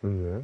Да.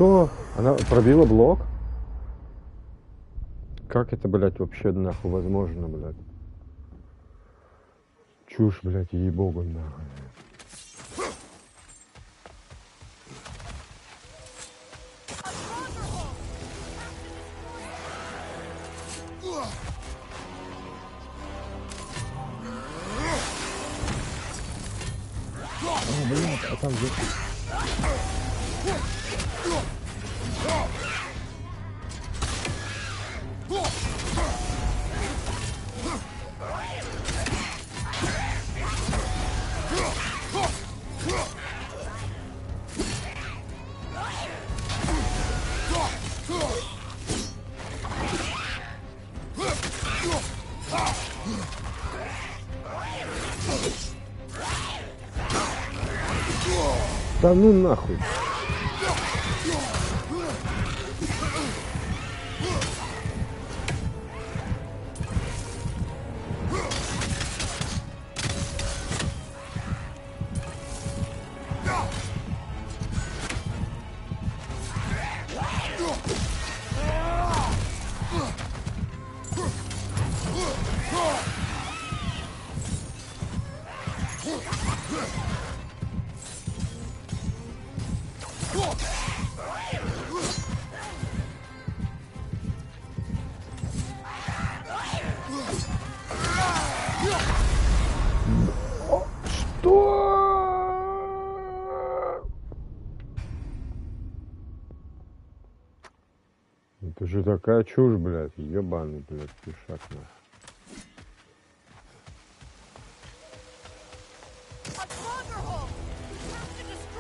Что? Она пробила блок? Как это, блядь, вообще нахуй возможно, блядь? Чушь, блядь, ей-богу, нахуй. О, блядь, а там где? Да ну нахуй. Это же такая чушь, блядь, ебаный, блядь, пешак, нахуй.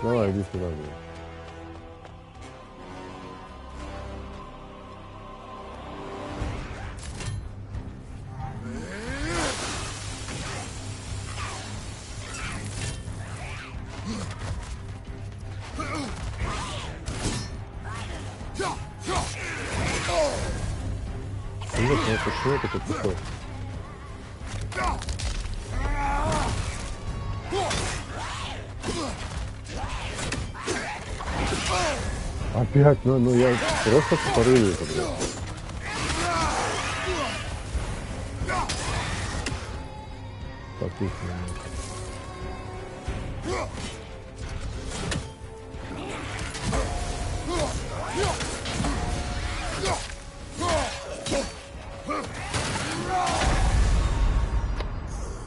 Давай, иди сюда, блядь. Что это такое? Опять, ну я просто порываю это, блядь. Потухло.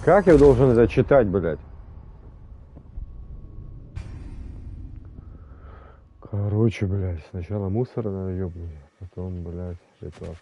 Как я должен это читать, блядь? Короче, блядь, сначала мусор наебну, потом, блядь, эту овцу.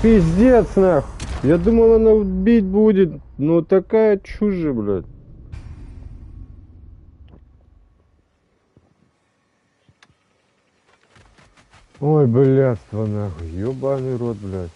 Пиздец, нахуй. Я думал, она бить будет. Но такая чушь же, блядь. Ой, блядство, нахуй. Ёбаный рот, блядь.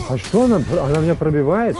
А что она? Она меня пробивает?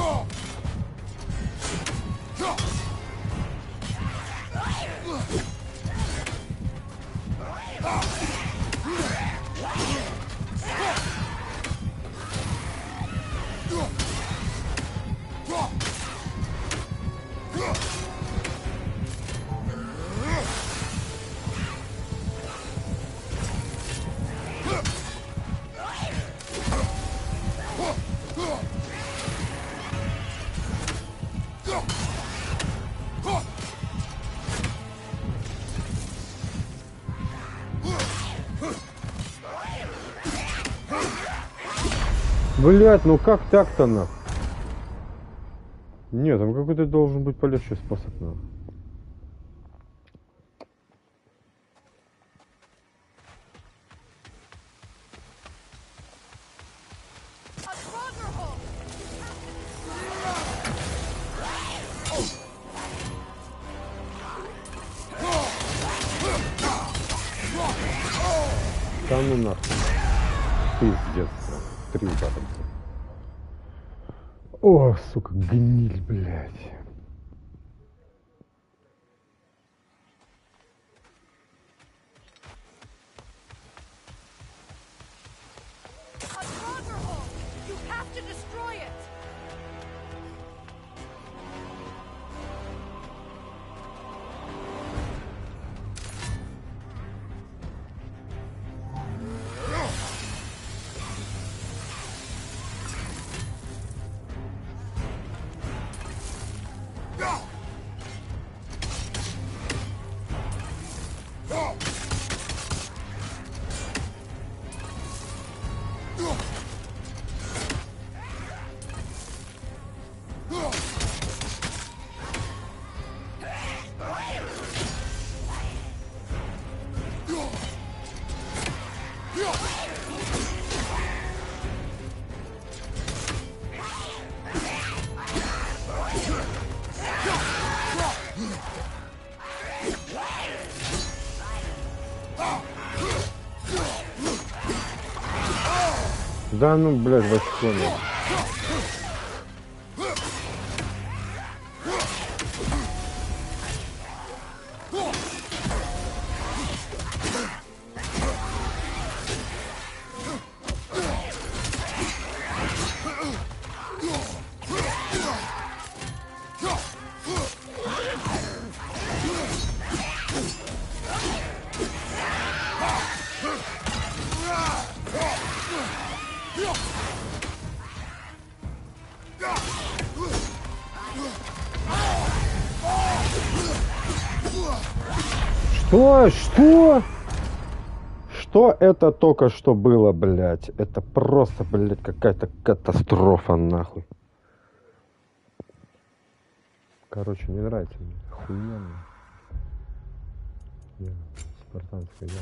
Блять, ну как так-то нахуй? Нет, там какой-то должен быть полегче способ нахуй. Да ну нахуй. Пиздец. 3 удара. О, сука, гниль, блядь. Да ну, блядь, в очко. Что? Что? Что это только что было, блядь? Это просто, блядь, какая-то катастрофа, нахуй. Короче, не нравится мне. Охуенно. Спартанская, да.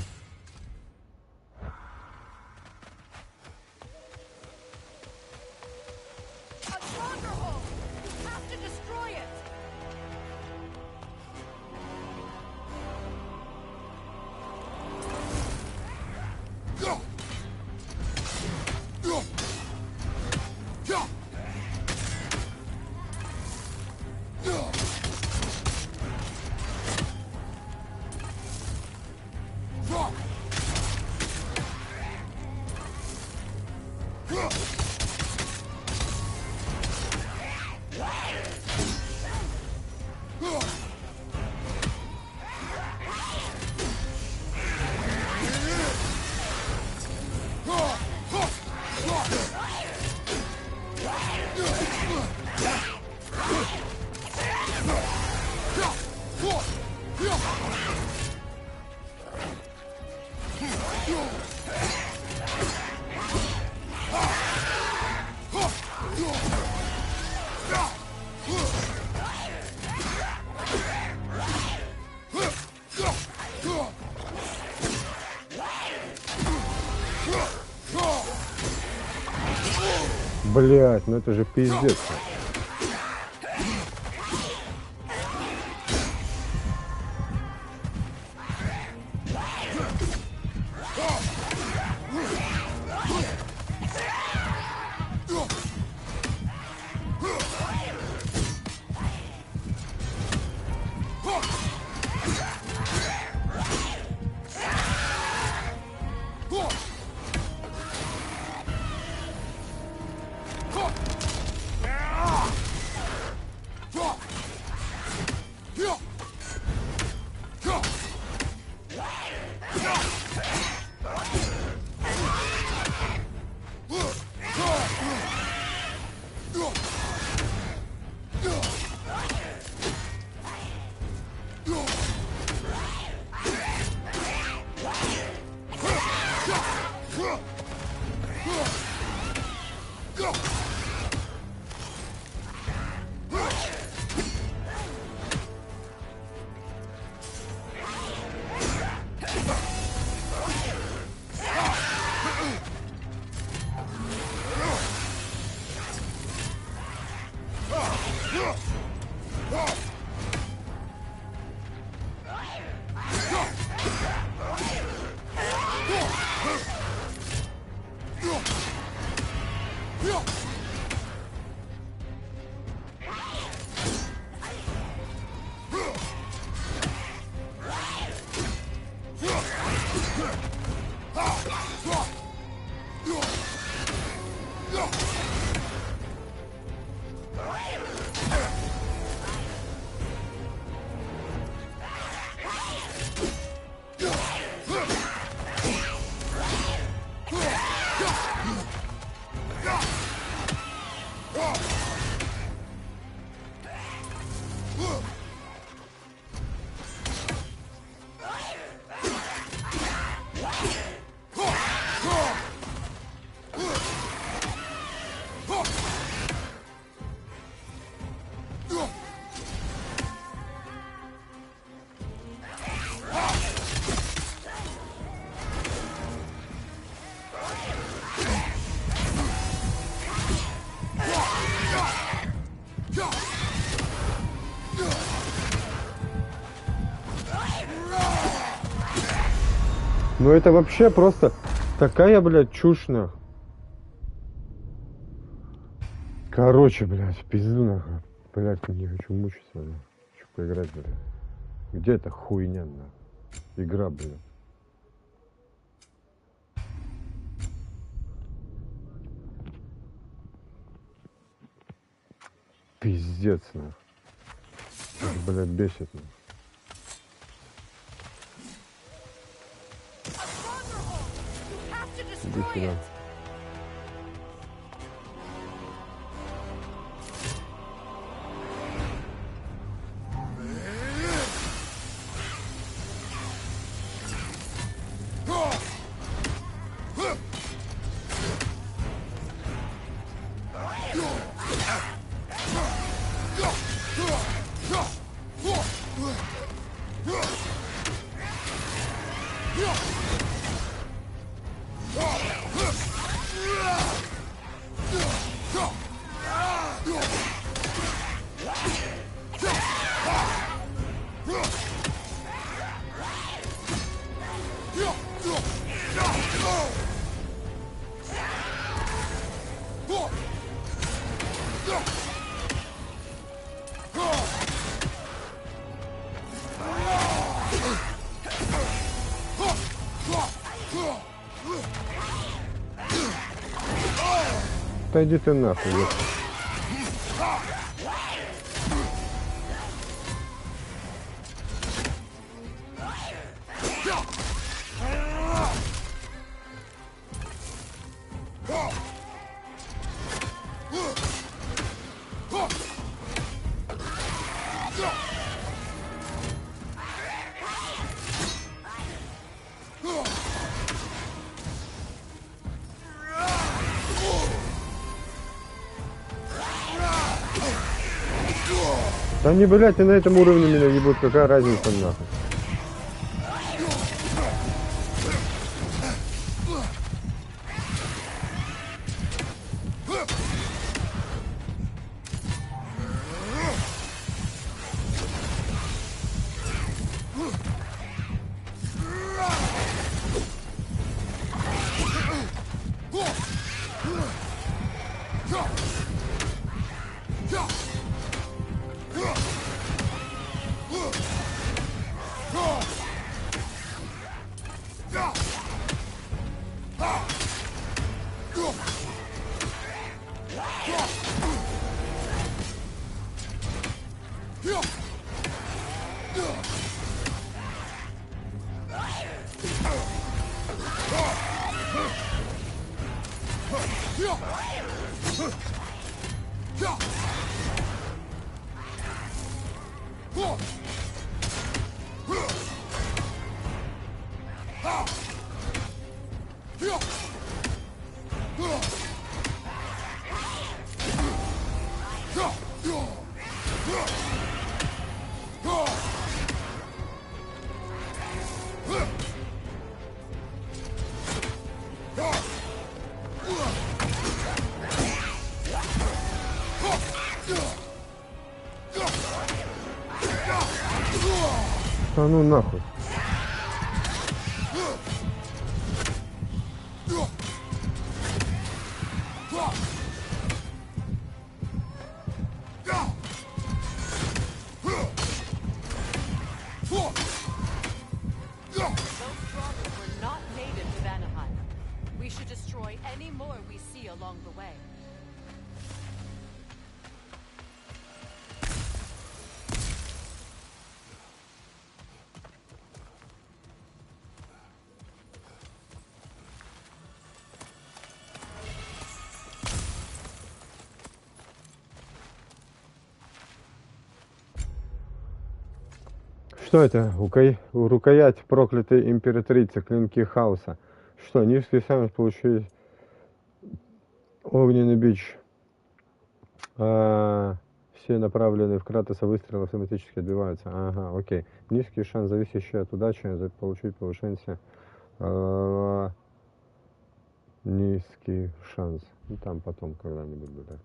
Блять, ну это же пиздец. Ну это вообще просто такая, блядь, чушь, нахуй. Короче, блядь, пизду нахуй. Блядь, не хочу мучиться, блядь. Хочу поиграть, блядь. Где эта хуйня, нахуй? Игра, блядь. Пиздец, нахуй. Это, блядь, бесит, нахуй. Иди сюда. Да иди ты нахуй, ёпта. Да они, блядь, и на этом уровне меня ебут, какая разница нахуй. Да ну нахуй. Что это? Рукоять проклятой императрицы, клинки хаоса. Что, низкий саммит получили огненный бич. Все направленные в Кратоса выстрелы автоматически отбиваются. Ага, окей. Низкий шанс, зависящий от удачи, получить повышение. Низкий шанс. Ну там потом когда-нибудь будет.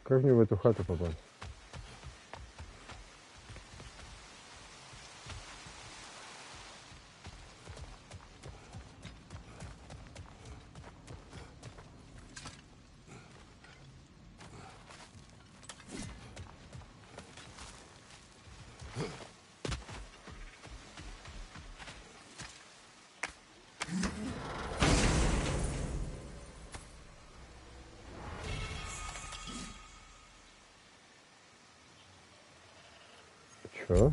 Как мне в эту хату попасть? Чё?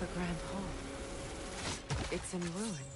The Grand Hall. It's in ruin.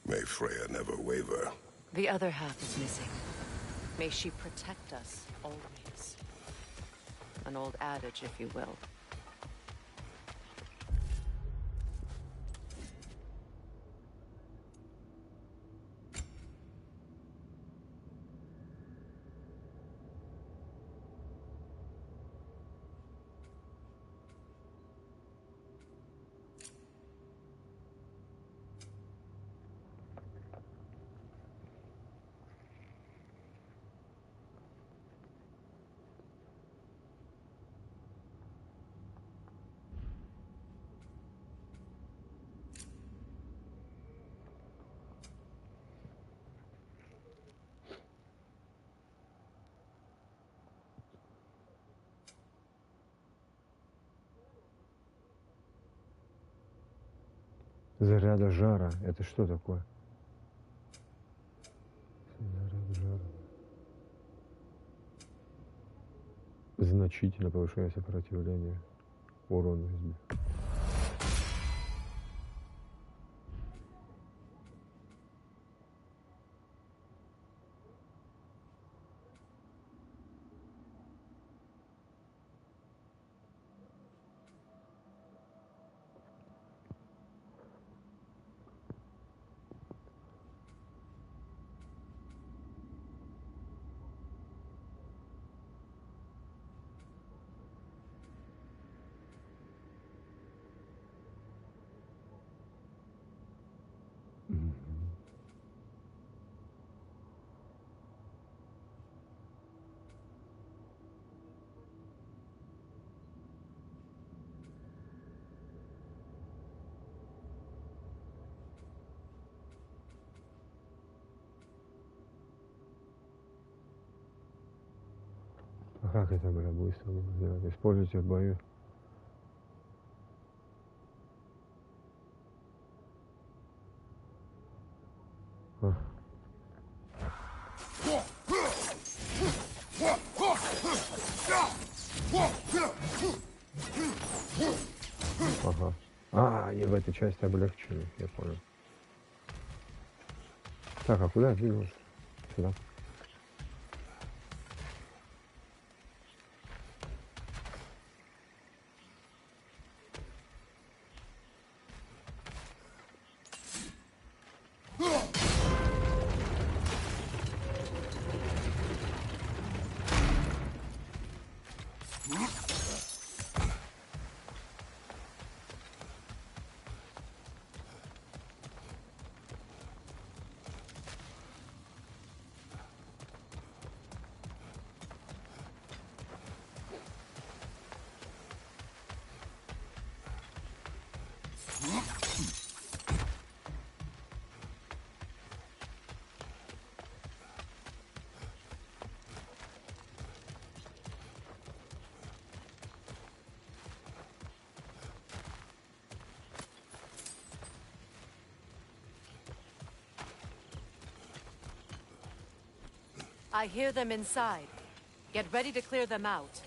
May Freya never waver. The other half is missing. May she protect us always. An old adage, if you will. Заряда жара. Это что такое? Заряд жара. Значительно повышает сопротивление урону изби. Как это, бля, быстро можно сделать? Используйте в бою. Ага. Они в этой части облегчены, я понял. Так, а куда двинулся? Сюда. I hear them inside. Get ready to clear them out.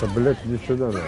Да, блядь, иди сюда, да.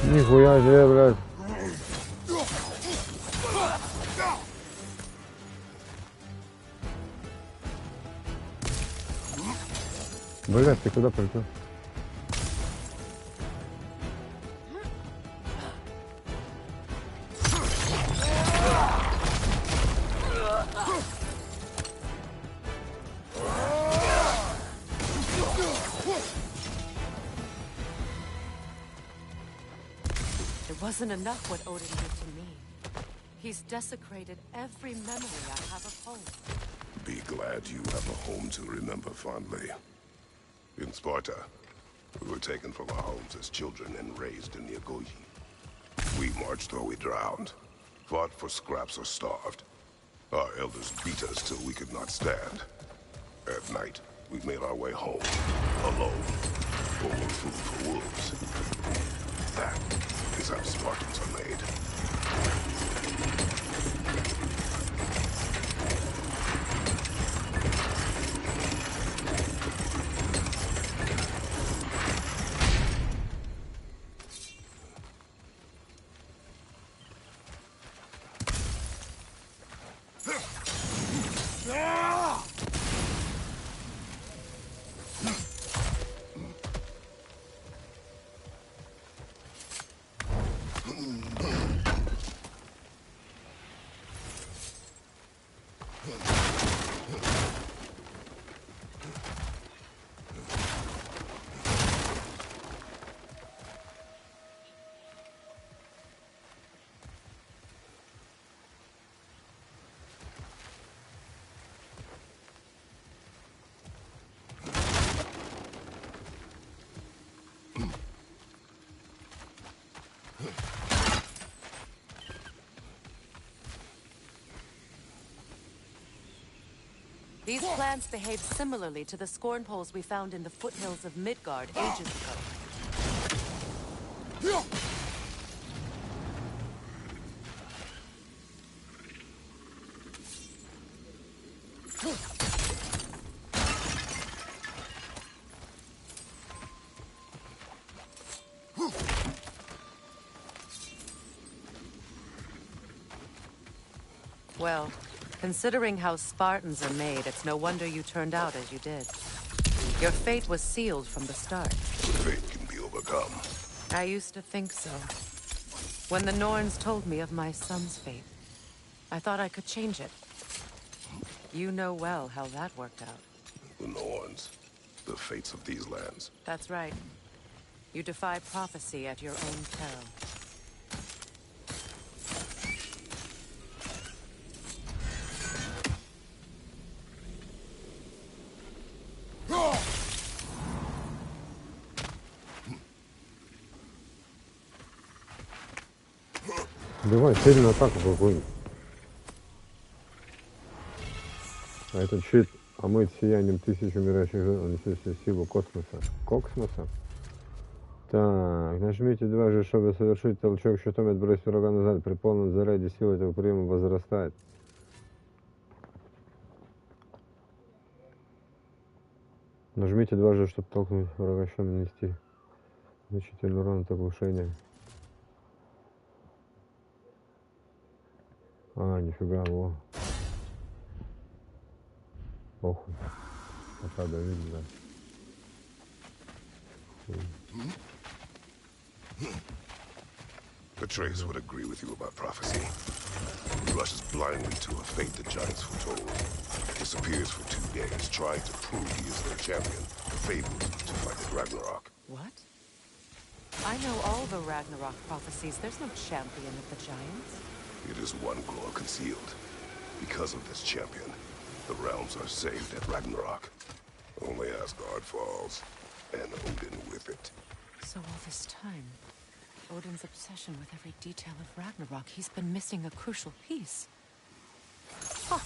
Нихуя себе, блядь. Блядь, ты куда полетел? It wasn't enough what Odin did to me. He's desecrated every memory I have of home. Be glad you have a home to remember fondly. In Sparta, we were taken from our homes as children and raised in the Agogi. We marched or we drowned, fought for scraps or starved. Our elders beat us till we could not stand. At night, we made our way home, alone, full of food for wolves. That is how Spartans are made. These plants behave similarly to the scorn poles we found in the foothills of Midgard ages ago. Well, considering how Spartans are made, it's no wonder you turned out as you did. Your fate was sealed from the start. Fate can be overcome. I used to think so. When the Norns told me of my son's fate, I thought I could change it. You know well how that worked out. The Norns. The fates of these lands. That's right. You defy prophecy at your own peril. Давай, сильную атаку какую-нибудь. А этот щит омыт сиянием тысяч умирающих, он несет всю силу космоса. Космоса? Так, нажмите дважды, чтобы совершить толчок щитом и отбросить врага назад. При полном заряде сила этого приема возрастает. Нажмите дважды, чтобы толкнуть врага щитом и нанести значительный урон от оглушения. А, нифига, во. Ох, пока давить, да. Atreus would agree with you about prophecy. He rushes blindly to a fate the giants foretold. Disappears for 2 days, trying to prove he is their champion, fabled to fight at Ragnarok. What? I know all the Ragnarok prophecies. There's no champion of the giants. It is one glow concealed. Because of this champion, the realms are saved at Ragnarok. Only Asgard falls, and Odin with it. So all this time, Odin's obsession with every detail of Ragnarok, he's been missing a crucial piece. Huh.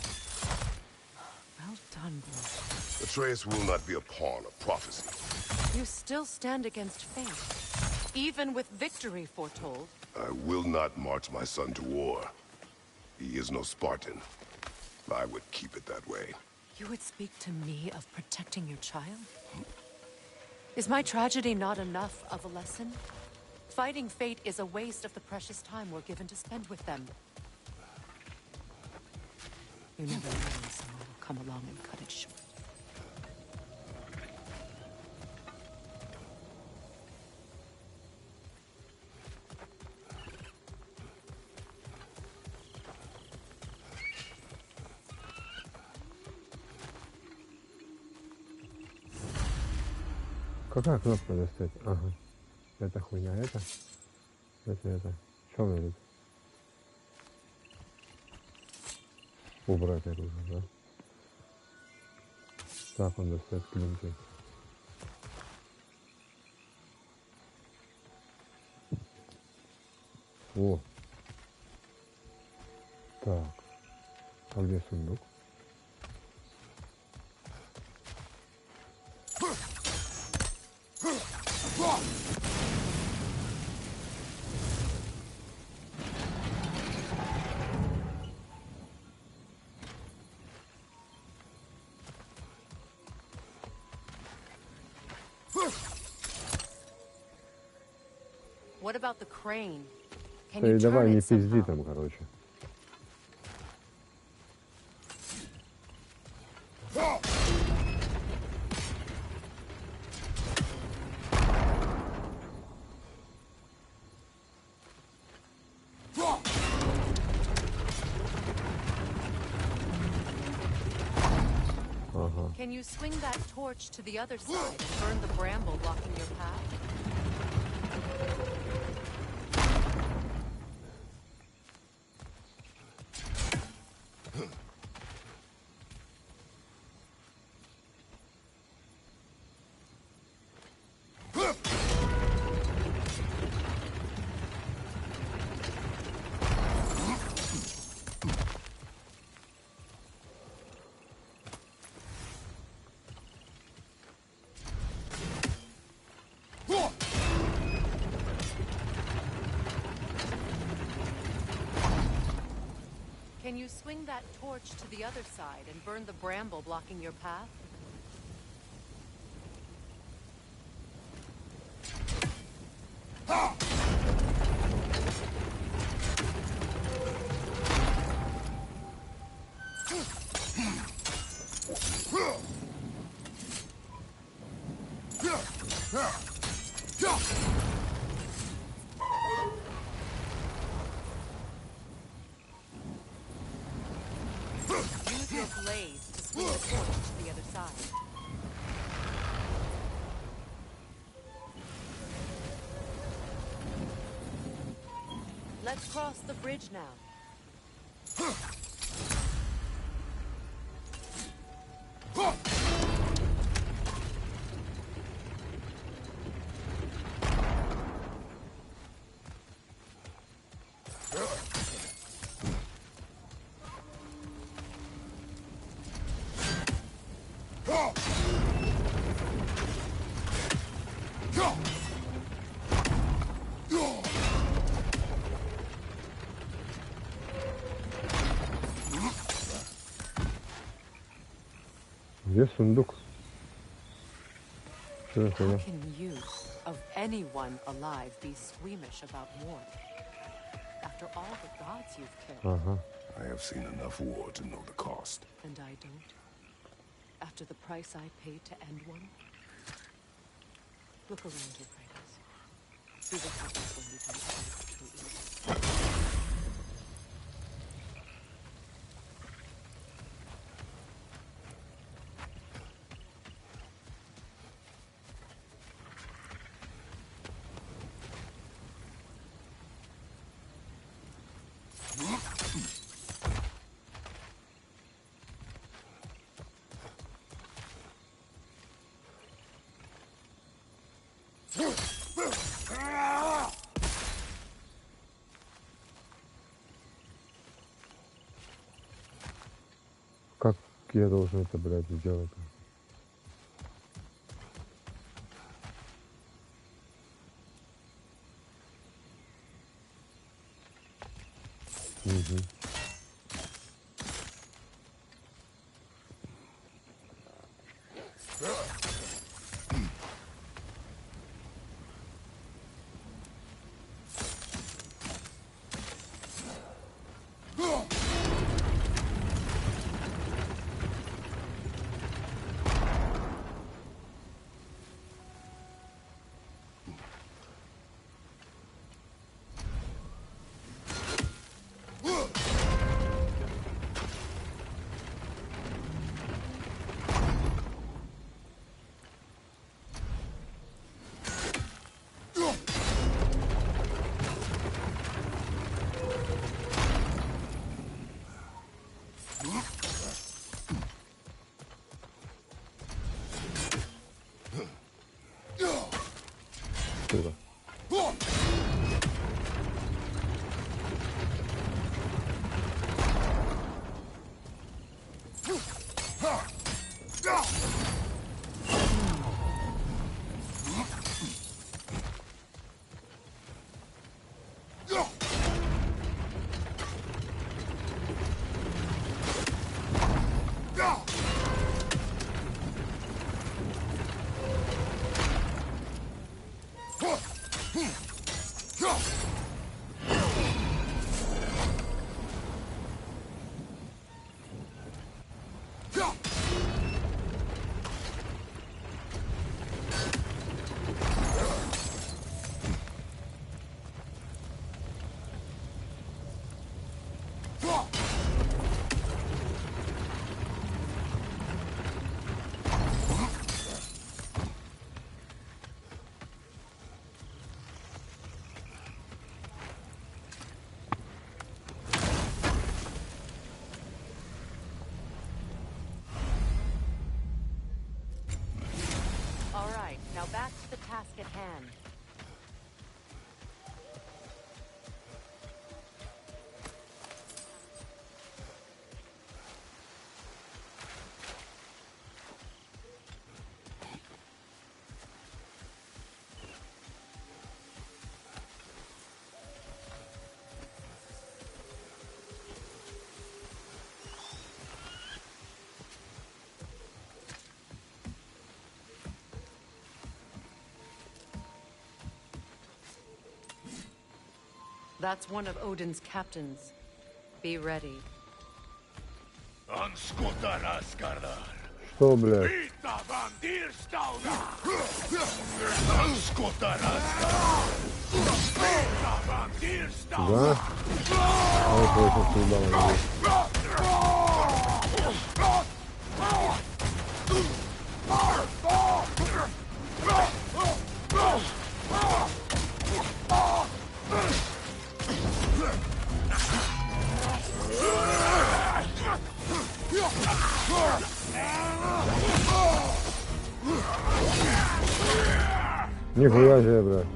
Well done, boy. Atreus will not be a pawn of prophecy. You still stand against fate, even with victory foretold. I will not march my son to war. He is no Spartan. I would keep it that way. You would speak to me of protecting your child? Is my tragedy not enough of a lesson? Fighting fate is a waste of the precious time we're given to spend with them. You never know when someone will come along and cut it short. Какая кнопка достать? Ага. Это хуйня, это. Что мне тут? Убрать оружие, да? Так, он достает клинки. О! Так. А где сундук? What about the crane? Can Да you и давай turn не it пизди somehow? там, короче. Ага. Can you swing that torch to the other side and burn the bramble blocking your path? Can you swing that torch to the other side and burn the bramble blocking your path? Use your blades to swing the torch to the other side. Let's cross the bridge now. Где сундук? Что это? How can you, of anyone alive, be squeamish about war? After all the gods you've killed. Ага. I have seen enough war to know the cost. And I don't? After the price I paid to end one? Look around you, Kratos. See what happens when we don't fight true evil. Как я должен это, блядь, сделать? Угу. Сука. All right, now back to the task at hand. That's one of Odin's captains. Be ready. Что, блядь? Да? Ой, точно съебало. Нихуя себе, блядь.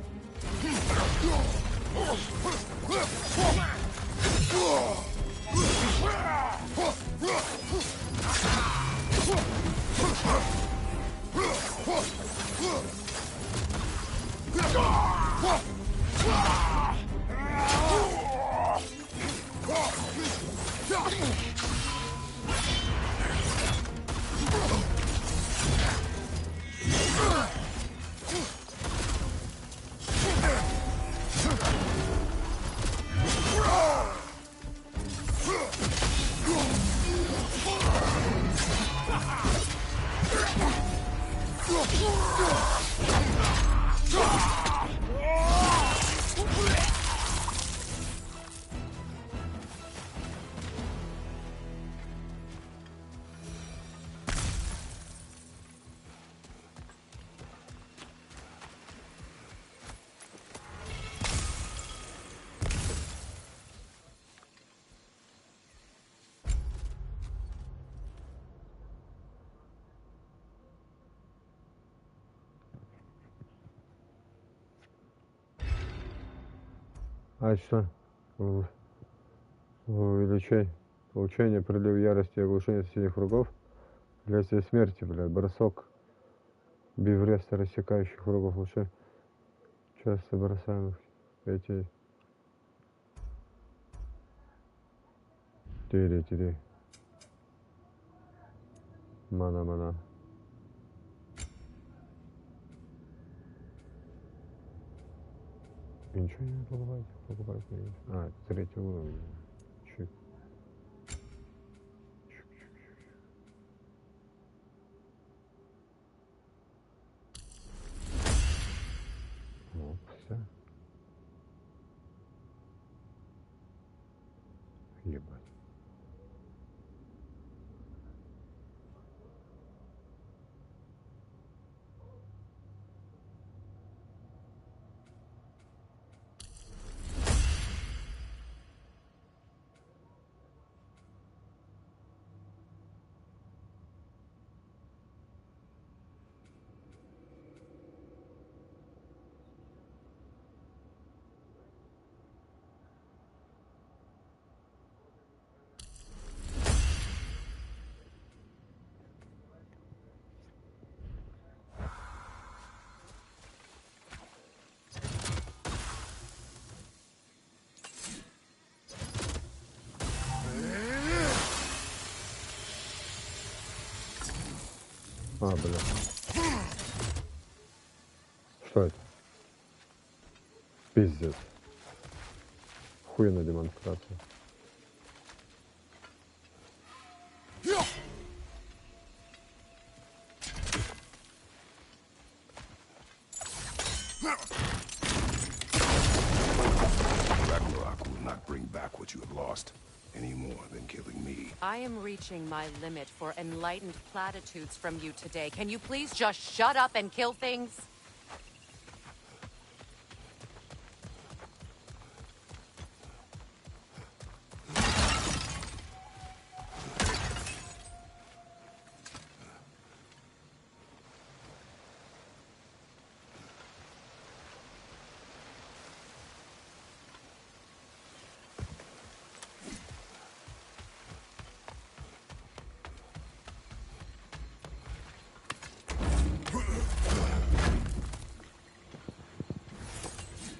А что? Увеличай. Получение, прилив ярости и оглушение синих врагов. Лезвие смерти, блядь. Бросок. Бивреста рассекающих врагов. Лучше часто бросаемых. Эти. Тири. Мана. И ничего не покупать не. А, третий уровень. Чик. Ну, все. Ебать. А, бля. Что это? Пиздец. Хуйная демонстрация. Ragnarok will not bring back what you have lost any more than killing me. I am reaching my limit for enlightened platitudes from you today. Can you please just shut up and kill things?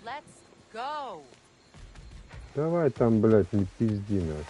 Let's go. Давай там, блядь, не пизди нас.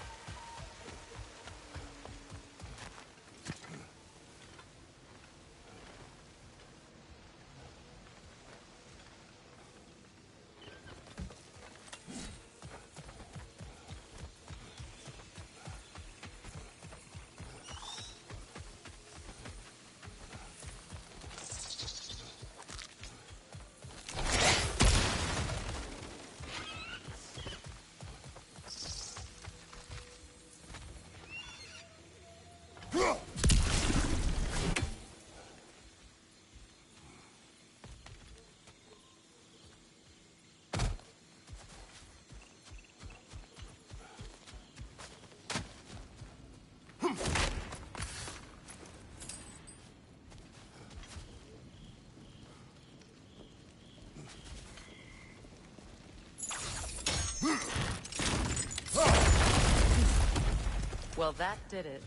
Well, that did it.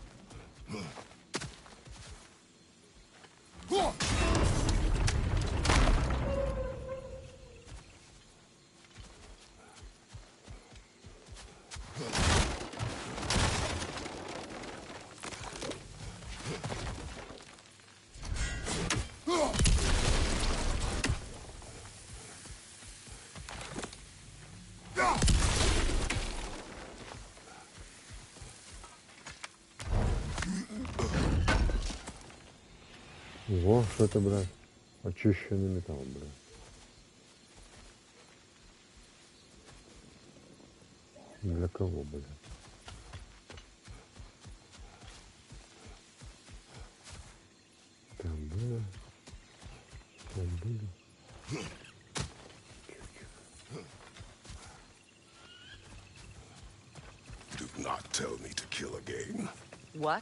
Ого, что это, брат? Очищенный металл, брат. Для кого, блядь? Там было. Там было. Do not tell me to kill again. What?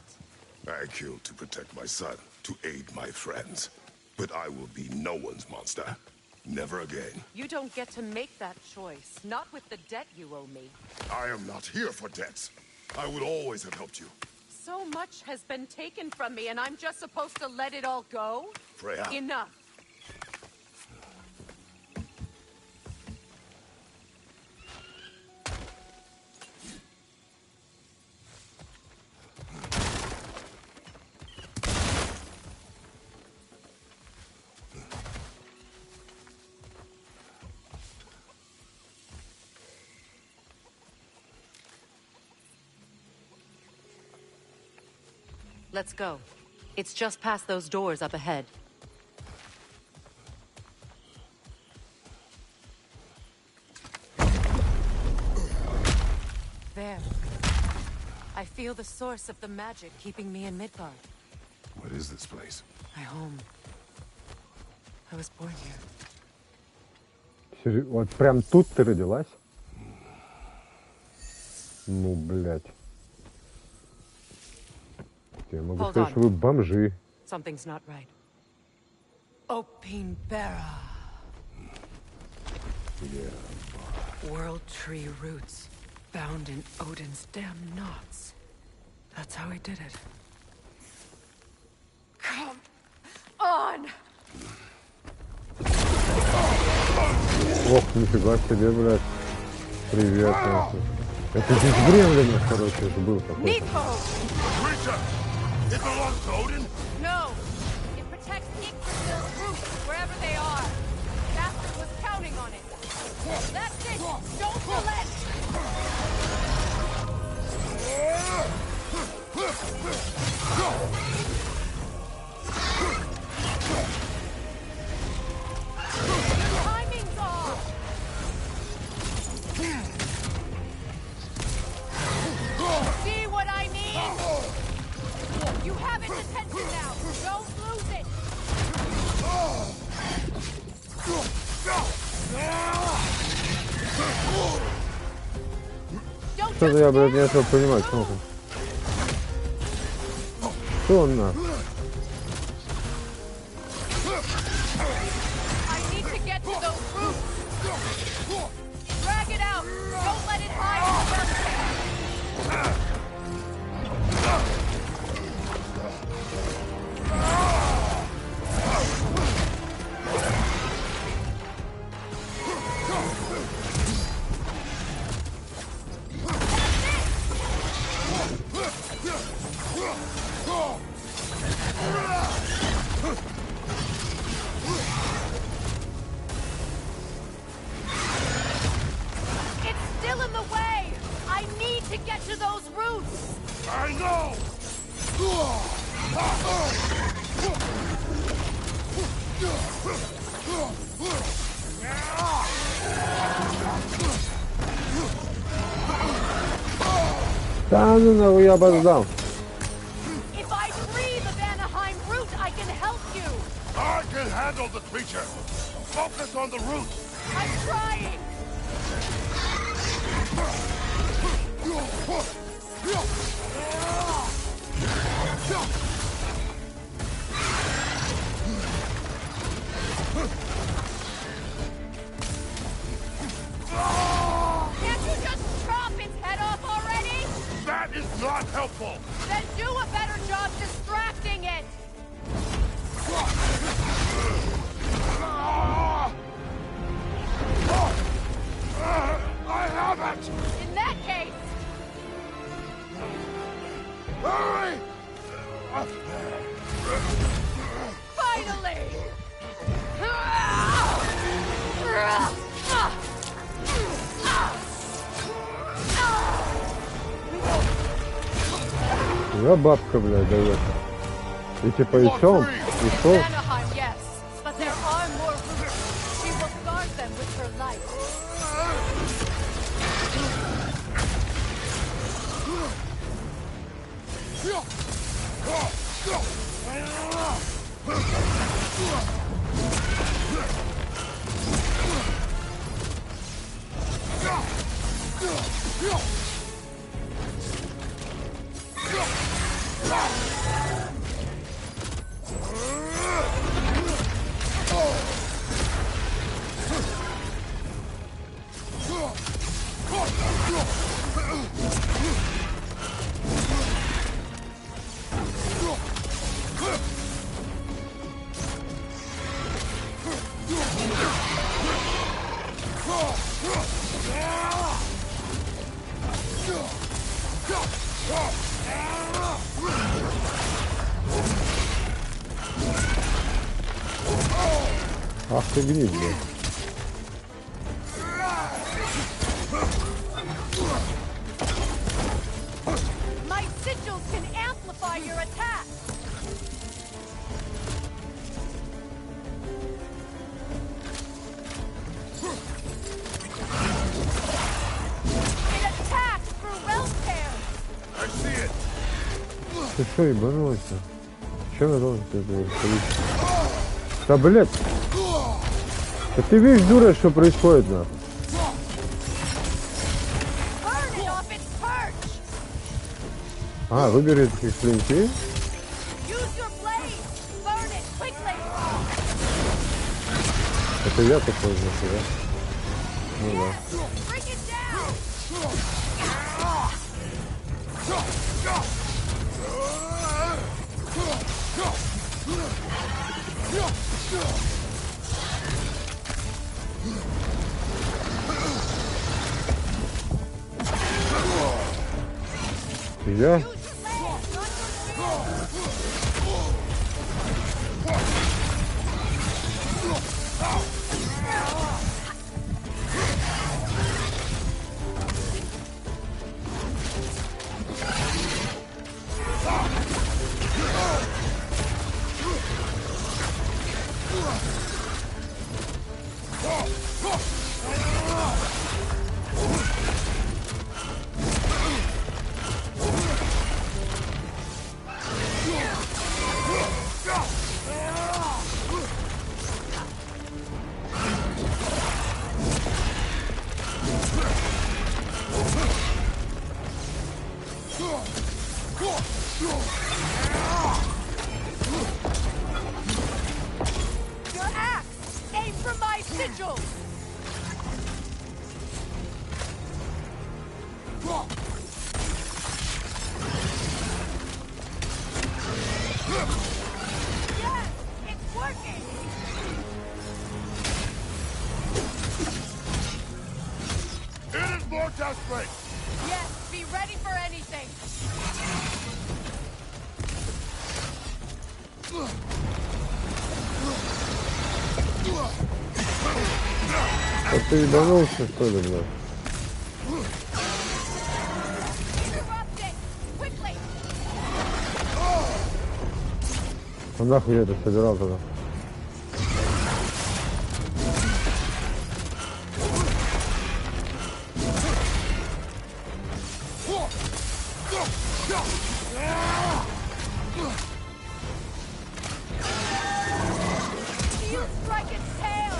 I killed to protect my son, to aid my friends. But I will be no one's monster. Never again. You don't get to make that choice. Not with the debt you owe me. I am not here for debts. I would always have helped you. So much has been taken from me, and I'm just supposed to let it all go? Freya. Enough. Let's go. It's just past those doors up ahead. There. I feel the source of the magic keeping me in Midgard. What is this place? My home. I was born here. Вот прям тут ты родилась? Ну, блядь. Я могу сказать, что вы бомжи. Something's not right. Opinbera. Yeah. World tree roots found in Odin's damn knots. That's how he did it. Come on! Ох, нифига себе, блядь. Привет, нахуй. Это здесь временно, короче, это был такой. It belongs to Odin? No. It protects Yggdrasil's roots wherever they are. Bastard was counting on it. That's it. Don't relent. Timing's off. See what I mean? You have its attention now. Don't lose it. Don't Что-то я, блядь, не начал понимать, что он. Что он нахуй? I need to get to those roots. Drag it out. Don't let it hide in the dust. It's still in the way. I need to get to those roots. I know! Да ну нахуй, я опоздал. If I breathe the Vanaheim root, I can help you. I can handle the creature. Focus on the root. I'm trying. Can't you just chop its head off already? That is not helping. helpful. Then do a better job distracting it! I have it! In that case, Hurry! finally! Я бабка, блядь, дает. И типа и все, и что? Anaheim, yes, but there are more routes. She will guard them with her life. Ах ты гнид, блядь. My sigils can amplify your attack. It attacks through realm tears. I see it. Ты что, ебанулся? Чем я должен тебе говорить? Да, блядь! Да ты видишь, дура, что происходит, нахуй? Burn it off its perch. А, выбери этих клинки. Use your blade. Burn it quickly. Это я такой, значит, да? Ну да. Bring it down. Я? Use your legs, not your spear. Your axe! Aim for my sigils! Yes! It's working! It is more desperate. Yes, be ready for anything! А ты ебанулся, что ли, блядь? Interrupt it! Quickly! А нахуй я это собирал тогда? You strike its tail!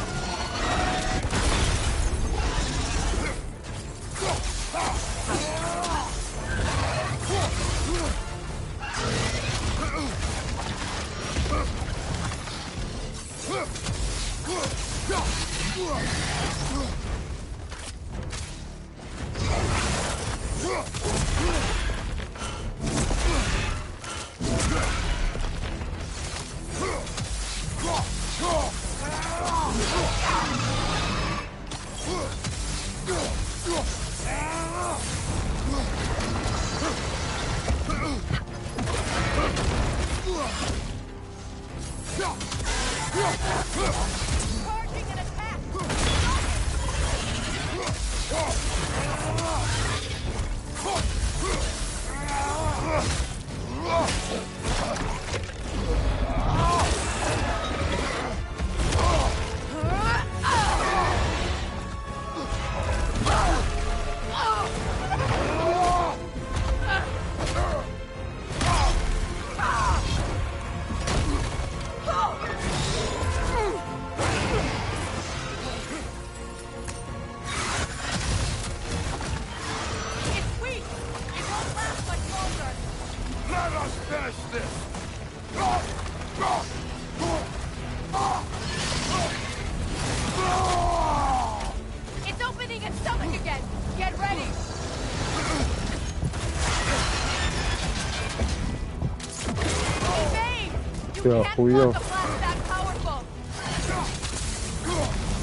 You Ты can't охуел? block a blast that powerful!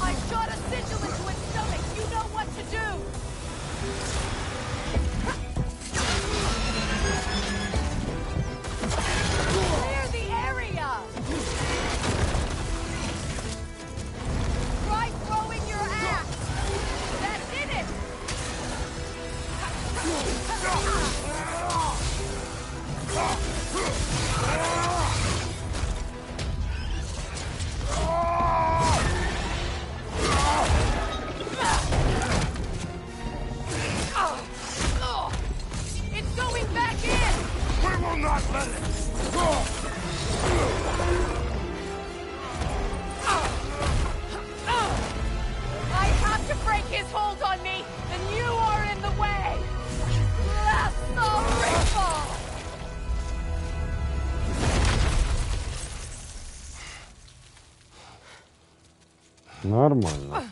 I shot a sigil into its stomach! You know what to do! Clear the area! Try throwing your axe! That did it! It's going back in! We will not let it! I have to break his hold on me, and you are in the way! Blast the rifle! Нормально.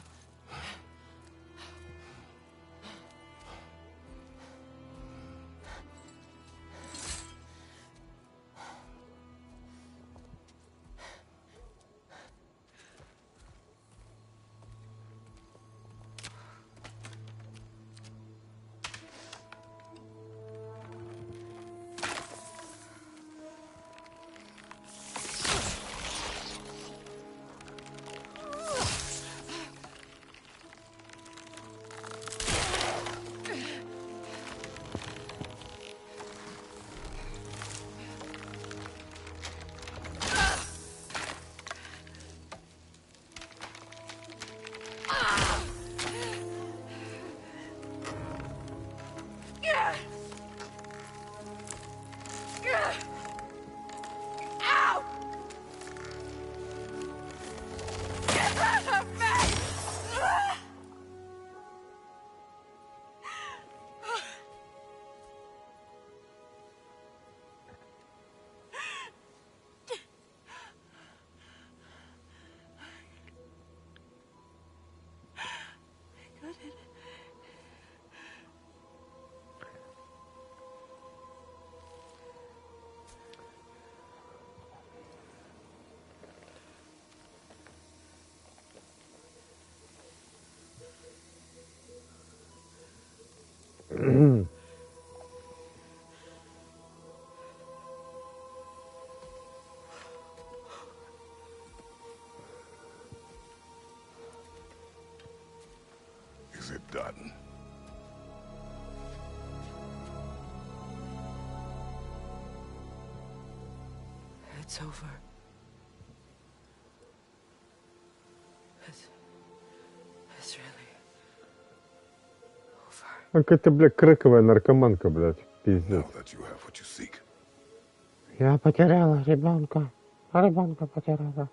Ow! Get out of me! Is it done? It's over. It's really over. Какая-то, блядь, крэковая наркоманка, блядь. Now Пиздец. that you have what you seek, Я потеряла ребенка. Ребенка потеряла.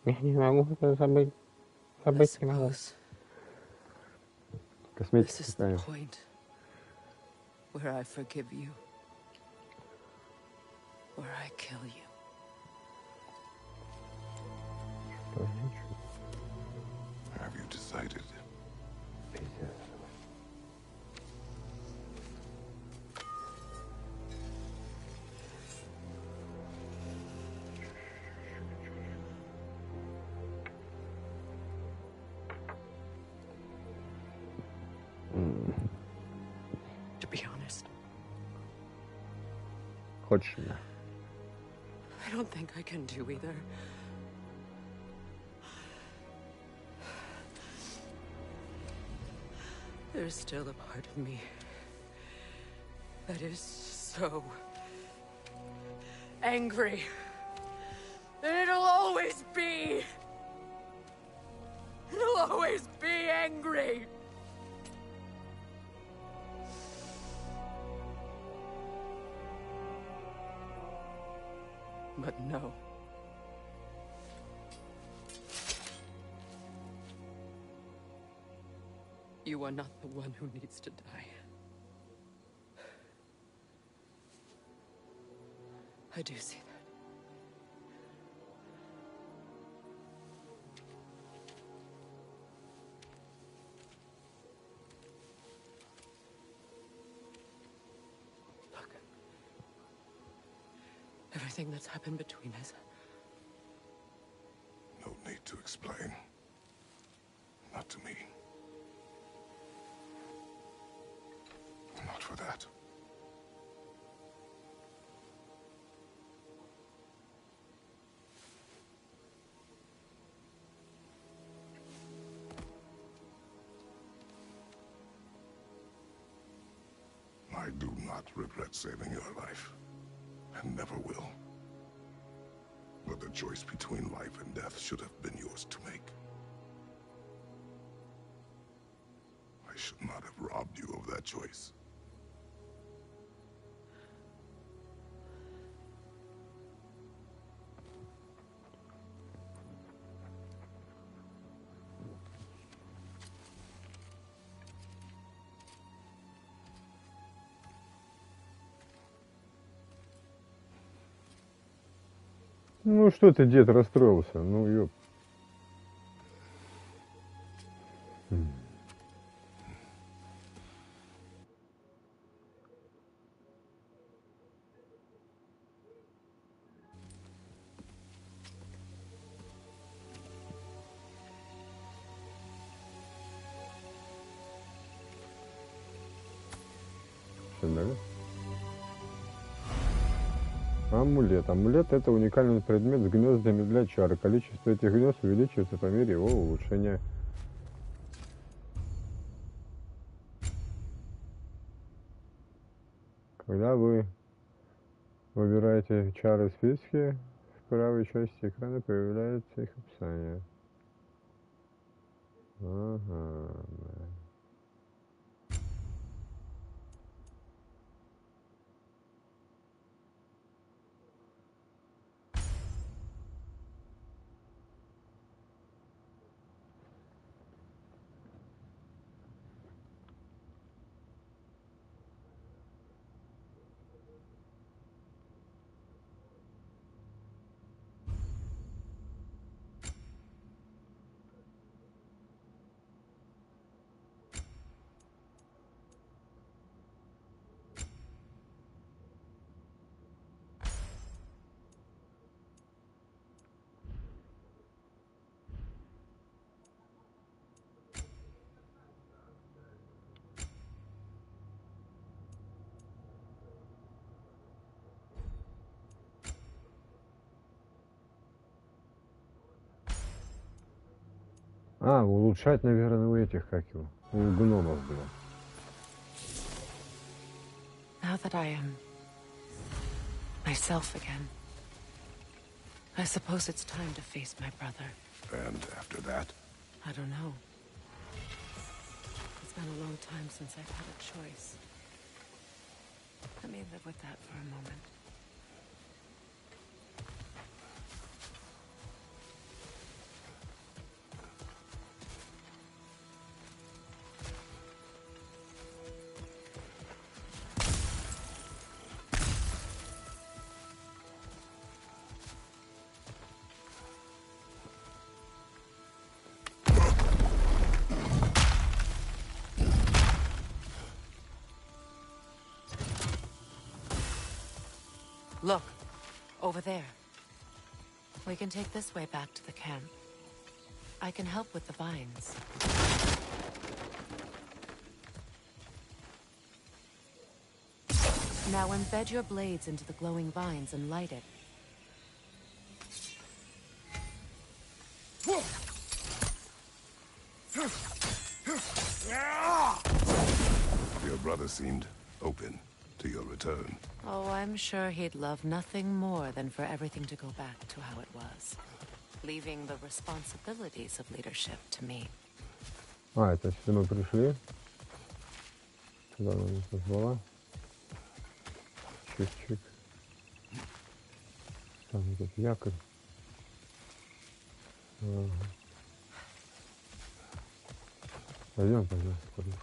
Я не могу это забыть. I Забыть не могу. suppose this Косметика is the такая. point where I forgive you. Where I kill you. have you decided? To be honest, Хочешь меня? I don't think I can do either. There's still a part of me that is so angry. And it'll always be. It'll always be angry. But no. You are not the one who needs to die. I do see that. Look. Everything that's happened between us, not to me. Not for that. I do not regret saving your life, and never will. But the choice between life and death should have been yours to make. I should not have robbed you of that choice. Ну что ты, дед, расстроился? Ну, ёп. Что дали? Амулет. Амулет — это уникальный предмет с гнездами для чар. Количество этих гнезд увеличивается по мере его улучшения. Когда вы выбираете чары в списке, в правой части экрана появляется их описание. Ага. А, улучшать, наверное, у этих, как его, у гномов, блин. Now that I am myself again, I suppose it's time to face my brother. And after that? I don't know. It's been a long time since I've had a choice. Let me live with that for a moment. Look, over there. We can take this way back to the camp. I can help with the vines. Now embed your blades into the glowing vines and light it. Your brother seemed open to your return. Oh, I'm sure he'd love nothing more than for everything to go back to how it was, leaving the responsibilities of leadership to me. А, это сюда мы пришли. Сюда она нас позвала. Чик-чик. Там этот якорь. Ага. Пойдем, пожалуйста, пожалуйста.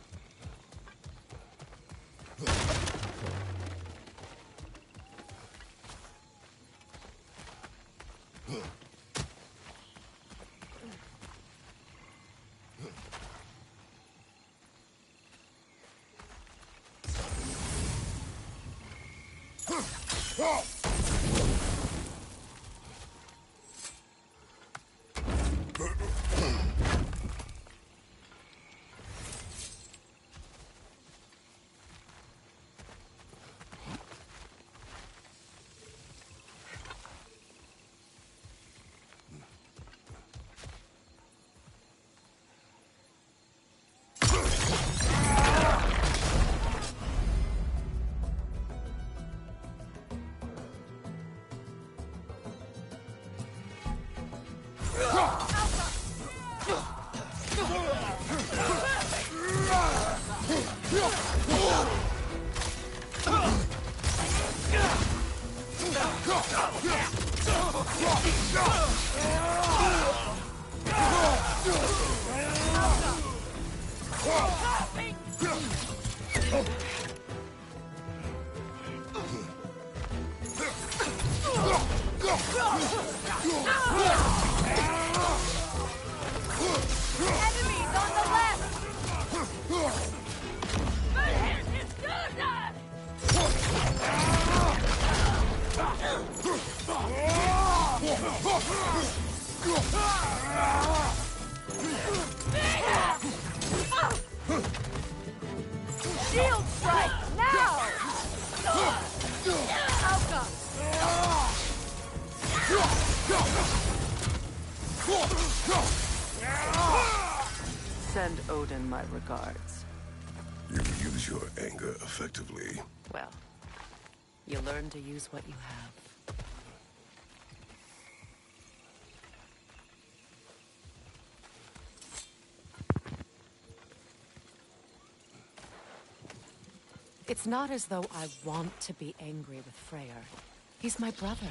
return my regards. You use your anger effectively. Well, you learn to use what you have. It's not as though I want to be angry with Freyr. He's my brother.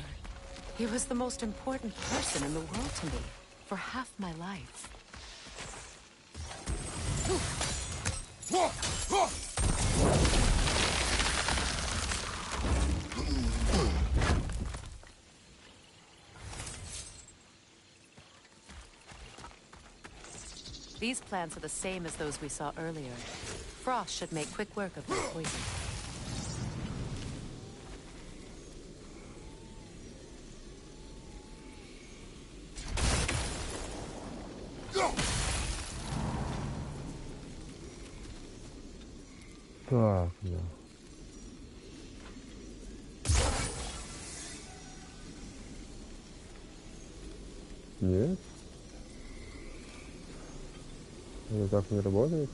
He was the most important person in the world to me for half my life. These plants are the same as those we saw earlier. Frost should make quick work of their poison. Так, да. Нет? Это так не работает?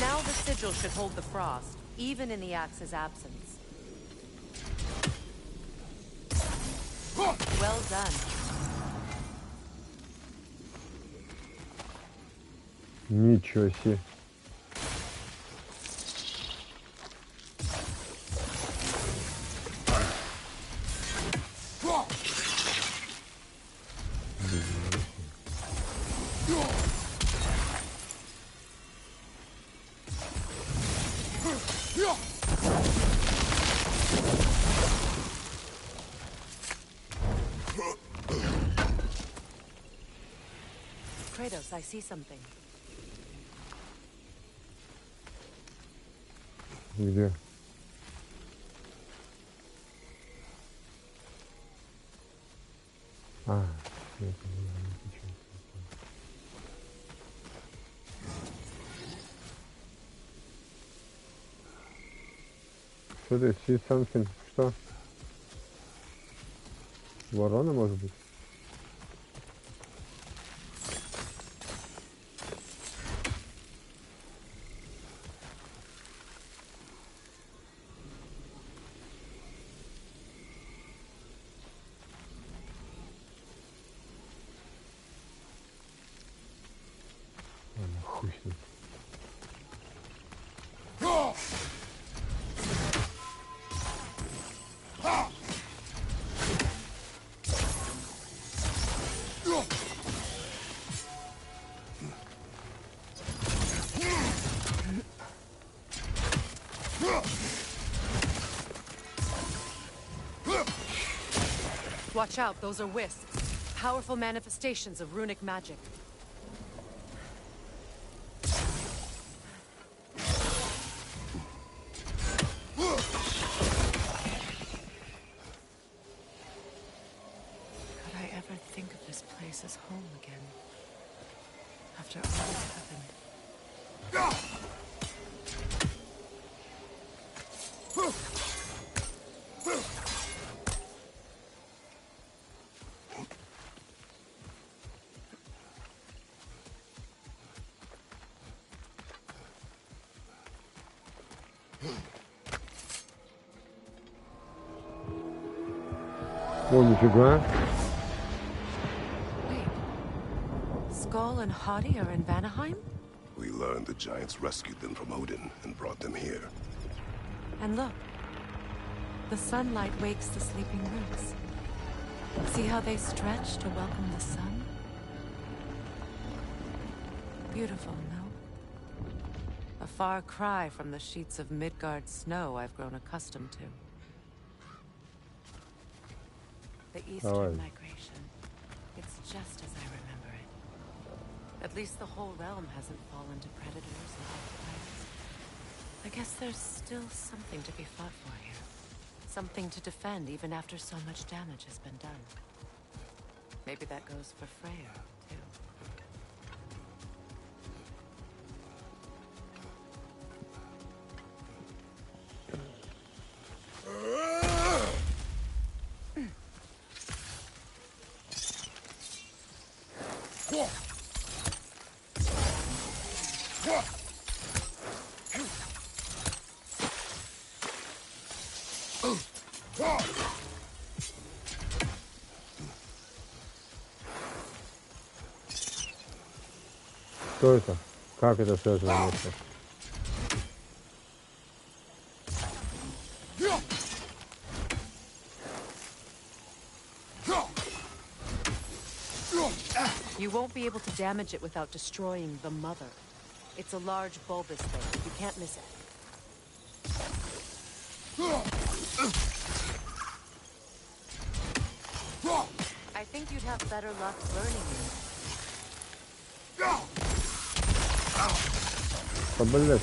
Now the sigil should hold the frost, even in the axe's absence. Well done. Ничего себе. Kratos, I see something. Где? А, нет, что ты, see something? Что? Ворона, может быть? Хуй с ним. Watch out, those are wisps. Powerful manifestations of runic magic. Could I ever think of this place as home again? After all that's happened. О, нифига. Wait. Skull and Hati are in Vanaheim? We learned the giants rescued them from Odin and brought them here. And look. The sunlight wakes the sleeping roots. See how they stretch to welcome the sun? Beautiful, no? A far cry from the sheets of Midgard snow I've grown accustomed to. The eastern migration. It's just as I remember it. At least the whole realm hasn't fallen to predators and occupiers. I guess there's still something to be fought for here. Something to defend even after so much damage has been done. Maybe that goes for Freyr, too. Что это? Как это связано вместе? You won't be able to damage it without destroying the mother. It's a large bulbous thing. You can't miss it. I think you'd have better luck burning it. Блять.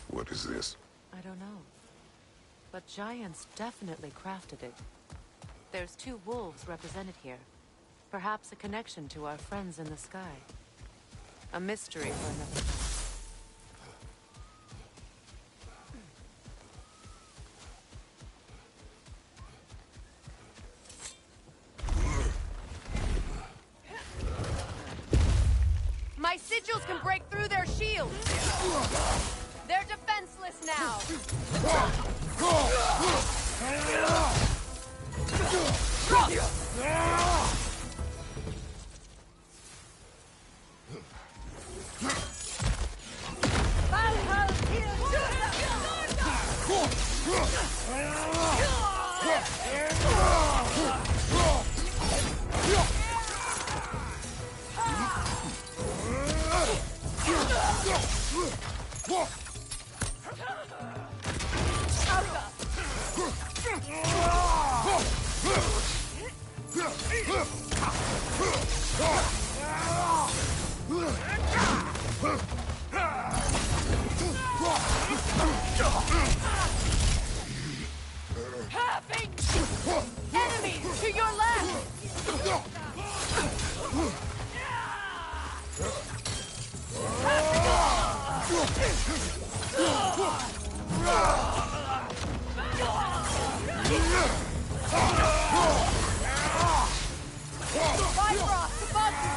What is this? I don't know. But giants definitely crafted it. There's 2 wolves represented here. Perhaps a connection to our friends in the sky. A mystery for another time. My sigils can break through their shields! They're defenseless now! Enemies to your left! Bifrost above you!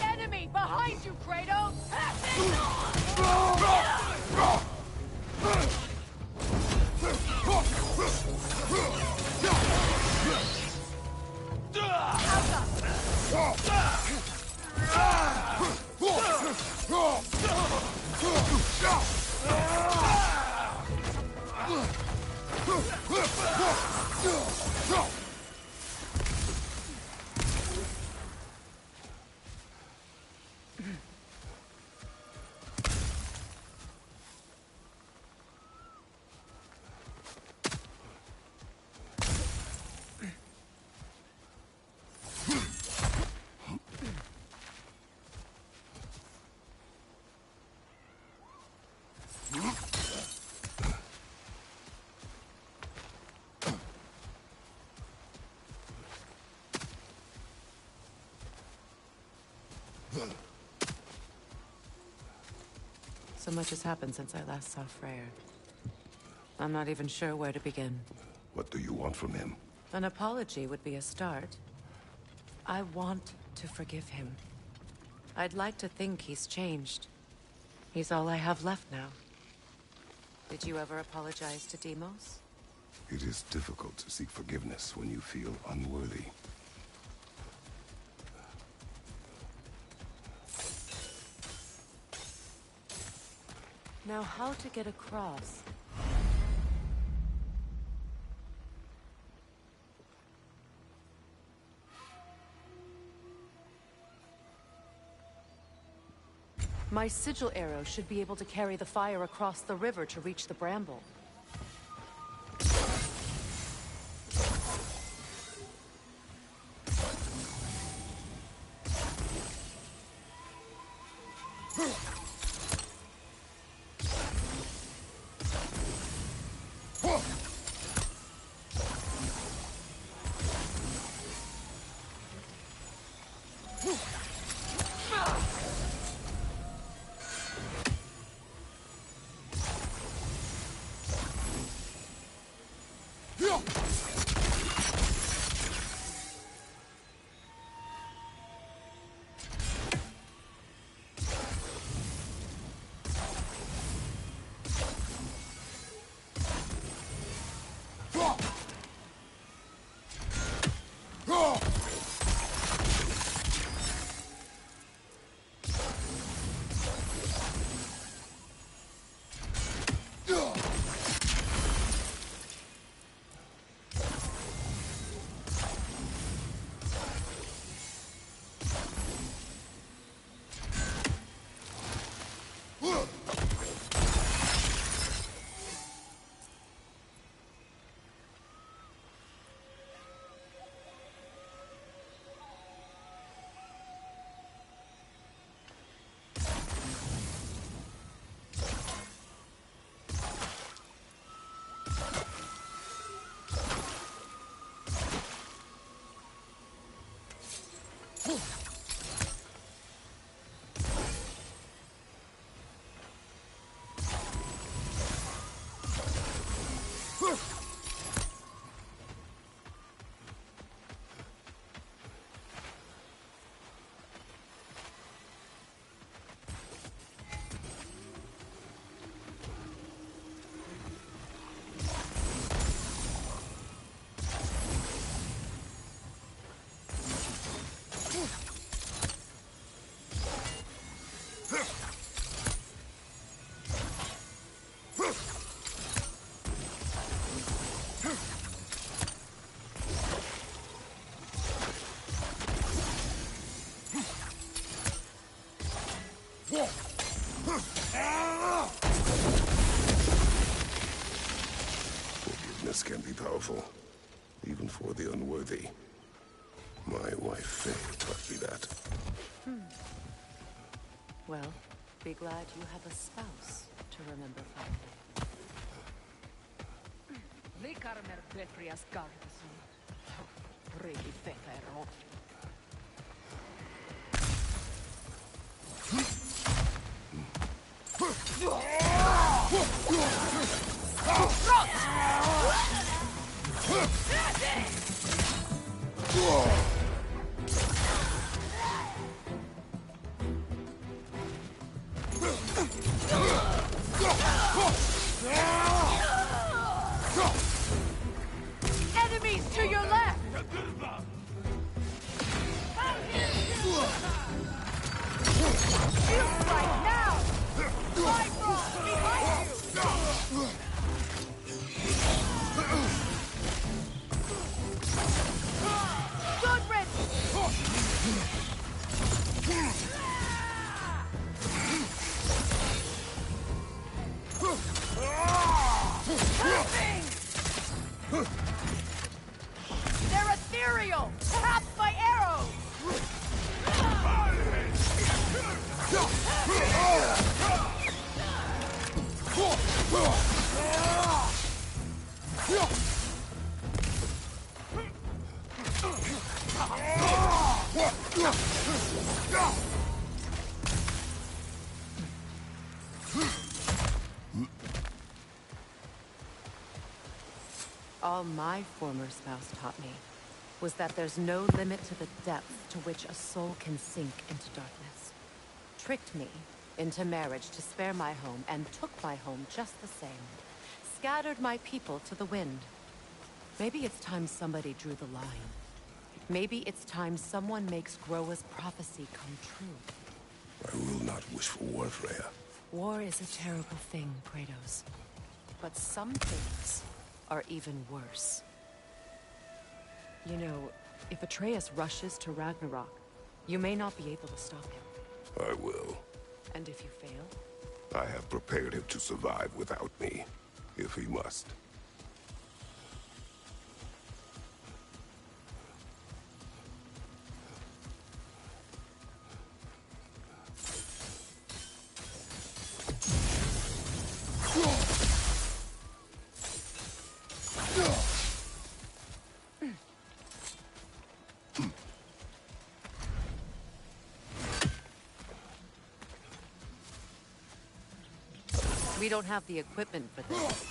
Enemy behind you, Kratos! So much has happened since I last saw Freyr. I'm not even sure where to begin. What do you want from him? An apology would be a start. I want to forgive him. I'd like to think he's changed. He's all I have left now. Did you ever apologize to Deimos? It is difficult to seek forgiveness when you feel unworthy. Now, how to get across? My sigil arrow should be able to carry the fire across the river to reach the bramble. Forgiveness can be powerful, even for the unworthy. My wife Faye taught me that. Well, be glad you have a spouse to remember fondly. Likarmer Betrias Gardason. Really Fefero. Enemies to your left! Shield strike now! Bifrost behind you! Good They're ethereal! Tapped by arrows! All my former spouse taught me was that there's no limit to the depth to which a soul can sink into darkness. Tricked me into marriage to spare my home and took my home just the same. Scattered my people to the wind. Maybe it's time somebody drew the line. Maybe it's time someone makes Groa's prophecy come true. I will not wish for war, Freya. War is a terrible thing, Kratos. But some things are even worse. You know, if Atreus rushes to Ragnarok, you may not be able to stop him. I will. And if you fail? I have prepared him to survive without me, if he must. We don't have the equipment for this.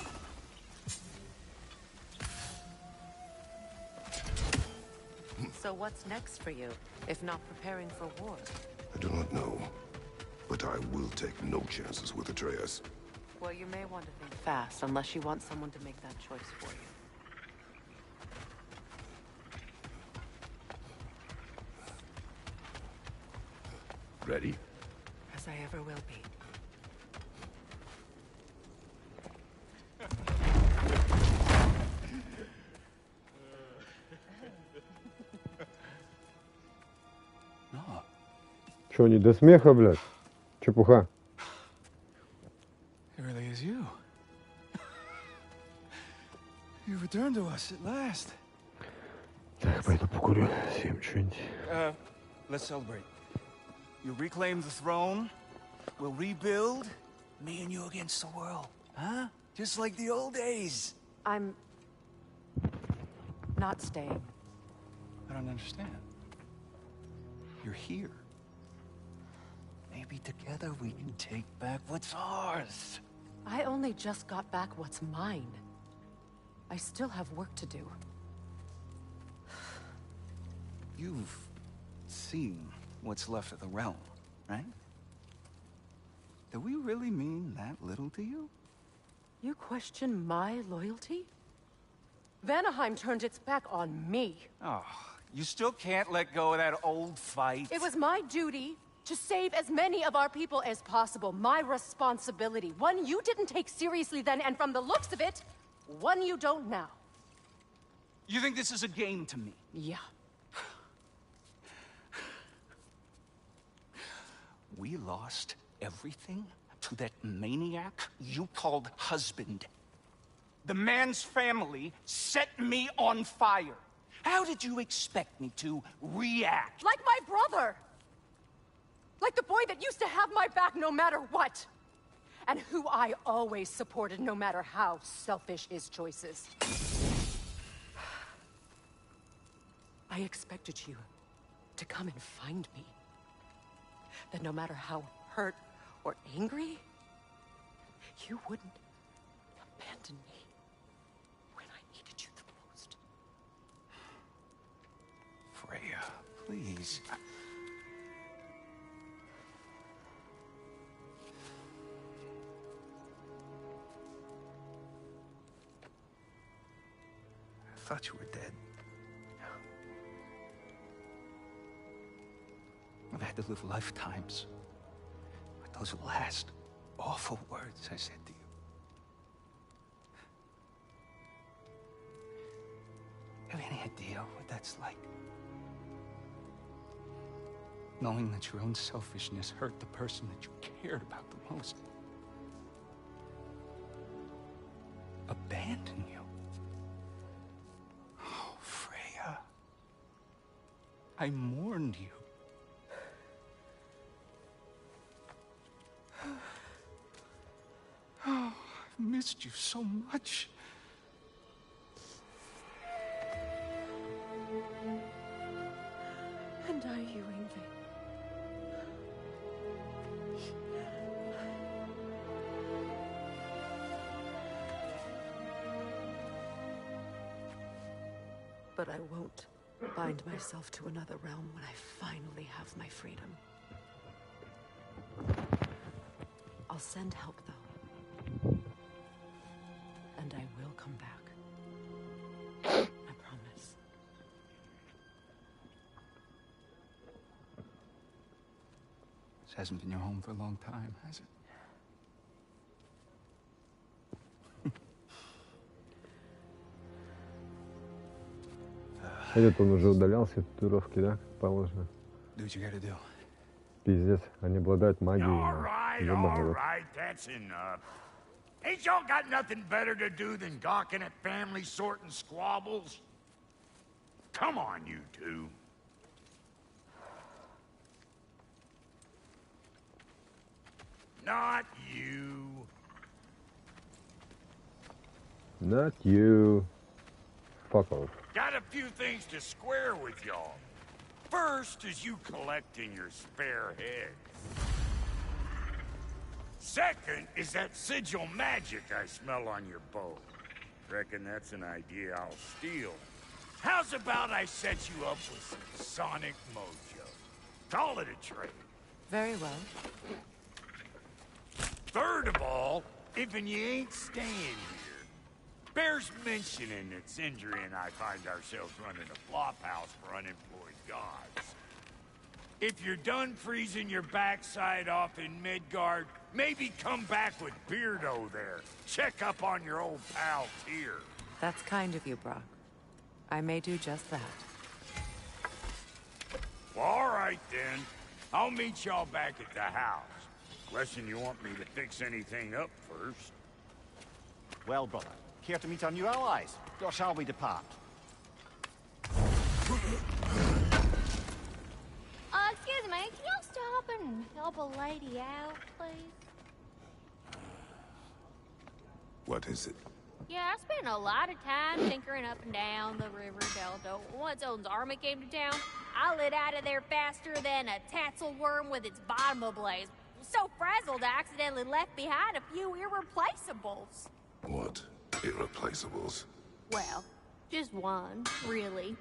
So what's next for you, if not preparing for war? I do not know, but I will take no chances with Atreus. Well, you may want to think fast, unless you want someone to make that choice for you. Ready? As I ever will be. Чё, не до смеха, блядь? Чепуха. It really is you. You returned to us at last. Так, пойду покурю. Съем что-нибудь. Let's celebrate. You reclaim the throne. We'll rebuild. Me and you against the world. Huh? Just like the old days. I'm not staying. I don't understand. You're here. Maybe together we can take back what's ours. I only just got back what's mine. I still have work to do. You've seen what's left of the realm, right? Do we really mean that little to you? You question my loyalty? Vanaheim turned its back on me. Oh, you still can't let go of that old fight? It was my duty to save as many of our people as possible. My responsibility. One you didn't take seriously then, and from the looks of it, one you don't now. You think this is a game to me? Yeah. We lost everything to that maniac you called husband. The man's family set me on fire. How did you expect me to react? Like my brother! Like the boy that used to have my back no matter what! And who I always supported no matter how selfish his choices. I expected you to come and find me. That no matter how hurt or angry, you wouldn't abandon me when I needed you the most. Freya, please. I thought you were dead. I've had to live lifetimes with those last awful words I said to you. Have any idea what that's like? Knowing that your own selfishness hurt the person that you cared about the most. Abandon you. Oh, Freya. I mourned you. Oh, I've missed you so much. And are you, Ingrid? But I won't bind myself to another realm when I finally have my freedom. I'll send help, though. And I will come back. I promise. This hasn't been your home for a long time, has it? Этот он уже удалялся, татуировки, да, как положено. Do what you gotta do. Пиздец, они обладают магией. All right, Ёбаный рот. that's enough. Ain't y'all got nothing better to do than gawking at family sorting squabbles? Come on, you two. Not you. Not you. Fuck off. Got a few things to square with y'all. First is you collecting your spare heads. Second is that sigil magic I smell on your bow. Reckon that's an idea I'll steal. How's about I set you up with some sonic mojo? Call it a trade. Very well. Third of all, if you ain't staying here, bears mentioning that Sindri and I find ourselves running a flop house for unemployed gods. If you're done freezing your backside off in Midgard, maybe come back with Beardo there. Check up on your old pal Tyr. That's kind of you, Brock. I may do just that. Well, all right then. I'll meet y'all back at the house. Unless you want me to fix anything up first. Well, brother, care to meet our new allies? Or shall we depart? Excuse me, can you stop and help a lady out, please? What is it? Yeah, I spent a lot of time tinkering up and down the river delta. Once Odin's army came to town, I lit out of there faster than a tassel worm with its bottom ablaze. So frazzled, I accidentally left behind a few irreplaceables. What? Irreplaceables? Well, just one, really.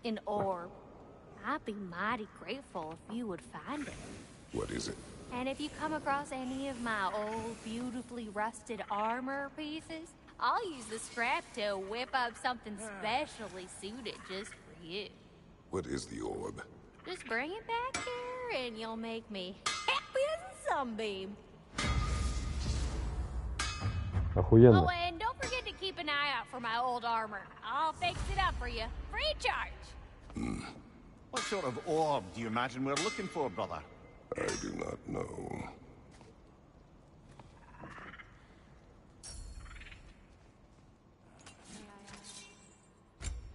An orb. I'd be mighty grateful if you would find it. What is it? And if you come across any of my old, beautifully rusted armor pieces, I'll use the scrap to whip up something specially suited just for you. What is the orb? Just bring it back here and you'll make me happy as a sunbeam. Охуенно. Oh, and don't forget to keep an eye out for my old armor. I'll fix it up for you, free of charge. What sort of orb do you imagine we're looking for, brother? I do not know.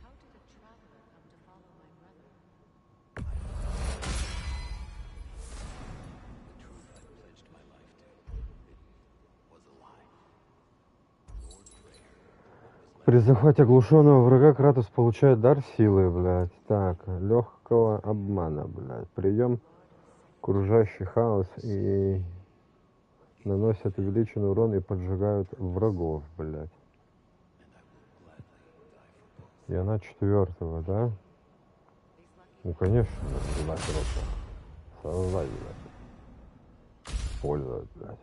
How did a traveler come to follow my brother? The truth I pledged my life to. It was a lie. Lord Freyr was При захвате оглушенного врага Кратос получает дар силы, блядь. Так, легкого обмана, блядь. Прием кружащий хаос и наносят увеличенный урон и поджигают врагов, блядь. И она 4-го, да? Ну, конечно, ебать, просто создать, блядь. Использовать, блядь.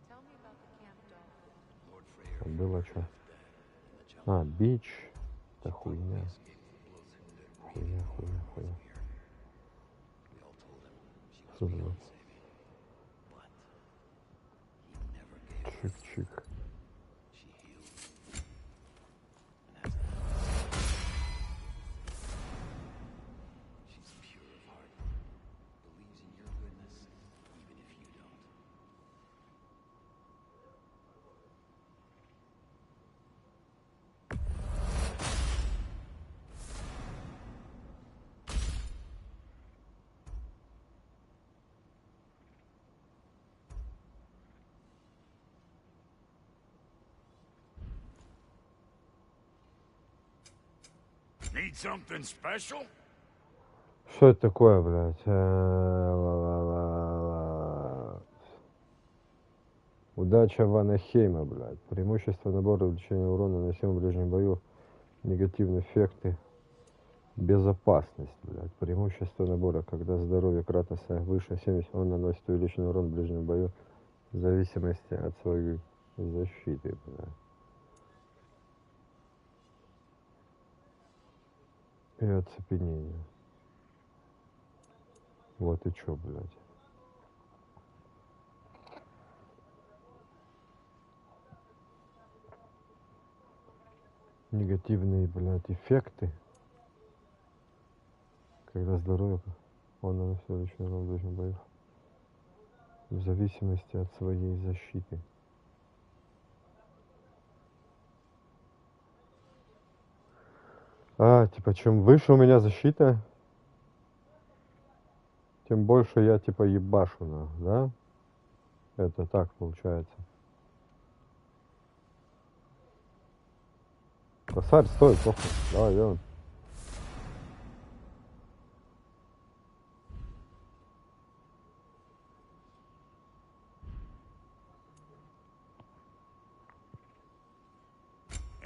Tell me about the camp dog. А было что? А, бич. Это хуйня. Хуйня. Что это? Чик-чик. she's pure of heart, believes in your goodness, even if you don't. Need something special? Что это такое, блядь? Удача Ванахейма, блядь. Преимущество набора увеличения урона наносимого в ближнем бою. Негативные эффекты. Безопасность, блядь. Преимущество набора, когда здоровье Кратоса выше 70, он наносит увеличенный урон в ближнем бою в зависимости от своей защиты, блядь. И оцепенение. Вот и чё, блядь. Негативные, блядь, эффекты. Когда здоровье, он наносит увеличенный урон в ближнем бою. В зависимости от своей защиты. А, типа, чем выше у меня защита, тем больше я, типа, ебашу, да? Это так получается. Косарь, стой, похуй. Давай, делаем.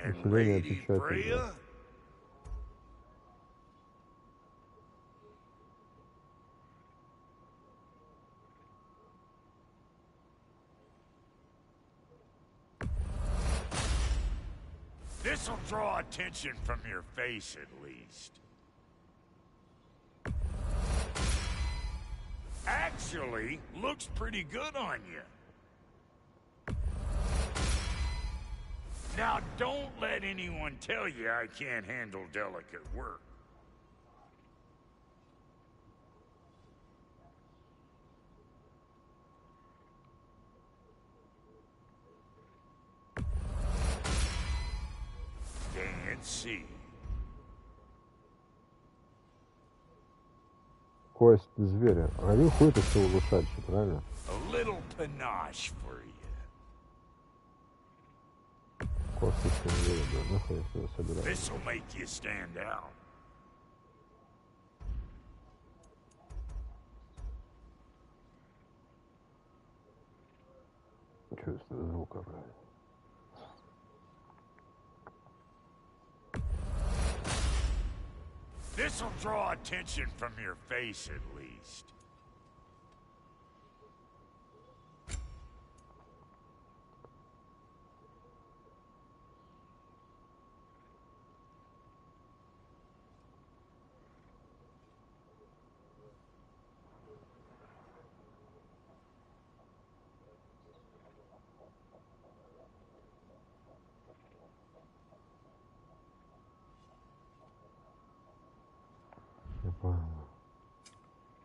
And Население Lady отвечает. Brea? This'll draw attention from your face, at least. Actually, looks pretty good on you. Now, don't let anyone tell you I can't handle delicate work. Can't see. Кость зверя. А они ходят из того лошадчи, правильно? A little panache for you. Косточка зверя, да, нахуй я сюда собираю. This'll make you stand out. Чувствую звука, блядь. This'll draw attention from your face, at least. Я понял.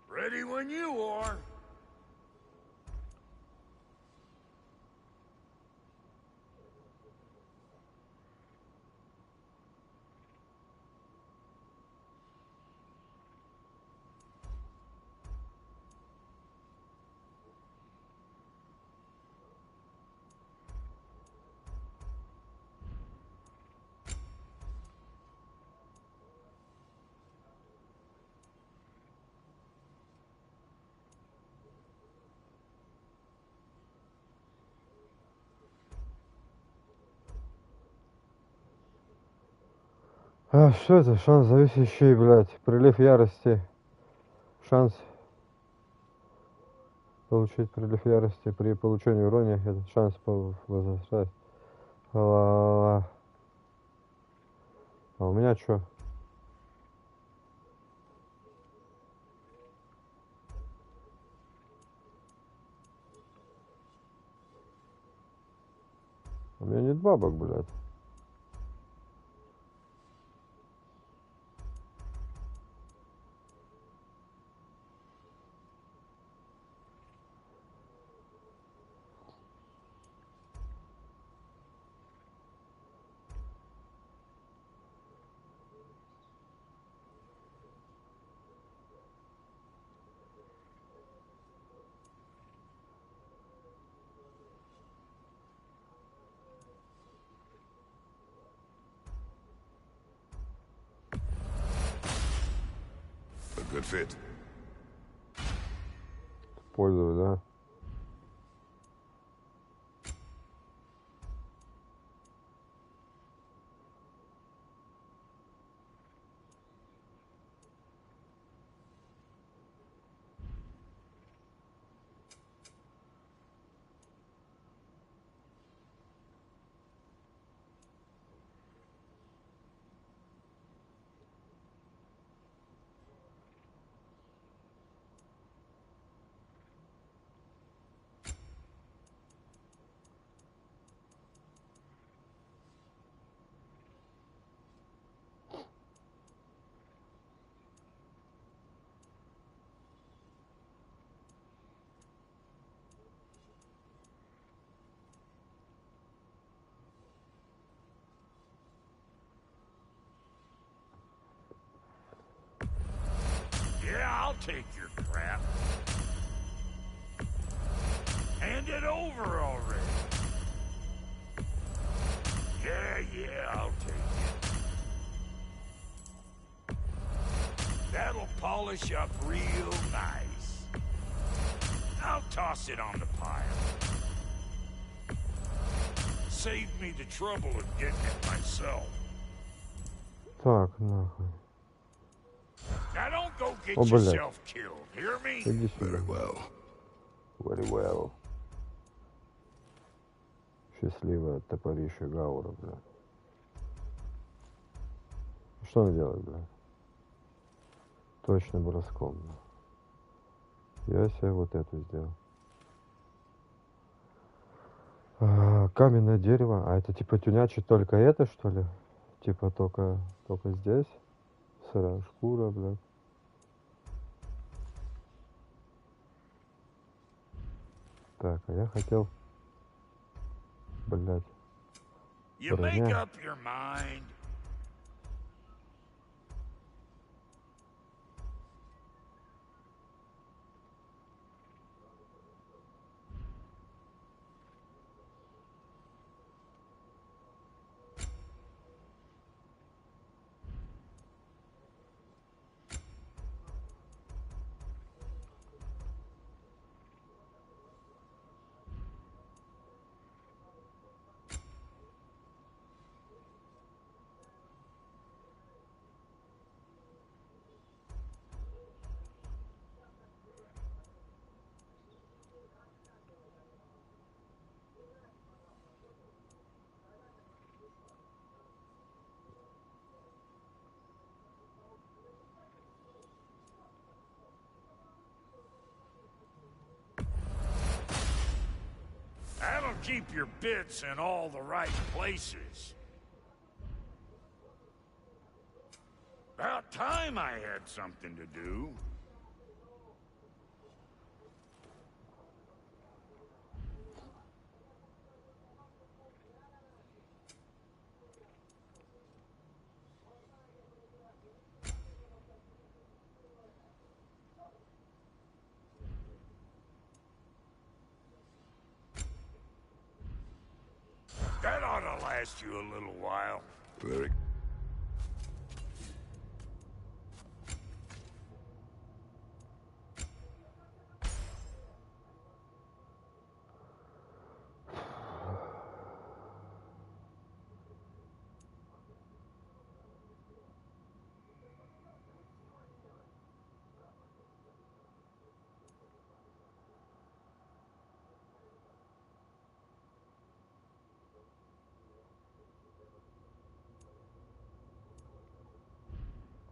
Ready when you are. А, что это? Шанс зависящий, блядь. Прилив ярости. Шанс получить прилив ярости при получении урония. Этот шанс возрастает. А у меня что? У меня нет бабок, блядь. A good fit. Пользуюсь, да? Yeah, I'll take your crap. Hand it over already. Yeah, I'll take it. That'll polish up real nice. I'll toss it on the pile. save me the trouble of getting it myself. Так, нахуй. Now don't go get О, блядь. yourself killed, hear me? Иди сюда. Very well. Very well. Счастливое топорище Гаура, блядь. Что он делает, блядь? Точно броском. Я себе вот эту сделал. Каменное дерево. А это типа тюнячит только это, что ли? Типа только здесь? Сырая шкура, блядь. Так, а я хотел... Блядь. You make Броня. up your mind. That'll keep your bits in all the right places. About time I had something to do. That ought to last you a little while. Very.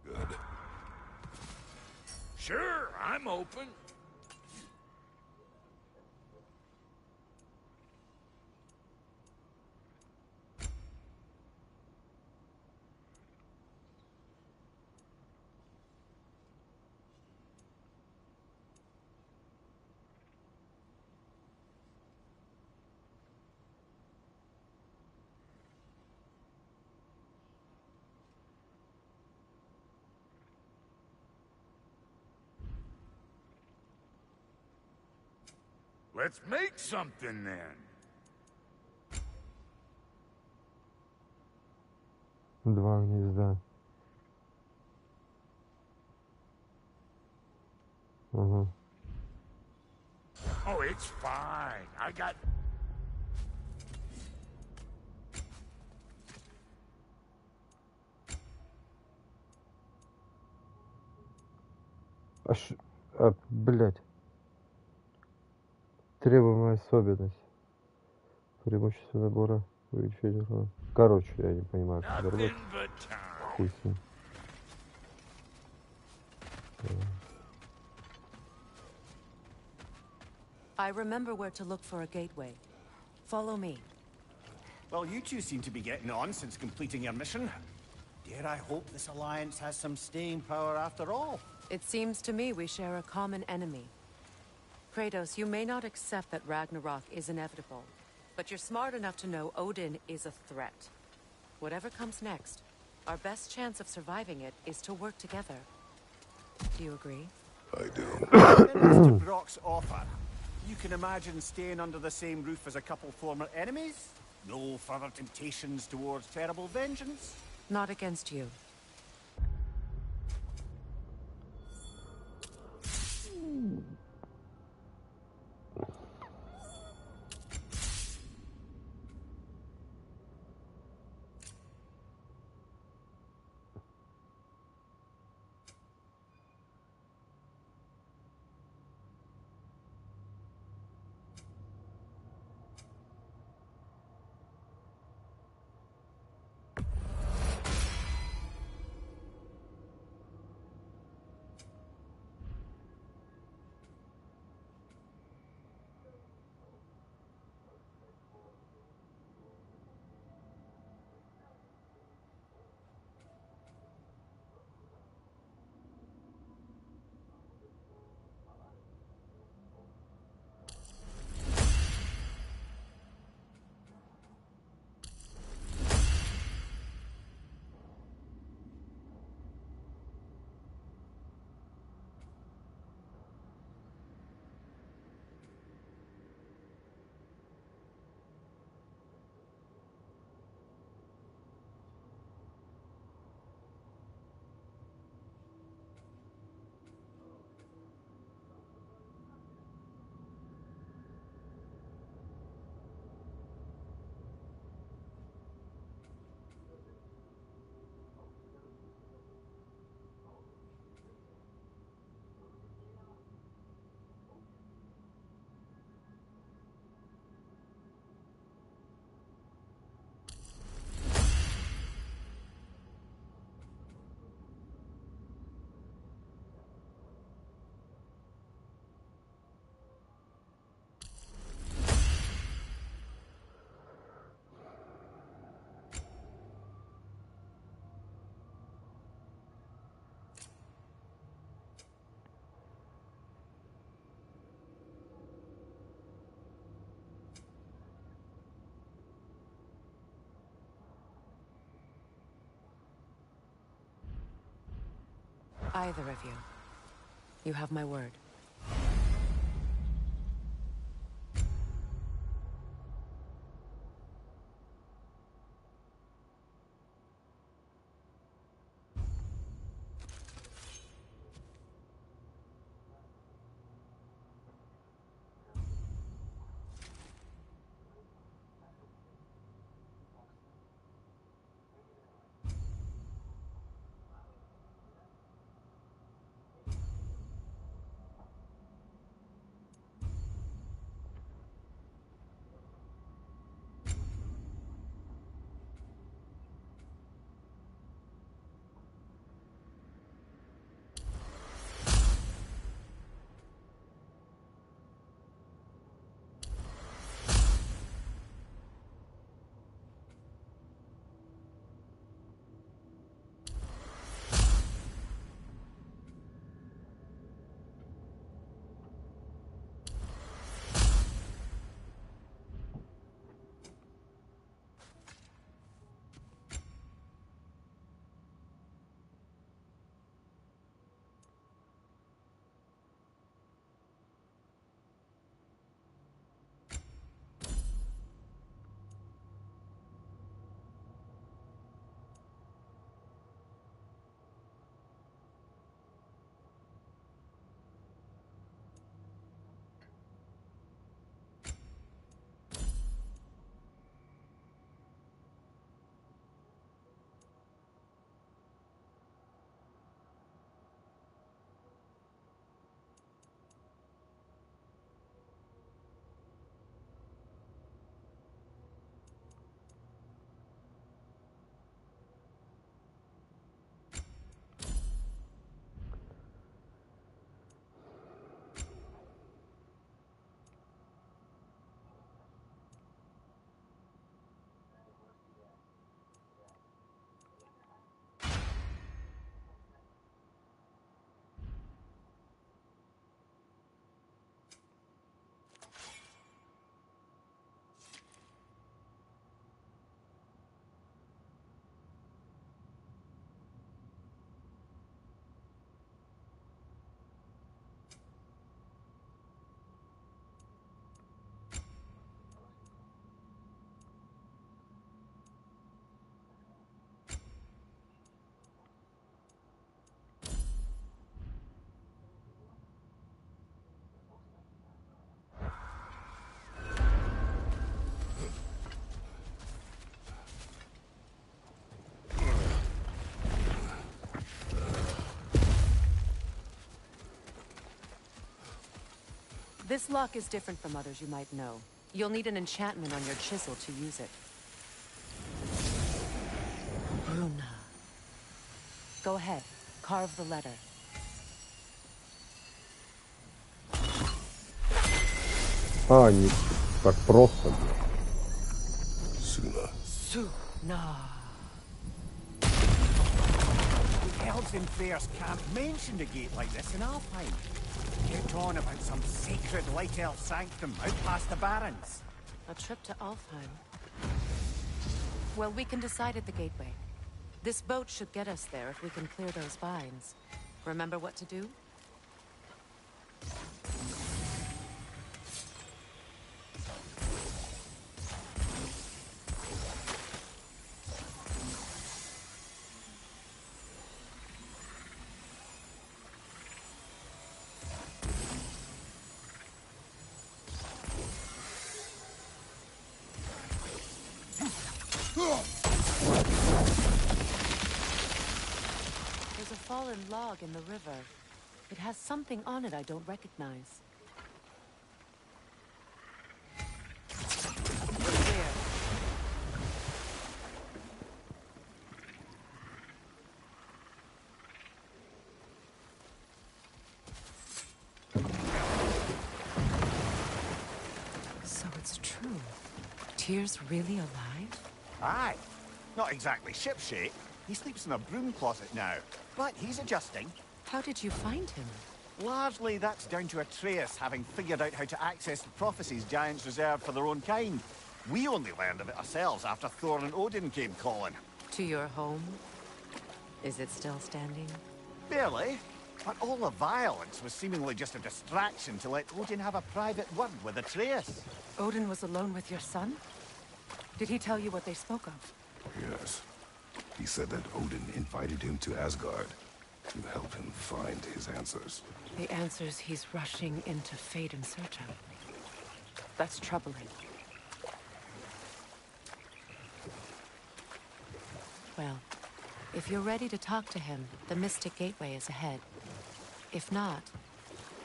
Good. Sure, I'm open. Let's make something then. Два гнезда. Ага. Oh, it's fine. I got... Блядь. Требуемая особенность. Преимущество набора увеличения. Короче, я не понимаю, как это работает. Nothing but time. Хуй с ним. I remember where to look for a gateway. Follow me. Well, you two seem to be getting on since completing your mission. Dare I hope this alliance has some staying power after all? It seems to me we share a common enemy. Kratos, you may not accept that Ragnarok is inevitable, but you're smart enough to know Odin is a threat. Whatever comes next, our best chance of surviving it is to work together. Do you agree? I do. Mr. Brock's offer. You can imagine staying under the same roof as a couple former enemies? No further temptations towards terrible vengeance? Not against you. Either of you. You have my word. This lock is different from others you might know. You'll need an enchantment on your chisel to use it. Bruna. Go ahead. Carve the letter. Не так просто. Suna. Suna. Elves and Fairs can't mention a gate like this in Alpine. Get on about some sacred light elf sanctum out past the Barrens. A trip to Alfheim. Well, we can decide at the gateway. This boat should get us there if we can clear those vines. Remember what to do? There's a fallen log in the river. It has something on it I don't recognize. We're clear. So it's true. Tyr's really alive? Aye. Not exactly shipshape. He sleeps in a broom closet now. But he's adjusting. How did you find him? Largely, that's down to Atreus having figured out how to access the prophecies giants reserved for their own kind. We only learned of it ourselves after Thor and Odin came calling. To your home? Is it still standing? Barely. But all the violence was seemingly just a distraction to let Odin have a private word with Atreus. Odin was alone with your son? Did he tell you what they spoke of? Yes. He said that Odin invited him to Asgard to help him find his answers. The answers he's rushing into fate in search of. That's troubling. Well, if you're ready to talk to him, the Mystic Gateway is ahead. If not,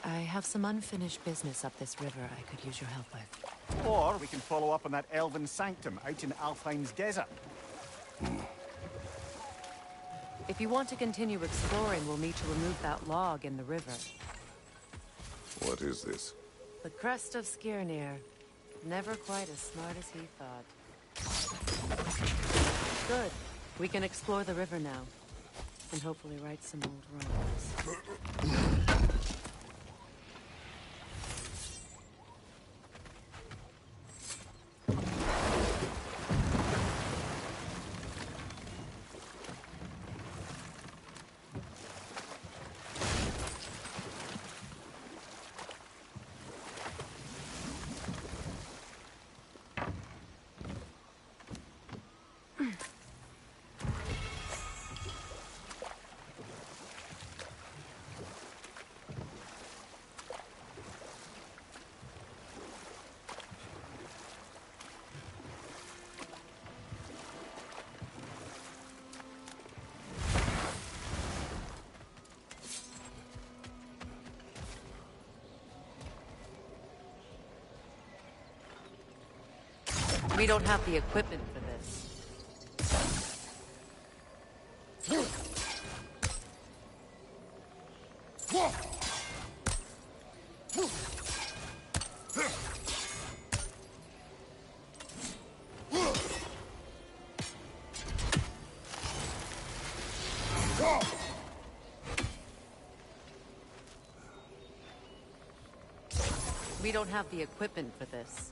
I have some unfinished business up this river I could use your help with. Or we can follow up on that elven sanctum out in Alfheim's desert. If you want to continue exploring, we'll need to remove that log in the river. What is this? The crest of Skirnir. Never quite as smart as he thought. Good. We can explore the river now. And hopefully right some old wrongs. We don't have the equipment for this. We don't have the equipment for this.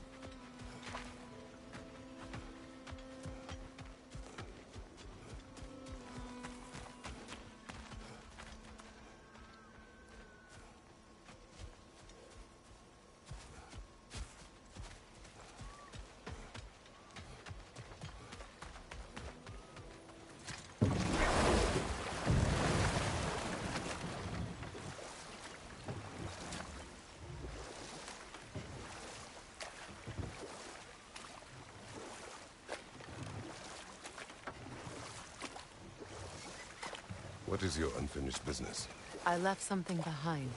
What is your unfinished business? I left something behind,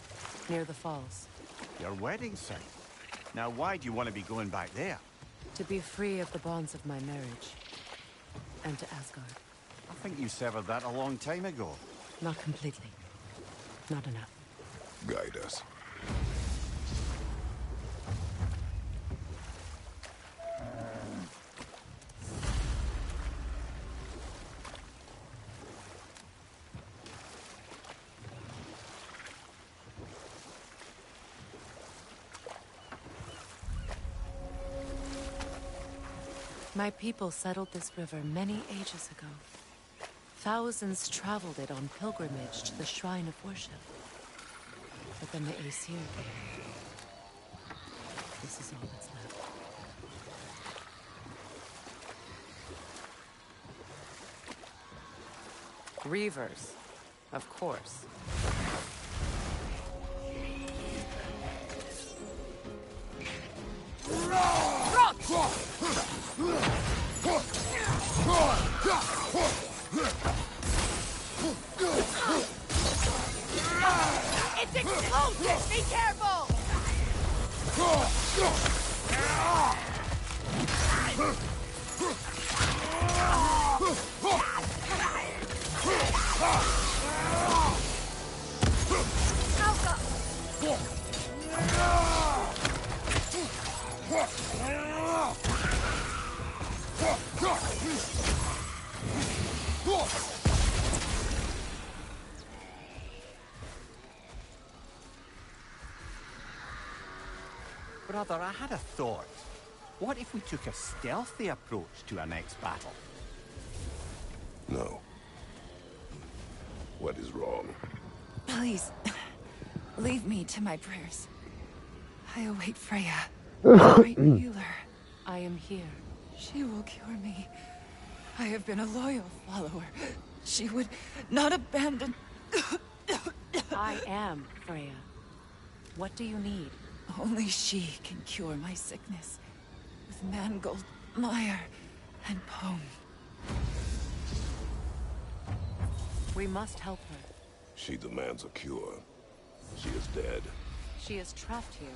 near the falls. Your wedding site. Now why do you want to be going back there? To be free of the bonds of my marriage. And to Asgard. I think you severed that a long time ago. Not completely. Not enough. Guide us. My people settled this river many ages ago. Thousands traveled it on pilgrimage to the shrine of worship. But then the Aesir came. This is all that's left. Reavers, of course. It's explosive! Be careful! Brother, I had a thought. What if we took a stealthy approach to our next battle? No. What is wrong? Please, leave me to my prayers. I await Freya, the great healer. I am here. She will cure me. I have been a loyal follower. She would not abandon... I am Freya. What do you need? Only she can cure my sickness. With mangold, mire, and poem. We must help her. She demands a cure. She is dead. She is trapped here,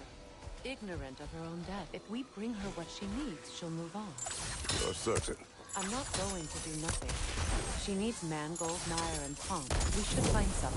ignorant of her own death. If we bring her what she needs, she'll move on. You're certain? I'm not going to do nothing. She needs mangold, mire, and punk. We should find some.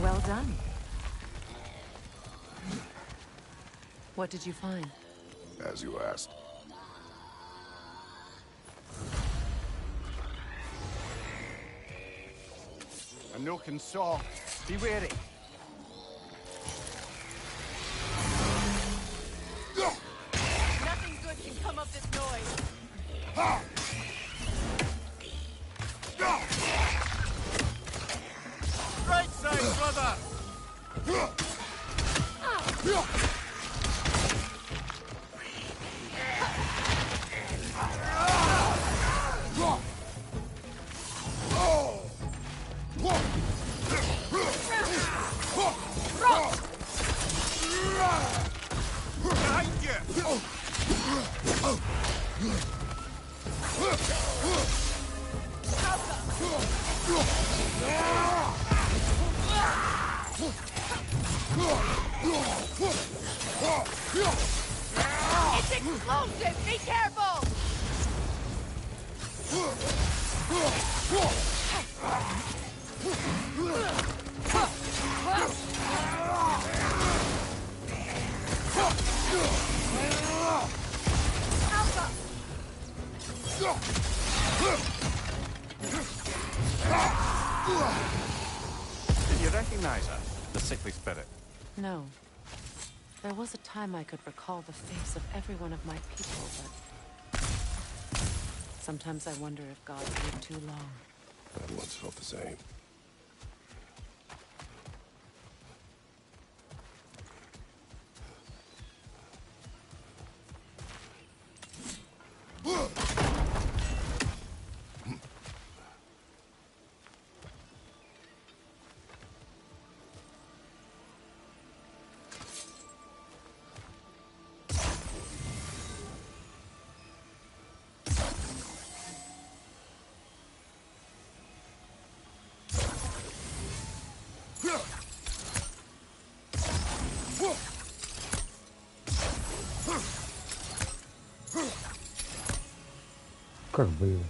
Well done. What did you find? As you asked. A nook and saw. Be wary. Nothing good can come of this noise. Right side, brother! Behind you! It's explosive! Be careful! Did you recognize her? The sickly spirit. No. There was a time I could recall the face of every one of my people, but... sometimes I wonder if God lived too long. I once felt the same. Как, блин?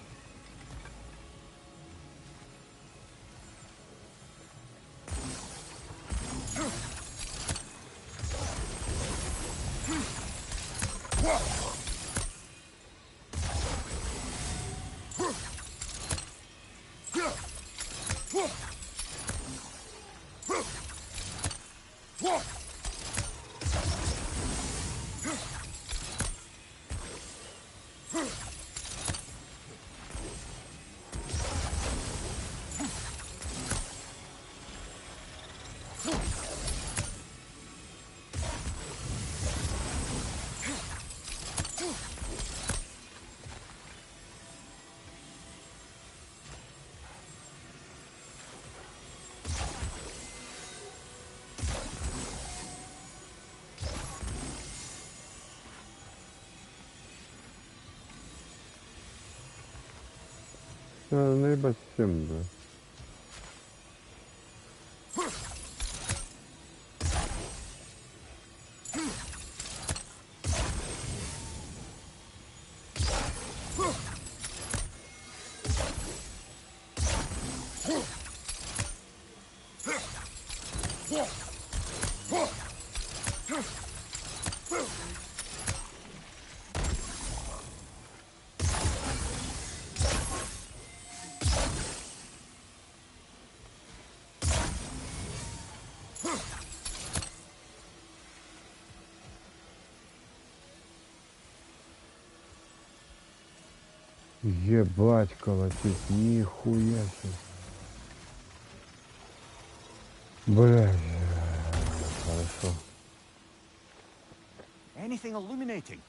наебать всем, да. Ебать колотить, нихуя себе. Блядь, хорошо. Anything illuminating?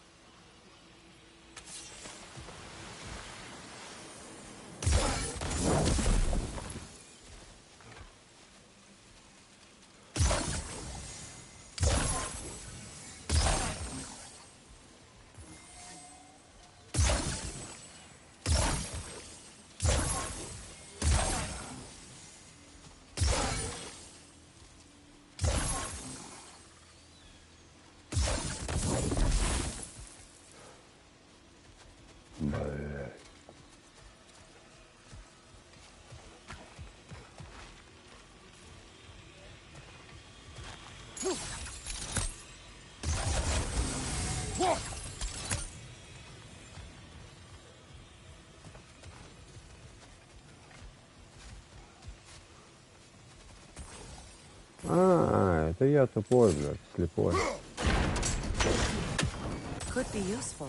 Это я тупой, блядь, слепой. Could be useful.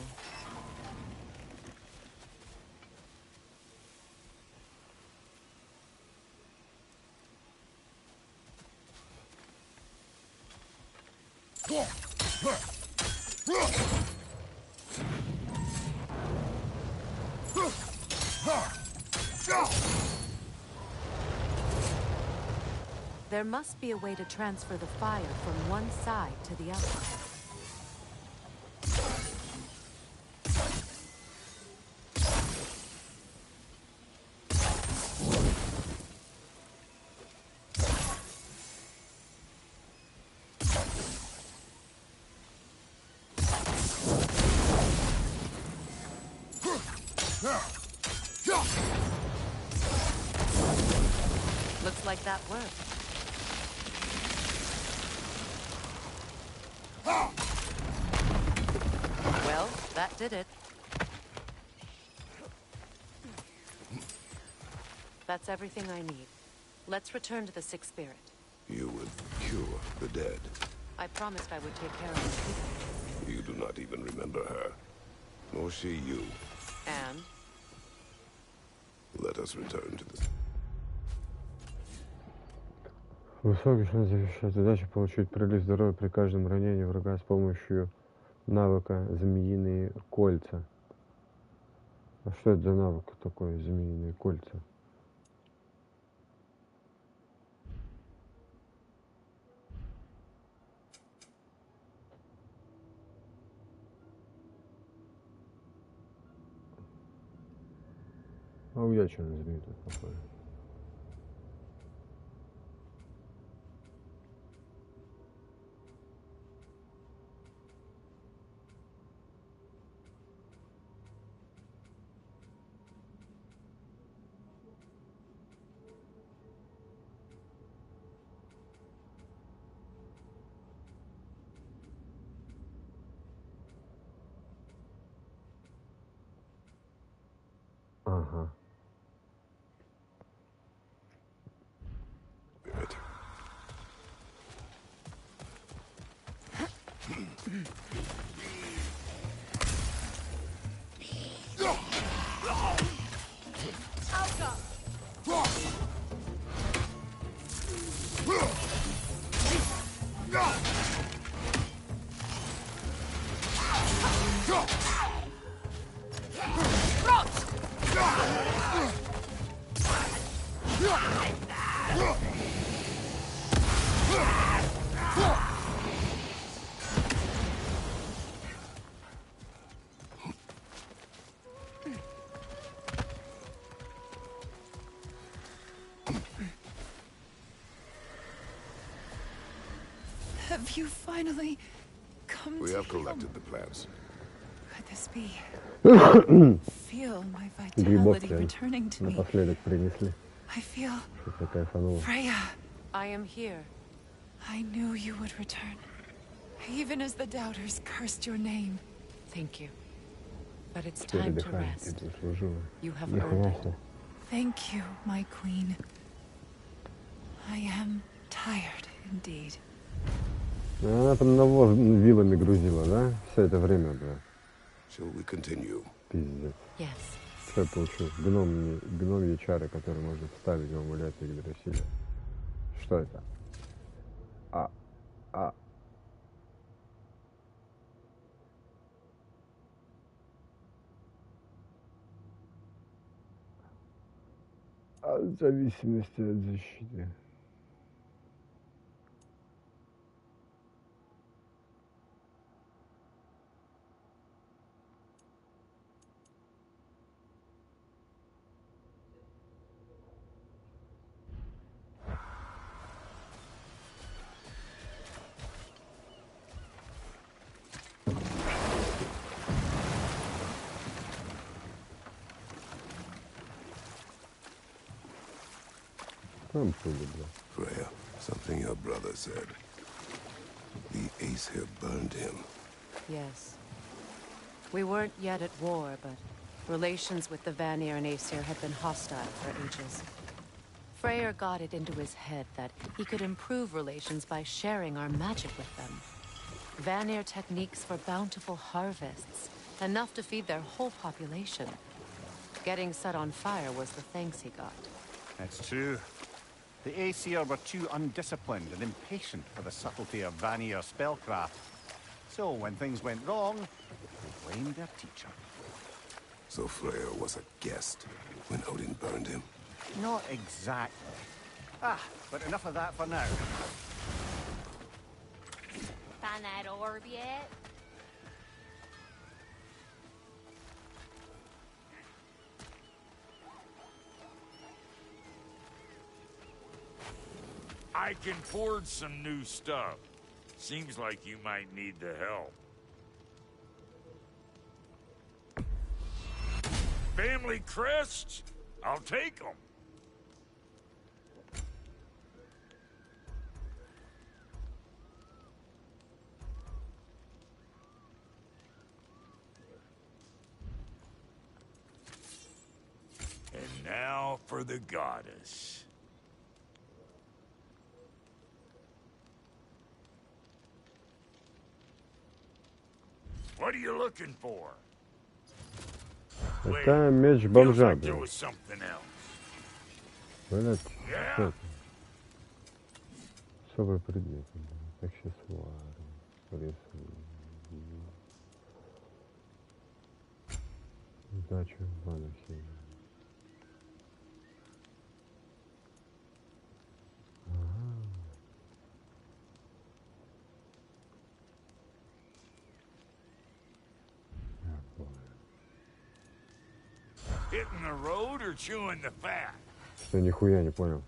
There must be a way to transfer the fire from one side to the other. Looks like that worked. Well, that did it. That's everything I need. Let's return to the Sixth Spirit. You would cure the dead. I promised I would take care of the people. You do not even remember her, nor she you. And? Let us return to the... Высокий шанс защищать. Задача получить прилив здоровья при каждом ранении врага с помощью навыка «Змеиные кольца». А что это за навык такой, «Змеиные кольца»? А у я что на змею тут похоже? Ага. Have you finally come We to have heal? collected the plants. Could this be? Feel my Грибов vitality прям returning to me. напоследок принесли. I feel Что-то кайфануло. Freya. I am here. I knew you would return. Even as the doubters cursed your name. Thank you. But it's Теперь time to отдыхай, rest. ты заслужила. You have Не earned it. хватит. Thank you, my queen. I am tired indeed. Она там навоз вилами грузила, да? Все это время, бля. Shall we continue? Пиздец. Yes. Что я получил? Гномьи чары, которые можно вставить в амулеты Игдрасиля. Что это? От зависимости от защиты. Там пули, бля. Freya, something your brother said. The Ace here burned him. Yes. We weren't yet at war, but relations with the Vanir and Aesir had been hostile for ages. Freyr got it into his head that he could improve relations by sharing our magic with them. Vanir techniques for bountiful harvests, enough to feed their whole population. Getting set on fire was the thanks he got. It's true. The Aesir were too undisciplined and impatient for the subtlety of Vanir spellcraft. So when things went wrong, they blamed their teacher. So Freya was a guest when Odin burned him? Not exactly. But enough of that for now. Find that orb yet? I can forge some new stuff. Seems like you might need the help. Family crests? I'll take them. And now for the goddess. What are you looking for? Это меч Feels бомжа, like there бля. was something else. Блядь, Yeah. что это? Особый предмет, бля. Аксессуары. Рисунки. Удача в банахе. Hitting the road or chewing the fat? Я нихуя не понял.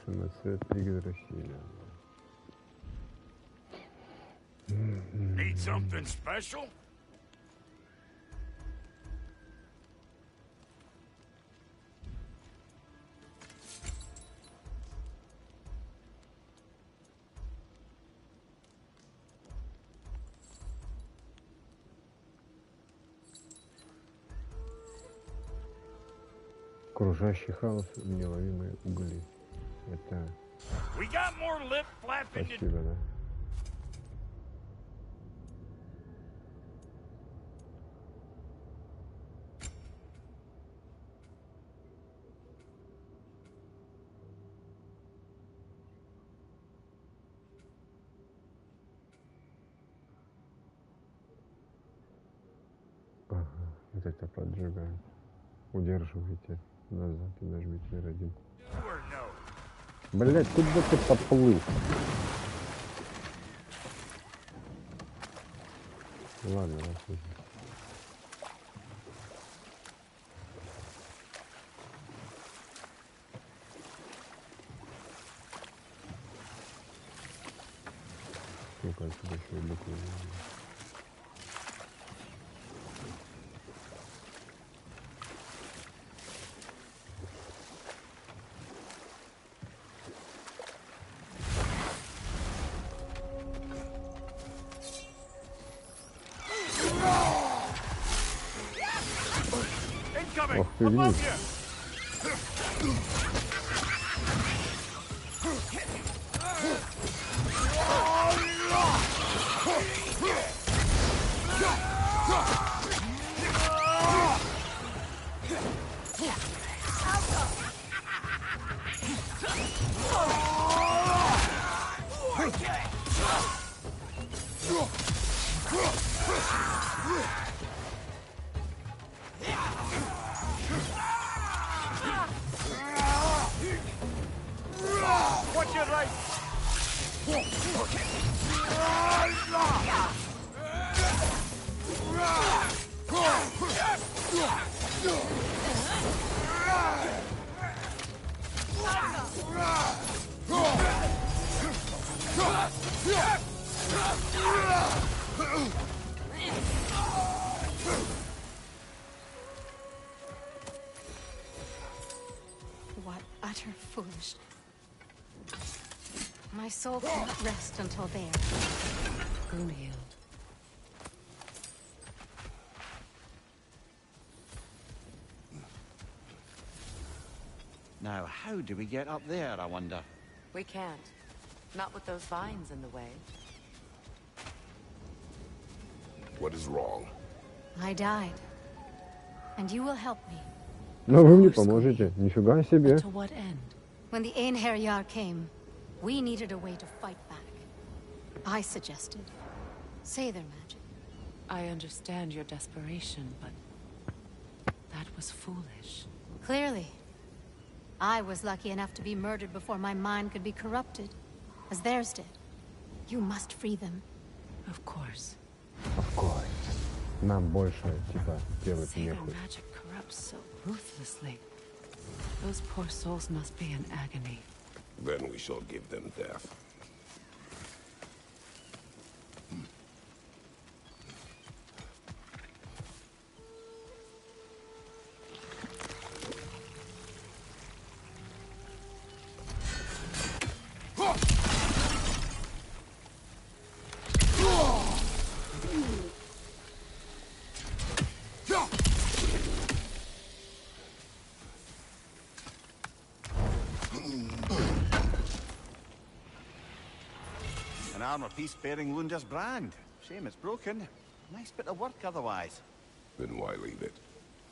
Самоцвет Игдрасиля. Need something special? Окружающий хаос, неуловимые угли. Это We got more lip flapping to спасибо, да? Ага, вот это поджигает. Удерживайте назад и нажмите R1. do or no? Блять, куда ты поплыл? Ладно, отлично. Мне кажется, большой буквы. Incoming! Ох ты, Above видишь? you! Watch your right! What utter foolishness. My soul cannot rest until there. Wound healed. Now, how do we get up there, I wonder? We can't. Not with those vines in the way. What is wrong? I died. And you will help me. Но вы мне поможете. Нифига себе. But to what end? When the Einherjar came, we needed a way to fight back. I suggested Sather magic. I understand your desperation, but that was foolish. Clearly. I was lucky enough to be murdered before my mind could be corrupted, as theirs did. You must free them. Of course. Of course. Нам больше, типа, делать Sather нехуй. magic corrupts so ruthlessly. Those poor souls must be in agony. Then we shall give them death. An armor piece bearing Lunda's brand. Shame it's broken. Nice bit of work otherwise. Then why leave it?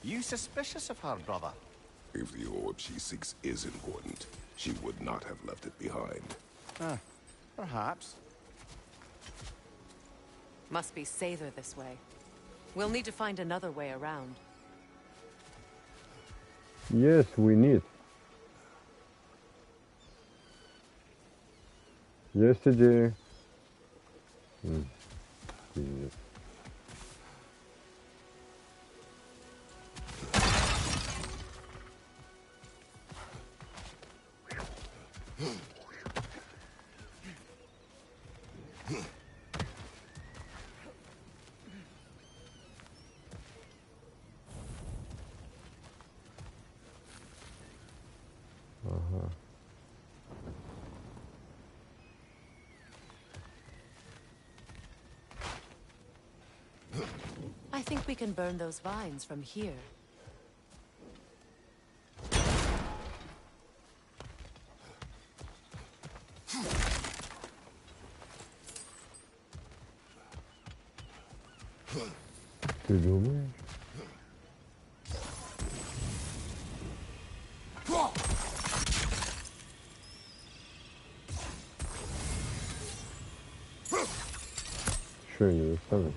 You suspicious of her, brother? If the orb she seeks is important, she would not have left it behind. Perhaps. Must be Sather this way. We'll need to find another way around. Yes, we need. Есть идеи. Пиздец. Ага. I think we can burn those vines from here. Ты думаешь? Что я не достану?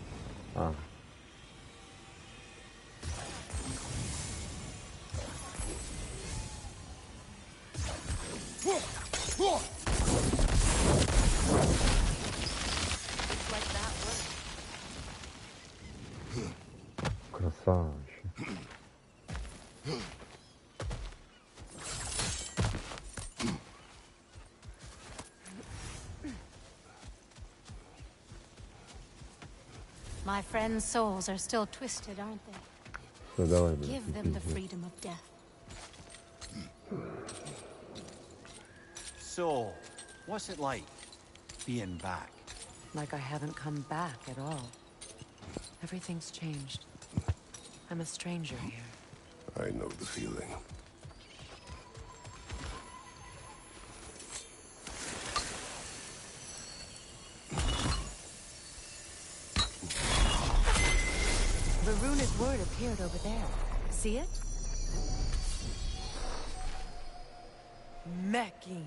А. My friends' souls are still twisted, aren't they? Все, давай. Give them the freedom of death. So, what's it like, being back? Like I haven't come back at all. Everything's changed. I'm a stranger here. I know the feeling. The runic word appeared over there. See it? Mecking.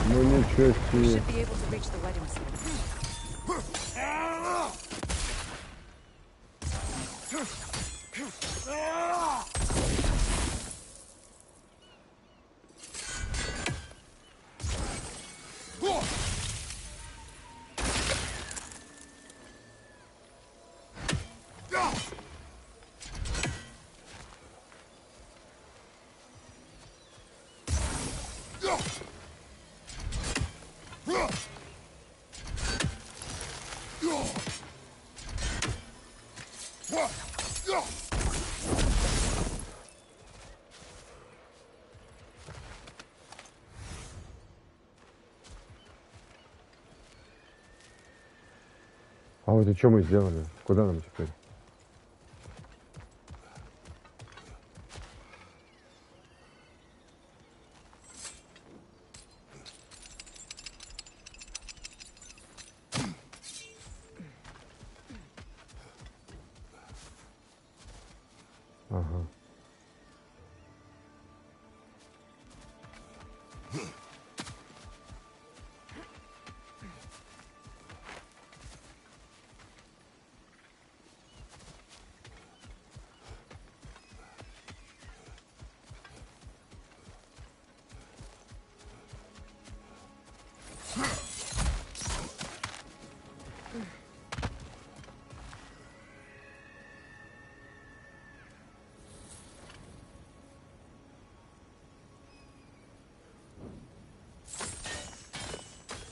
Ну ничего We себе. should be able to reach the wedding center. А вот и что мы сделали? Куда нам теперь? Ага.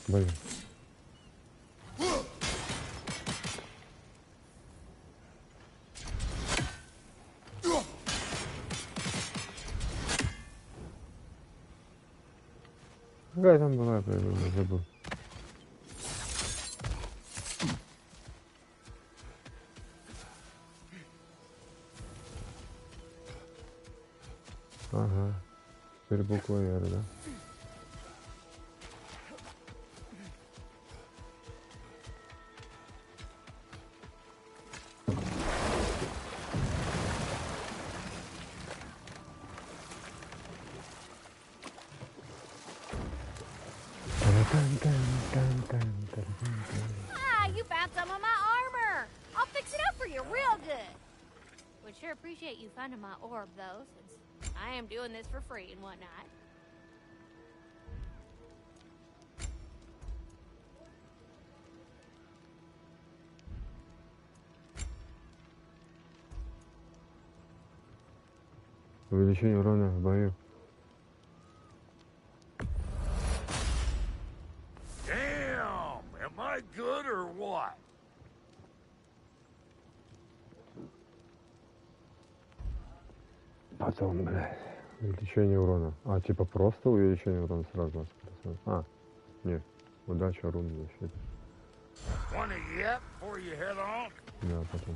Блин. Какая там была, я забыл. Ага. Теперь буква R, да? Ah, you found some of my armor. I'll fix it up for you real good. Would sure appreciate you finding my orb, though, since I am doing this for free and whatnot. Увеличение урона в бою. Damn! Am I good or what? Потом, блядь. Увеличение урона. А, типа просто увеличение урона сразу. А, нет. Удача, рун, защита. Wanna yet before you head on? Да, потом.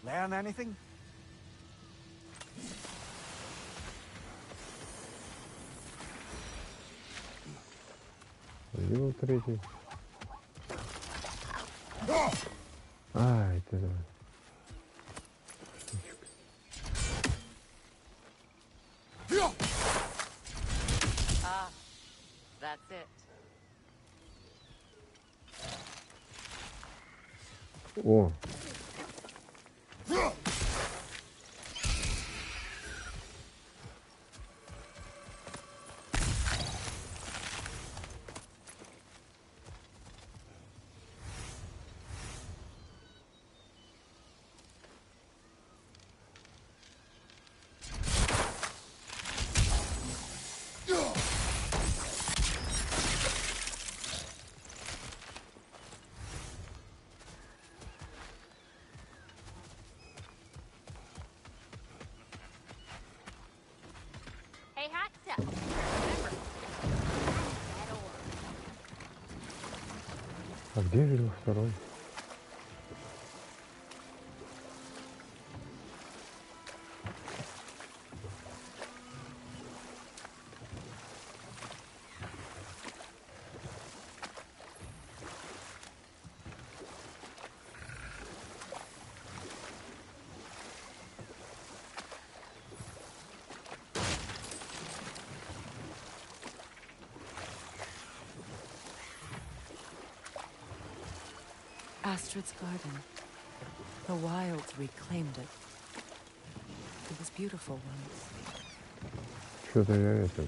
Learn anything? Видел третий? Ай, ты давай. that's it. О! Hey, hot stuff. Remember, that orb. А где видел второй? Astrid's garden. The wilds reclaimed it. It was beautiful once. Что-то я это...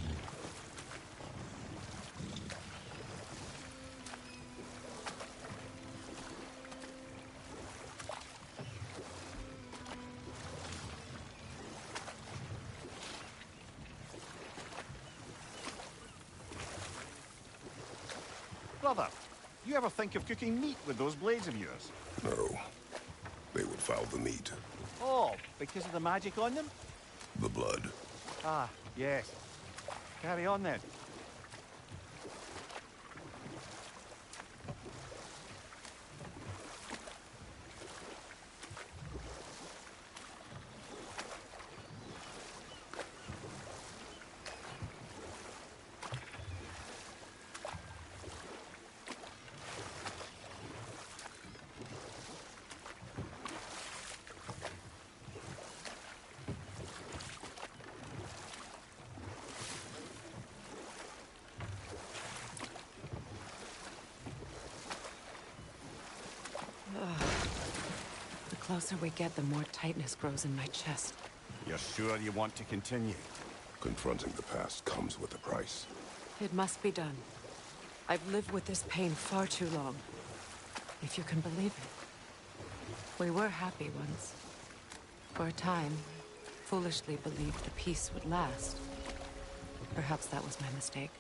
Brother, you ever think of cooking meat with those blades of yours? No. They would foul the meat. Oh, because of the magic on them? The blood. Ah, yes. Carry on then. The closer we get, the more tightness grows in my chest. You're sure you want to continue? Confronting the past comes with a price. It must be done. I've lived with this pain far too long. If you can believe it. We were happy once. For a time, foolishly believed the peace would last. Perhaps that was my mistake.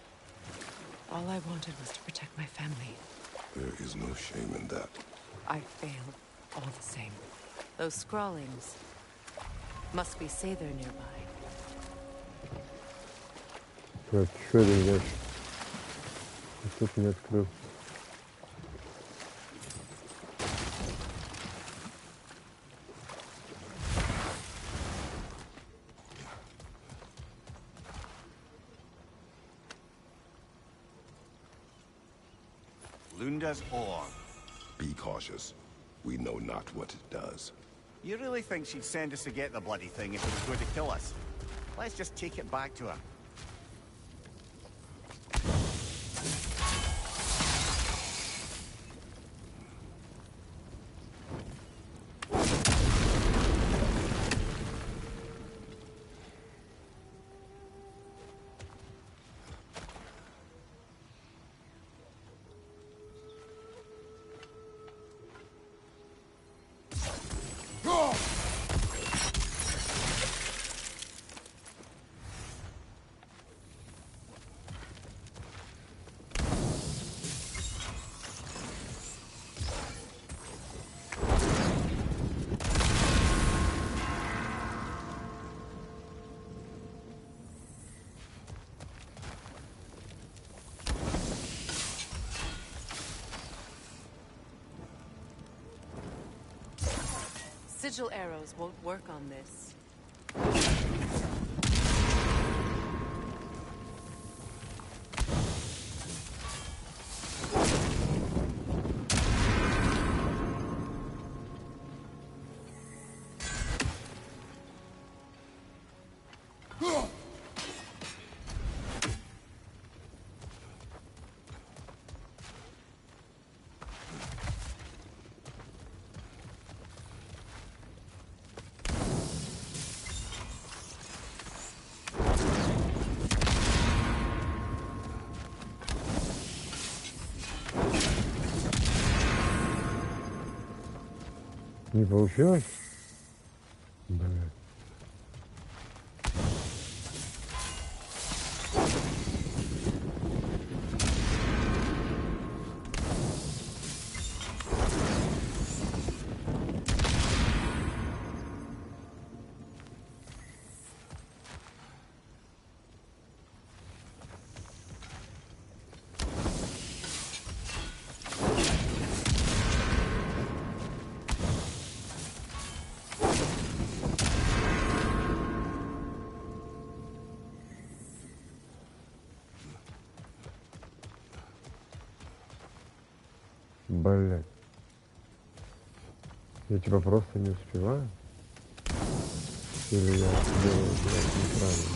All I wanted was to protect my family. There is no shame in that. I failed, all the same. Those scrawlings must be Sather nearby. Так, еще один ящик. Тут не открыл. Lunda's orb. Be cautious. We know not what it does. You really think she'd send us to get the bloody thing if it was going to kill us? Let's just take it back to her. Sigil arrows won't work on this. Не получилось? Блин. Блять. Я типа просто не успеваю? Или я делаю это неправильно?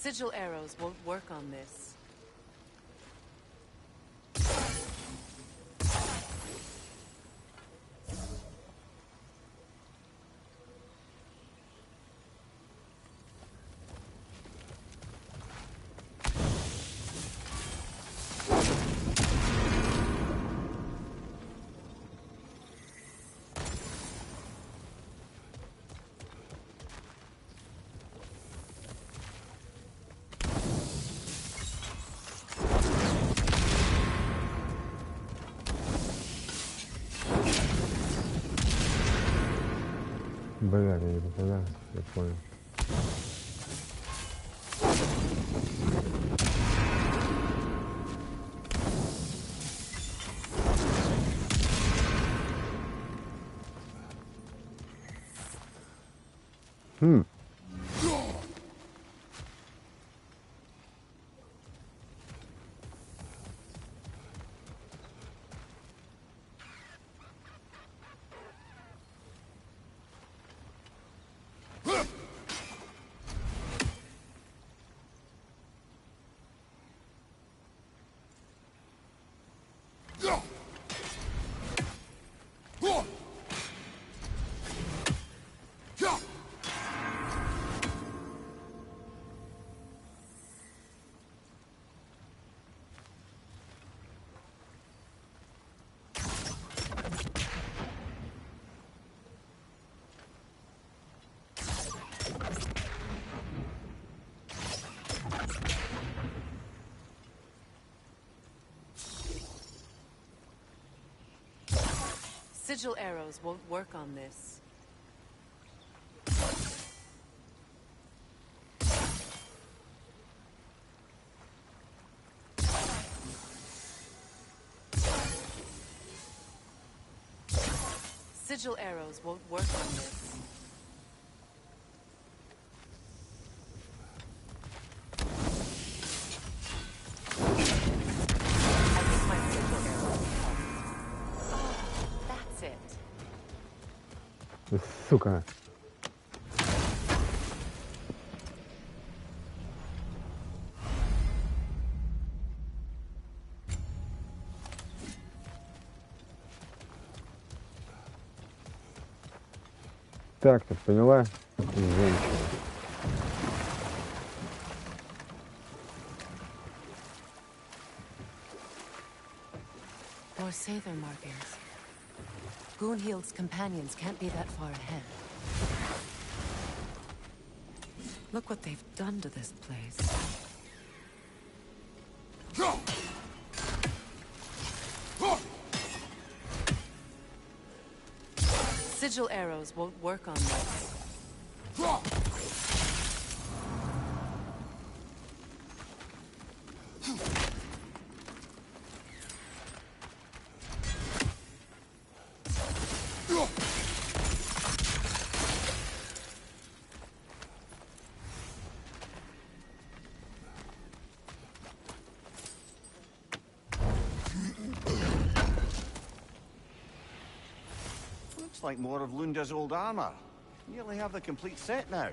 Sigil arrows won't work on this. Бля, я не попадаю, я понял. Sigil arrows won't work on this. Sigil arrows won't work on this. I think my sigil arrows help. Oh, that's it. Сука. Так, ты поняла? Женщина. More Sather markings. Goonhild's companions can't be that far ahead. Look what they've done to this place. Sigil arrows won't work on this. Looks like more of Lunda's old armor. Nearly have the complete set now.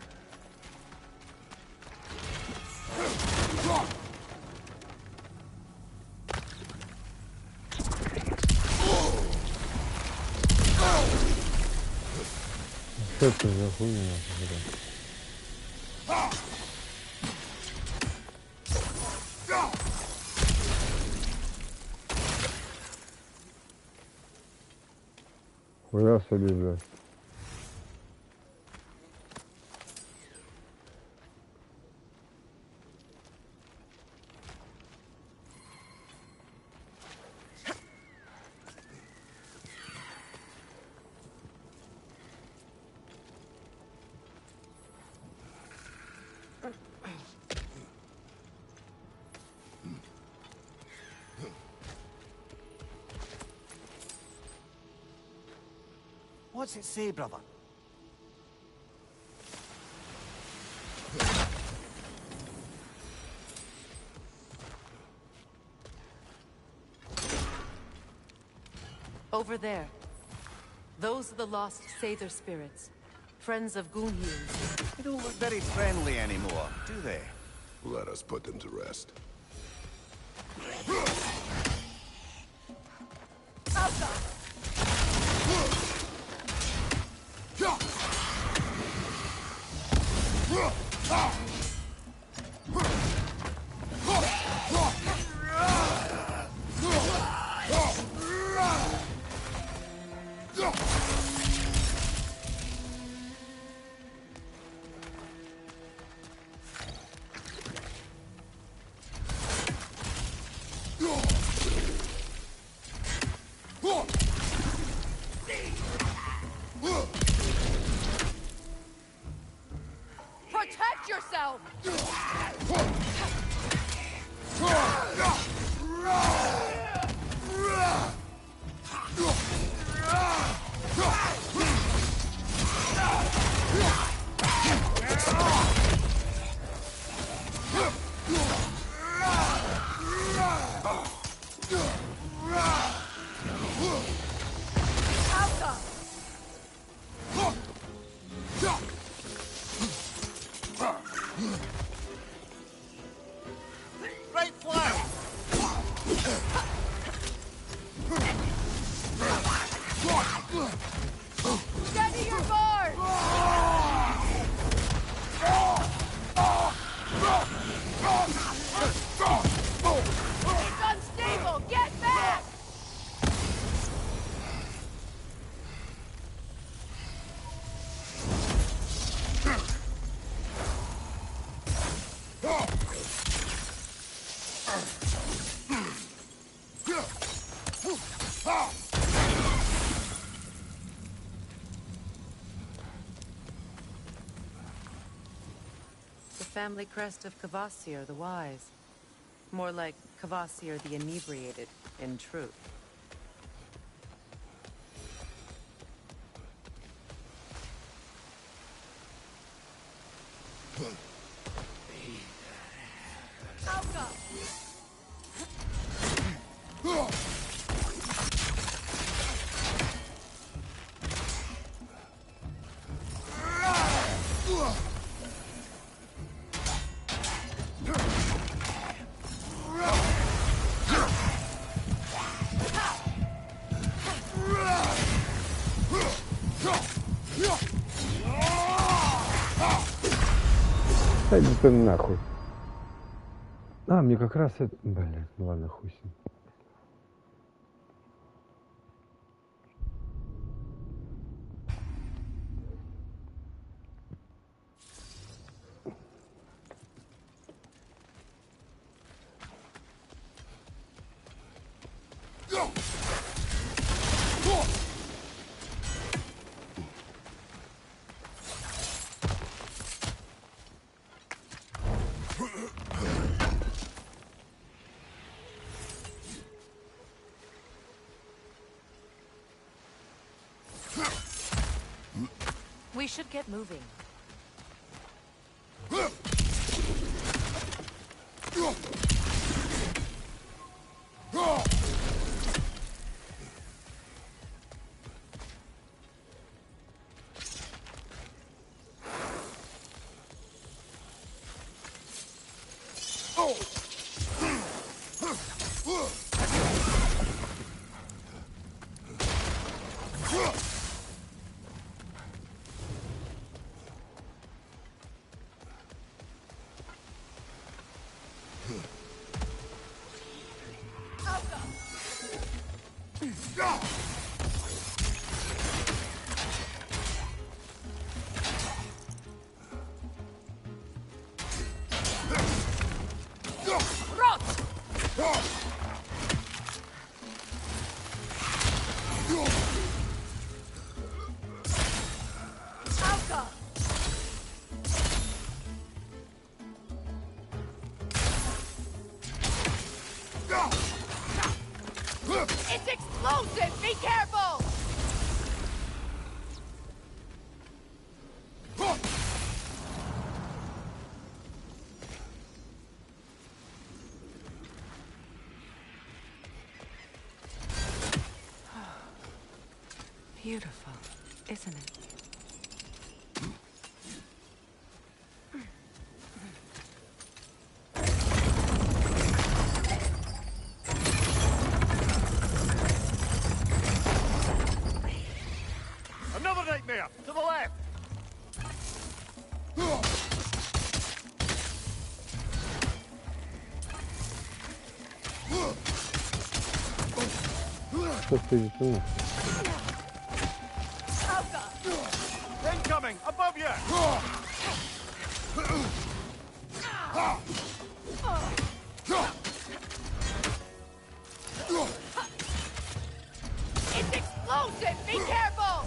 Что это за хуйня нахуй, блядь? Хуя себе, блядь. What's it say, brother? Over there. Those are the lost Sather spirits. Friends of Gunhyun. They don't look very friendly anymore, do they? Let us put them to rest. Protect yourself! Right flank! Steady your guard! It's unstable! Get back! The family crest of Kvasir the Wise. More like Kvasir the Inebriated, in truth. Да иди ты нахуй. А, мне как раз это... Блядь, ну ладно, хуй с ним. We should get moving. It's explosive! Be careful! Beautiful, isn't it? Another nightmare! To the left! Что ты тут? Incoming! Above you! It's explosive! Be careful!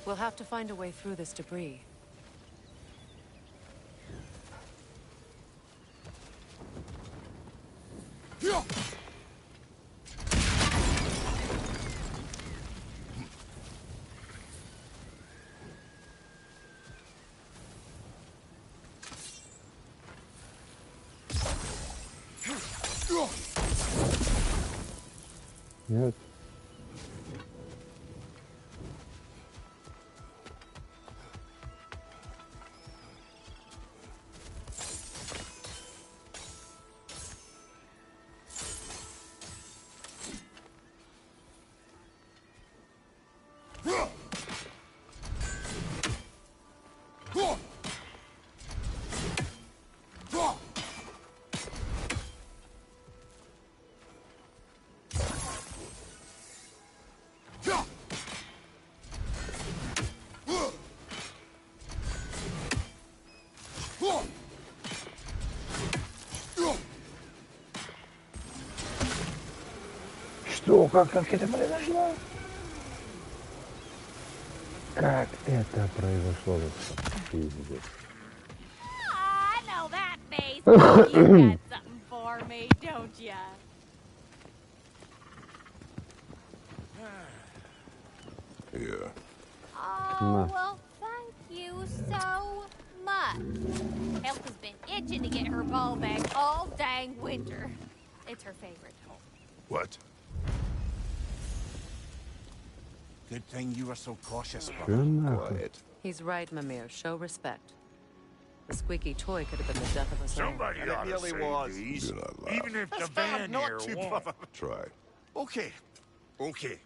We'll have to find a way through this debris. Нет. Что? Как это произошло? Как это произошло? Пиздец. I know that face. You got something for me, don't ya? Yeah. Oh, well, thank you so much. Elf has been itching to get her ball back all dang winter. It's her favorite. What? Good thing you were so cautious, Чё brother. нахуй? Quiet. He's right, Mimir. Show respect. The squeaky toy could have been the death of us all. Somebody And it ought to really save was. these, Do not laugh. even if the That's bad van not here to, won't. brother. Try. Okay. Okay.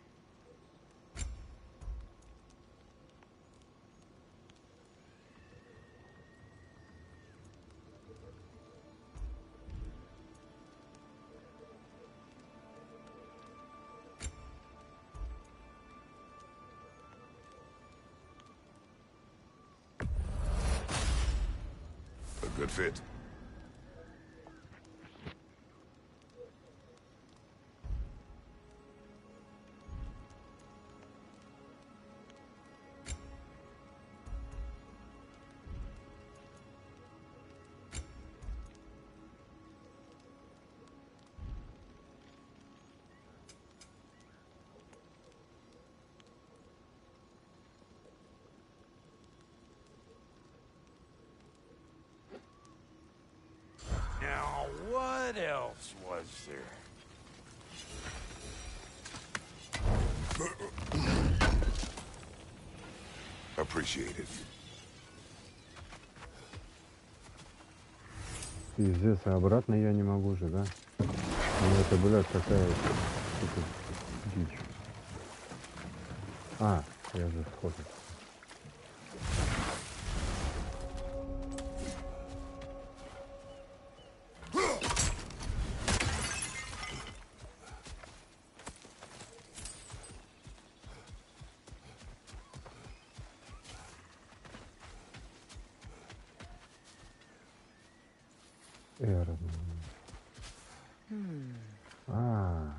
A good fit. Now, what else was there? Appreciate it. Пиздец, а обратно я не могу же, да? Ну это, блядь, какая сука, дичь. А, я же сходу. Эрн. А.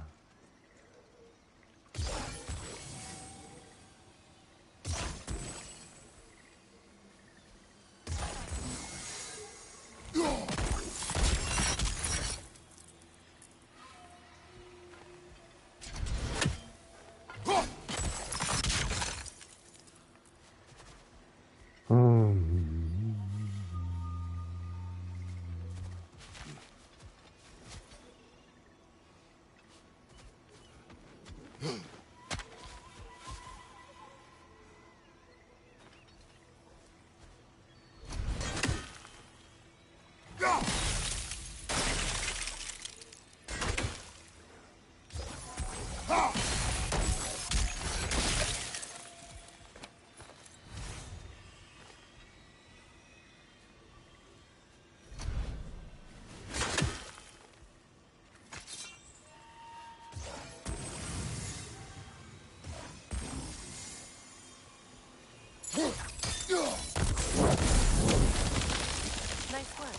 Nice work.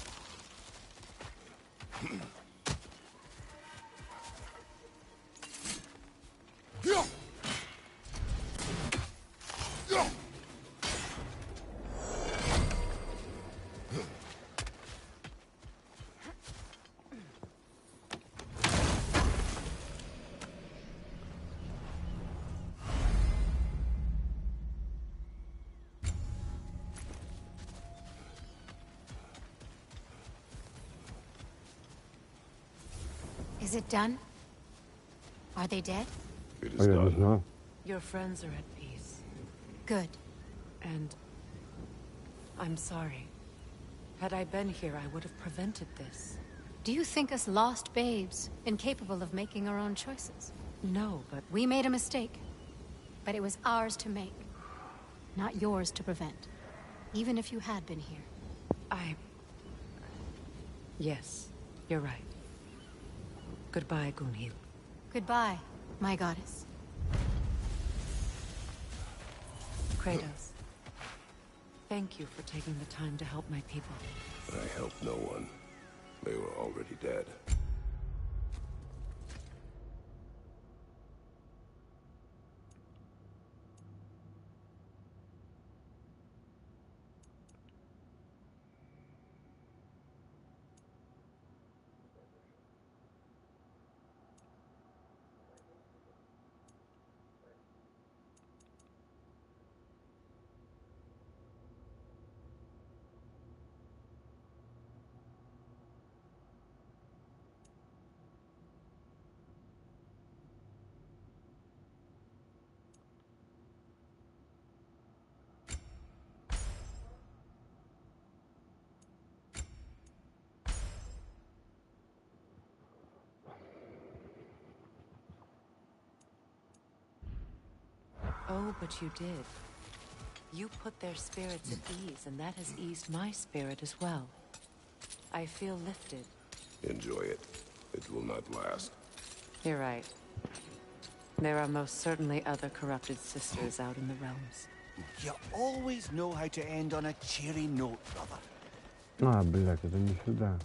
Is it done? Are they dead? It Oh is ja, das done. war. Your friends are at peace. Good. And I'm sorry. Had I been here, I would have prevented this. Do you think us lost babes, incapable of making our own choices? No, but We made a mistake. But it was ours to make. Not yours to prevent. Even if you had been here. Yes, you're right. Goodbye, Gunhild. Goodbye, my goddess. Kratos. Thank you for taking the time to help my people. I helped no one. They were already dead. Oh, but you did. You put their spirits at ease, and that has eased my spirit as well. I feel lifted. Enjoy it. It will not last. You're right. There are most certainly other corrupted sisters out in the realms. You always know how to end on a cheery note, brother. А, блядь, это не сюда.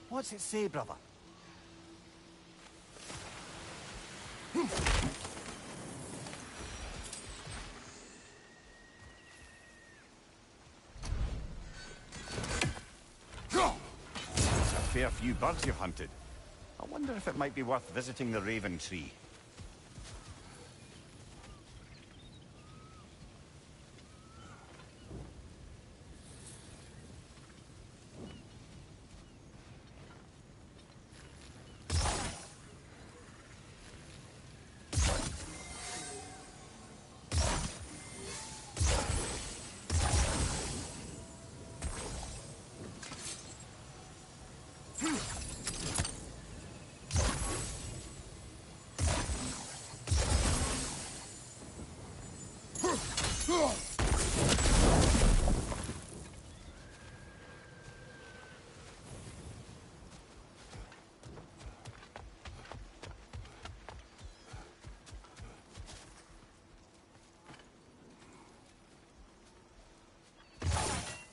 What's it say, brother? That's a fair few birds you've hunted. I wonder if it might be worth visiting the Raven Tree.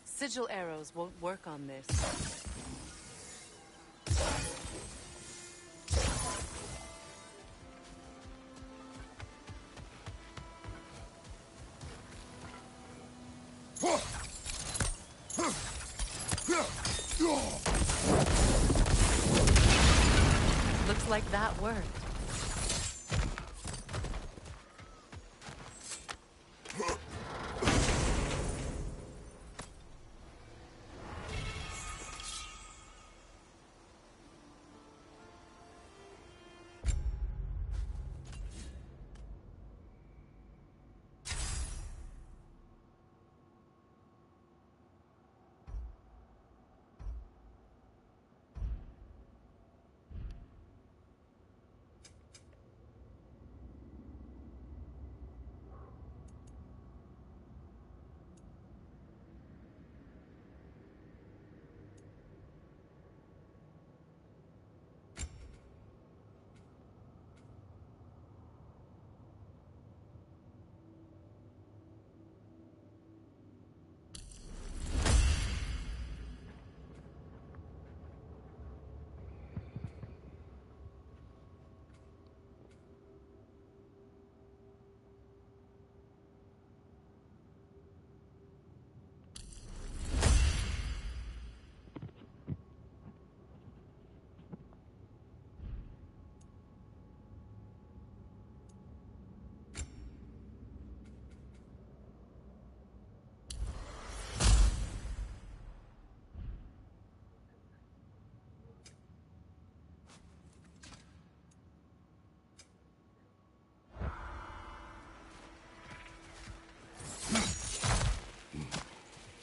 Sigil arrows won't work on this. Looks like that worked.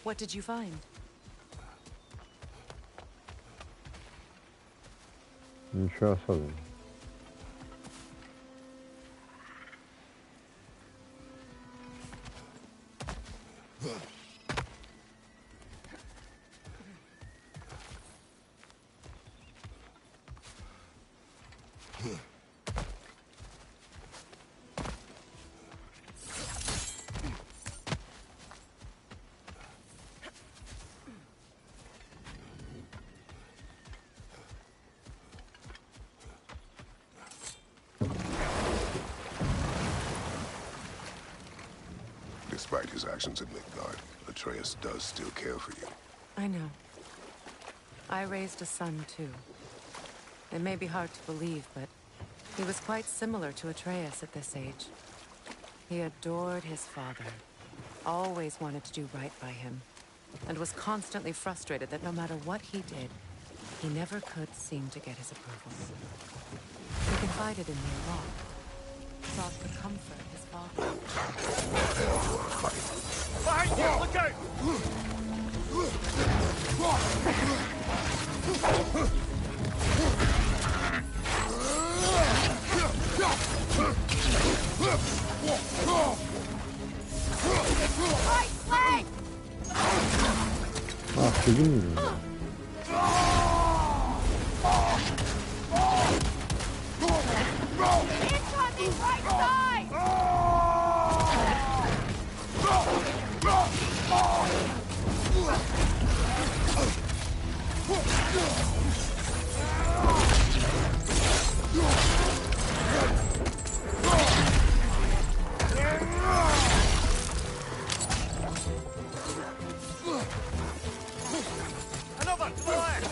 What did you find? Ничего особенного. Despite his actions at Midgard, Atreus does still care for you. I know. I raised a son, too. It may be hard to believe, but he was quite similar to Atreus at this age. He adored his father, always wanted to do right by him, and was constantly frustrated that no matter what he did, he never could seem to get his approval. He confided in me a lot, sought to comfort his father. Behind you! Look out! Right flank! Ah, seguindo. Incoming right side! Another to the left!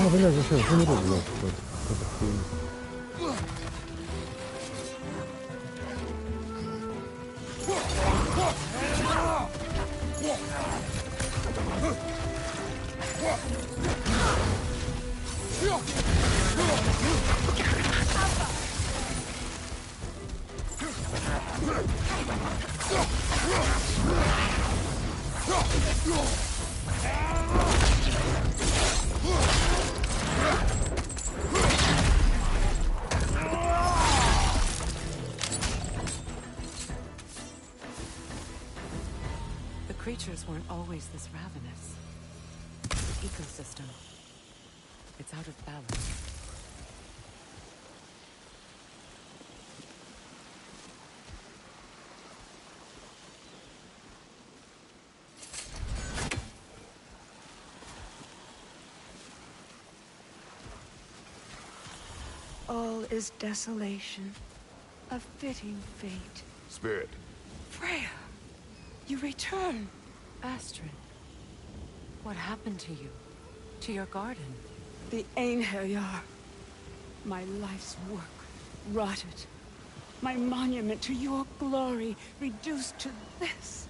бля, зачем? Умру, блядь. Какая-то хуйня. The creatures weren't always this ravenous. The ecosystem, it's out of balance. All is desolation, a fitting fate. Spirit. Freya, you return. Astrid, what happened to you? To your garden? The Einherjar. My life's work, rotted. My monument to your glory, reduced to this.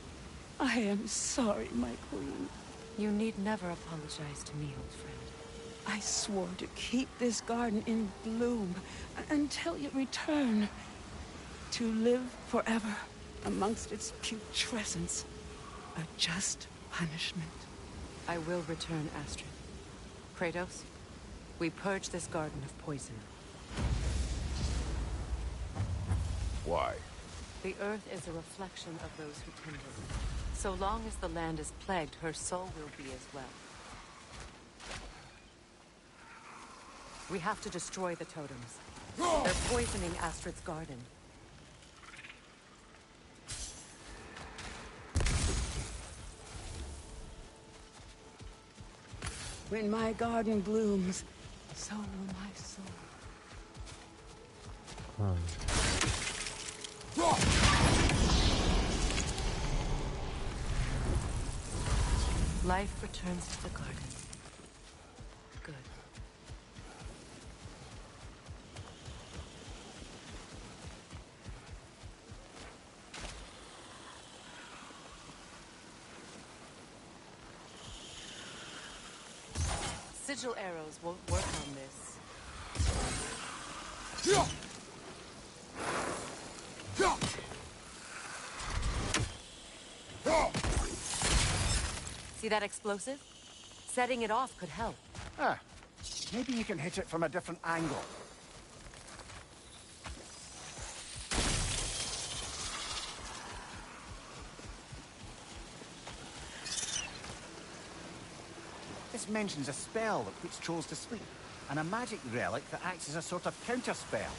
I am sorry, my queen. You need never apologize to me, old friend. I swore to keep this garden in bloom until you return. To live forever amongst its putrescence. A just punishment. I will return, Astrid. Kratos, we purge this garden of poison. Why? The earth is a reflection of those who tend it. So long as the land is plagued, her soul will be as well. We have to destroy the totems. They're poisoning Astrid's garden. When my garden blooms, so will my soul. Life returns to the garden. Good. Sigil arrows won't work on this. See that explosive? Setting it off could help. Ah, maybe you can hit it from a different angle. This mentions a spell that puts trolls to sleep, and a magic relic that acts as a sort of counter-spell.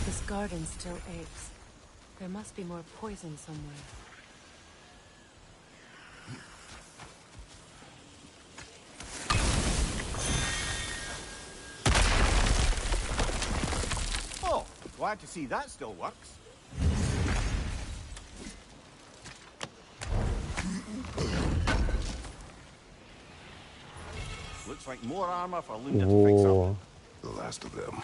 This garden still aches. There must be more poison somewhere. Oh, glad to see that still works. Looks like more armor for Lunda to fix up. The last of them.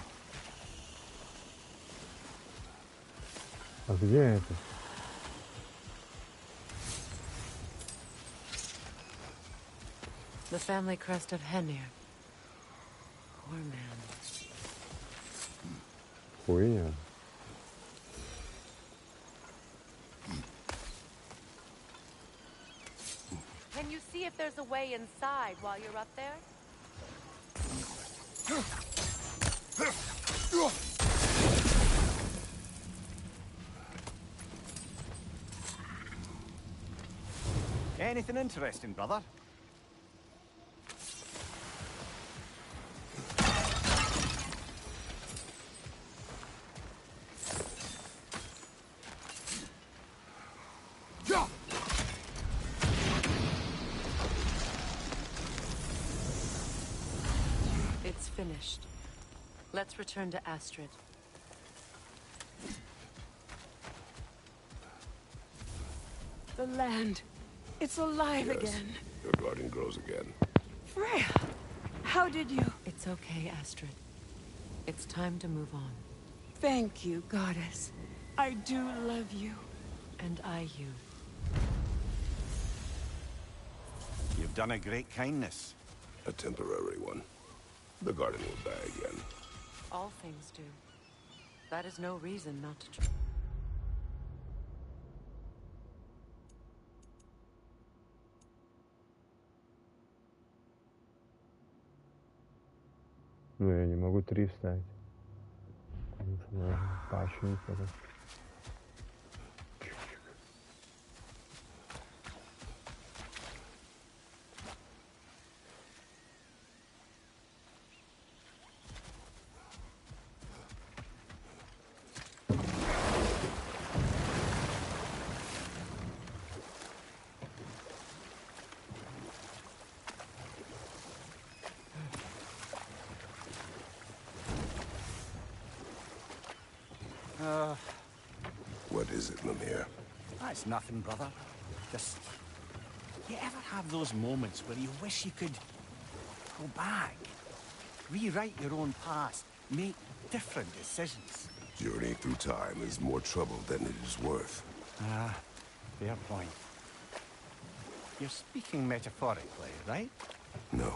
А где это? The family crest of Henir. Poor man. Хуйня. Can you see if there's a way inside while you're up there? Anything interesting, brother? finished. Let's return to Astrid. The land. It's alive Yes, again. your garden grows again. Freya, how did you... It's okay, Astrid. It's time to move on. Thank you, goddess. I do love you. And I you. You've done a great kindness. A temporary one. The garden will die again. All things do. That is no reason not to try. Ну, я не могу 3 вставить. Потому что можно починить потом. What is it, Mimir? That's nothing, brother. Just... You ever have those moments where you wish you could go back? Rewrite your own past, make different decisions? Journey through time is more trouble than it is worth. Ah, fair point. You're speaking metaphorically, right? No.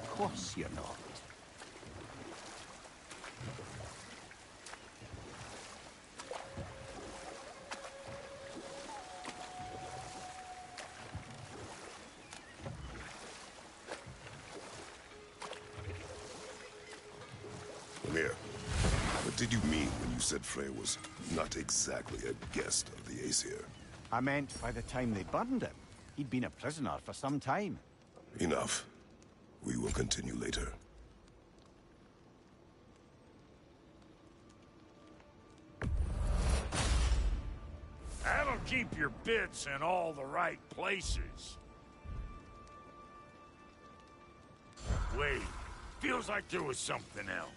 Of course you're not. Mimir, what did you mean when you said Freya was not exactly a guest of the Aesir? I meant by the time they burned him, he'd been a prisoner for some time. Enough. We will continue later. That'll keep your bits in all the right places. Wait, feels like there was something else.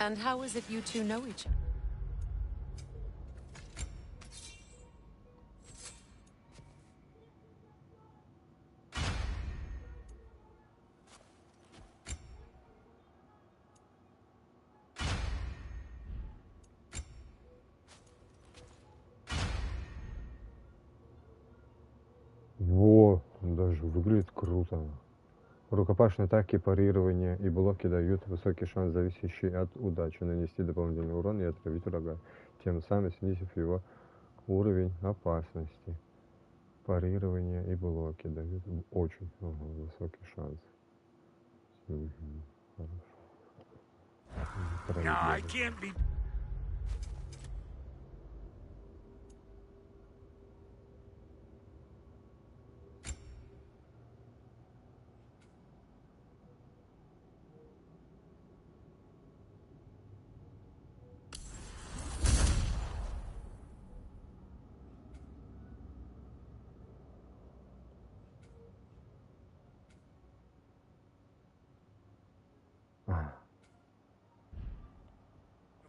And how is it you two know each other? Во, он даже выглядит круто. Рукопашные атаки, парирование и блоки дают высокий шанс, зависящий от удачи, нанести дополнительный урон и отравить врага, тем самым снизив его уровень опасности. Парирование и блоки дают очень высокий шанс. Хорошо. No, I can't be...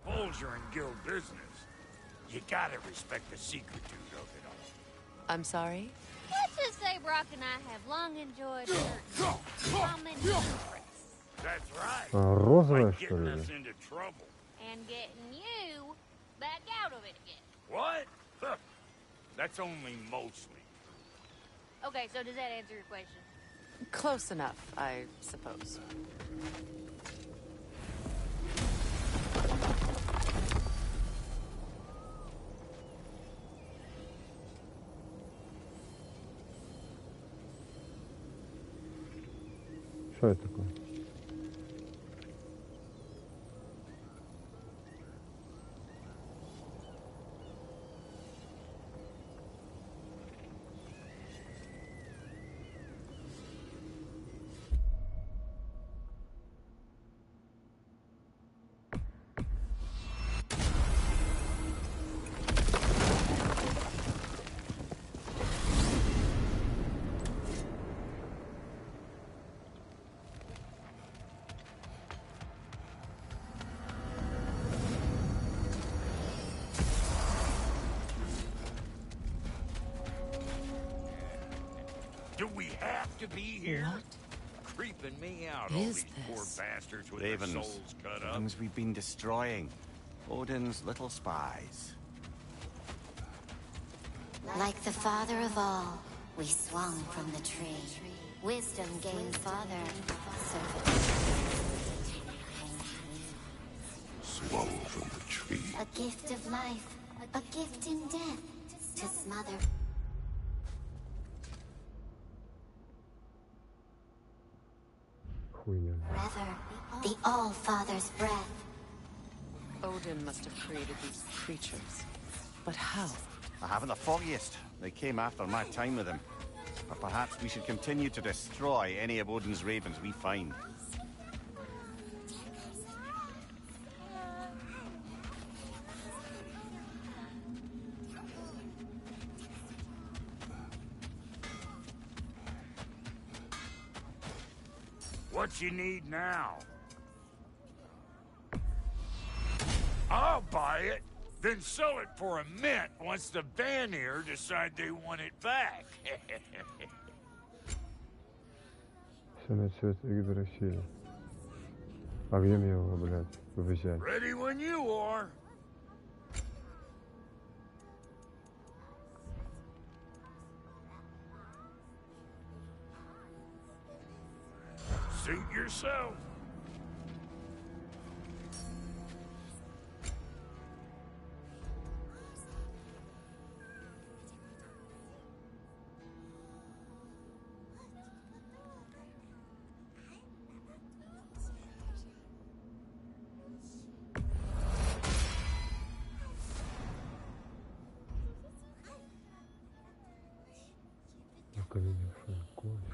Vulture in guild business. You gotta respect the secretude of it all. I'm sorry? Let's just say Brock and I have long enjoyed certain common interests. That's right. Розовая, Like что getting ли? us into trouble. And getting you back out of it again. What? Huh. That's only mostly. Okay, so does that answer your question? Close enough, I suppose. Что это такое? to be here? What Creeping me out, all is these poor this? bastards with their Ravens. souls cut up. Things we've been destroying. Odin's little spies. Like the father of all, we swung from the tree. Wisdom gained father. Swung from the tree. A gift of life, a gift in death, to smother. Хуйня. Forever, the All-Father's breath. Odin must have created these creatures. But how? I haven't the foggiest. They came after my time with him. But perhaps we should continue to destroy any of Odin's ravens we find. What you need now? I'll buy it, then sell it for a mint once the Vanir decide they want it back. Самый цвет Игдрасиля. А где мне его, блядь, взять? Ready when you are. Suit yourself. Окаменевшая кость.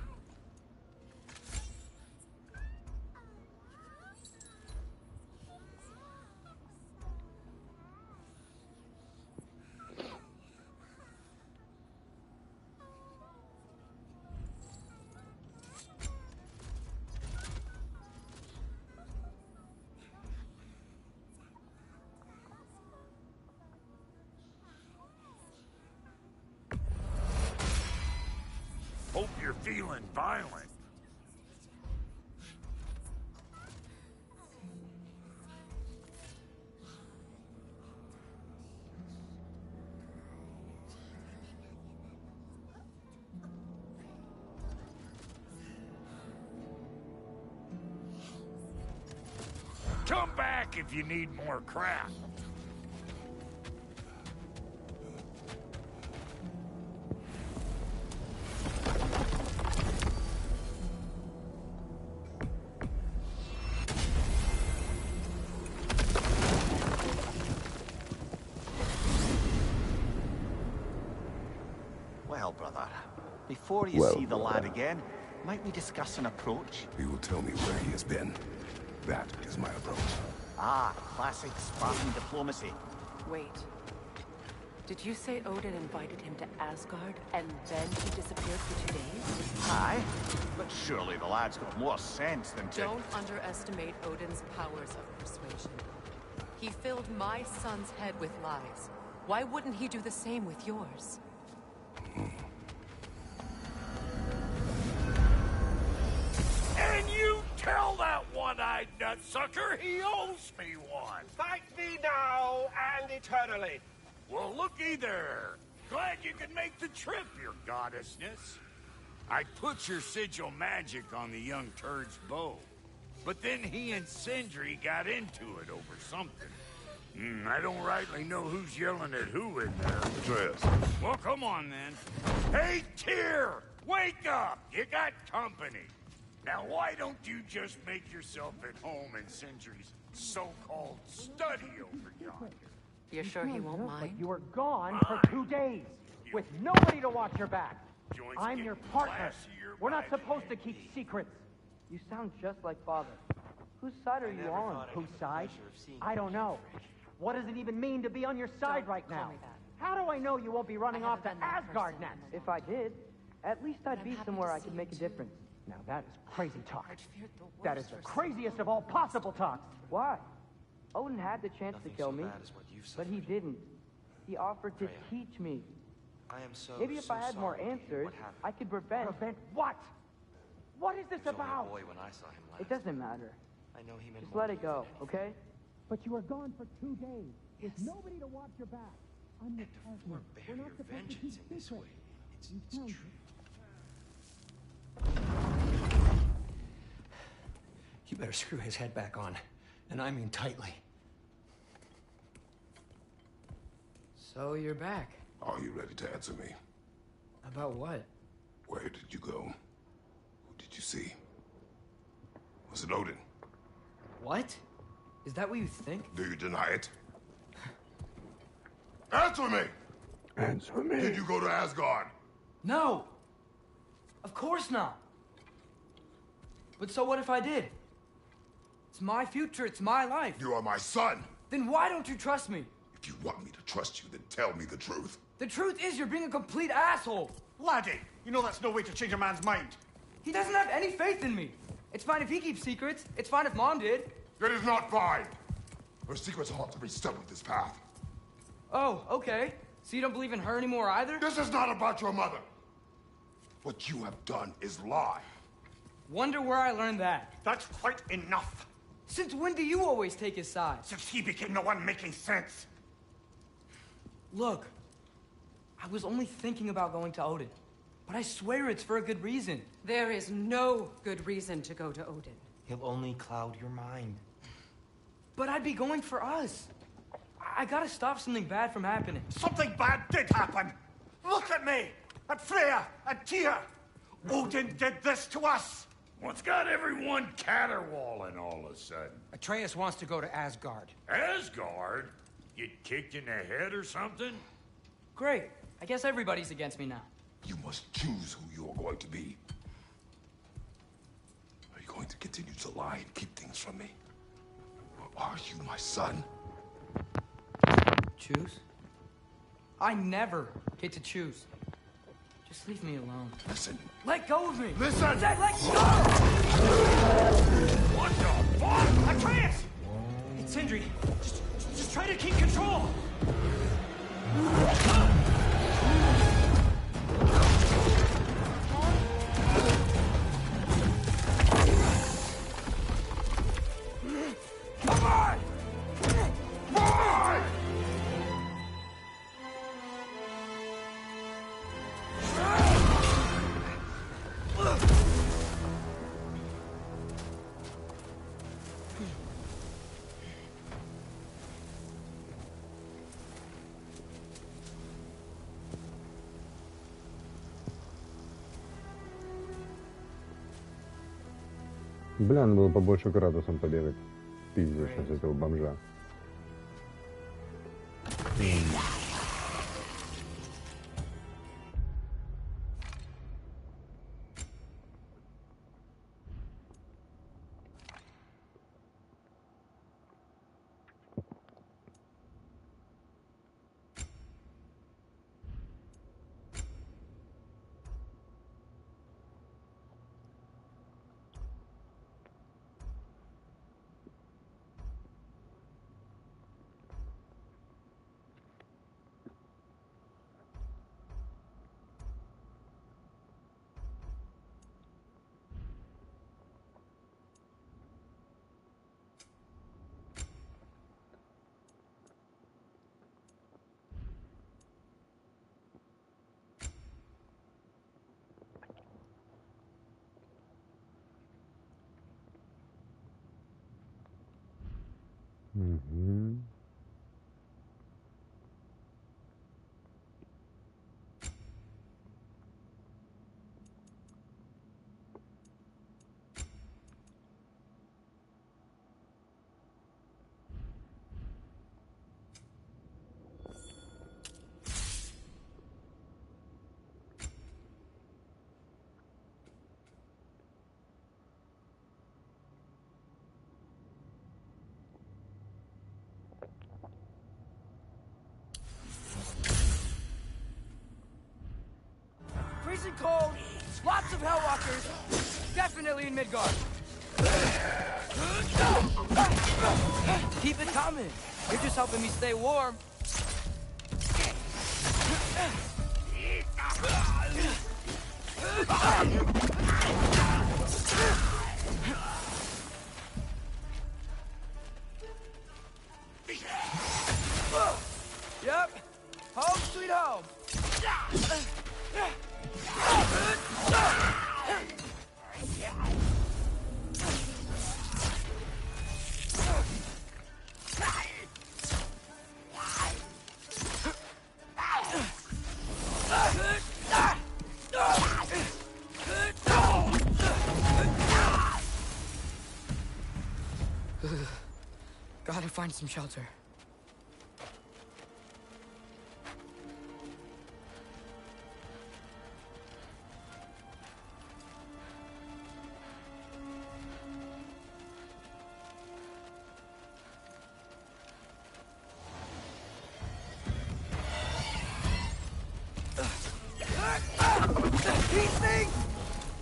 Hope you're feeling violent. Come back if you need more crap. Well, brother, before you see the lad again, might we discuss an approach? He will tell me where he has been. That is my approach. Ah, classic Spartan diplomacy. Wait. Did you say Odin invited him to Asgard, and then he disappeared for 2 days? Aye, but surely the lad's got more sense than to... Don't underestimate Odin's powers of persuasion. He filled my son's head with lies. Why wouldn't he do the same with yours? And you tell that one-eyed nutsucker he owes me one. Fight thee now and eternally. Well, looky there. Glad you could make the trip, your goddessness. I put your sigil magic on the young turd's bow. But then he and Sindri got into it over something. I don't rightly know who's yelling at who in there. Atreus. Well, come on, then. Hey, Tyr! Wake up! You got company. Now, why don't you just make yourself at home in Sindri's so-called study over yonder? You're sure he won't mind? You were gone for 2 days, with nobody to watch your back. Joints I'm getting your partner. classier We're not by the supposed to day. keep secrets. You sound just like Father. Whose side are you on? Whose side? I don't know. What does it even mean to be on your side right now? How do I know you won't be running off to Asgard next? If I did, at least I'd be somewhere I could make a difference. Now that is crazy talk. That is the craziest of all possible talks. Why? Odin had the chance to kill me, but he didn't. He offered to teach me. Maybe if I had more answers, I could prevent... Prevent what? What is this He was only a about? boy when I saw him last. It doesn't matter. I know he meant Just more let to it you go, than okay? But you were gone for 2 days with nobody to watch your back. I'm the partner. bear We're not your supposed to vengeance keep in this secrets. way. It's You true. You better screw his head back on. And I mean tightly. So you're back. Are you ready to answer me? About what? Where did you go? Who did you see? Was it Odin? What? Is that what you think? Do you deny it? Answer me! Answer me. Did you go to Asgard? No! Of course not! But so what if I did? It's my future, it's my life. You are my son! Then why don't you trust me? If you want me to trust you, then tell me the truth. The truth is you're being a complete asshole! Laddie, you know that's no way to change a man's mind. He doesn't have any faith in me. It's fine if he keeps secrets. It's fine if Mom did. It is not fine! Her secrets ought to be stubborn this path. Oh, okay. So you don't believe in her anymore either? This is not about your mother! What you have done is lie. Wonder where I learned that. That's quite enough. Since when do you always take his side? Since he became the one making sense. Look, I was only thinking about going to Odin. But I swear it's for a good reason. There is no good reason to go to Odin. He'll only cloud your mind. But I'd be going for us. I gotta stop something bad from happening. Something bad did happen. Look at me, at Freya, at Tyr. Odin did this to us. What's got everyone caterwauling all of a sudden? Atreus wants to go to Asgard. Asgard? Get kicked in the head or something? Great. I guess everybody's against me now. You must choose who you are going to be. Are you going to continue to lie and keep things from me? Or are you my son? Choose? I never get to choose. Just leave me alone. Listen. Let go of me! Listen! I said let go! What the fuck? Atreus! It's Sindri. Just try to keep control! Come on! Boy! Бля, надо было побольше градусом побегать. Пиздец сейчас этого бомжа. Угу. Freezing cold, lots of Hellwalkers, definitely in Midgard. Keep it coming. You're just helping me stay warm. Yep. Home sweet home. Gotta find some shelter. These things!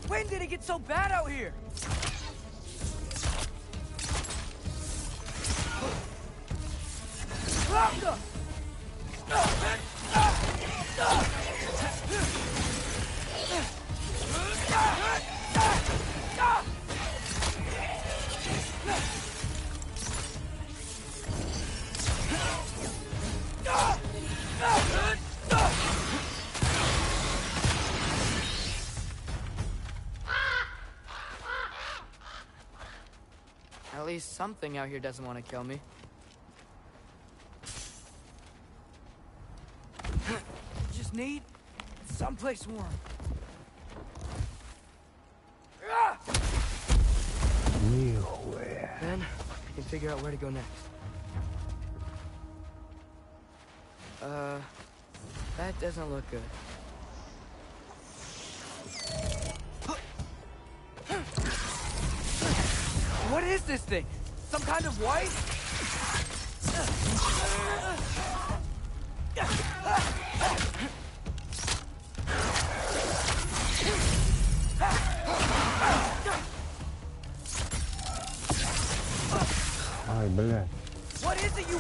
When did it get so bad out here? At least something out here doesn't want to kill me. Just need someplace warm. Then I can figure out where to go next. That doesn't look good. What is this thing? Some kind of white? Ай, блядь. What is it you...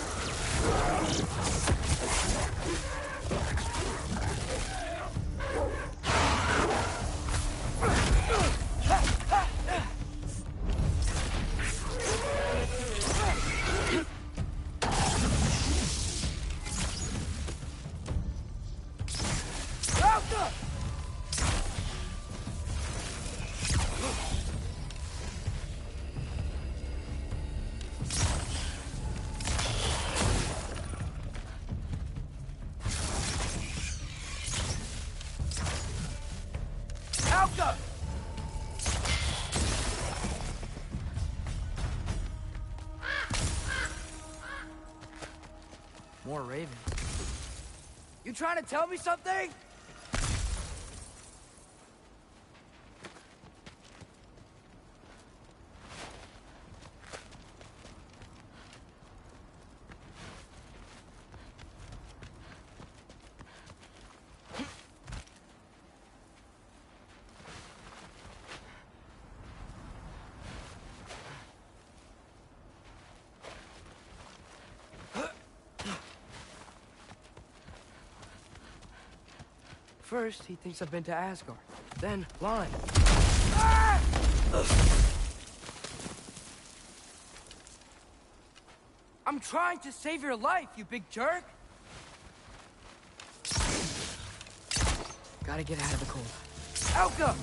More ravens. You trying to tell me something? First, he thinks I've been to Asgard. Then, lying. Ah! I'm trying to save your life, you big jerk! Gotta get out of the cold. Elka!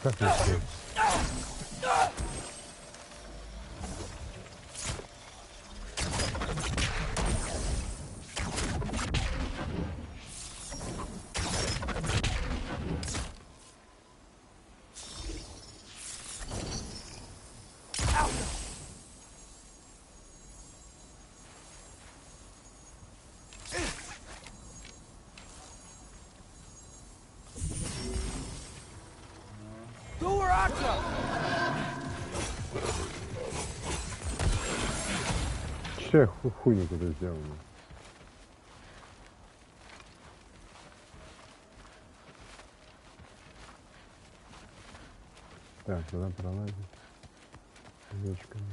Как не успел? Ще хуйню куди сделано. Так, туда пролазить. Овечками.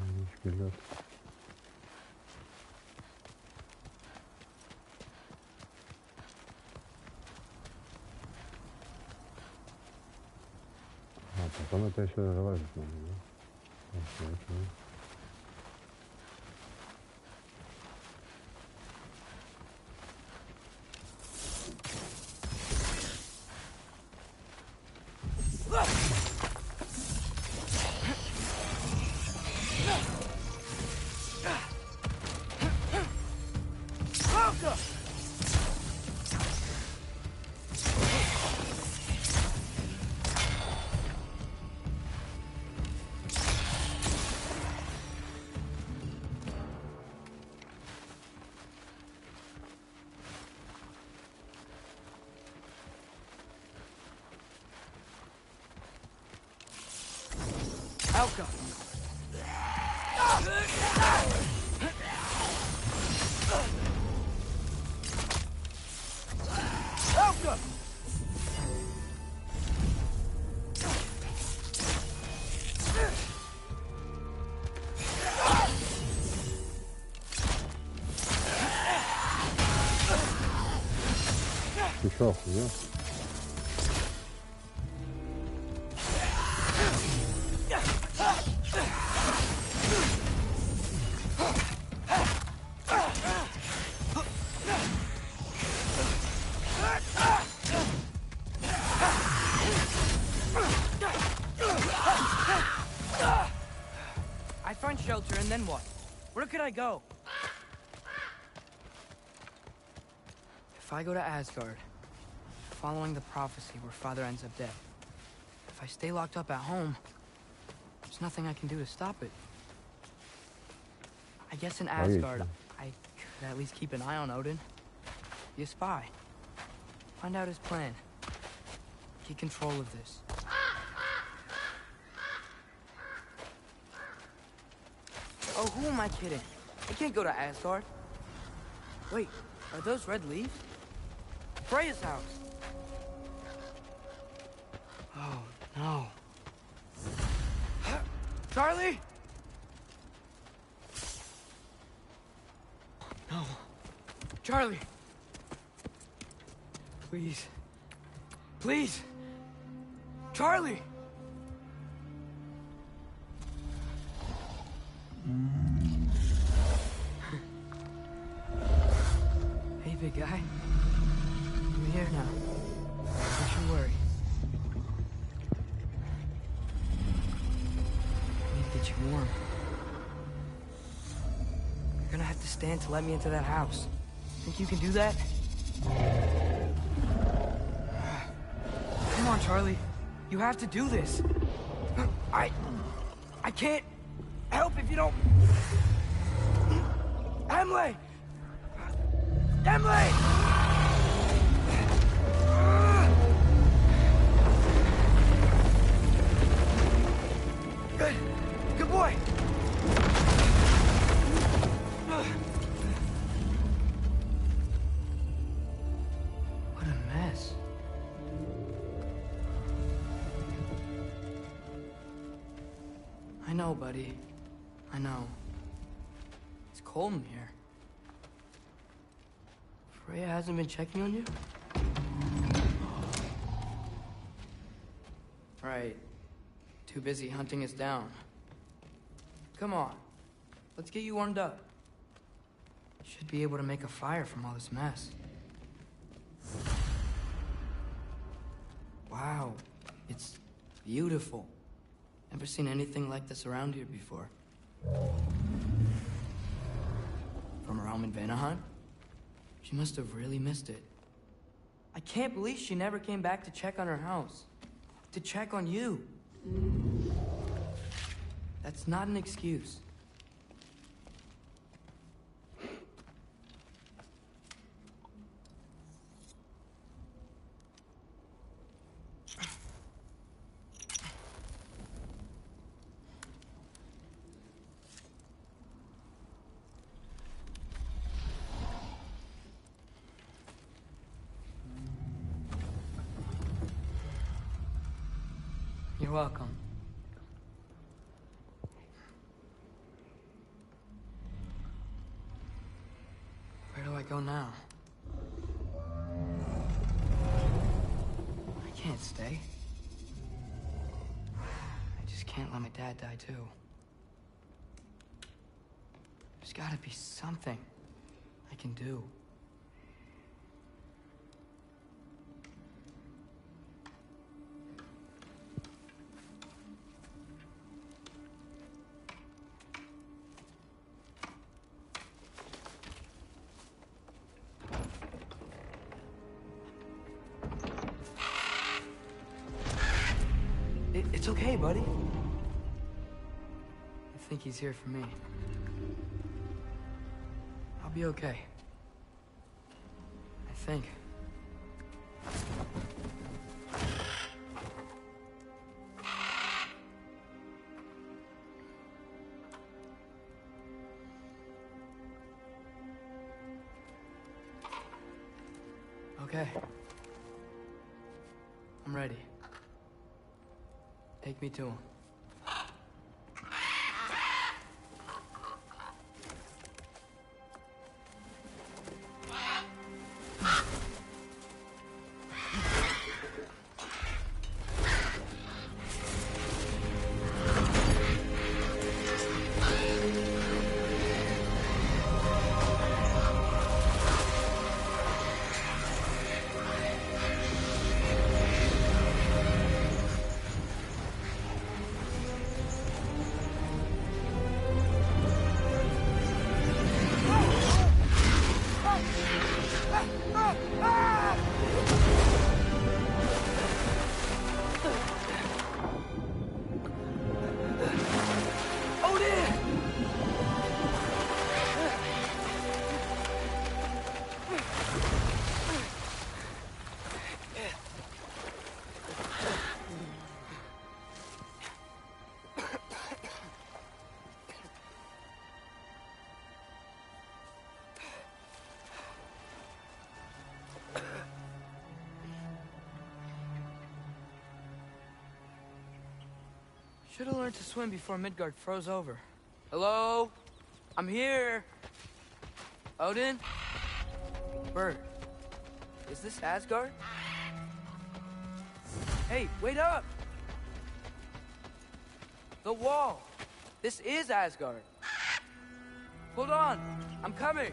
Овечки лед. А, потом это еще залазить надо, да? Окей. Elka! Elka! Ты что, охуел? I find shelter, and then what? Where could I go? If I go to Asgard, following the prophecy where Father ends up dead. If I stay locked up at home, there's nothing I can do to stop it. I guess in Asgard, I could at least keep an eye on Odin. Be a spy. Find out his plan. Get control of this. Oh, who am I kidding? I can't go to Asgard. Wait, are those red leaves? Freya's house. Oh, no. Charlie? No. Charlie. Please. Please. Charlie. Hey, big guy. I'm here now. Don't you worry. I need to get you warm. You're gonna have to stand to let me into that house. Think you can do that? Come on, Charlie. You have to do this. I can't help if you don't... Emily! Emily! Good. Good boy. What a mess. I know, buddy. I know. It's cold in here. Freya hasn't been checking on you? Right. Too busy hunting us down. Come on. Let's get you warmed up. Should be able to make a fire from all this mess. Wow. It's beautiful. Never seen anything like this around here before. From her home in Vanaheim? She must have really missed it. I can't believe she never came back to check on her house. To check on you. That's not an excuse. You're welcome. Where do I go now? I can't stay. I just can't let my dad die too. There's gotta be something I can do. It's okay, buddy. I think he's here for me. I'll be okay. I think. Okay. I'm ready. Take me to him. Should have learned to swim before Midgard froze over. Hello? I'm here. Odin? Bird. Is this Asgard? Hey, wait up! The wall. This is Asgard. Hold on. I'm coming.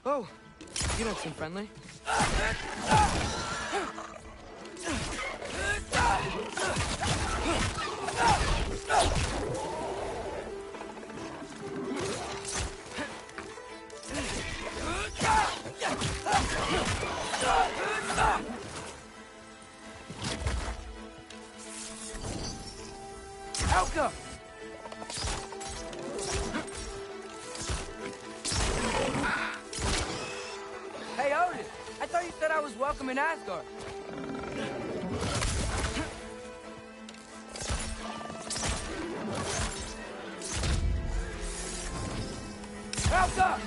Oh, you don't seem friendly. Elka! Hey, Odin! I thought you said I was welcome in Asgard. Elka!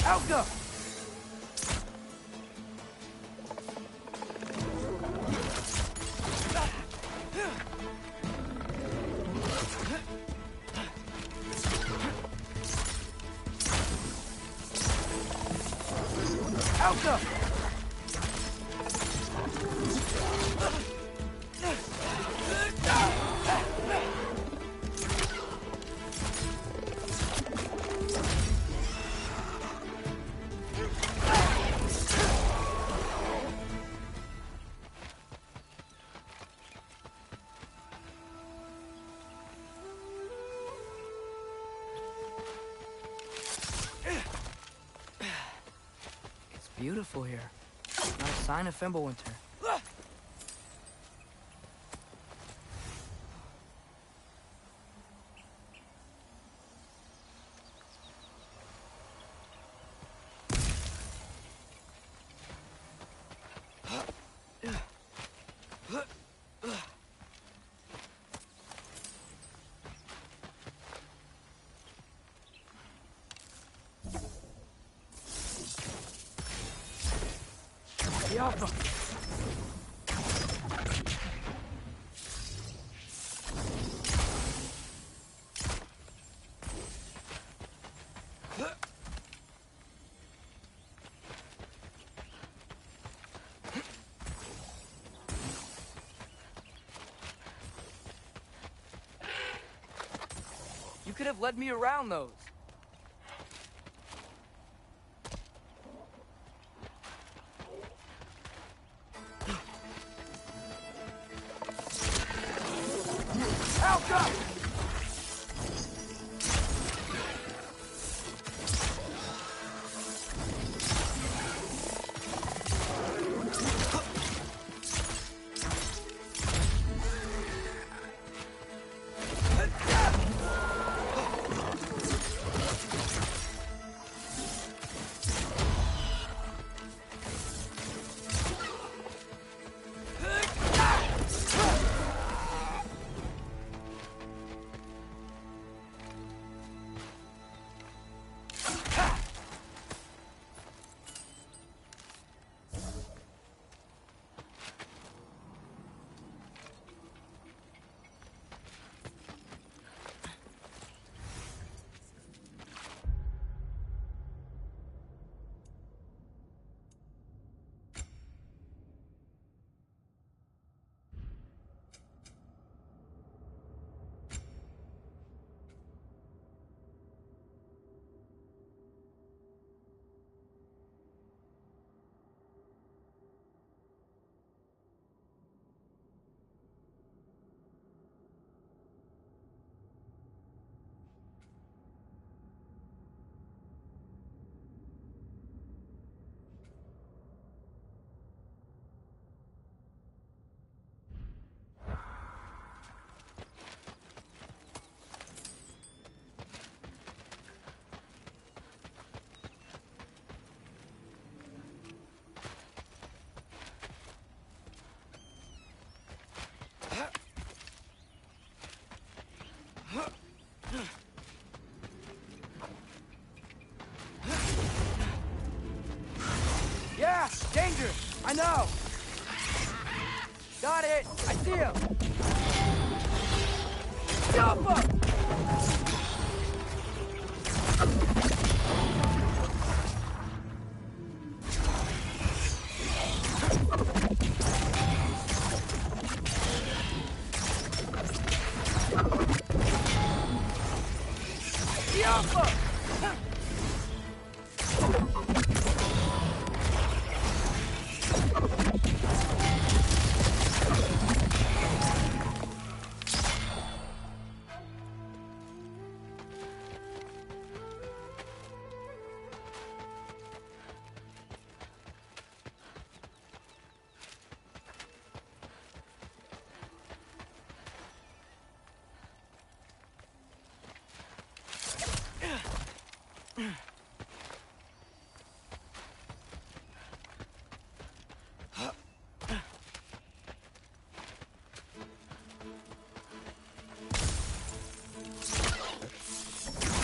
Elka! Elka! Beautiful here. Not a sign of Fimbulwinter. Alpha. You could have led me around those. Yeah, danger! I know! Got it! I see him! Jump up! Jump up!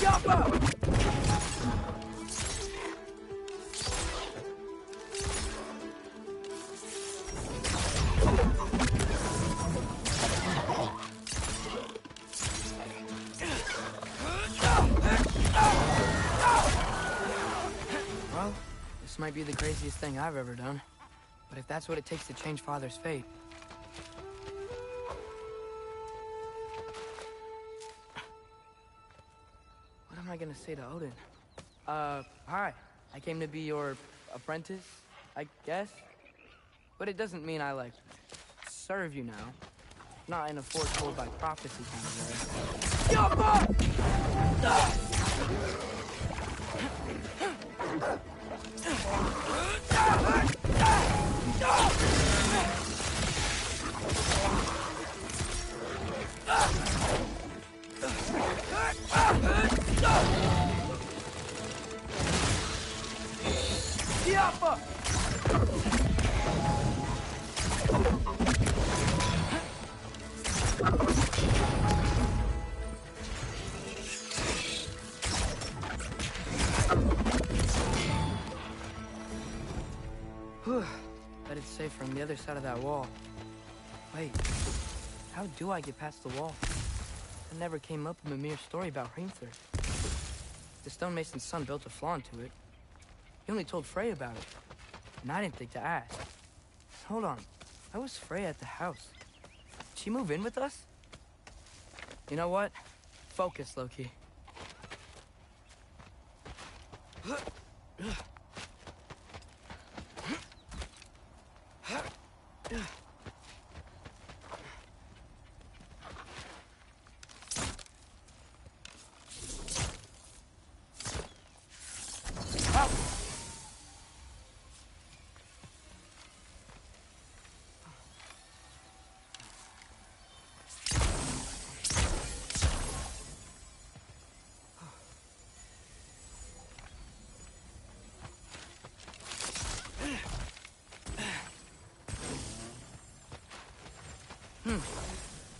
Jump up! Well, this might be the craziest thing I've ever done. But if that's what it takes to change Father's fate... What am I gonna say to Odin? Hi. I came to be your apprentice, I guess? But it doesn't mean I, like, serve you now. Not in a foretold by prophecy kind of way. Jump up! Yappa! Whew. Bet it's safer on the other side of that wall. Wait, how do I get past the wall? That never came up in Mimir's story about Hrimthur. The stonemason's son built a flaw into it. He only told Frey about it, and I didn't think to ask. Hold on, how was Frey at the house? Did she move in with us? You know what? Focus, Loki.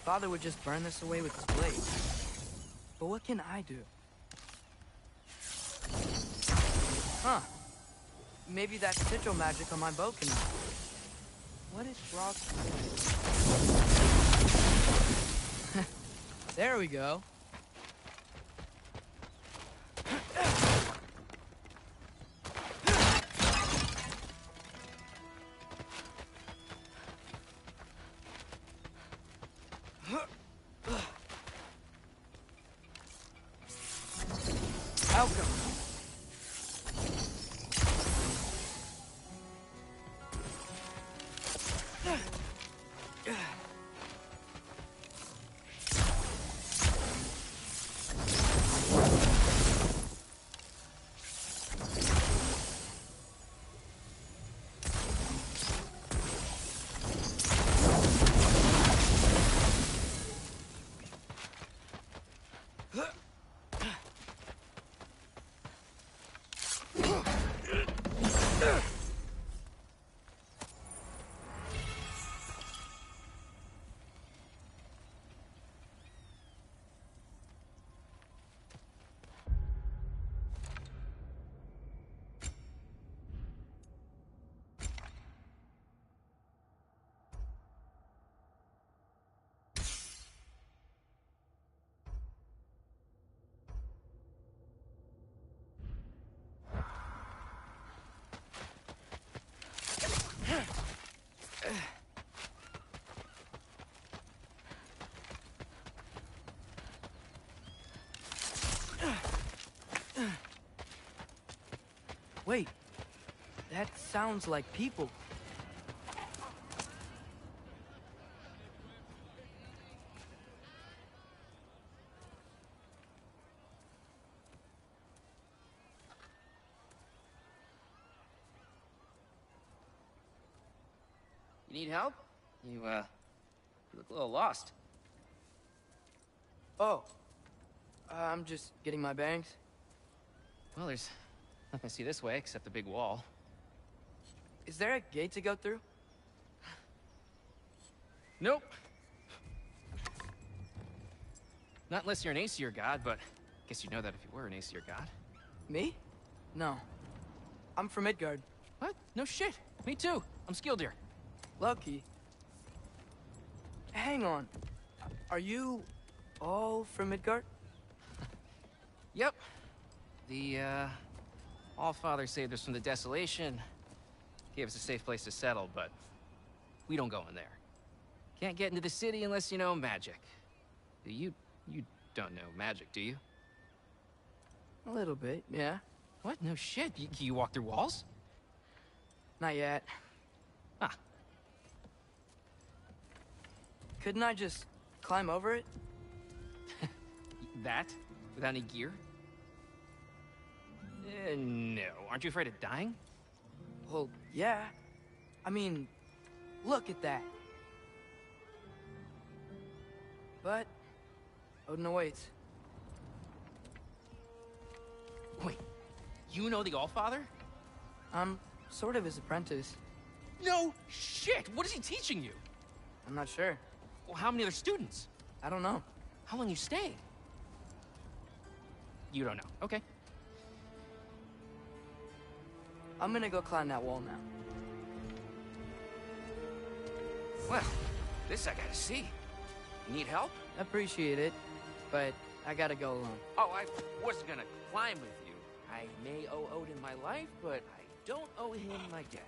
Father would just burn this away with his blade. But what can I do? Huh. Maybe that sigil magic on my bow can help. What is rock? There we go. Wait. That sounds like people. You need help? You look a little lost. Oh. I'm just getting my bearings. Well, there's nothing to see this way except the big wall. Is there a gate to go through? Nope. Not unless you're an Aesir god, but I guess you'd know that if you were an Aesir god. Me? No. I'm from Midgard. What? No shit. Me too. I'm Skildir. Lucky. Hang on. Are you all from Midgard? Yep. The, All-Father saved us from the desolation. Gave us a safe place to settle, but we don't go in there. Can't get into the city unless you know magic. You don't know magic, do you? A little bit, yeah. What? No shit. You walk through walls? Not yet. Ah. Couldn't I just climb over it? That? Without any gear? No. Aren't you afraid of dying? Well, yeah. I mean, look at that. But Odin awaits. Wait, you know the All-Father? I'm sort of his apprentice. No shit! What is he teaching you? I'm not sure. Well, how many other students? I don't know. How long you stay? You don't know. Okay. I'm gonna go climb that wall now. Well, this I gotta see. You need help? Appreciate it, but I gotta go alone. Oh, I wasn't gonna climb with you. I may owe Odin my life, but I don't owe him my death.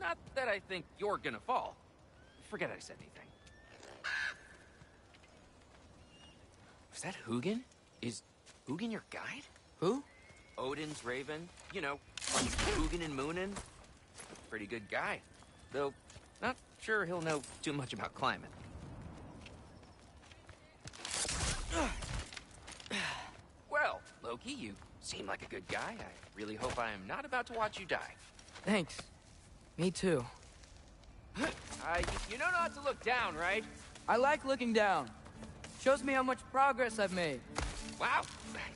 Not that I think you're gonna fall. Forget I said anything. Was that Hugin? Is Hugin your guide? Who? Odin's raven. You know, Hugin and Moonin. Pretty good guy. Though, not sure he'll know too much about climbing. Well, Loki, you seem like a good guy. I really hope I am not about to watch you die. Thanks. Me too. You know not to look down, right? I like looking down. Shows me how much progress I've made. Wow.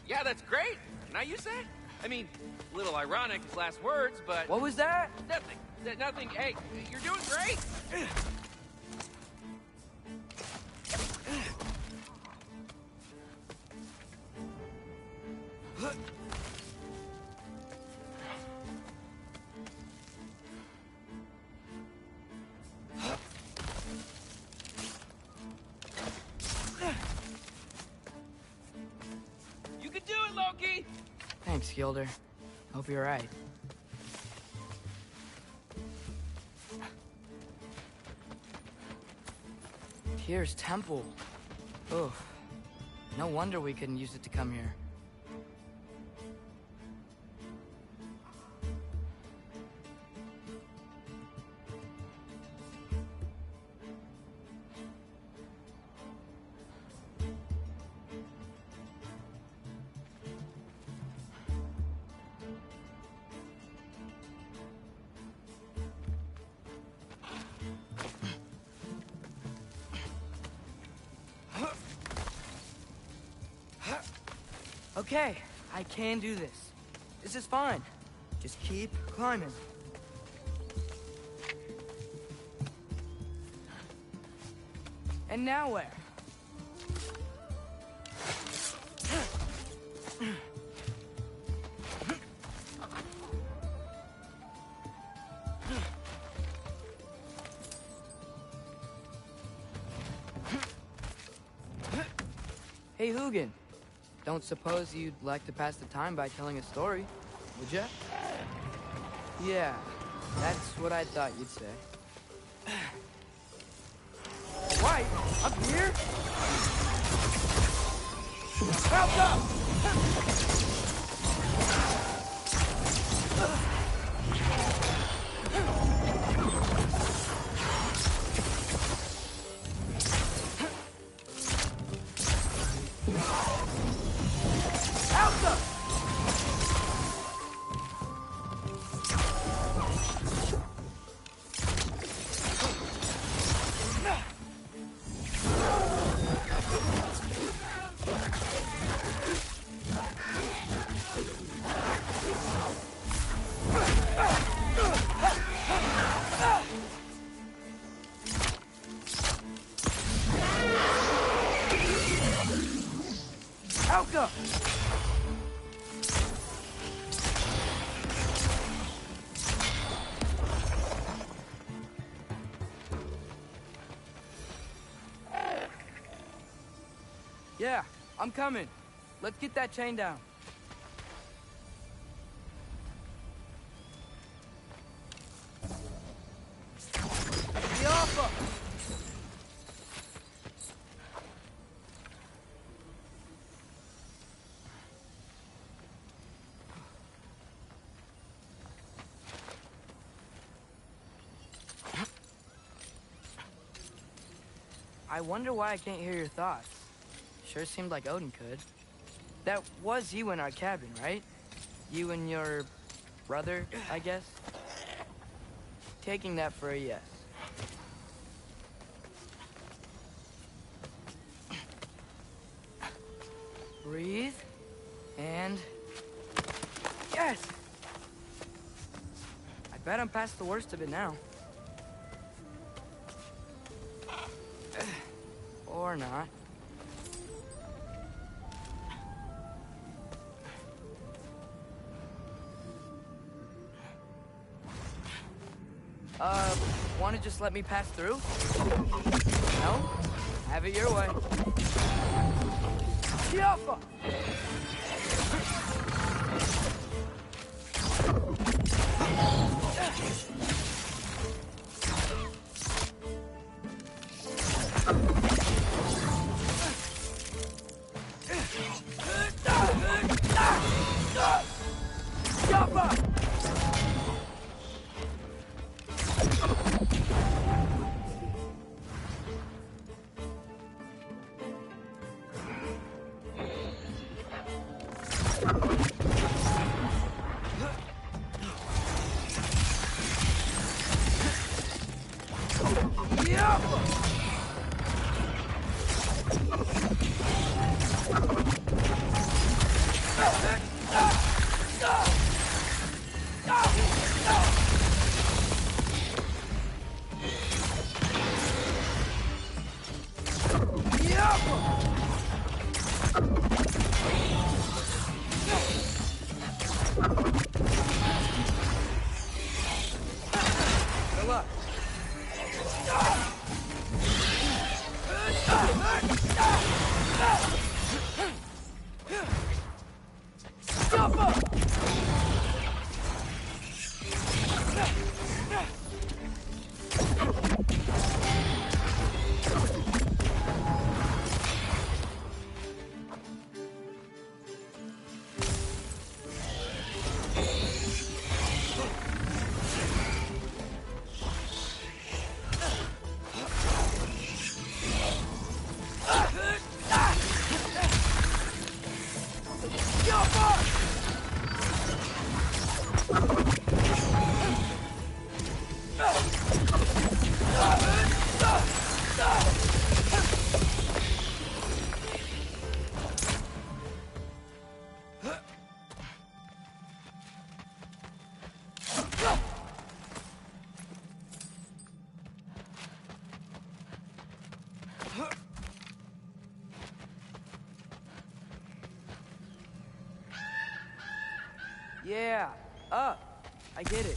Yeah, that's great. Can I use that? I mean, a little ironic, his last words, but... What was that? Nothing. Nothing. Hey, you're doing great. You can do it, Loki! Thanks, Gilder. Hope you're right. Here's temple. Oh, no wonder we couldn't use it to come here. Okay, I can do this. This is fine. Just keep climbing. And now where? Hey, Hugin. Don't suppose you'd like to pass the time by telling a story, would ya? Yeah, that's what I thought you'd say. White, up here? Help up! up! Yeah, I'm coming. Let's get that chain down. The Alpha! I wonder why I can't hear your thoughts. Sure seemed like Odin could. That was you in our cabin, right? You and your brother, I guess? Taking that for a yes. Breathe. And... yes! I bet I'm past the worst of it now. Or not. Want to just let me pass through? No? Have it your way. The Alpha! Yeah, up. I get it.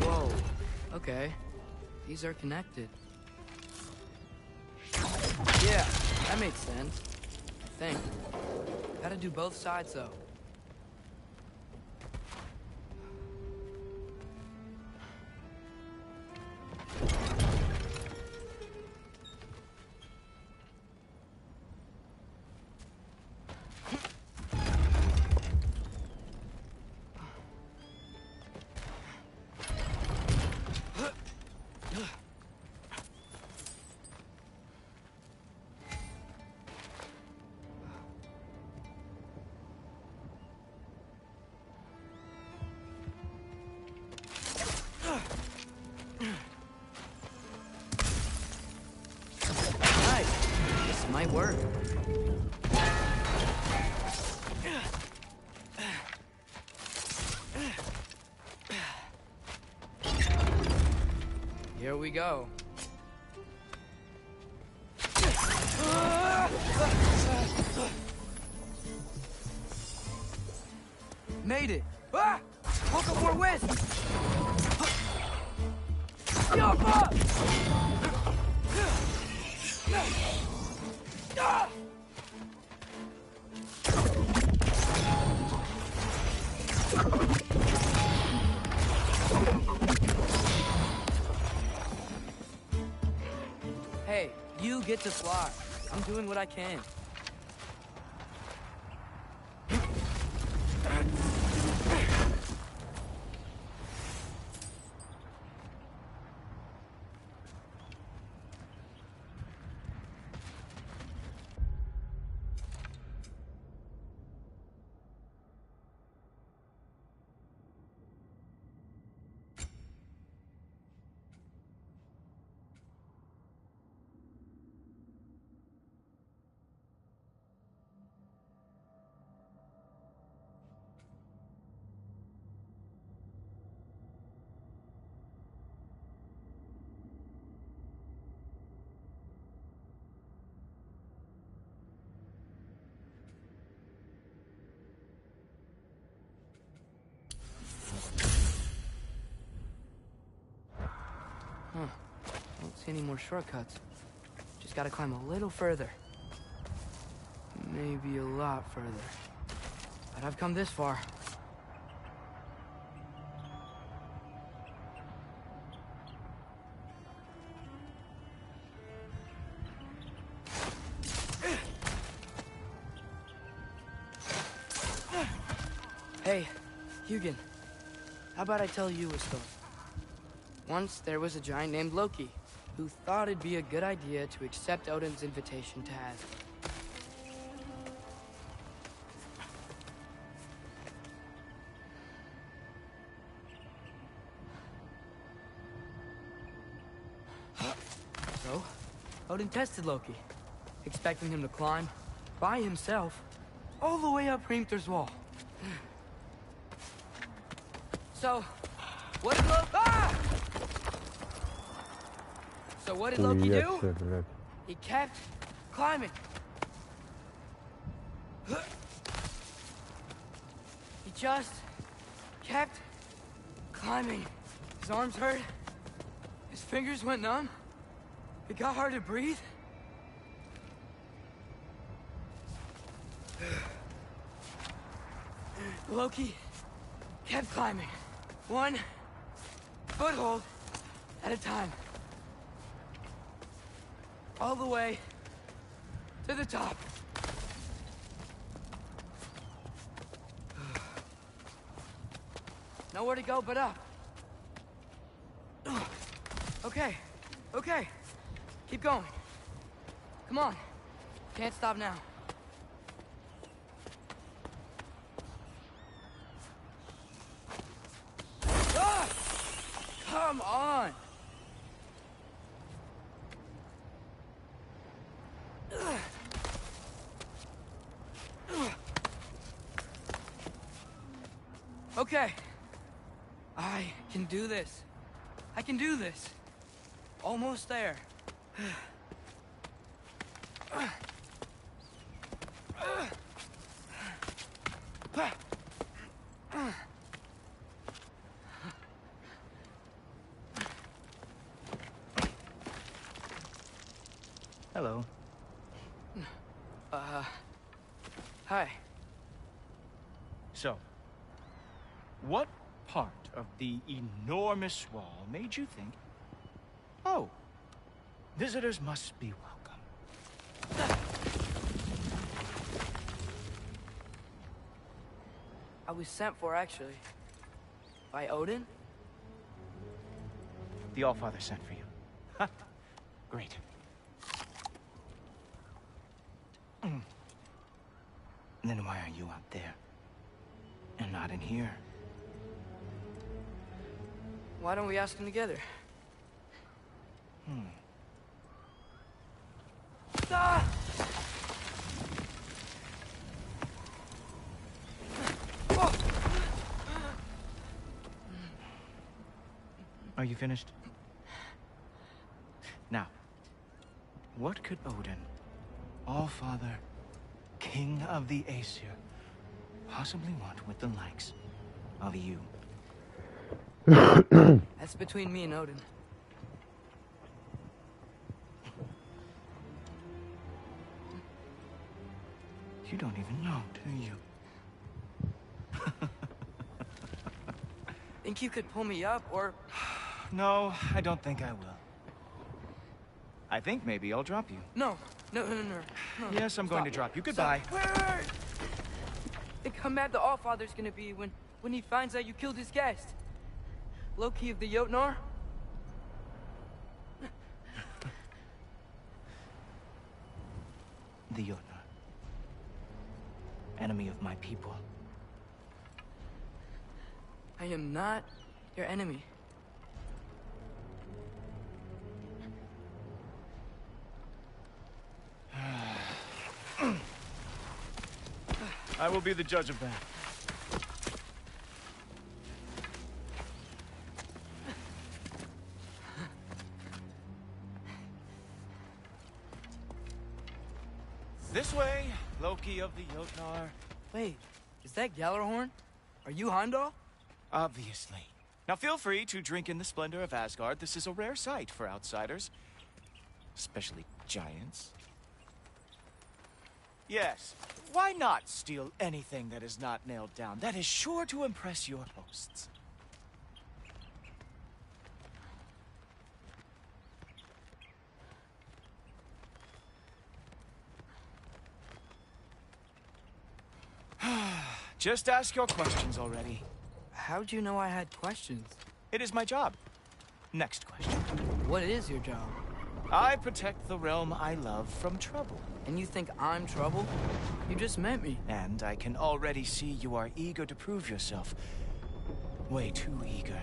Whoa. Okay. These are connected. Yeah, that makes sense. I think. Gotta do both sides, though. Might work. Here we go. Made it! Ah! Woke up more wisp! Hey, you get to fly. I'm doing what I can. Huh. Don't see any more shortcuts. Just gotta climb a little further. Maybe a lot further. But I've come this far. Hey, Hugin. How about I tell you a story? Once there was a giant named Loki, who thought it'd be a good idea to accept Odin's invitation to Asgard. So, Odin tested Loki, expecting him to climb, by himself, all the way up Hrimthur's wall. So, what did Loki... Ah! So what did Loki do? He kept climbing. He just kept climbing. His arms hurt. His fingers went numb. It got hard to breathe. Loki kept climbing. One foothold at a time. All the way to the top. Nowhere to go but up. Okay, okay. Keep going. Come on. Can't stop now. Ah! Come on! Okay. I can do this. I can do this. Almost there. Hello. Hi. So, what part of the enormous wall made you think, oh, visitors must be welcome? I was sent for, actually. By Odin? The Allfather sent for you. Ha! Great. Then why are you out there? And not in here? Why don't we ask them together? Ah! Are you finished? Now, what could Odin, All-Father, King of the Aesir, possibly want with the likes of you? That's between me and Odin. You don't even know, do you? Think you could pull me up, or... No, I don't think I will. I think maybe I'll drop you. No. Yes, I'm going to drop you. Goodbye. Wait. Think how mad the Allfather's gonna be when he finds out you killed his guest. Loki of the Jotnar? The Jotnar. Enemy of my people. I am not your enemy. I will be the judge of that. This way, Loki of the Jotnar. Wait, is that Gjallarhorn? Are you Heimdall? Obviously. Now feel free to drink in the splendor of Asgard. This is a rare sight for outsiders. Especially giants. Yes, why not steal anything that is not nailed down? That is sure to impress your hosts. Just ask your questions already. How'd you know I had questions? It is my job. Next question. What is your job? I protect the realm I love from trouble. And you think I'm trouble? You just met me. And I can already see you are eager to prove yourself. Way too eager.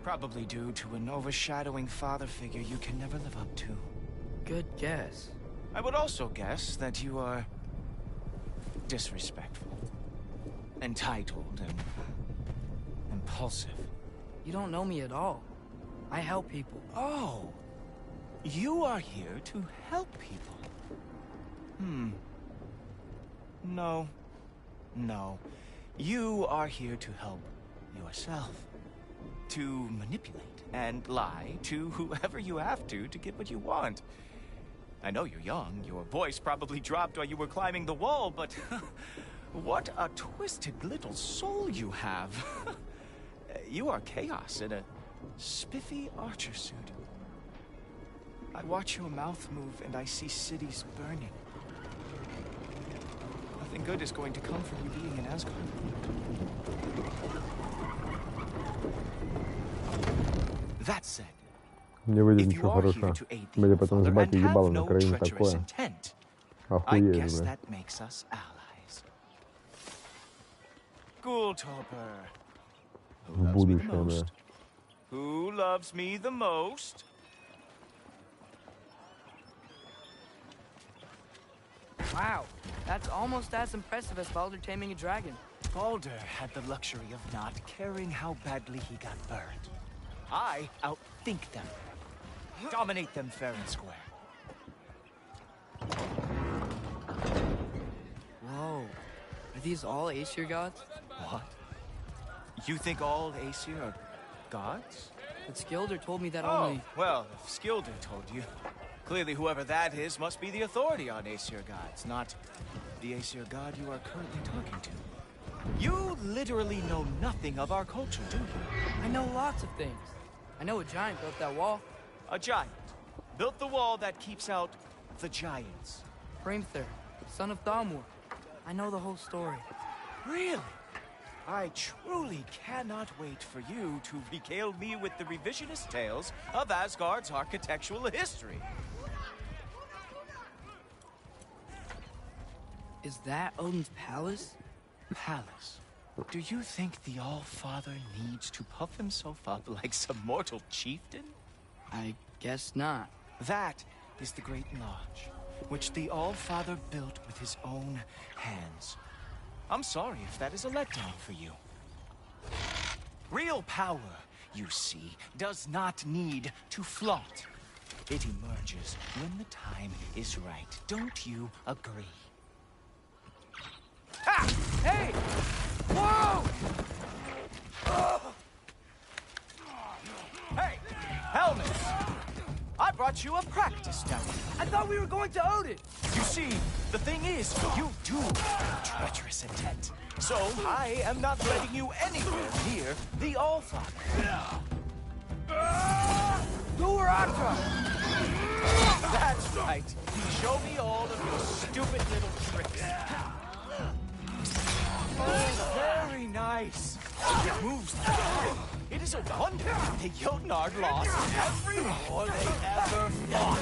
Probably due to an overshadowing father figure you can never live up to. Good guess. I would also guess that you are disrespectful, entitled, and impulsive. You don't know me at all. I help people. Oh, you are here to help people. No. You are here to help yourself. To manipulate and lie to whoever you have to get what you want. I know you're young. Your voice probably dropped while you were climbing the wall, but what a twisted little soul you have. You are chaos in a spiffy archer suit. I watch your mouth move and I see cities burning. Nothing good is going to come from you being in Asgard. That said, Не выйдет if you ничего are here хорошего. to aid the Блядь, потом с Allfather батей and ебало have на no крови treacherous такое. intent, I Охуеть, guess блядь. that makes us allies. Ghoultoper. Who В loves me the будущее, most? бля. Who loves me the most? Wow, that's almost as impressive as Baldur taming a dragon. Baldur had the luxury of not caring how badly he got burned. I outthink them. Dominate them fair and square. Whoa, are these all Aesir gods? What? You think all Aesir are gods? But Skilder told me that Oh, only... well, if Skilder told you, clearly whoever that is must be the authority on Aesir gods, not the Aesir god you are currently talking to. You literally know nothing of our culture, do you? I know lots of things. I know a giant built that wall. A giant built the wall that keeps out the giants. Hrimthur, son of Thalmor. I know the whole story. Really? I truly cannot wait for you to regale me with the revisionist tales of Asgard's architectural history. Is that Odin's palace? Palace? Do you think the All-Father needs to puff himself up like some mortal chieftain? I guess not. That is the Great Lodge, which the All-Father built with his own hands. I'm sorry if that is a letdown for you. Real power, you see, does not need to flaunt. It emerges when the time is right. Don't you agree? Ha! Hey! Whoa! Hey, Helmet! I brought you a practice dummy. I thought we were going to Odin. You see, the thing is, you do have treacherous intent. So I am not letting you anywhere near the Allfather. Do her Atra! That's right. Show me all of your stupid little tricks. Oh, very nice. It moves. It is a wonder the Jotnar lost every war they ever fought.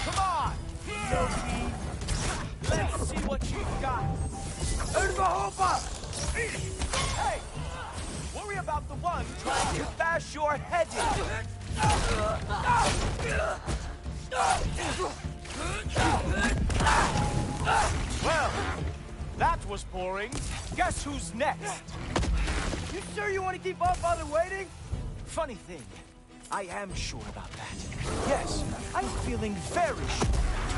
Come on, Loki. Let's see what you've got. Hey, worry about the one trying to bash your head in. Well, that was boring. Guess who's next? You sure you want to keep Allfather waiting? Funny thing, I am sure about that. Yes, I'm feeling very sure,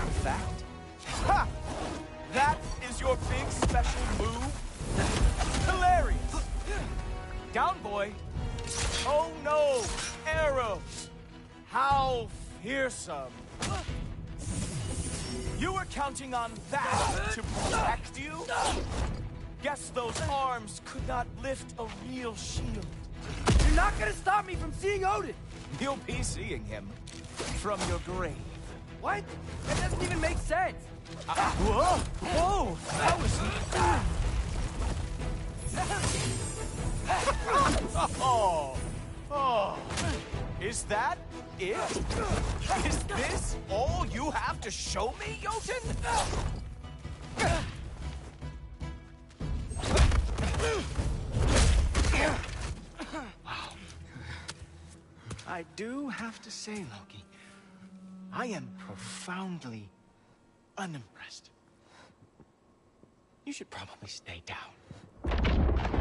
in fact. Ha! That is your big special move? Hilarious! Down, boy. Oh no, arrows! How fearsome! You were counting on that to protect you? Guess those arms could not lift a real shield. You're not gonna stop me from seeing Odin! You'll be seeing him from your grave. What? That doesn't even make sense! Whoa! Whoa! That was... Oh! Oh! Is that it? Is this all you have to show me, Jotun? Wow. I do have to say, Loki, I am profoundly unimpressed. You should probably stay down.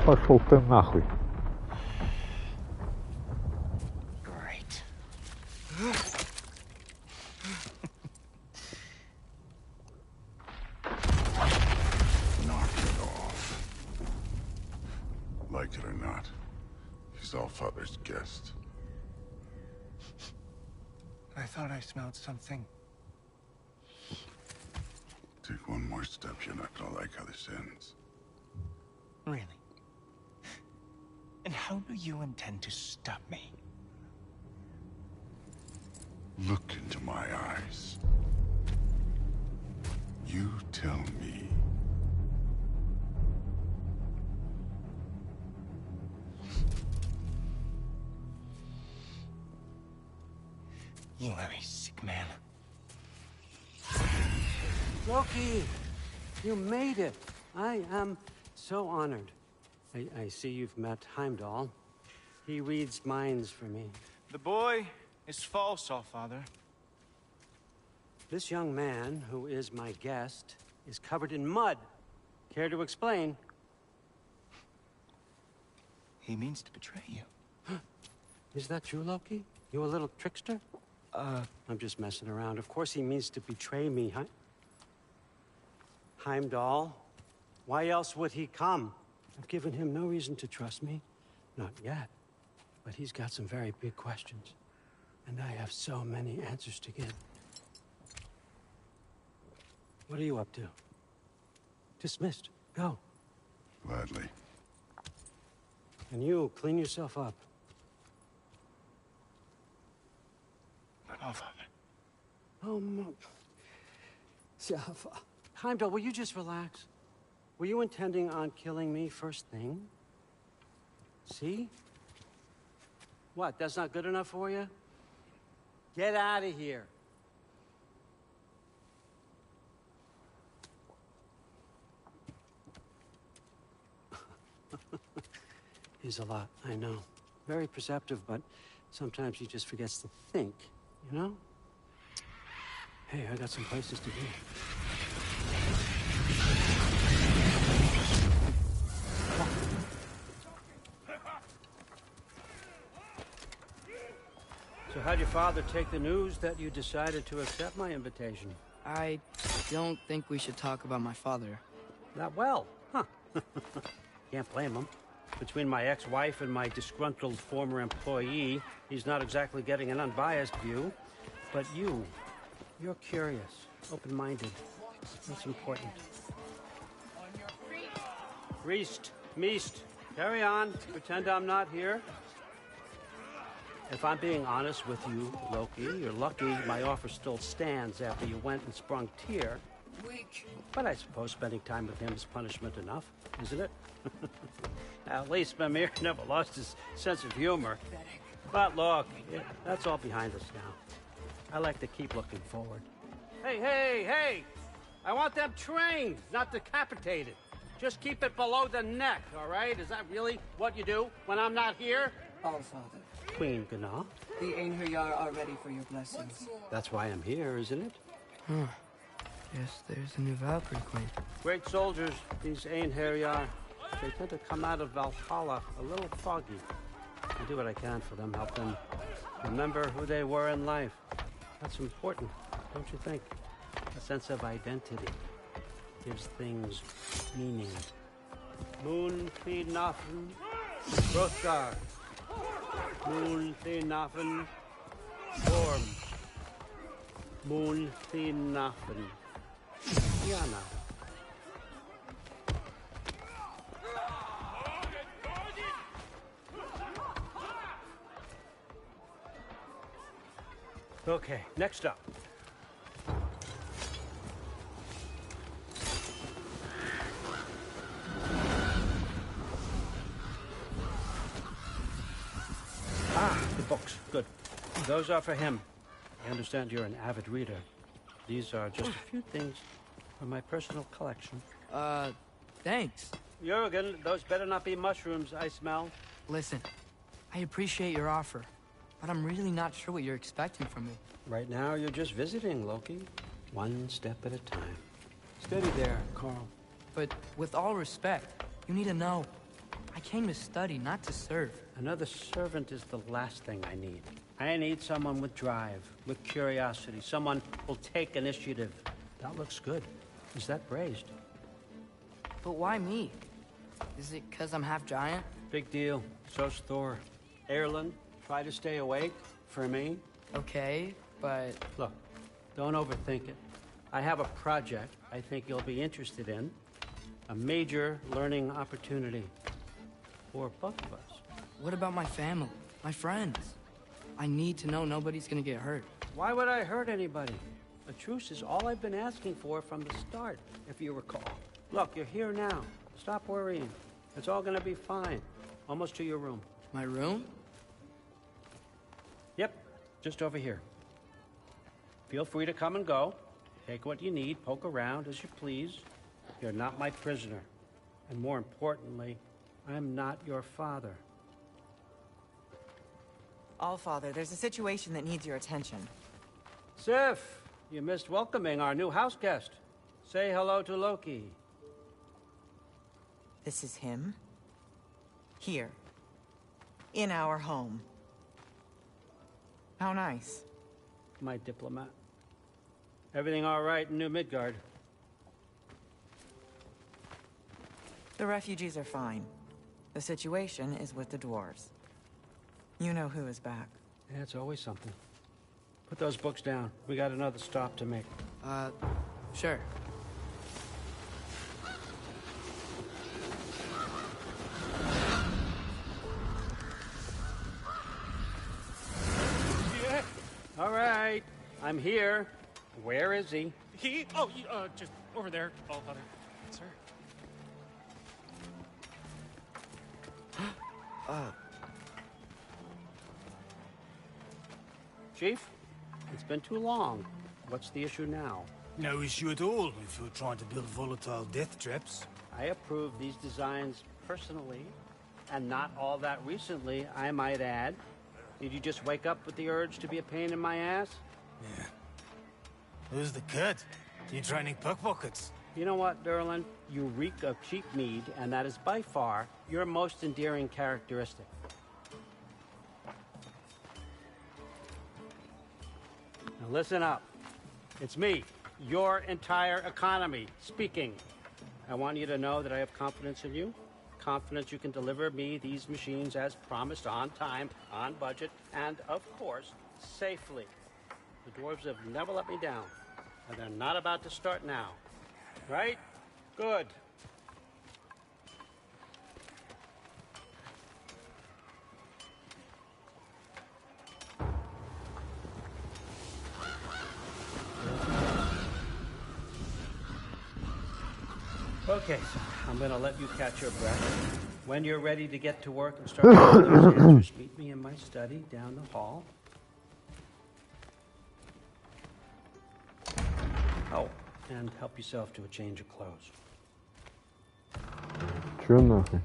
Пошел ты нахуй. Great. Knock it off. Like it or not, he's Allfather's guest. I thought I smelled something. Take one more step, you're not gonna like how this ends. Really? And how do you intend to stop me? Look into my eyes. You tell me. You are a sick man. Loki, you made it. I am so honored. I see you've met Heimdall. He reads minds for me. The boy is false, Allfather. This young man, who is my guest, is covered in mud. Care to explain? He means to betray you. Is that true, Loki? You a little trickster? I'm just messing around. Of course he means to betray me, huh? Heimdall? Why else would he come? I've given him no reason to trust me. Not yet. But he's got some very big questions. And I have so many answers to give. What are you up to? Dismissed. Go. Gladly. And you, clean yourself up. But Allfather. Oh, no. Heimdall, will you just relax? Were you intending on killing me first thing? See? What, that's not good enough for you? Get out of here. He's a lot, I know. Very perceptive, but sometimes he just forgets to think, you know? Hey, I got some places to be. So how'd your father take the news that you decided to accept my invitation? I don't think we should talk about my father. Not well, huh? Can't blame him. Between my ex-wife and my disgruntled former employee, he's not exactly getting an unbiased view. But you're curious, open-minded. That's important. Priest, Meest, carry on. Pretend I'm not here. If I'm being honest with you, Loki, you're lucky my offer still stands after you went and sprung Tyr. Weak. But I suppose spending time with him is punishment enough, isn't it? At least Mimir never lost his sense of humor. But look, that's all behind us now. I like to keep looking forward. Hey! I want them trained, not decapitated. Just keep it below the neck, all right? Is that really what you do when I'm not here? All Father. Queen Gná. The Einherjar are ready for your blessings. That's why I'm here, isn't it? Huh. Guess there's a new Valkyrie Queen. Great soldiers, these Einherjar. They tend to come out of Valhalla a little foggy. I do what I can for them, help them remember who they were in life. That's important, don't you think? A sense of identity gives things meaning. Moon Thinafen, Hrothgar. Moon Thinafen, Orm. Moon Thinafen, Yana. Okay, next up. The books. Good. Those are for him. I understand you're an avid reader. These are just a few things from my personal collection. Thanks. Jurgen, those better not be mushrooms I smell. Listen, I appreciate your offer, but I'm really not sure what you're expecting from me. Right now, you're just visiting, Loki. One step at a time. Steady there, Carl. But with all respect, you need to know. I came to study, not to serve. Another servant is the last thing I need. I need someone with drive, with curiosity, someone who'll take initiative. That looks good. Is that braised? But why me? Is it because I'm half giant? Big deal. So's Thor. Erlen, try to stay awake for me. Okay, but... Look, don't overthink it. I have a project I think you'll be interested in. A major learning opportunity. For both of us. What about my family? My friends? I need to know nobody's gonna get hurt. Why would I hurt anybody? A truce is all I've been asking for from the start, if you recall. Look, you're here now. Stop worrying. It's all gonna be fine. Almost to your room. My room? Yep, just over here. Feel free to come and go. Take what you need, poke around as you please. You're not my prisoner. And more importantly, I'm not your father. Allfather, there's a situation that needs your attention. Sif, you missed welcoming our new house guest. Say hello to Loki. This is him? Here. In our home. How nice. My diplomat. Everything all right in New Midgard? The refugees are fine. The situation is with the dwarves. You know who is back. Yeah, it's always something. Put those books down. We got another stop to make. Sure. Yeah. All right. I'm here. Where is he? Just over there, Allfather. Sir. Chief, it's been too long. What's the issue now? No issue at all if you're trying to build volatile death traps. I approve these designs personally. and not all that recently, I might add. Did you just wake up with the urge to be a pain in my ass? Yeah. Who's the kid? You training pickpockets? You know what, Derlin? You reek of cheap mead, and that is by far your most endearing characteristic. Now listen up. It's me, your entire economy, speaking. I want you to know that I have confidence in you. Confidence you can deliver me these machines as promised, on time, on budget, and, of course, safely. The dwarves have never let me down, and they're not about to start now. Right? Good. Okay, so I'm going to let you catch your breath. When you're ready to get to work and start making those answers, meet me in my study down the hall. Oh, and help yourself to a change of clothes. Чё нахуй?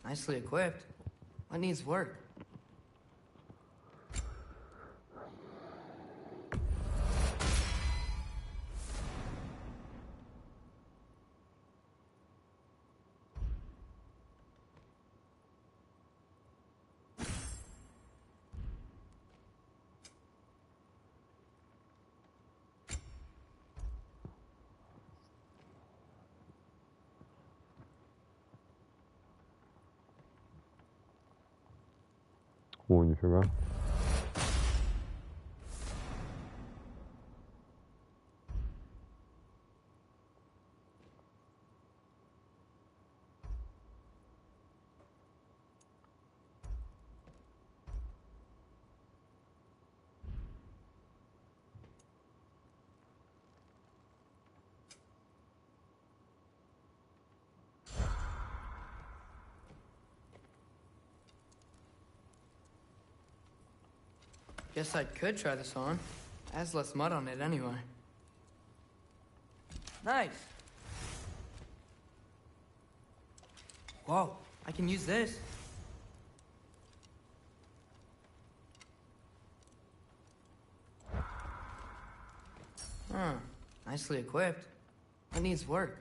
Nicely equipped. What needs work? О, нифига. Guess I could try this on. Has less mud on it anyway. Nice. Whoa, I can use this. Nicely equipped. What needs work?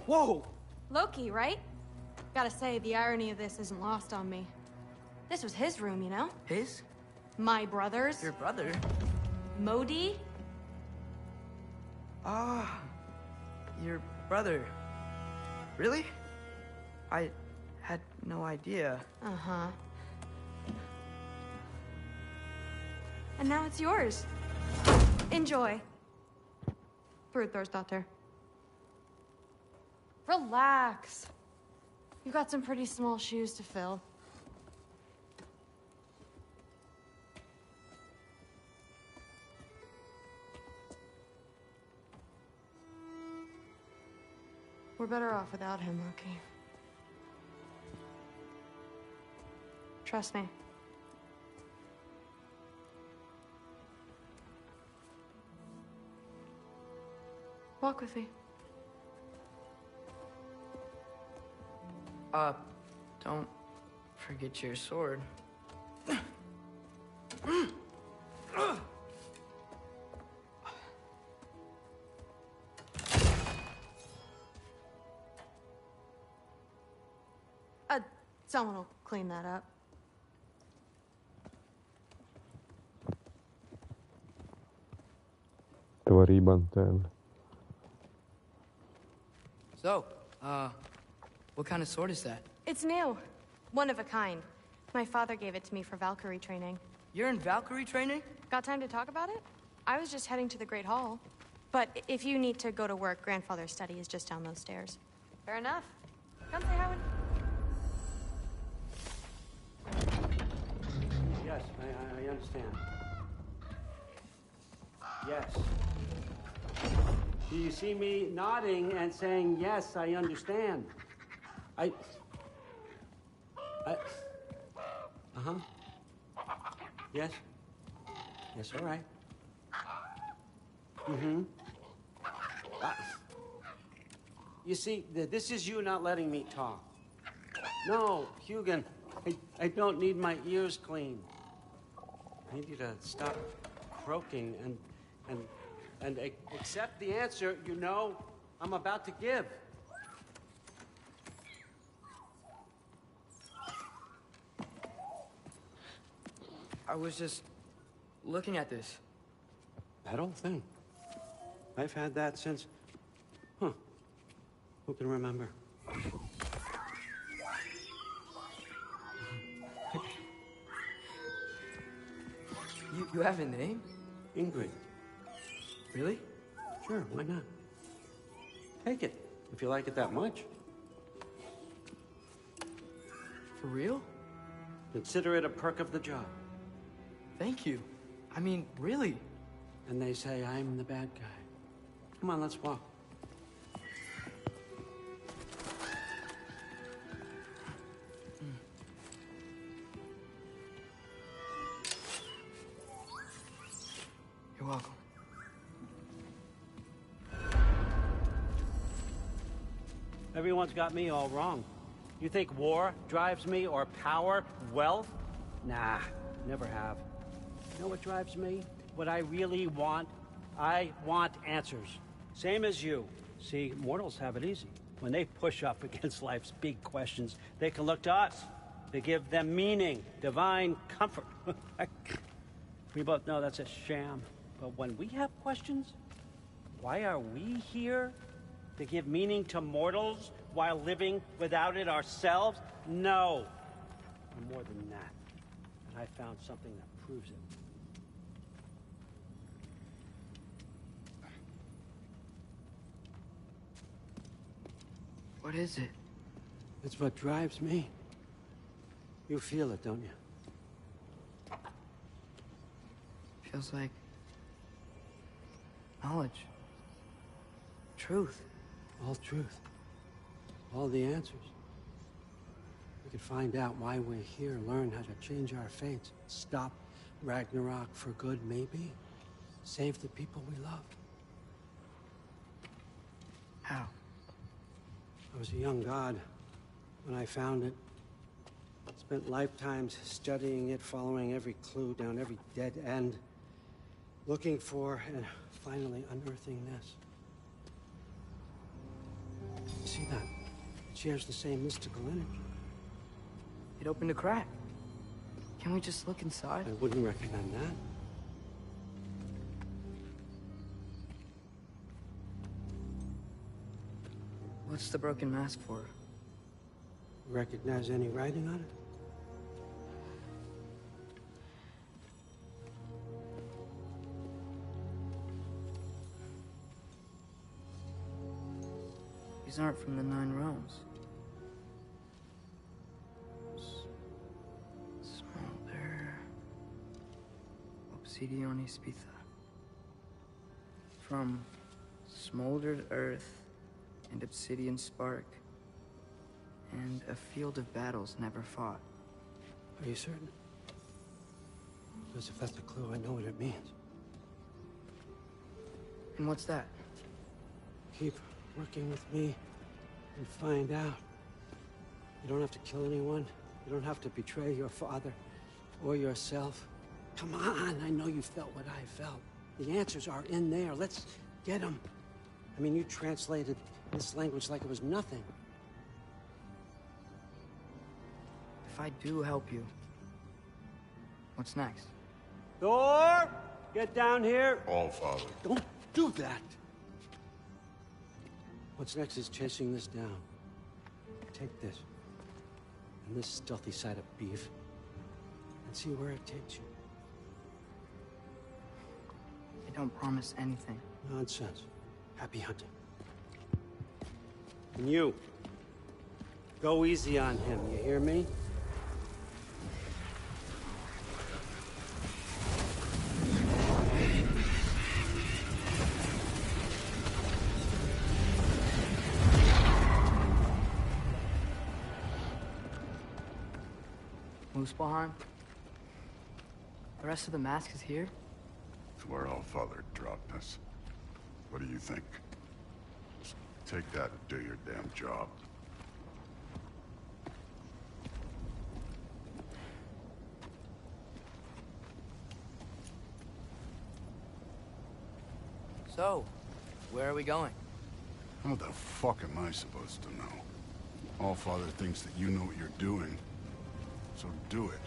Whoa! Loki, right? Gotta say, the irony of this isn't lost on me. This was his room, you know? His? My brother's. Your brother? Modi? Ah, your brother. Really? I had no idea. Uh-huh. And now it's yours. Enjoy. Brudthor's Relax. You've got some pretty small shoes to fill. We're better off without him, Loki. Trust me. Walk with me. Don't forget your sword. Someone will clean that up. Твори бантен. So, what kind of sword is that? It's new. One of a kind. My father gave it to me for Valkyrie training. You're in Valkyrie training? Got time to talk about it? I was just heading to the Great Hall. But if you need to go to work, Grandfather's study is just down those stairs. Fair enough. Come say hi when... Yes, I understand. Yes. Do you see me nodding and saying, yes, I understand? Uh-huh. Yes? Yes, all right. Mm-hmm. You see, this is you not letting me talk. No, Hugin, I don't need my ears cleaned. I need you to stop croaking and accept the answer you know I'm about to give. I was just looking at this. That old thing. I've had that since... Huh. Who can remember? You have a name? Ingrid. Really? Sure, why not? Take it, if you like it that much. For real? Consider it a perk of the job. Thank you. I mean, really. And they say I'm the bad guy. Come on, let's walk. You're welcome. Everyone's got me all wrong. You think war drives me, or power, wealth? Nah, never have. You know what drives me? What I really want? I want answers. Same as you. See, mortals have it easy. When they push up against life's big questions, they can look to us. They give them meaning, divine comfort. We both know that's a sham. But when we have questions, why are we here? To give meaning to mortals while living without it ourselves? No. We're more than that. And I found something that proves it. What is it? It's what drives me. You feel it, don't you? Feels like knowledge. Truth. All truth. All the answers. We could find out why we're here, learn how to change our fates, stop Ragnarok for good, maybe. Save the people we love. How? I was a young god when I found it. Spent lifetimes studying it, following every clue down every dead end, looking for and finally unearthing this. see that. It shares the same mystical energy. It opened a crack. Can we just look inside? I wouldn't recommend that. What's the broken mask for? Recognize any writing on it? These aren't from the Nine Realms. Smolder. Obsidione Spitha. From smoldered earth and obsidian spark. And a field of battles never fought. Are you certain? Because if that's a clue, I know what it means. And what's that? Keep working with me and find out. You don't have to kill anyone. You don't have to betray your father or yourself. Come on, I know you felt what I felt. The answers are in there. Let's get them. I mean, you translated this language like it was nothing. If I do help you, what's next? Thor! Get down here! All Father. Don't do that! What's next is chasing this down. Take this, and this stealthy side of beef, and see where it takes you. I don't promise anything. Nonsense. Happy hunting. And you, go easy on him, you hear me? Muspelheim? The rest of the mask is here? It's where All Father dropped us. What do you think? Just take that and do your damn job. So, where are we going? How the fuck am I supposed to know? All Father thinks that you know what you're doing. So do it.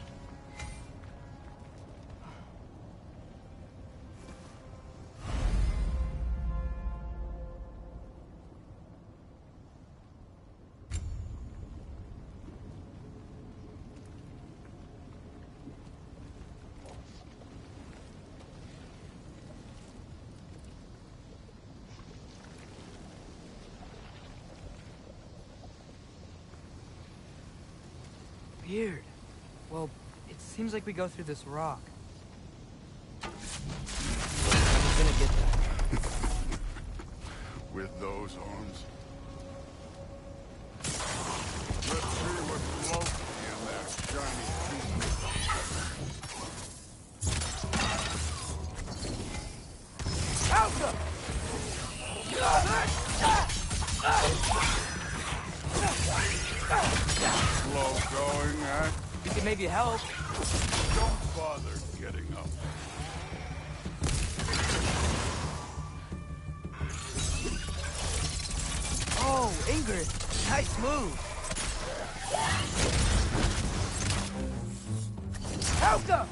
Weird. Well, it seems like we go through this rock. I'm gonna get that. With those arms. Let's see what's floating in that shiny Slow going, eh? We could maybe help. Don't bother getting up. Oh, Ingrid. Nice move. Helga!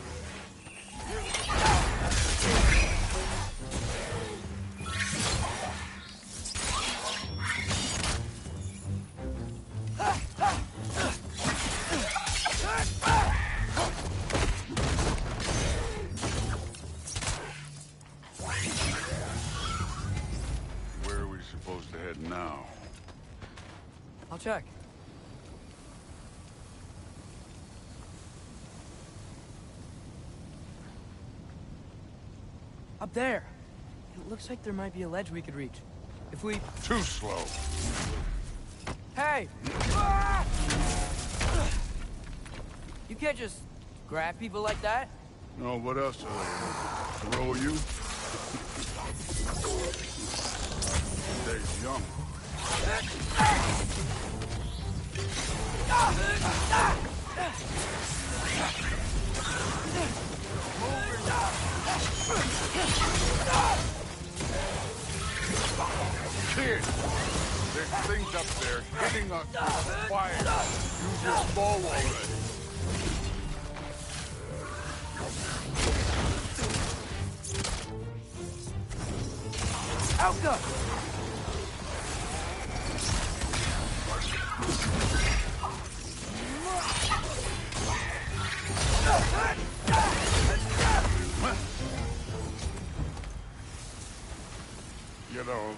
Where are we supposed to head now? I'll check. Up there. It looks like there might be a ledge we could reach. If we... Too slow. Hey! Ah! You can't just grab people like that. No, what else? Throw you? Stays young. Kid, they're Things up there hitting us with fire. Use your bow already. Elka! You know,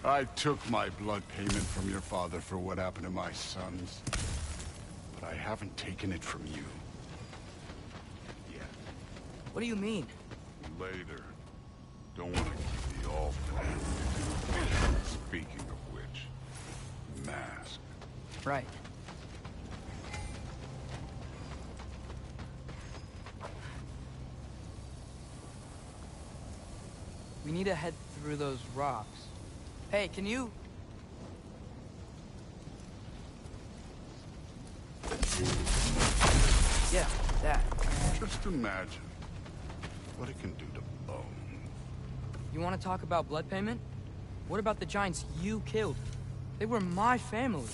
I took my blood payment from your father for what happened to my sons. But I haven't taken it from you. Yet. What do you mean? Later. Don't want to give the all plan. Speaking of which, mask. Right. We need to head through those rocks. Hey, can you... Yeah, that. Just imagine what it can do to bone. You want to talk about blood payment? What about the giants you killed? They were my family.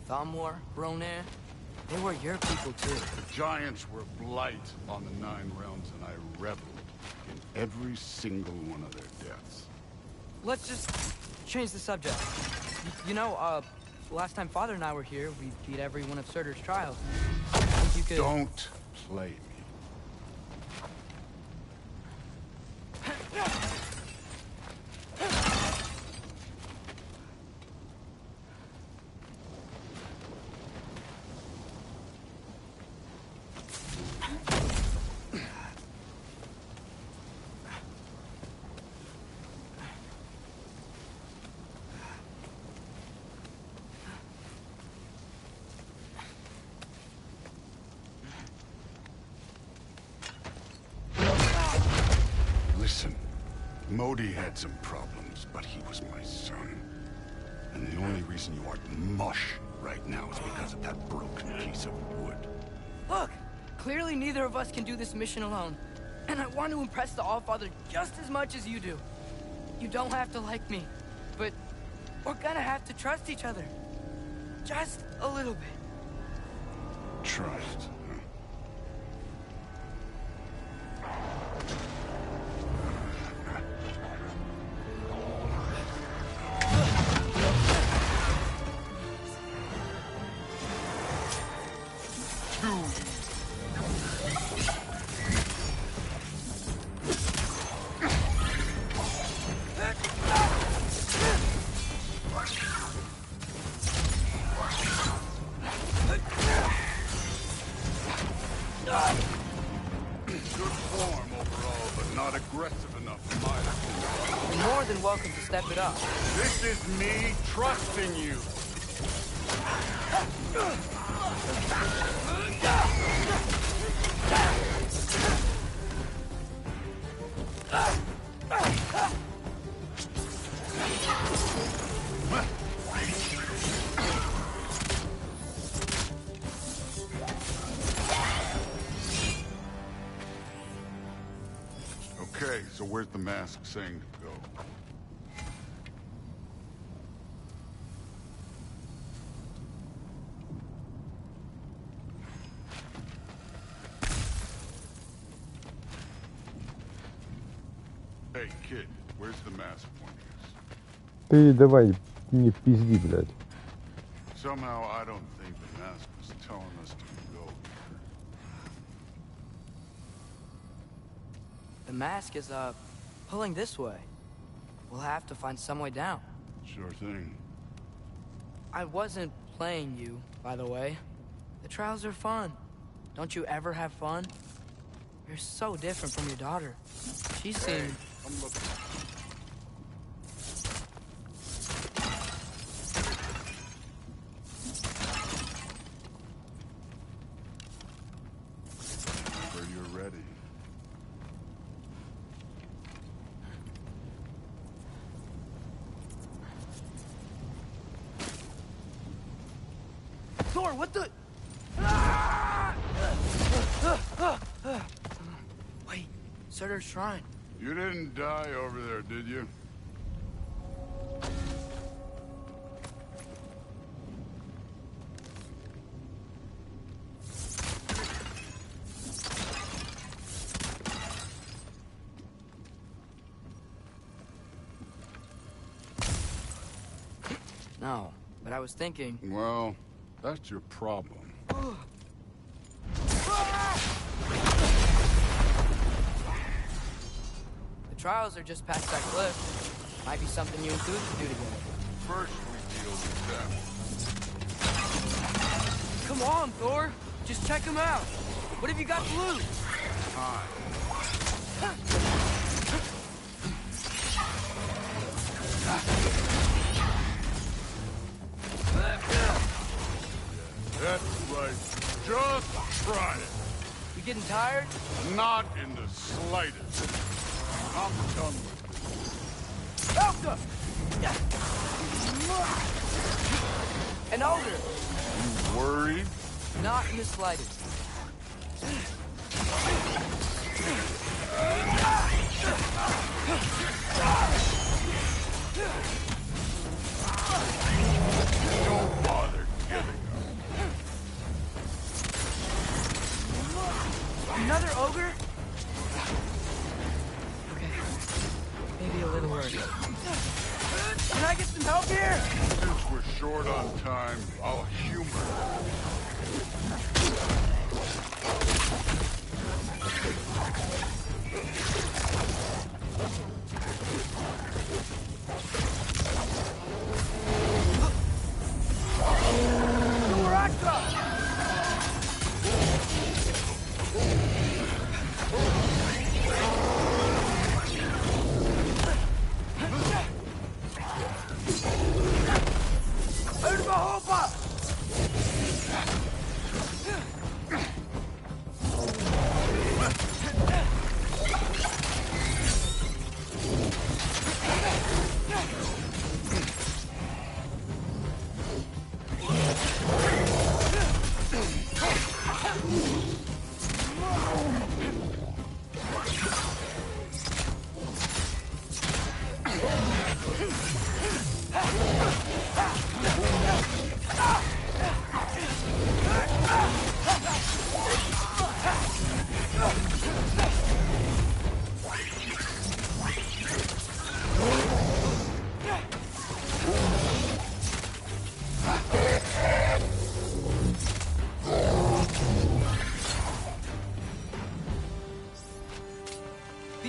Thamor, Bronir, they were your people too. The giants were blight on the Nine Realms, and I reveled in every single one of their deaths. Let's just change the subject. You know, last time Father and I were here, we beat every one of Surtur's trials. I think you could... Don't play me. Listen, Modi had some problems, but he was my son. And the only reason you aren't mush right now is because of that broken piece of wood. Look! Clearly neither of us can do this mission alone. And I want to impress the Allfather just as much as you do. You don't have to like me, but we're gonna have to trust each other. Just a little bit. Trust. Welcome to step it up. This is me trusting you. Okay, so where's the mask saying to go? Hey, kid, where's the mask pointing us? Ты давай не пизди, блядь. Somehow I don't think the mask was telling us to go here. The mask is, pulling this way. We'll have to find some way down. Sure thing. I wasn't playing you, by the way. The trials are fun. Don't you ever have fun? You're so different from your daughter. She seemed... I'm looking. Whenever you're ready. Thor, what the... Wait, Surtur's shrine. You didn't die over there, did you? No, but I was thinking... Well, that's your problem. The trials are just past that cliff. Might be something you and Coots could do together. First we deal with them. Come on, Thor. Just check them out. What have you got to lose? That's right. Just try it. You getting tired? Not in the slightest. I'm done with Elsa! And older. you. Worried? Not in the slightest. Don't bother getting Another ogre? Okay. Maybe a little worse. Can I get some help here? Since we're short on time, I'll humor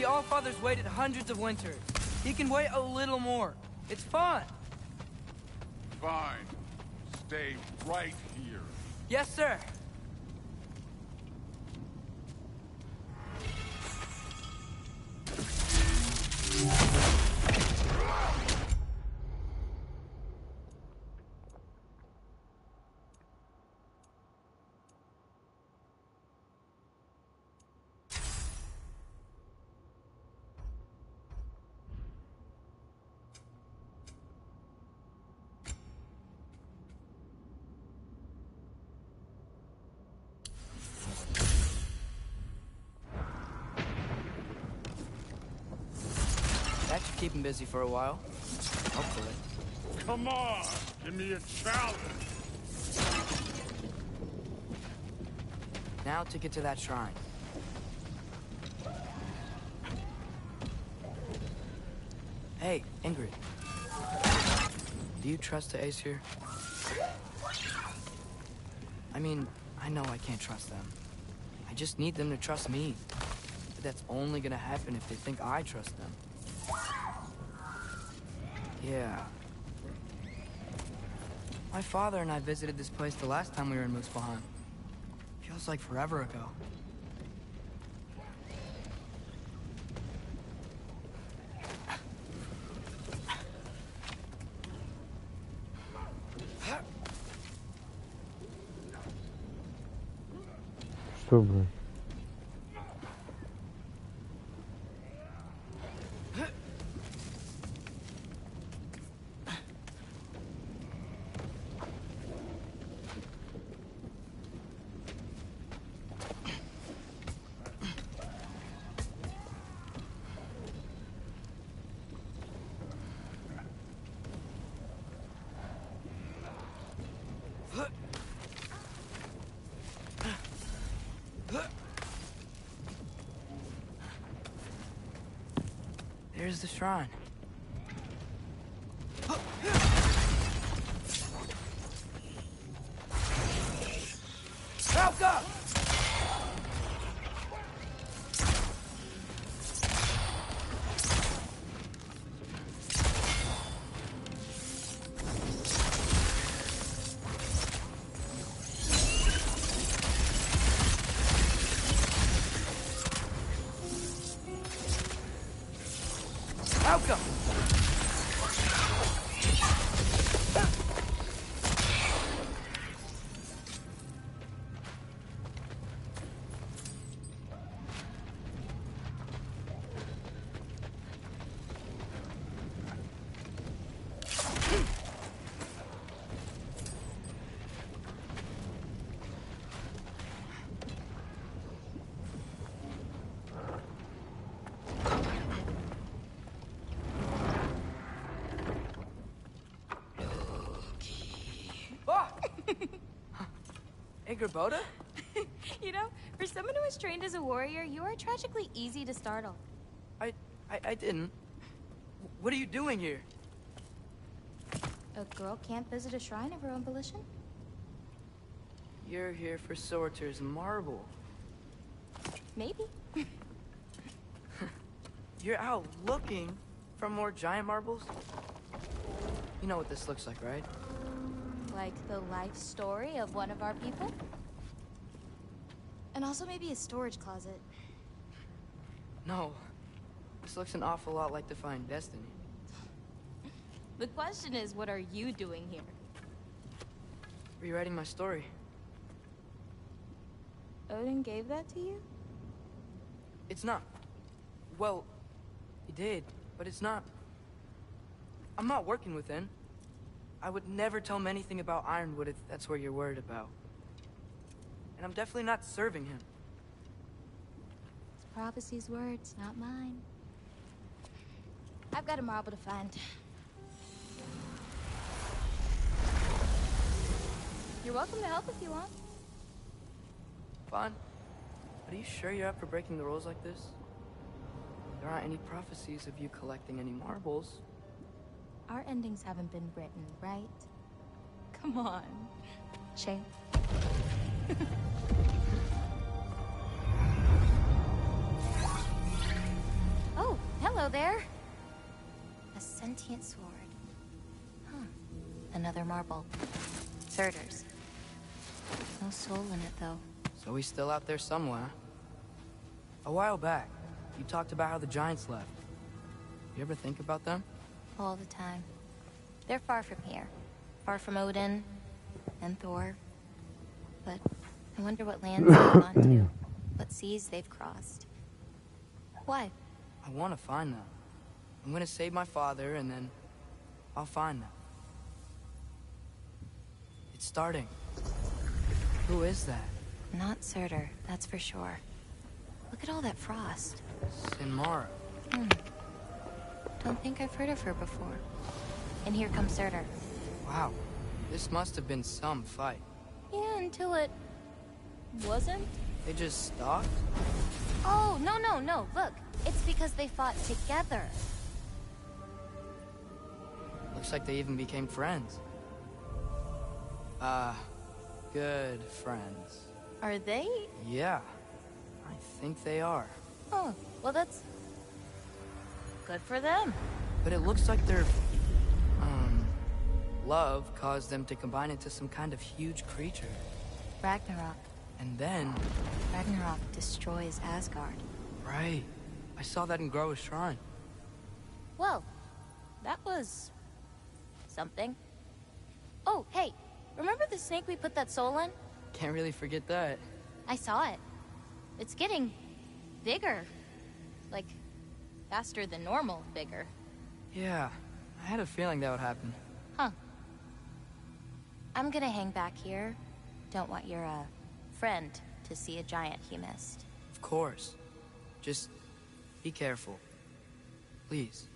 The Allfather's waited hundreds of winters. He can wait a little more. It's fun. Fine. Stay right here. Yes, sir. That should keep him busy for a while. Hopefully. Come on! Give me a challenge! Now to get to that shrine. Hey, Ingrid. Do you trust the Ace here? I mean, I know I can't trust them. I just need them to trust me. But that's only gonna happen if they think I trust them. Yeah. My father and I visited this place the last time we were in Muspelheim. Feels like forever ago. Что, блин? There's the shrine. Gerboda? You know, for someone who was trained as a warrior, you are tragically easy to startle. I didn't. What are you doing here? A girl can't visit a shrine of her own volition? You're here for Sorter's marble. Maybe. You're out looking for more giant marbles? You know what this looks like, right? Like the life story of one of our people? And also maybe a storage closet. No. This looks an awful lot like Defying Destiny. The question is, what are you doing here? Rewriting my story. Odin gave that to you? It's not. Well, he did, but it's not. I'm not working with him. I would never tell him anything about Ironwood if that's what you're worried about. And I'm definitely not serving him. It's Prophecy's words, not mine. I've got a marble to find. You're welcome to help if you want. Fine. But are you sure you're up for breaking the rules like this? There aren't any prophecies of you collecting any marbles. Our endings haven't been written, right? Come on. Shane. Oh, hello there. A sentient sword. Huh. Another marble. Surtur's. No soul in it, though. So he's still out there somewhere. A while back, you talked about how the giants left. You ever think about them? All the time. They're far from here. Far from Odin and Thor. But I wonder what lands they've gone to. What seas they've crossed. Why? I want to find them. I'm gonna save my father, and then I'll find them. It's starting. Who is that? Not Surtur, that's for sure. Look at all that frost. Sinmara. Don't think I've heard of her before. And here comes Surtur. Wow. This must have been some fight. Yeah, until it... wasn't? They just stopped? Oh, no. Look, it's because they fought together. Looks like they even became friends. Good friends. Are they? Yeah. I think they are. Oh, well that's... good for them. But it looks like their... love caused them to combine into some kind of huge creature. Ragnarok. And then... Ragnarok destroys Asgard. Right. I saw that in Groa's shrine. Well, that was... something. Oh, hey, remember the snake we put that soul in? Can't really forget that. I saw it. It's getting... bigger. Like, faster than normal bigger. Yeah, I had a feeling that would happen. Huh. I'm gonna hang back here. Don't want your, friend to see a giant he missed. Of course. Just be careful. Please.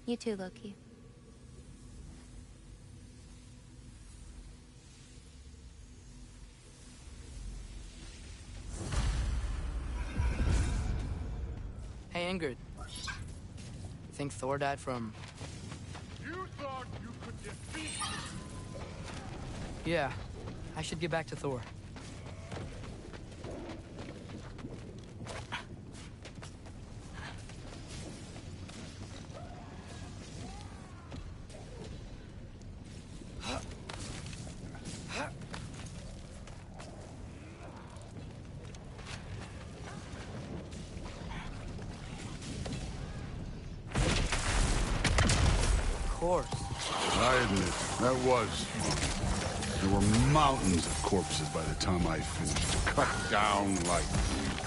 You too, Loki. Hey, Ingrid. Think Thor died from... You thought you could defeat me? Yeah, I should get back to Thor. I admit, that was fun. There were mountains of corpses by the time I finished. Cut down like wheat.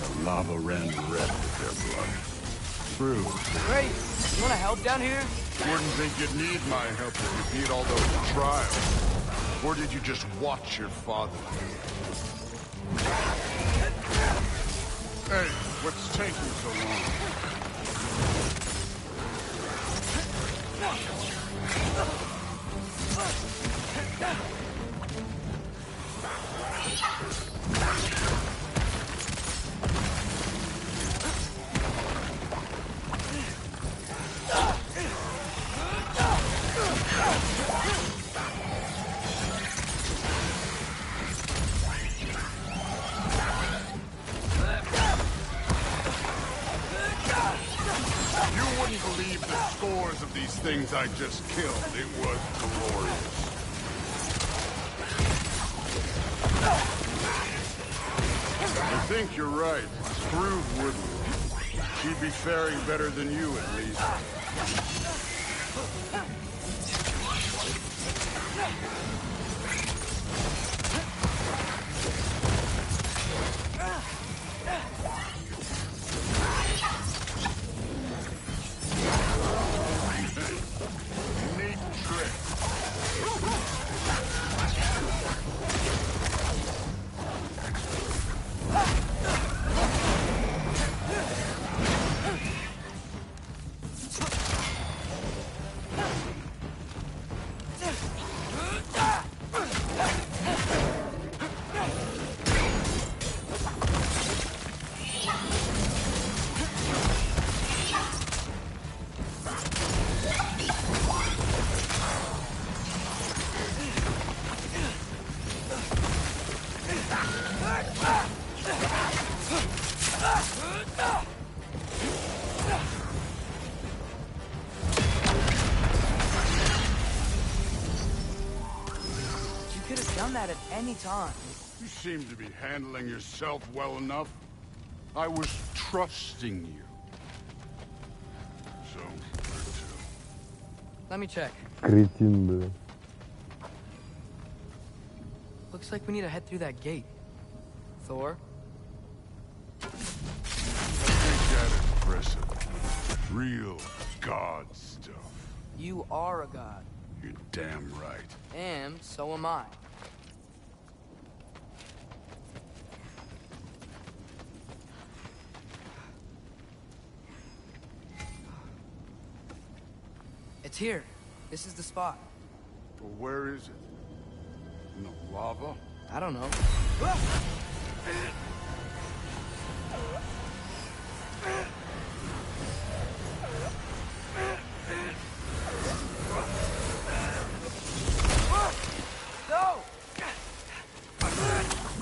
The lava ran red with their blood. True. Great. You want to help down here? Wouldn't think you'd need my help if you beat all those trials. Or did you just watch your father? Hey, what's taking so long? Believe the scores of these things I just killed. It was glorious. I think you're right. Scrooge wouldn't. She'd be faring better than you, at least. That at any time. You seem to be handling yourself well enough. I was trusting you. So, where to? Let me check. Кретин, бля. Looks like we need to head through that gate. Thor? I think that is impressive. Real god stuff. You are a god. You're damn right. And so am I. It's here. This is the spot. Well, where is it? In the lava? I don't know.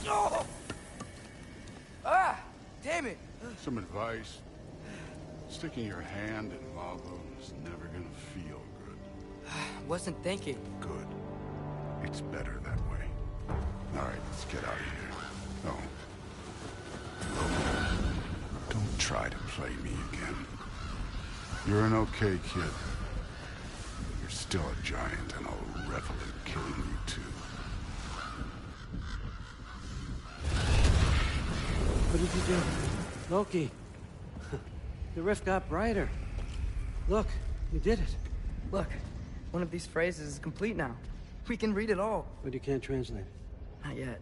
No! Ah! Damn it! Some advice. Sticking your hand in lava is never gonna feel good. Wasn't thinking. Good. It's better that way. All right, let's get out of here. No. Don't try to play me again. You're an okay kid. But you're still a giant, and I'll revel in killing you too. What did you do? Loki. The rift got brighter. Look, you did it. Look, one of these phrases is complete now. We can read it all. But you can't translate it. Not yet.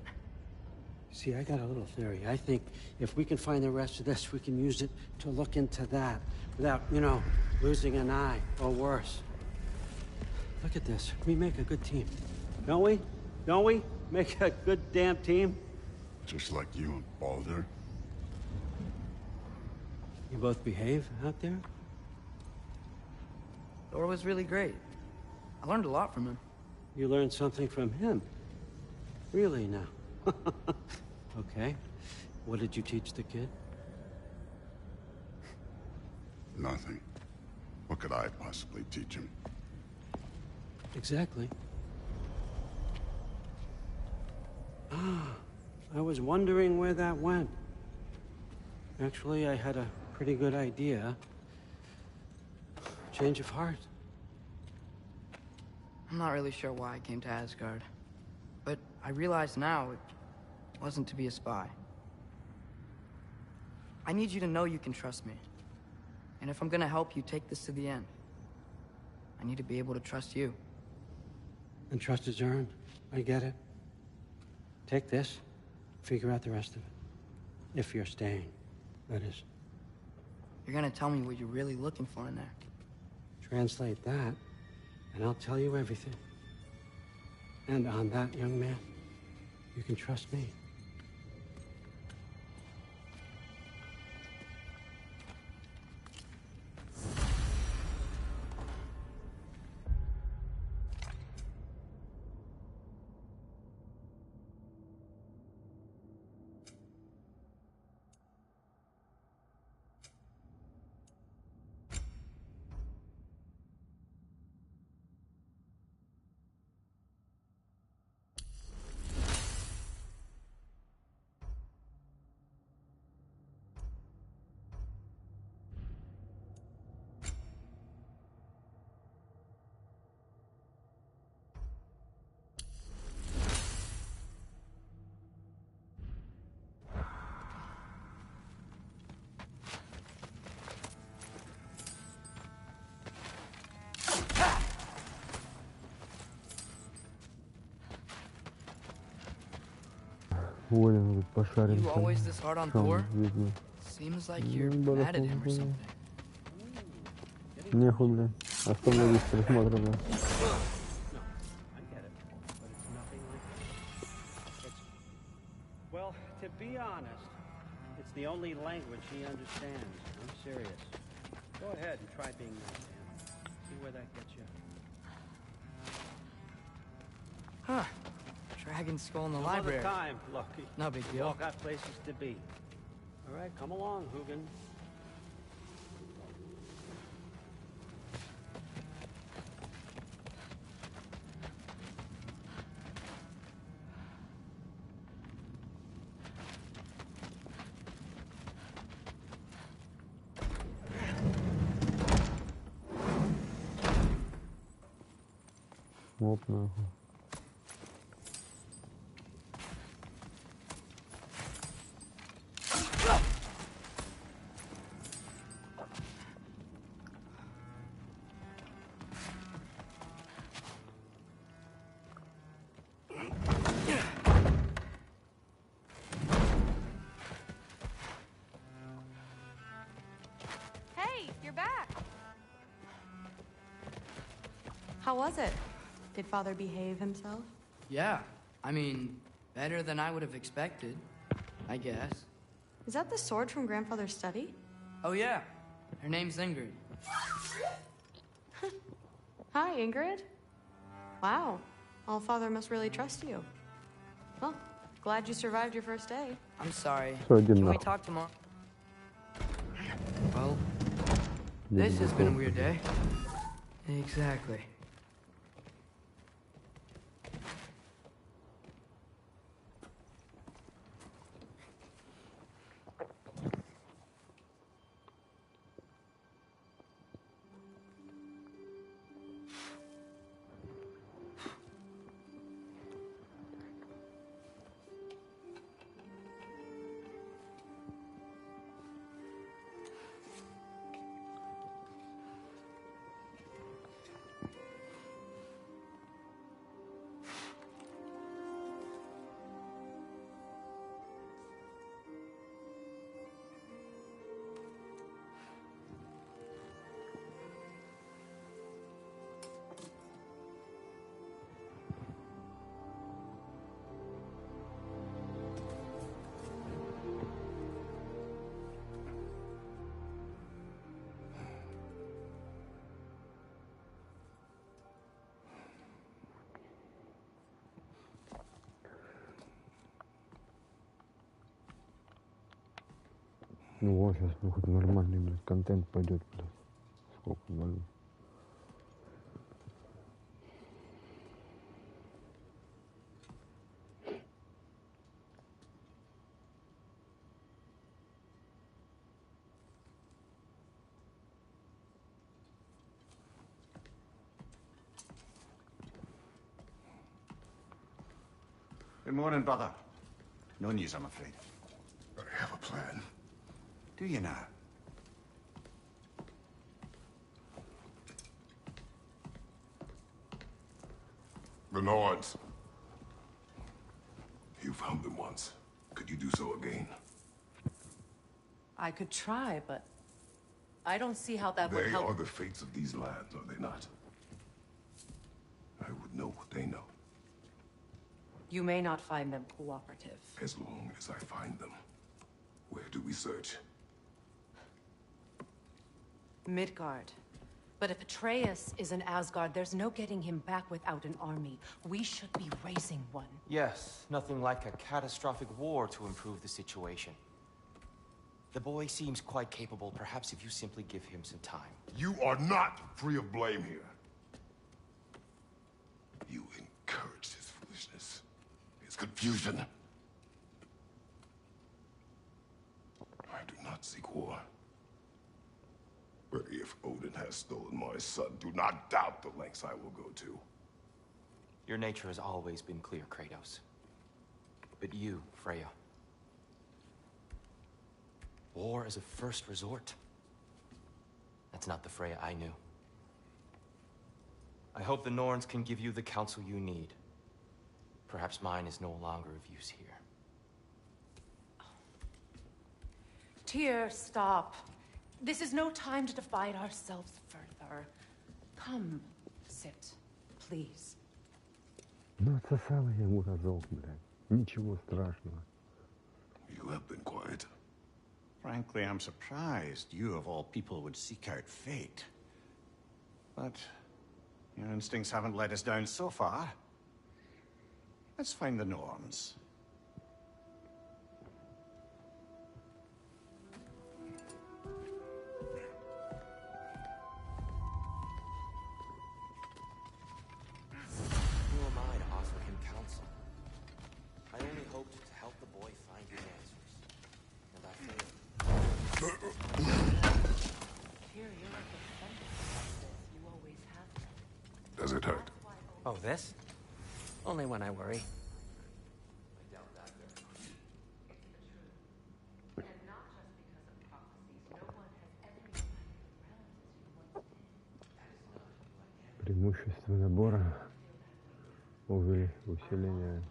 See, I got a little theory. I think if we can find the rest of this, we can use it to look into that without, you know, losing an eye or worse. Look at this. We make a good team. Don't we? Don't we? Make a good damn team? Just like you and Baldur. You both behave out there? Thor was really great. I learned a lot from him. You learned something from him? Really now? Okay. What did you teach the kid? Nothing. What could I possibly teach him? Exactly. I was wondering where that went. Actually, I had a pretty good idea. Change of heart. I'm not really sure why I came to Asgard. But I realize now it wasn't to be a spy. I need you to know you can trust me. And if I'm gonna help you take this to the end, I need to be able to trust you. And trust is earned. I get it. Take this, figure out the rest of it. If you're staying, that is. You're gonna tell me what you're really looking for in there. Translate that, and I'll tell you everything. And on that, young man, You can trust me. You always this hard on Thor? Seems like you're mad at him or something. Нехуй, бля. Остановись, присмотра, бля. Well, to be honest, it's the only language he understands. I'm serious. Go ahead and try being nice to him. See where that gets you. Huh. Dragon skull in the Another library. time, Lucky. No big We deal. all got places to be. All right, come along, Hugin. Оп, нахуй. Hey, you're back. How was it? Did Father behave himself? Yeah. I mean, better than I would have expected, I guess. Is that the sword from Grandfather's study? Oh yeah. Her name's Ingrid. Hi, Ingrid. Wow. Allfather must really trust you. Well, glad you survived your first day. I'm sorry. So I did Can we not. talk tomorrow? Well, this has been a weird day. Exactly. Ну вот, сейчас ну, хоть нормальный, блядь, контент пойдет, блядь. Сколько, блядь. Good morning, brother. No news, I'm afraid. I have a plan. Do you now? The Nords. You found them once. Could you do so again? I could try, but I don't see how that would They help. are the fates of these lands, are they not? I would know what they know. You may not find them cooperative. As long as I find them. Where do we search? Midgard. But if Atreus is in Asgard, there's no getting him back without an army. We should be raising one. Yes, nothing like a catastrophic war to improve the situation. The boy seems quite capable. Perhaps if you simply give him some time. You are not free of blame here. You encouraged his foolishness, his confusion. I do not seek war. But if Odin has stolen my son, do not doubt the lengths I will go to. Your nature has always been clear, Kratos. But you, Freya. War as a first resort. That's not the Freya I knew. I hope the Norns can give you the counsel you need. Perhaps mine is no longer of use here. Tyr, stop. This is no time to divide ourselves further. Come, sit, please. Ну, отсосала я ему разок, блядь. Ничего страшного. You have been quiet. Frankly, I'm surprised you, of all people, would seek out fate. But your instincts haven't let us down so far. Let's find the Norns. Who am I to offer him counsel? I only hoped to help the boy find his answers. And I failed. Tyr, you're like a this. You always have been. Does it hurt? Oh, this? Only when I worry. Преимущество набора усиление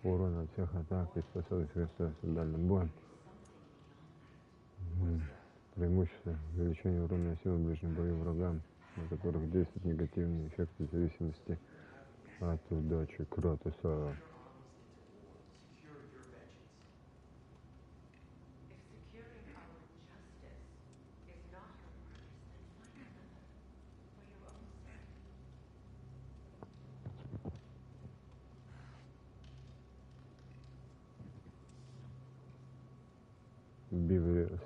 урона от всех атак и способность средства дальним боем. Преимущество увеличения урона силы в ближнем бою врагам, на которых действуют негативные эффекты в зависимости от удачи Кратоса. Биврес.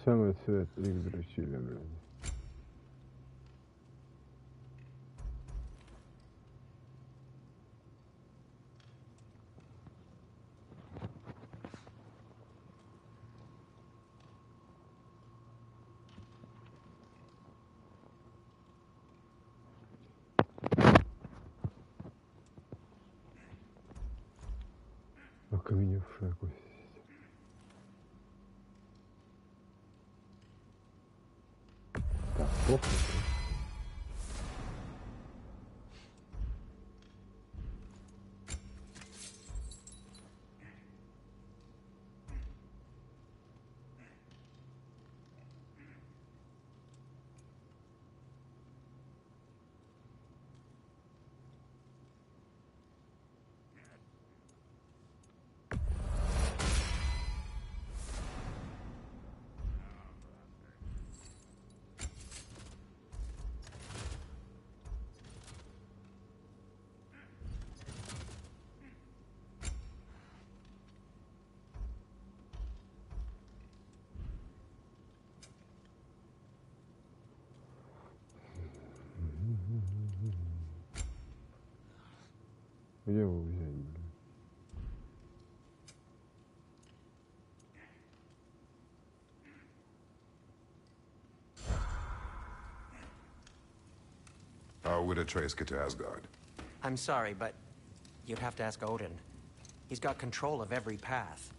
Самый цвет их дрочили, блядь. Окаменевшая кость. Так, плохо. Где его взять, блин? How would a trace get to Asgard? I'm sorry, but you'd have to ask Odin. He's got control of every path.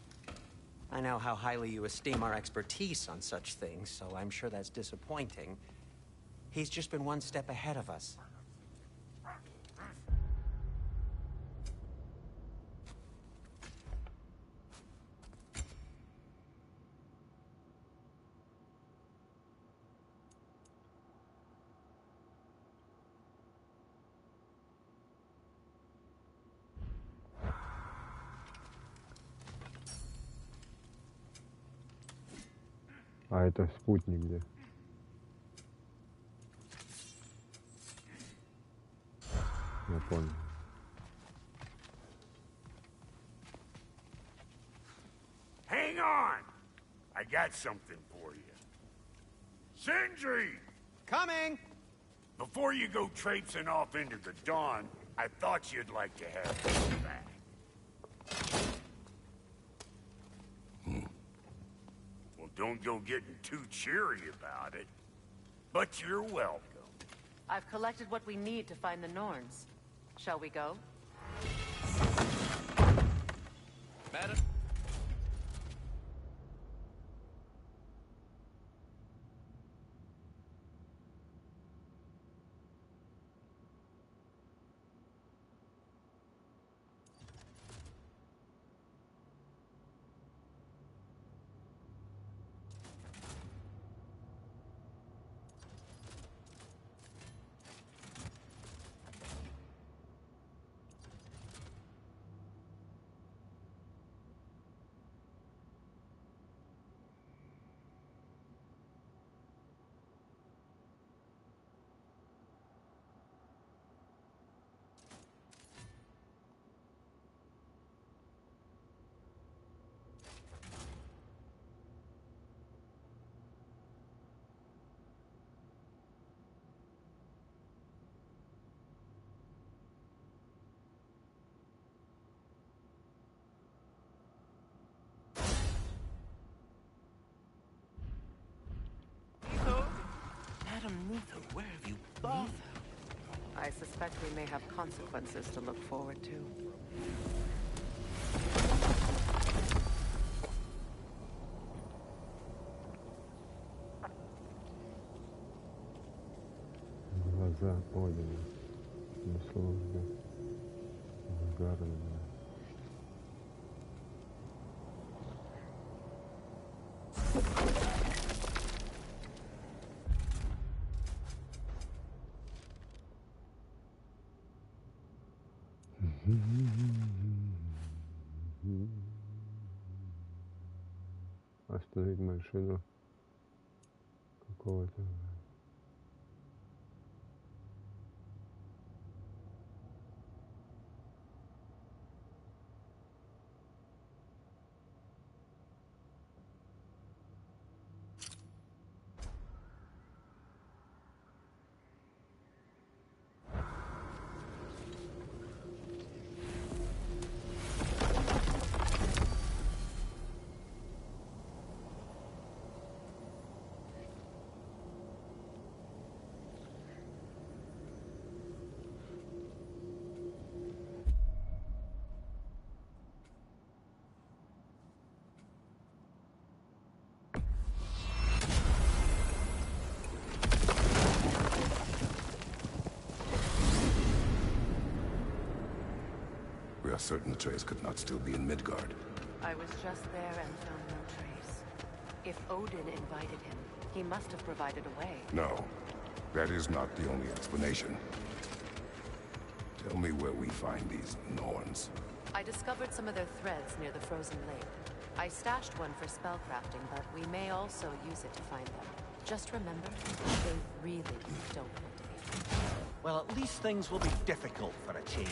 I know how highly you esteem our expertise on such things, so I'm sure that's disappointing. He's just been one step ahead of us. А это спутник где? Я понял. Hang on! I got something for you. Sindri! Coming! Before you go traipsing off into the dawn, I thought you'd like to have this back. Well, don't go getting too cheery about it. But you're welcome. I've collected what we need to find the Norns. Shall we go? Madam? Madam Nutho, where have you been? I suspect we may have consequences to look forward to. Глаза Одина. На службе. Гарна. Остановить машину какого-то. We are certain the trace could not still be in Midgard. I was just there and found no trace. If Odin invited him, he must have provided a way. No, that is not the only explanation. Tell me where we find these Norns. I discovered some of their threads near the frozen lake. I stashed one for spellcrafting, but we may also use it to find them. Just remember, they really don't want to be. Well, at least things will be difficult for a change.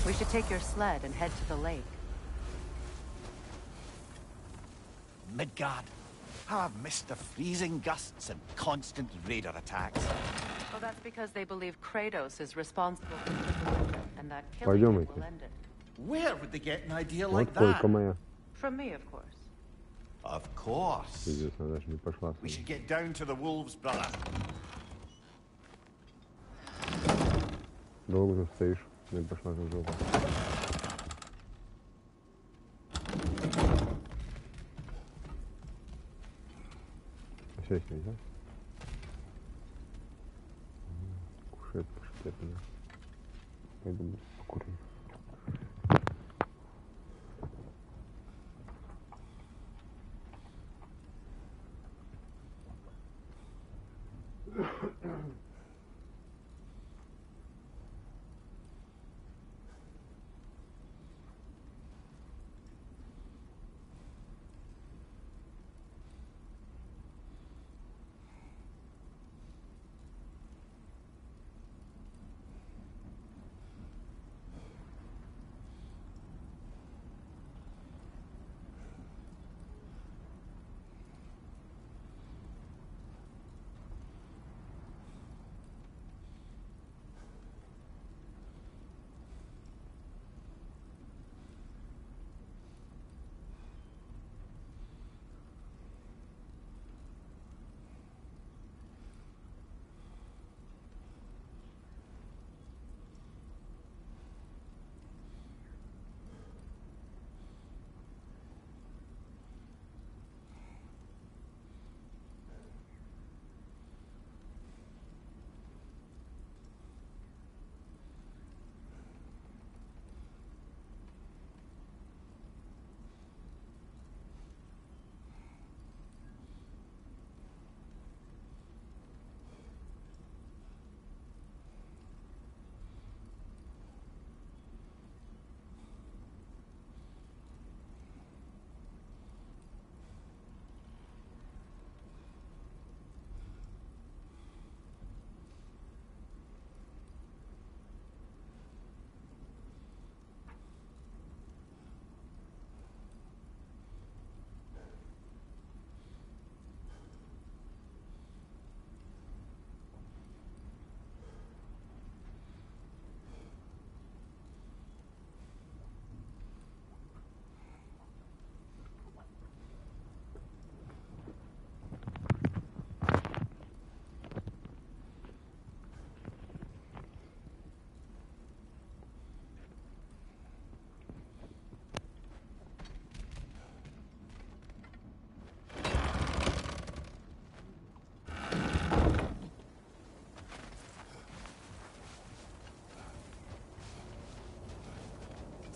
We should take your sled and head to the lake. Midgard, have missed the freezing gusts and constant raider attacks. Well, that's because they believe Kratos is responsible for the winter, and that killing him will end it. Where would they get an idea Вот like койка that? моя. From me, of course. Of course. Пиздец, она даже не пошла. We should get down to the wolves, brother. Долго тут стоишь? Не пошла как жопа. Сесть нельзя? Кушает, пошли от меня. Пойду покурю.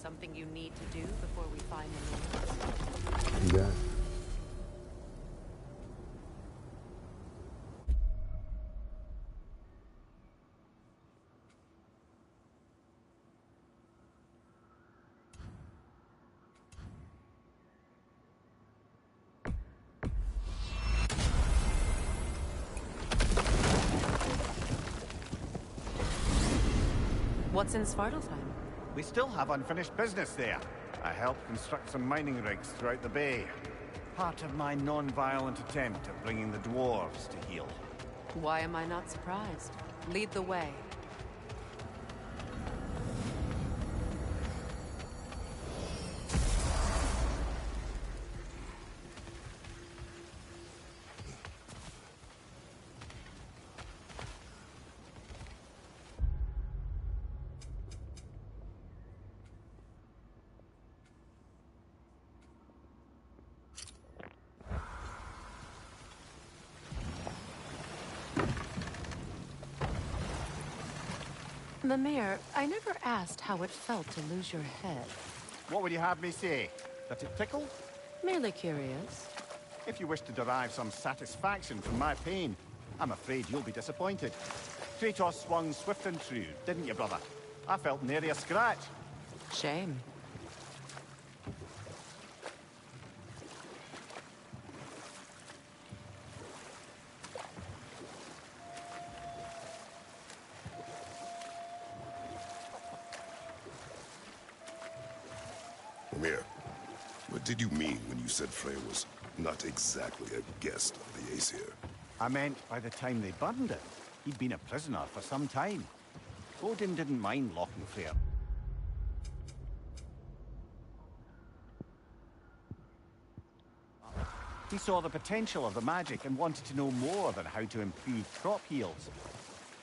Something you need to do before we find the Да. What's in Svartalfheim? We still have unfinished business there. I helped construct some mining rigs throughout the bay. Part of my non-violent attempt at bringing the dwarves to heel. Why am I not surprised? Lead the way. Mimir, I never asked how it felt to lose your head. What would you have me say? That it tickled? Merely curious. If you wish to derive some satisfaction from my pain, I'm afraid you'll be disappointed. Kratos swung swift and true, didn't you, brother? I felt nary a scratch. Shame. Mimir, what did you mean when you said Freya was Not exactly a guest of the Aesir. I meant by the time they burned it, he'd been a prisoner for some time. Odin didn't mind locking Freyr. He saw the potential of the magic and wanted to know more than how to improve crop yields.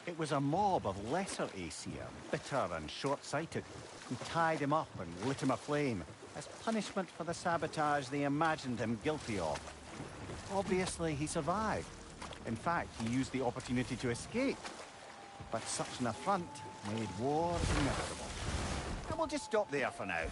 It was a mob of lesser Aesir, bitter and short-sighted, who tied him up and lit him aflame as punishment for the sabotage they imagined him guilty of. Obviously, he survived. In fact, he used the opportunity to escape. But such an affront made war inevitable. And we'll just stop there for now.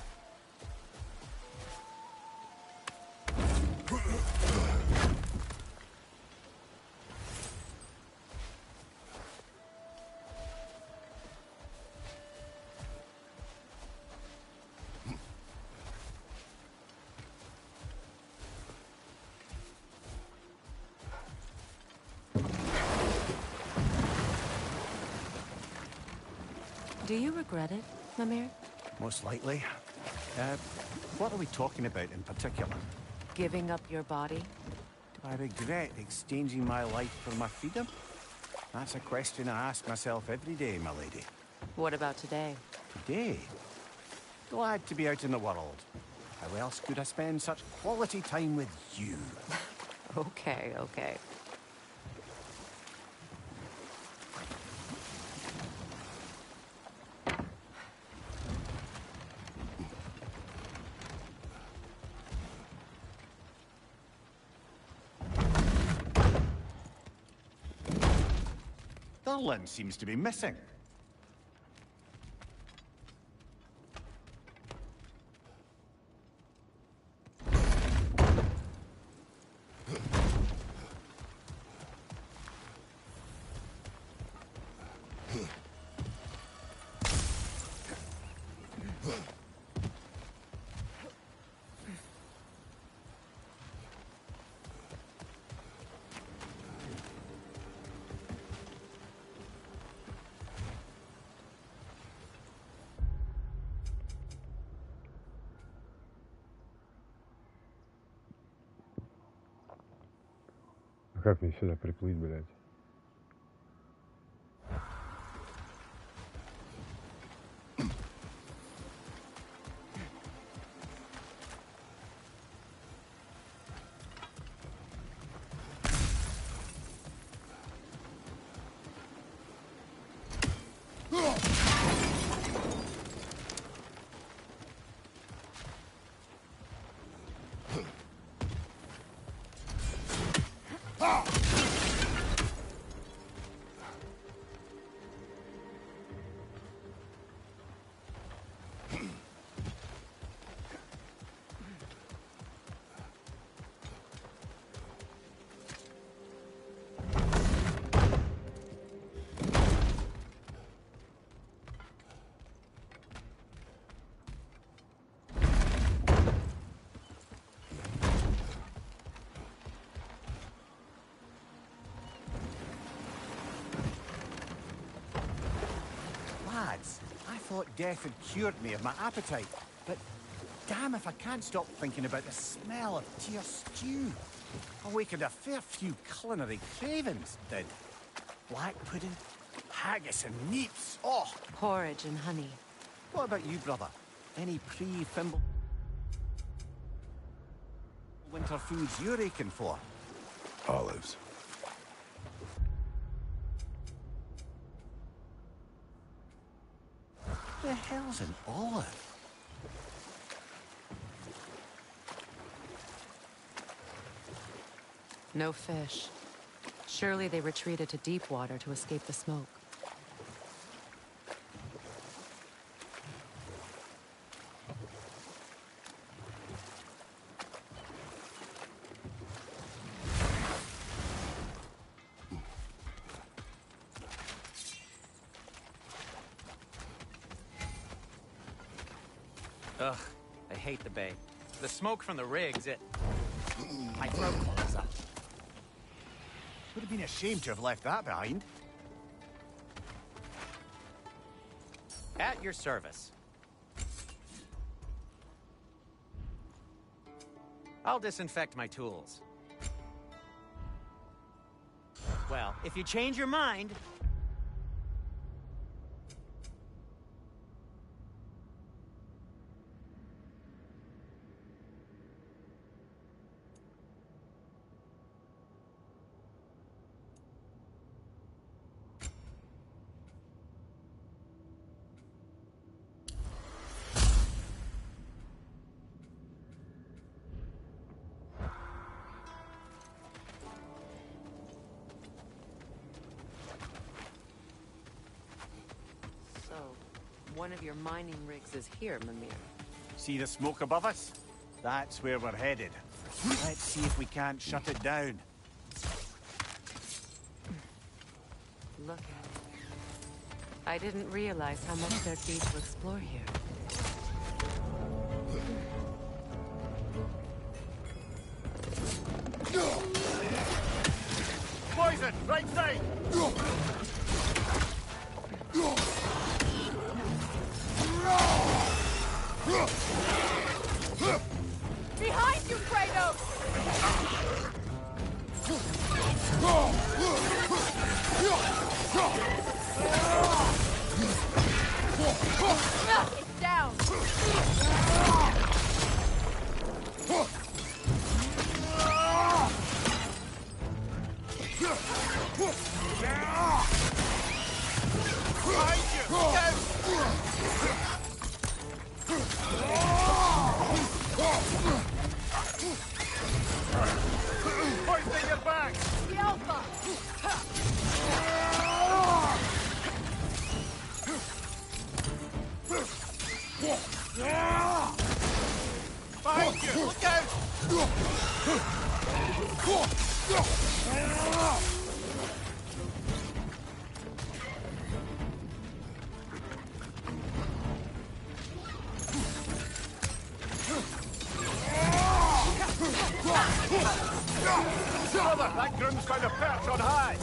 Do you regret it, Mimir? Most likely. What are we talking about in particular? Giving up your body? Do I regret exchanging my life for my freedom? That's a question I ask myself every day, my lady. What about today? Today? Glad to be out in the world. How else could I spend such quality time with you? Okay, okay. Thurlin seems to be missing. Как мне сюда приплыть, блядь? Lads, I thought death had cured me of my appetite, but damn if I can't stop thinking about the smell of Tyr stew. Awakened a fair few culinary cravings, did. Black pudding, haggis and neeps, oh! Porridge and honey. What about you, brother? Any pre-Fimble winter foods you're aching for? Olives. The hell's an olive? No fish. Surely they retreated to deep water to escape the smoke. Ugh, I hate the bay. The smoke from the rigs, my throat closes up. Would have been a shame to have left that behind. At your service. I'll disinfect my tools. Well, if you change your mind... One of your mining rigs is here, Mimir. See the smoke above us? That's where we're headed. Let's see if we can't shut it down. Look at it. I didn't realize how much there'd be to explore here. Poison! Right side! Behind you, Kratos! It's down! Behind you! Go! Hoisting your back! The Alpha! Behind you! Look out! Brother, that groom's found a perch on high!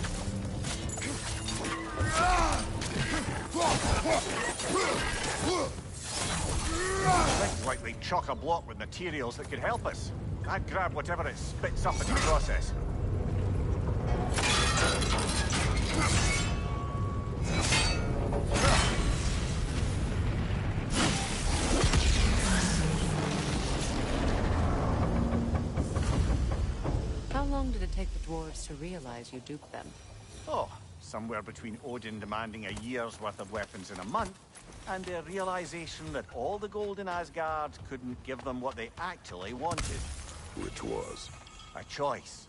Looks like they chock a block with materials that could help us. I'd grab whatever it spits up in the process. How long did it take the dwarves to realize you duped them? Oh, somewhere between Odin demanding a year's worth of weapons in a month, and their realization that all the gold in Asgard couldn't give them what they actually wanted. Which was? A choice.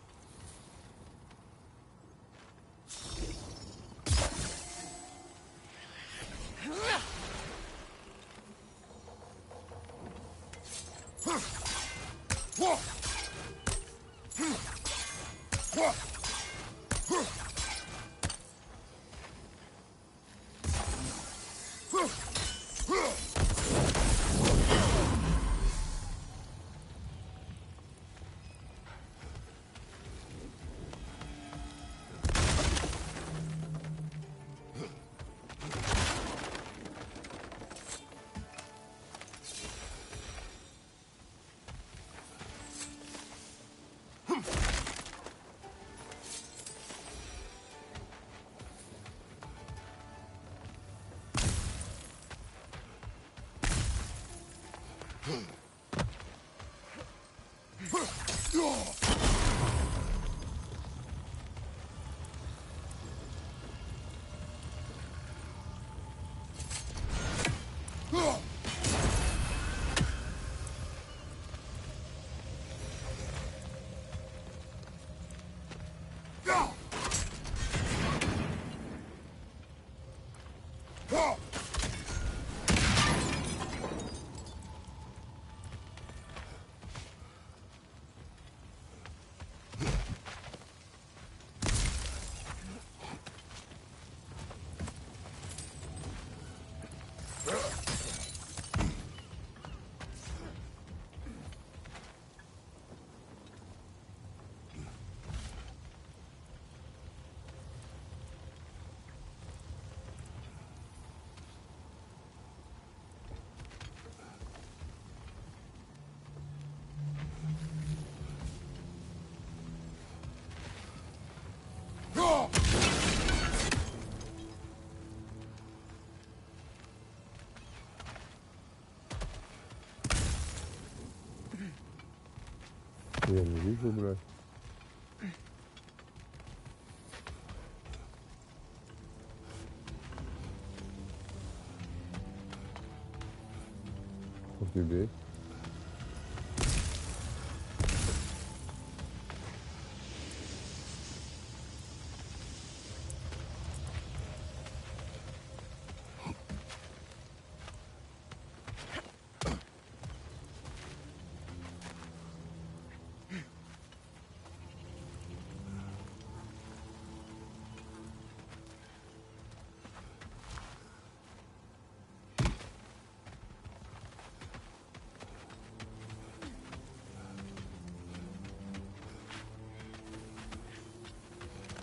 Я не вижу, блядь. У тебя?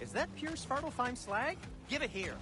Is that pure Svartalfheim slag? Give it here.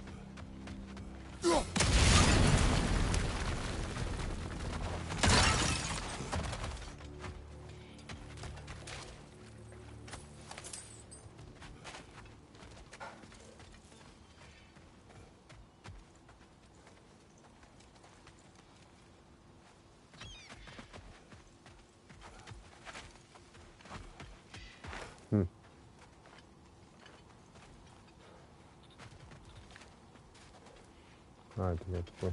А, это я такой.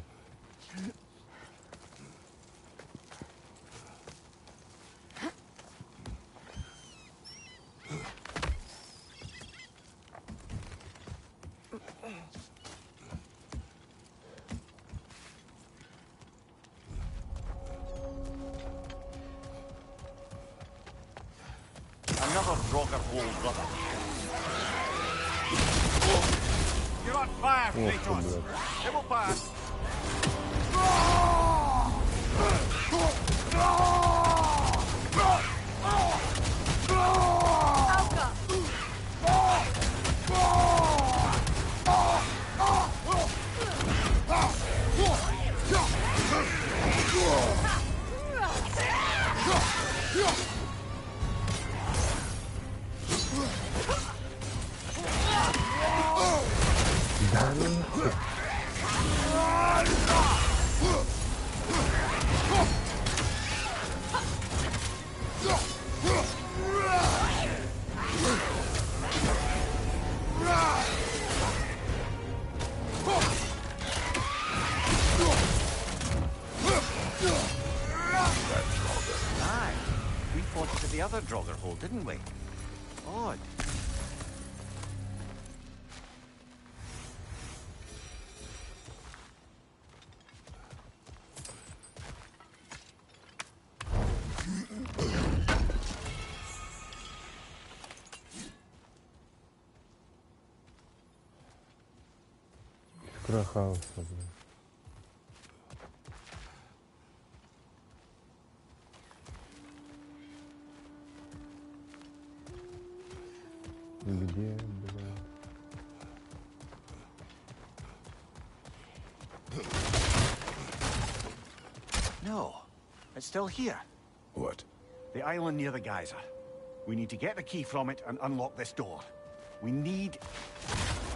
Another Draugr hole, brother. You're on fire, Ох, Kratos. блядь. It will pass. Aye. We fought it at the other Draugr hole, didn't we? Odd. Искра хаоса, блядь. Где, блядь? No, it's still here. What? The island near the geyser. We need to get the key from it and unlock this door.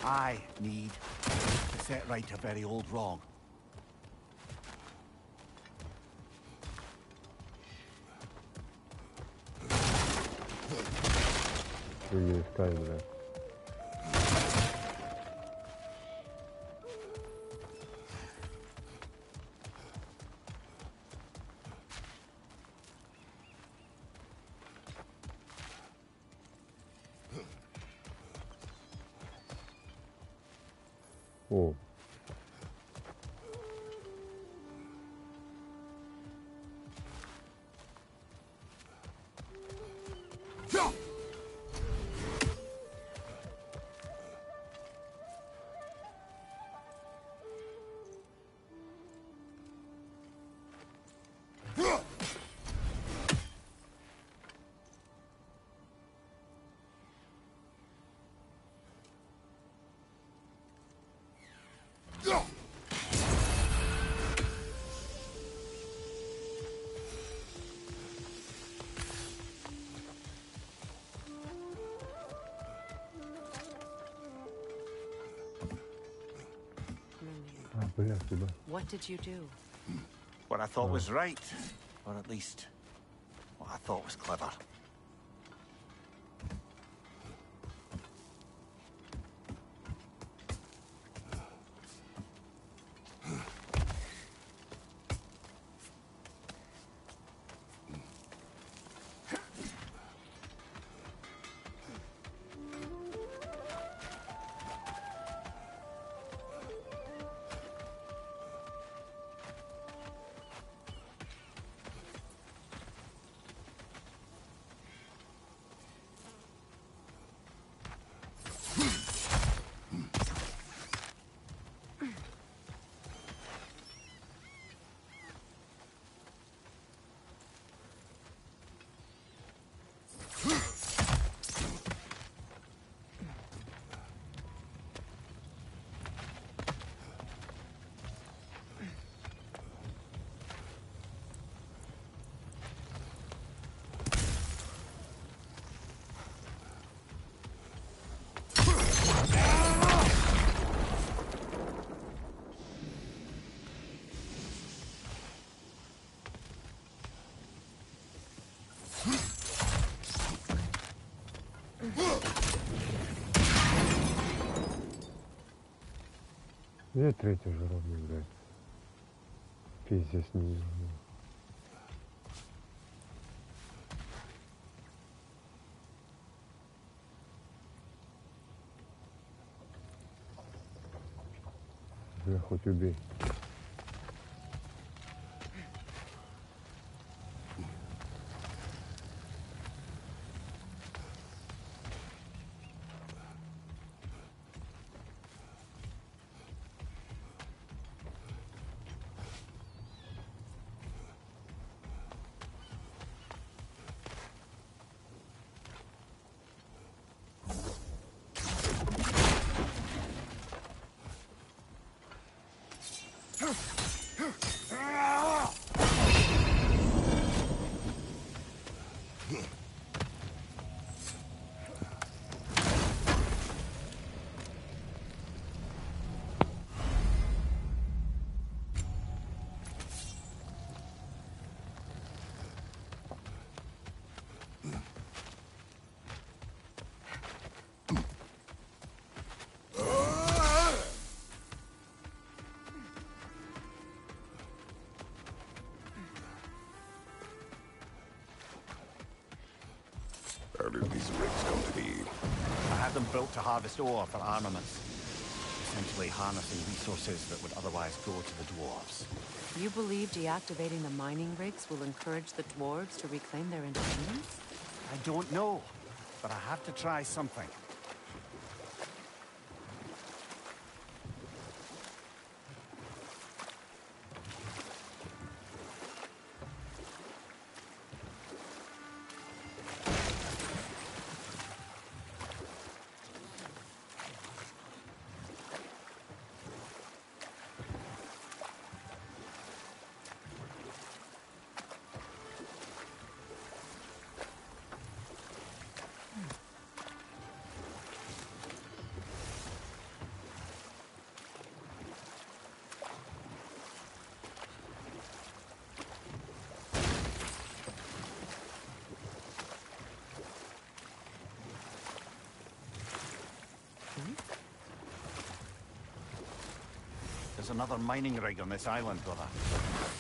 I need to set right a very old wrong. Что ей искать, блядь? О. What did you do? What I thought was right. Or at least, what I thought was clever. Где третий уровень, блядь? Пиздец, не знаю. Бля, хоть убей. How did these rigs come to be? I had them built to harvest ore for armaments. Essentially harnessing resources that would otherwise go to the dwarves. You believe deactivating the mining rigs will encourage the dwarves to reclaim their independence? I don't know, but I have to try something. There's another mining rig on this island, brother.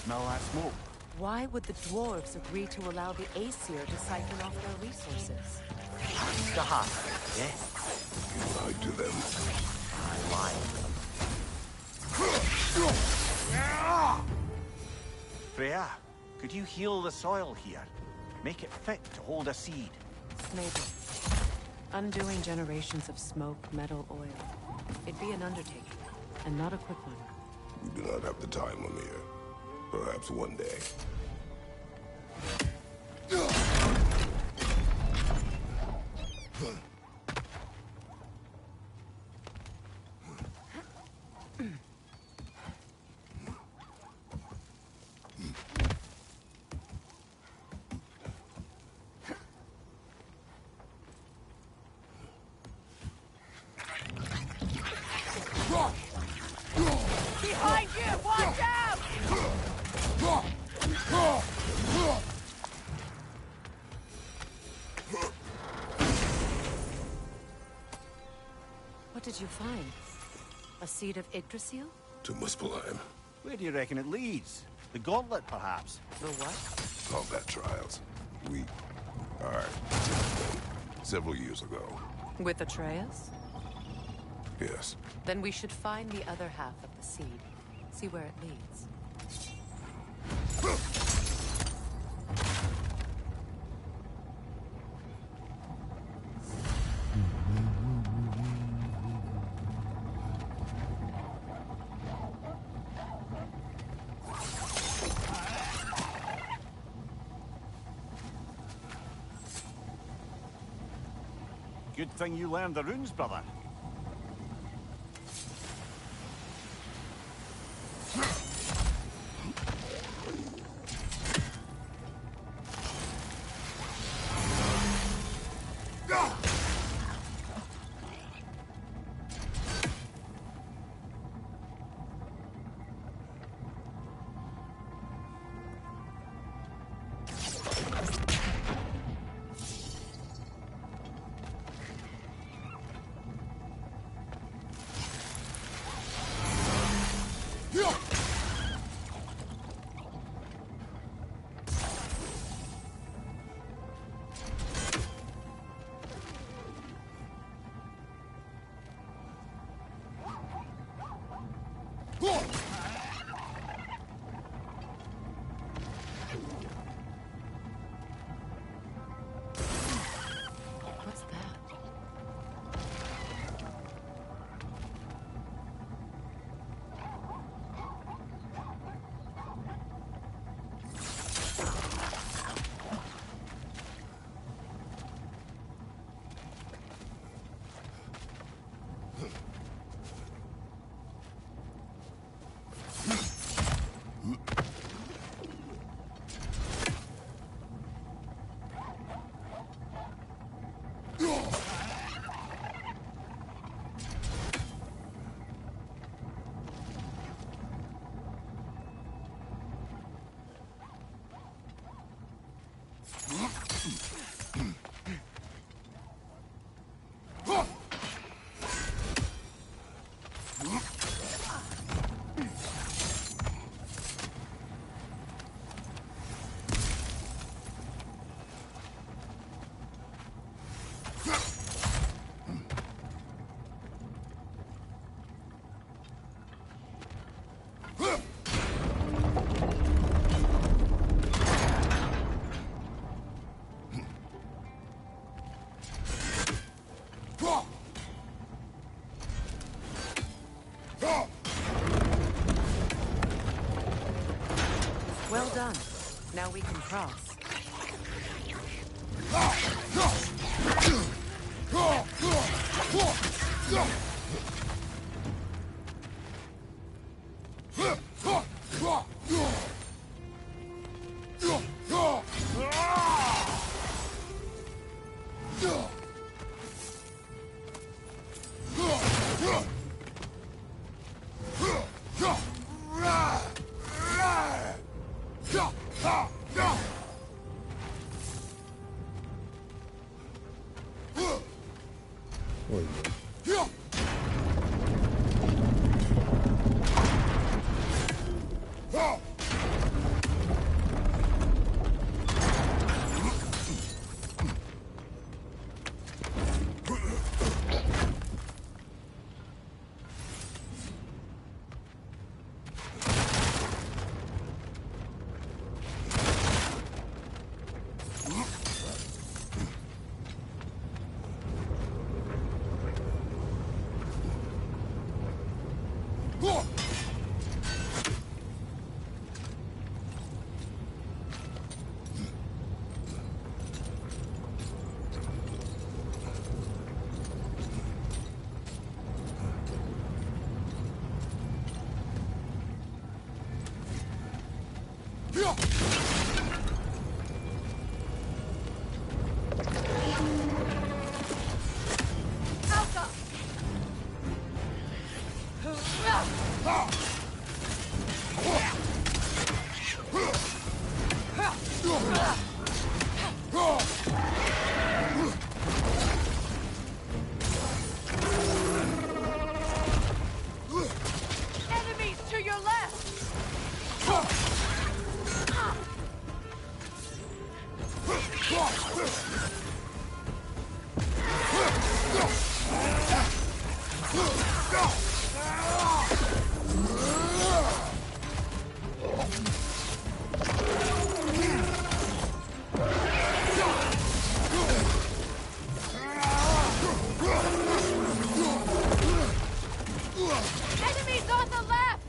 Smell that smoke? Why would the dwarves agree to allow the Aesir to siphon off their resources? The heart, yeah? You lied to them. I lied to them. Freya, could you heal the soil here? Make it fit to hold a seed? Maybe. Undoing generations of smoke, metal, oil. It'd be an undertaking, and not a quick one. We do not have the time, Amir. Perhaps one day. Behind you! Watch out! What did you find? A seed of Yggdrasil? To Muspelheim. Where do you reckon it leads? The gauntlet, perhaps? The what? Combat trials. Alright. Several years ago. With Atreus? Yes. Then we should find the other half of the seed. See where it leads. Good thing you learned the runes, brother. Now we can cross. Enemies to your left! Enemies on the left!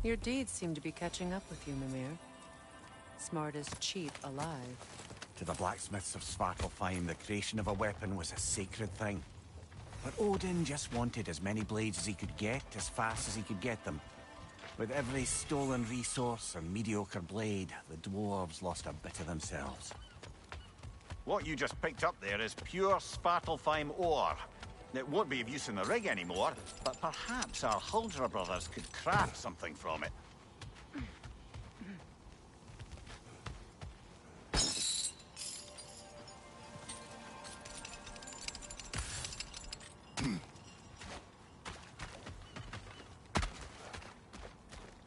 Your deeds seem to be catching up with you, Mimir. Smart as cheap alive. To the blacksmiths of Svartalfheim, the creation of a weapon was a sacred thing. But Odin just wanted as many blades as he could get, as fast as he could get them. With every stolen resource and mediocre blade, the dwarves lost a bit of themselves. What you just picked up there is pure Svartalfheim ore. It won't be of use in the rig anymore, but perhaps our Huldra brothers could craft something from it.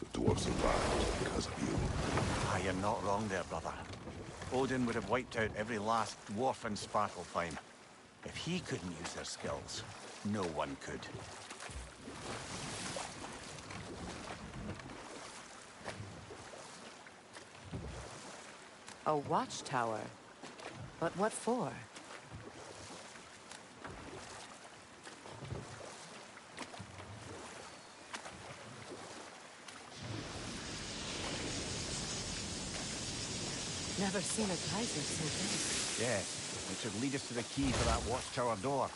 The dwarves survived because of you. Ah, you're not wrong there, brother. Odin would have wiped out every last dwarf in Svartalfheim. If he couldn't use their skills, no one could. A watchtower? But what for? Never seen a geyser so big. Yes, which would lead us to the key for that watchtower door.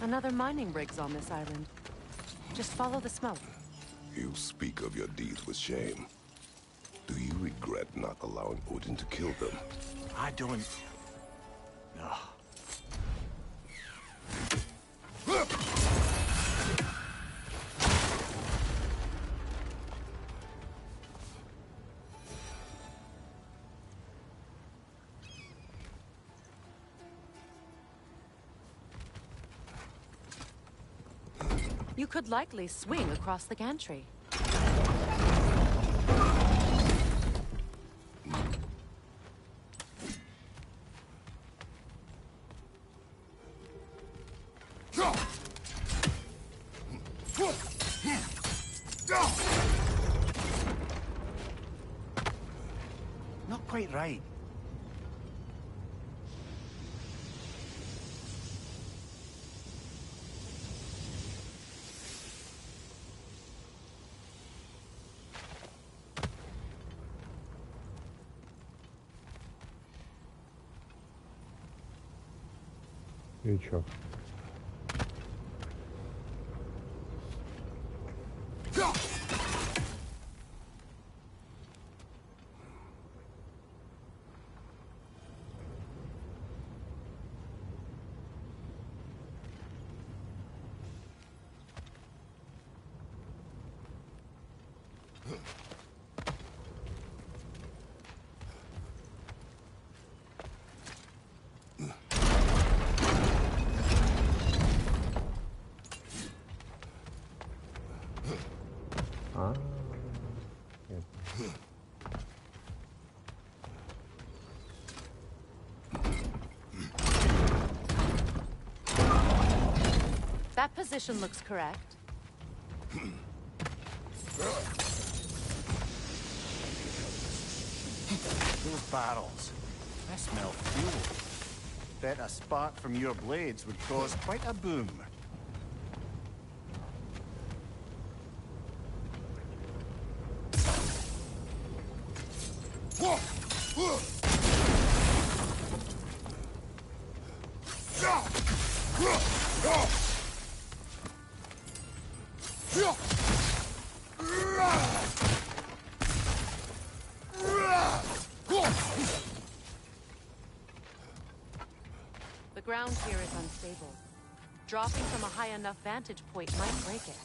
Another mining rig's on this island. Just follow the smoke. You speak of your deeds with shame. Do you regret not allowing Odin to kill them? I don't... No. You could likely swing across the gantry. Not quite right. И чё? А, нет. That position looks correct. Those barrels. I smell fuel. Bet a spark from your blades would cause quite a boom. The ground here is unstable. Dropping from a high enough vantage point might break it.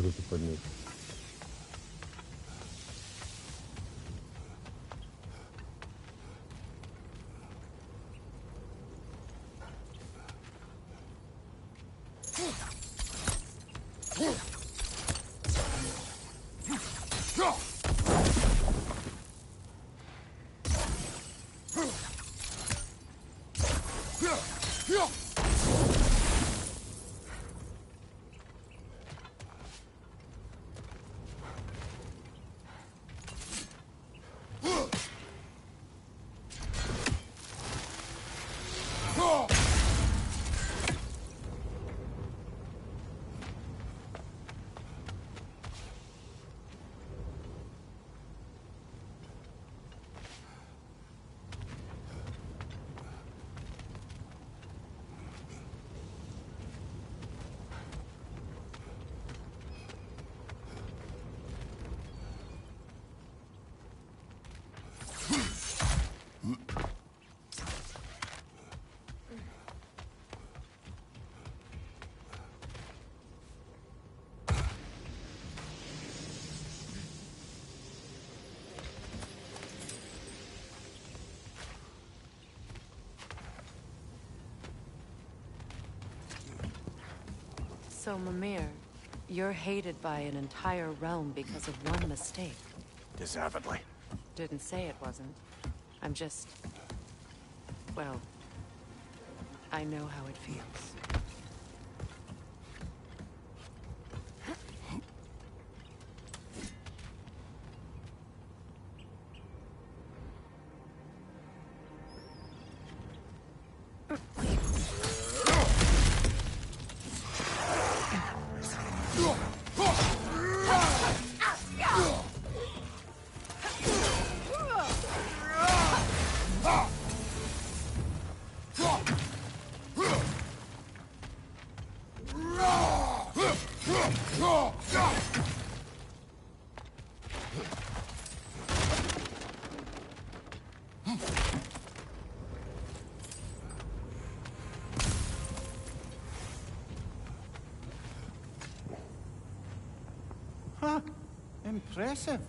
руки поднять. So, Mimir, you're hated by an entire realm because of one mistake. Deservedly. Didn't say it wasn't. I'm just... well, I know how it feels. Huh. Impressive.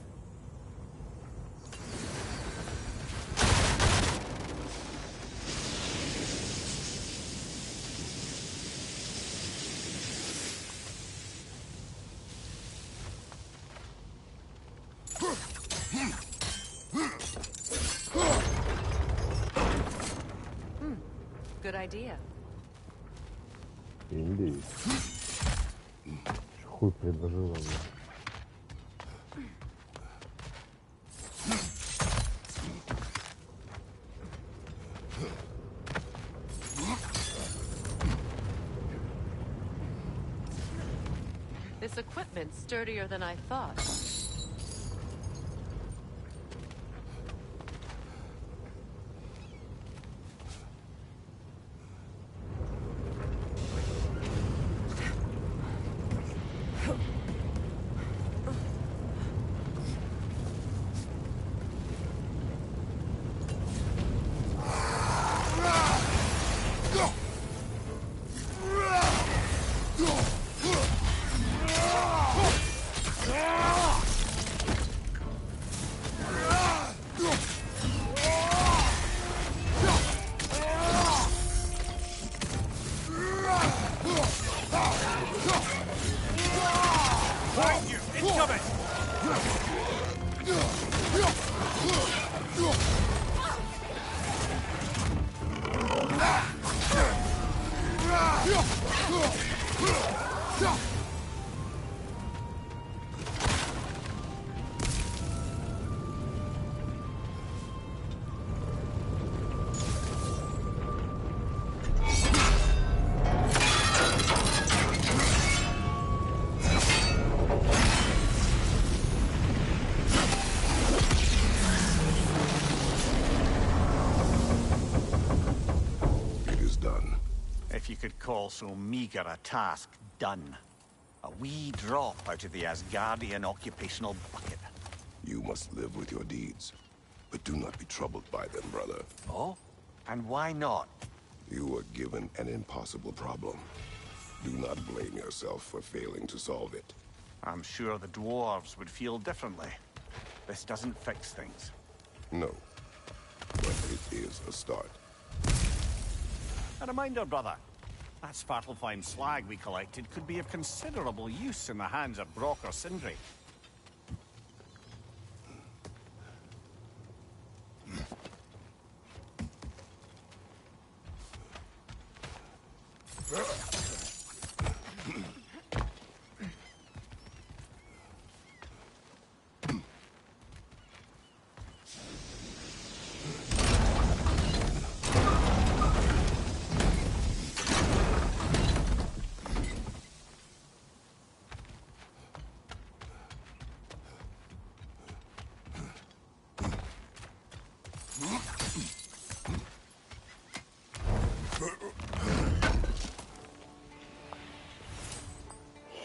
Good idea. Indeed. Хуй предложила мне. This equipment's sturdier than I thought. Behind you! Incoming! It is done. If you could call so meager a task done. A wee drop out of the Asgardian occupational bucket. You must live with your deeds, but do not be troubled by them, brother. Oh? And why not? You were given an impossible problem. Do not blame yourself for failing to solve it. I'm sure the dwarves would feel differently. This doesn't fix things. No, but it is a start. A reminder, brother. That Svartalfheim slag we collected could be of considerable use in the hands of Brock or Sindri.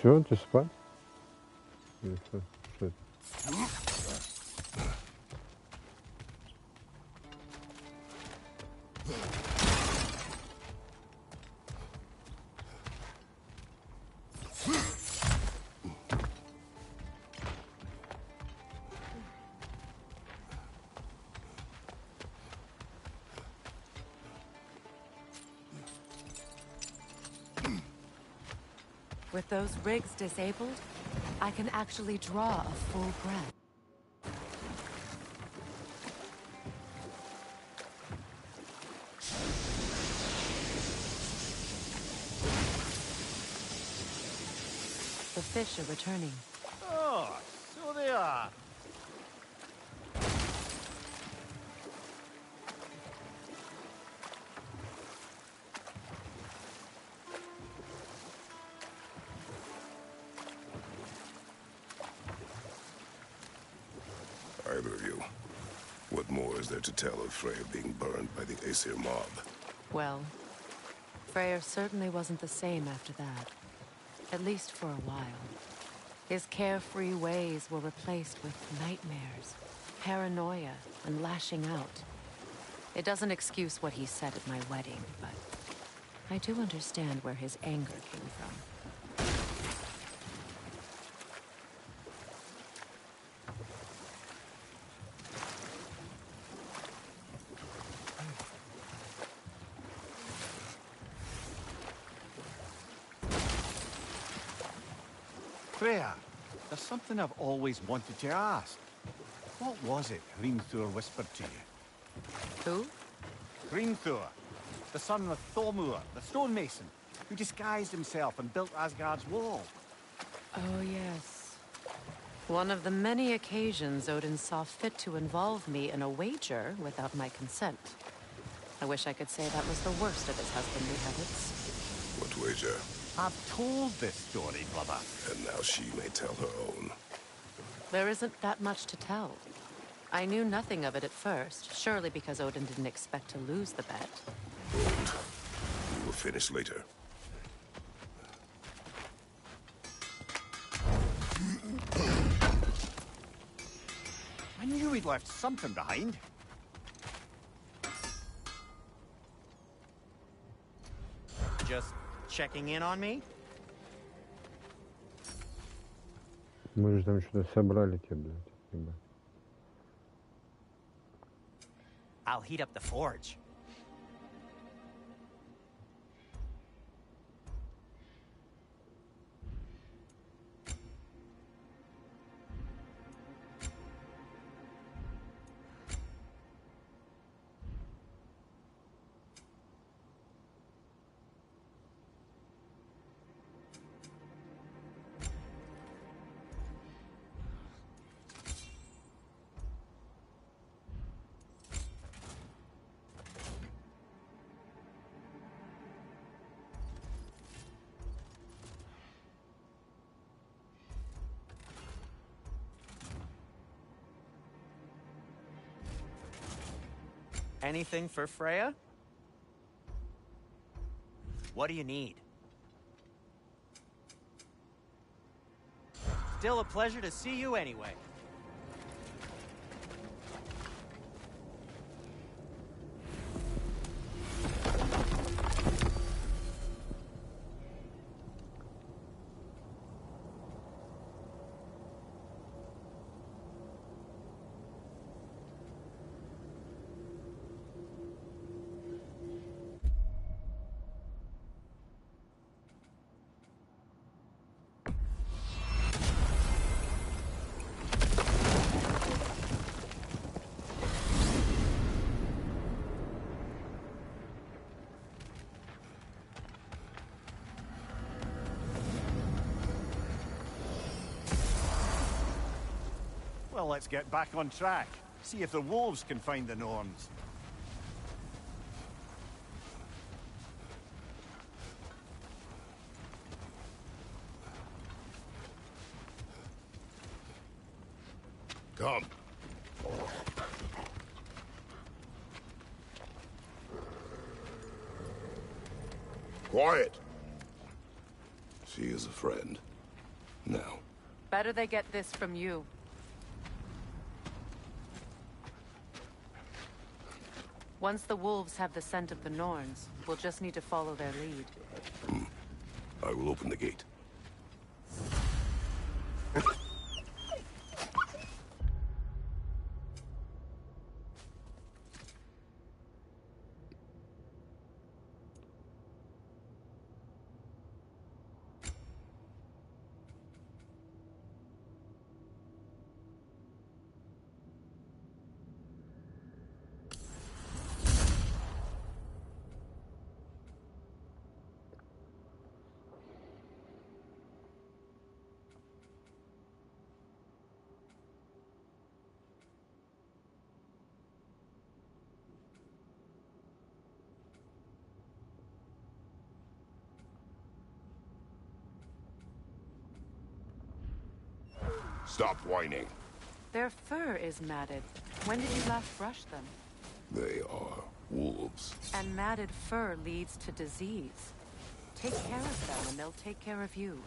Все, ты спать? Или что? Что это? With those rigs disabled, I can actually draw a full breath. The fish are returning. Oh, so they are. Either of you. What more is there to tell of Freya being burned by the Aesir mob? Well, Freyr certainly wasn't the same after that. At least for a while. His carefree ways were replaced with nightmares, paranoia, and lashing out. It doesn't excuse what he said at my wedding, but I do understand where his anger came from. Freya, there's something I've always wanted to ask. What was it Hrimthur whispered to you? Who? Hrimthur, the son of Thormur, the stonemason, who disguised himself and built Asgard's wall. Oh, yes. One of the many occasions Odin saw fit to involve me in a wager without my consent. I wish I could say that was the worst of his husbandly habits. What wager? I've told this story, brother. And now she may tell her own. There isn't that much to tell. I knew nothing of it at first, surely because Odin didn't expect to lose the bet. Hold. We will finish later. I knew he'd left something behind. Just checking in on me? Мы же там что-то собрали тебе, блядь. Ебать. I'll heat up the forge. Anything for Freya? What do you need? Still a pleasure to see you anyway. Well, let's get back on track. See if the wolves can find the Norns. Come. Quiet. She is a friend. Now. Better they get this from you. Once the wolves have the scent of the Norns, we'll just need to follow their lead. I will open the gate. Stop whining. Their fur is matted. When did you last brush them? They are wolves. And matted fur leads to disease. Take care of them and they'll take care of you.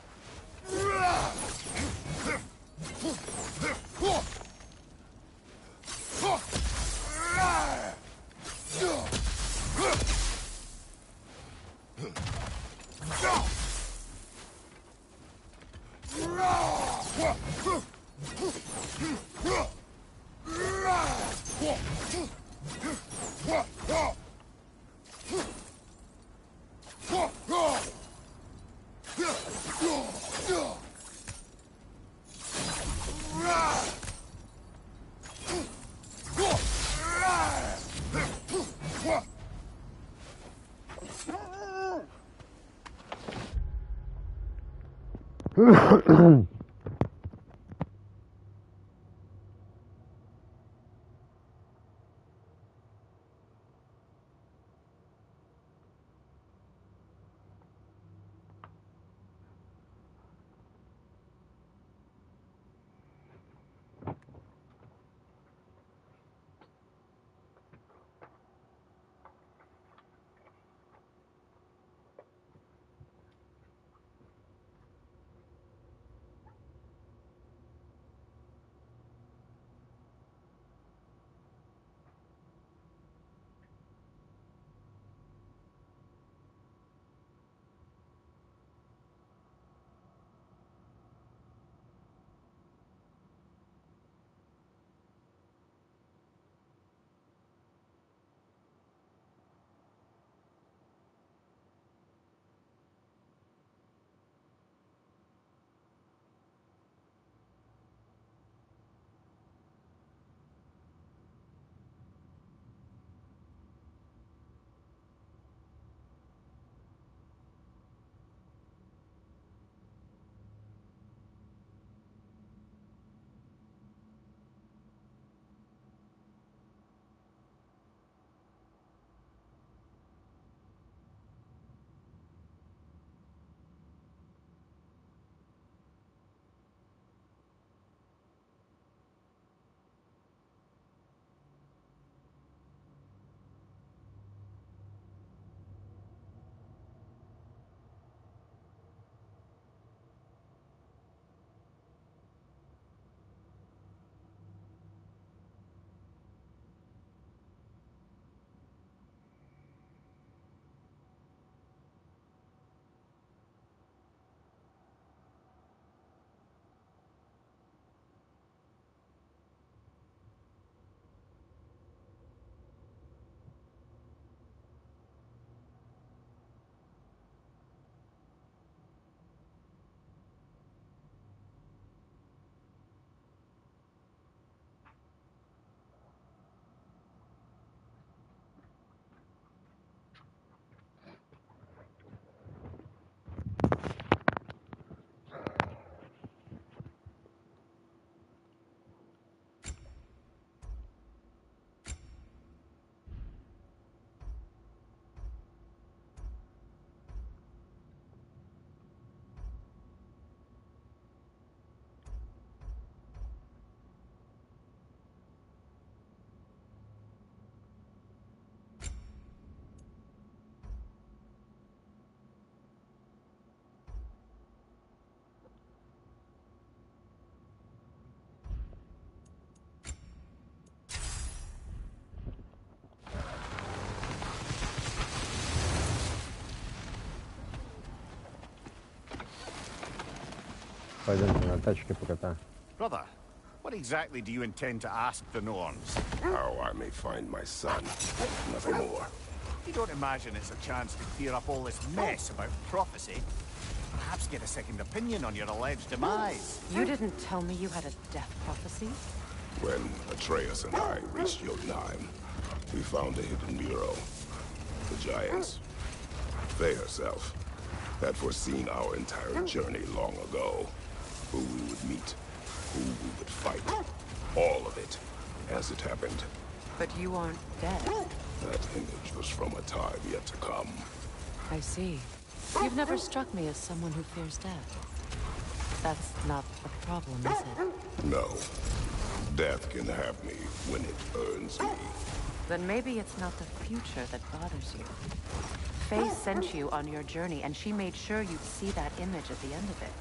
Пойдемте на тачке покатаем. Brother, what exactly do you intend to ask the Norns? How I may find my son. Nothing more. You don't imagine it's a chance to clear up all this mess about prophecy? Perhaps get a second opinion on your alleged demise. You didn't tell me you had a death prophecy? When Atreus and I reached Jotunheim, we found a hidden mural. The Giants, they herself, had foreseen our entire journey long ago. Who we would meet, who we would fight. All of it, as it happened. But you aren't dead. That image was from a time yet to come. I see. You've never struck me as someone who fears death. That's not a problem, is it? No. Death can have me when it earns me. Then maybe it's not the future that bothers you. Faye sent you on your journey, and she made sure you'd see that image at the end of it.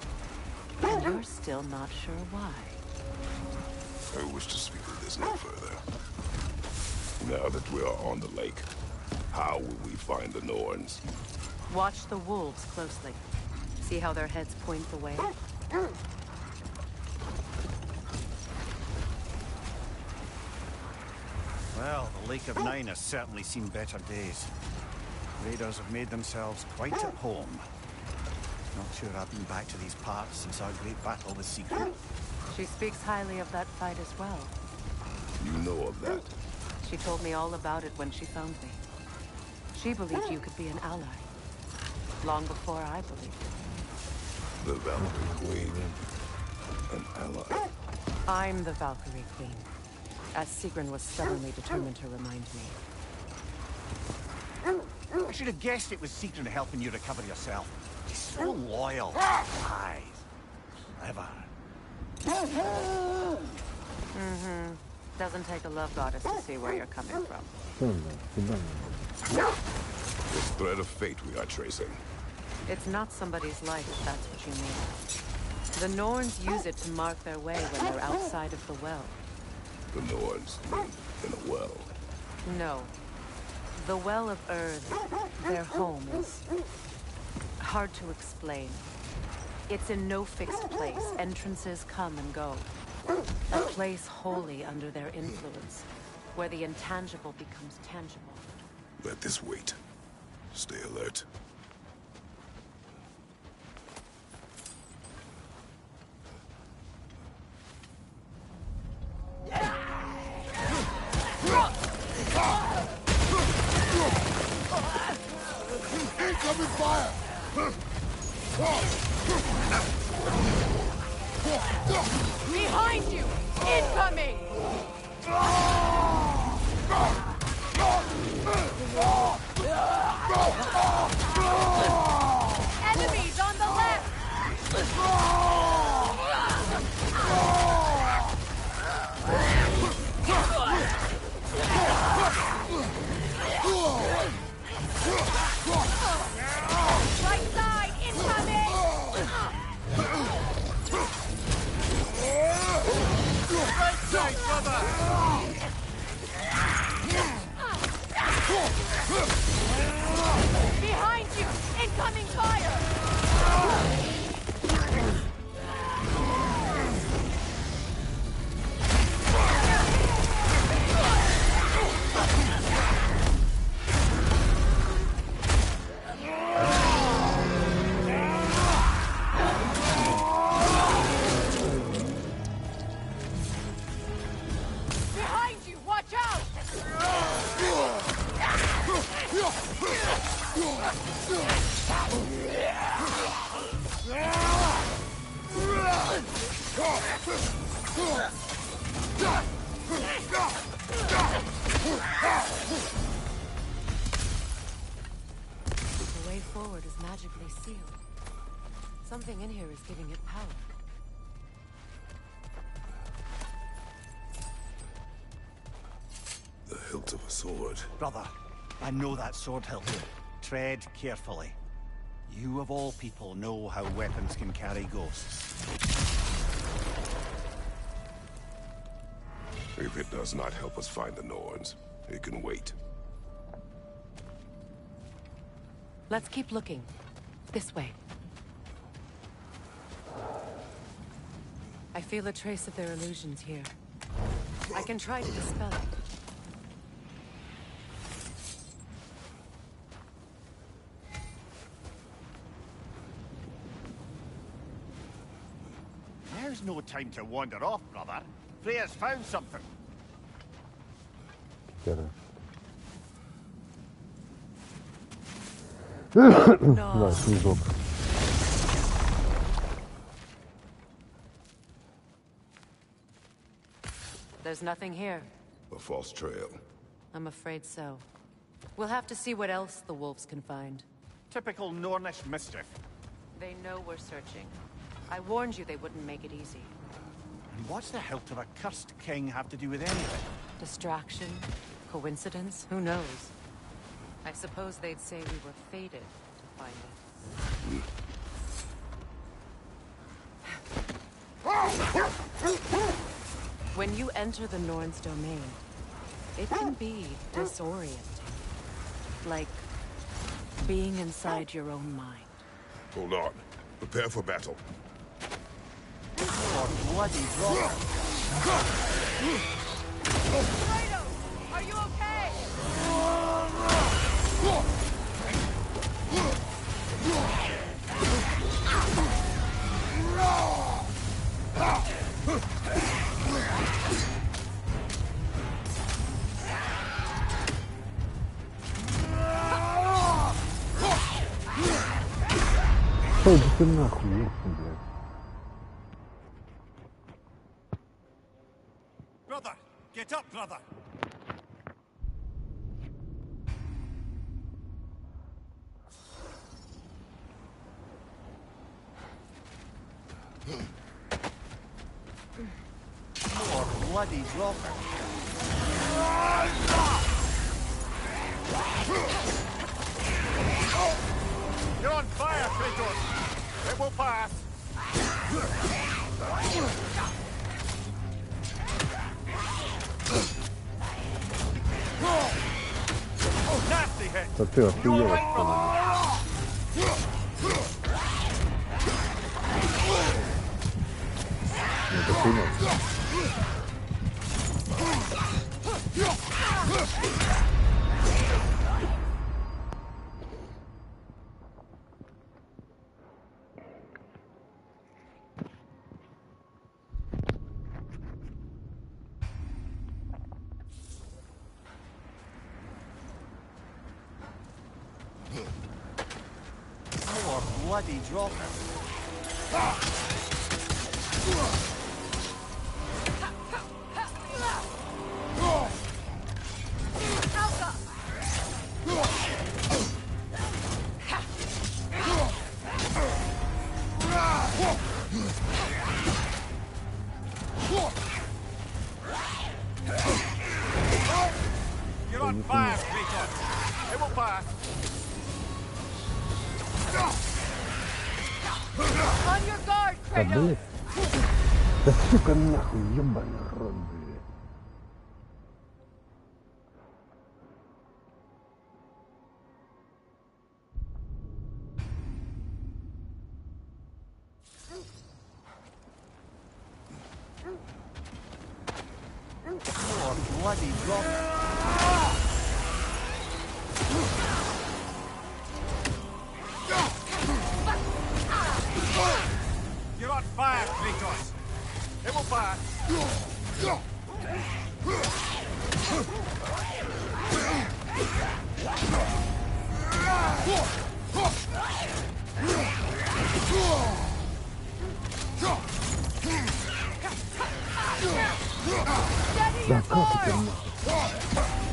And you're still not sure why. I wish to speak of this no further. Now that we are on the lake, how will we find the Norns? Watch the wolves closely. See how their heads point the way? Well, the Lake of Nine has certainly seen better days. Raiders have made themselves quite at home. Not sure I've been back to these parts since our great battle with Sigrid. She speaks highly of that fight as well. You know of that? She told me all about it when she found me. She believed you could be an ally. Long before I believed it. The Valkyrie Queen. An ally. I'm the Valkyrie Queen, as Sigrun was stubbornly determined to remind me. I should have guessed it was Sigrun helping you recover yourself. He's so loyal. Aye. Clever. Mm-hmm. Doesn't take a love goddess to see where you're coming from. This thread of fate we are tracing. It's not somebody's life, if that's what you mean. The Norns use it to mark their way when they're outside of the well. The Norns live in a well. No. The Well of Earth, their home, is hard to explain. It's in no fixed place. Entrances come and go. A place wholly under their influence, where the intangible becomes tangible. Let this wait. Stay alert. Incoming fire! Behind you! Incoming! Enemies on the left! Right side, incoming! Right side, brother! Behind you! Incoming fire! Behind you! Watch out! The way forward is magically sealed. Something in here is giving it power. The hilt of a sword. Brother, I know that sword hilt. Tread carefully. You of all people know how weapons can carry ghosts. If it does not help us find the Norns, it can wait. Let's keep looking. This way. I feel a trace of their illusions here. I can try to dispel it. There's no time to wander off, brother. Freya's found something. Да, снизок. There's nothing here. A false trail. I'm afraid so. We'll have to see what else the wolves can find. Typical Nornish mischief. They know we're searching. I warned you they wouldn't make it easy. And what's the hilt of a cursed king have to do with anything? Distraction? Coincidence? Who knows? I suppose they'd say we were fated to find it. When you enter the Norn's domain, it can be disorienting. Like being inside your own mind. Hold on. Prepare for battle. Bloody brother. Kratos, are you okay? Ой, да ты нахуй, ёпта, блядь. Brother, get up, brother. More bloody dropper. You're on fire, Kratos. It will pass. Nasty hit. Да ты охуел, что ли? Это хуйня. More bloody dropper. You're on fire, Kratos. It will pass. On your guard, Да, Kratos! блядь. Да сука нахуй, ебаный рот, блядь. More bloody dropper. You're on fire, Kratos. It will pass. Да как это нахуй?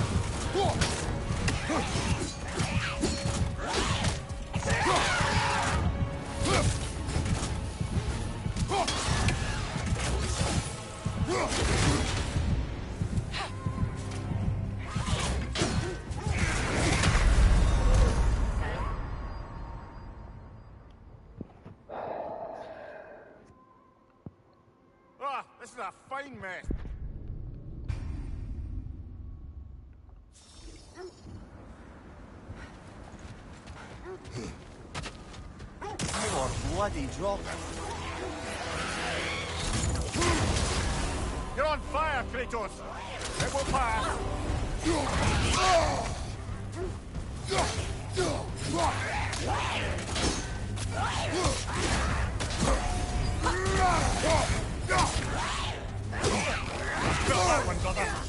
Да как это нахуй? fine mess. More bloody drop. You're on fire, Kratos. It will pass.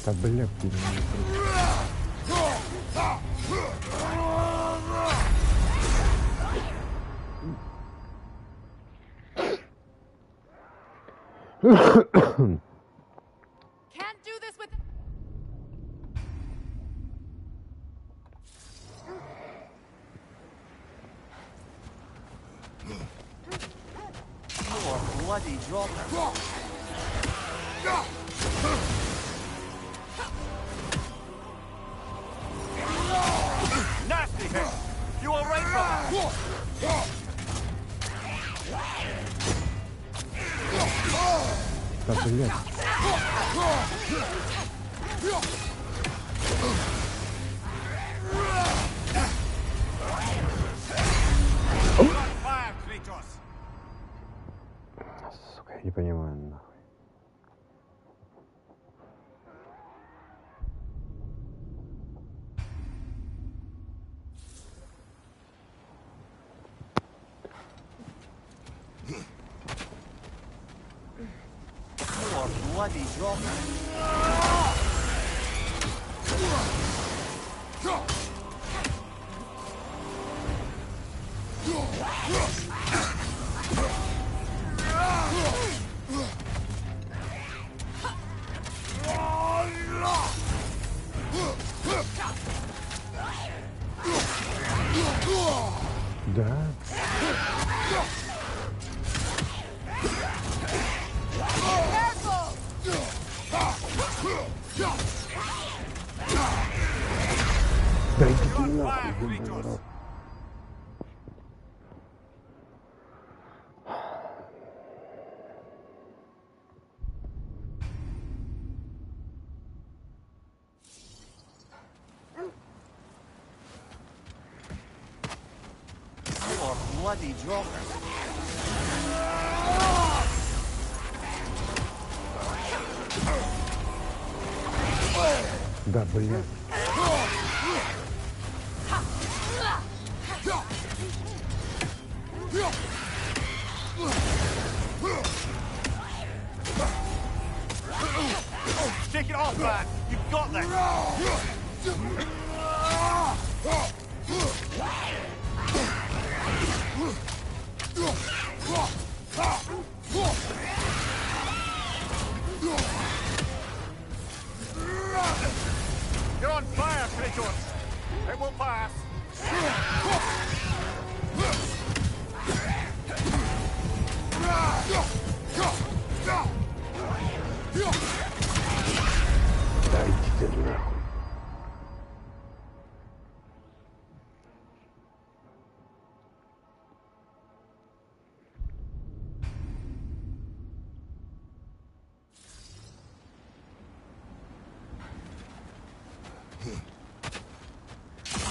Да, блядь, Can't do this with. More bloody drop. Nasty hit. You all right, brother? да, блядь. Fire, Kratos. Сука, я не понимаю, нахуй. More bloody drop. Да. Да иди ты нахуй, ебаный рот. More bloody drop. Да, блядь. Shake it off, man. You've got this. You're on fire, Kratos. It will pass. Да иди ты нахуй.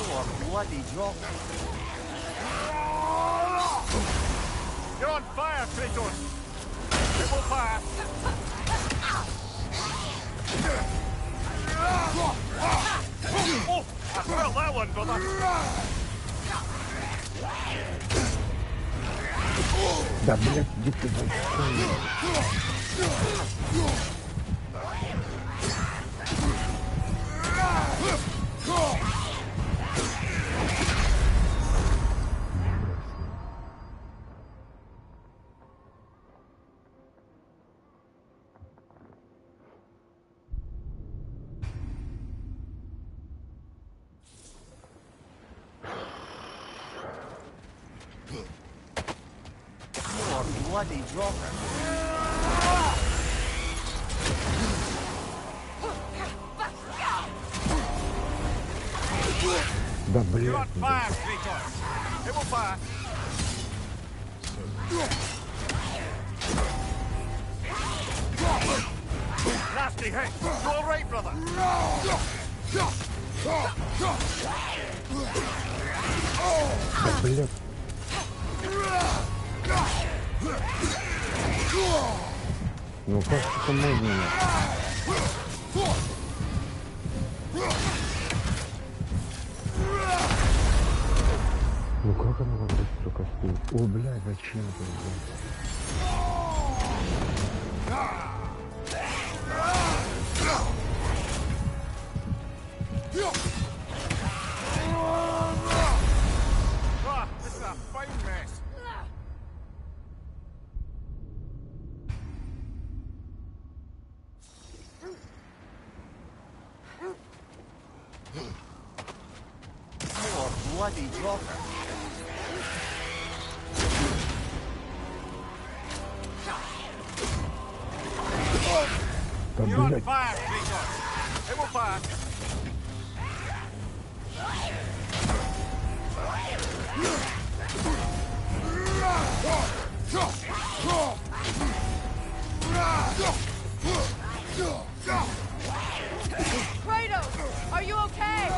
More bloody drop. You're on fire, Kratos. It will pass. Oh, I felt that one, brother. Да, блядь, иди ты нахуй. More bloody drop. Да, You're on блядь. fire, Kratos. It will pass. Nasty hit. You all right, brother? Блядь. Ну как это можно? Ну как она так быстро кастует? О, блядь, зачем это, блядь? Ah, this is a fine mess. More bloody blocker. Да, You're on блядь. fire, Gregor. It will pass. Kratos, are you okay?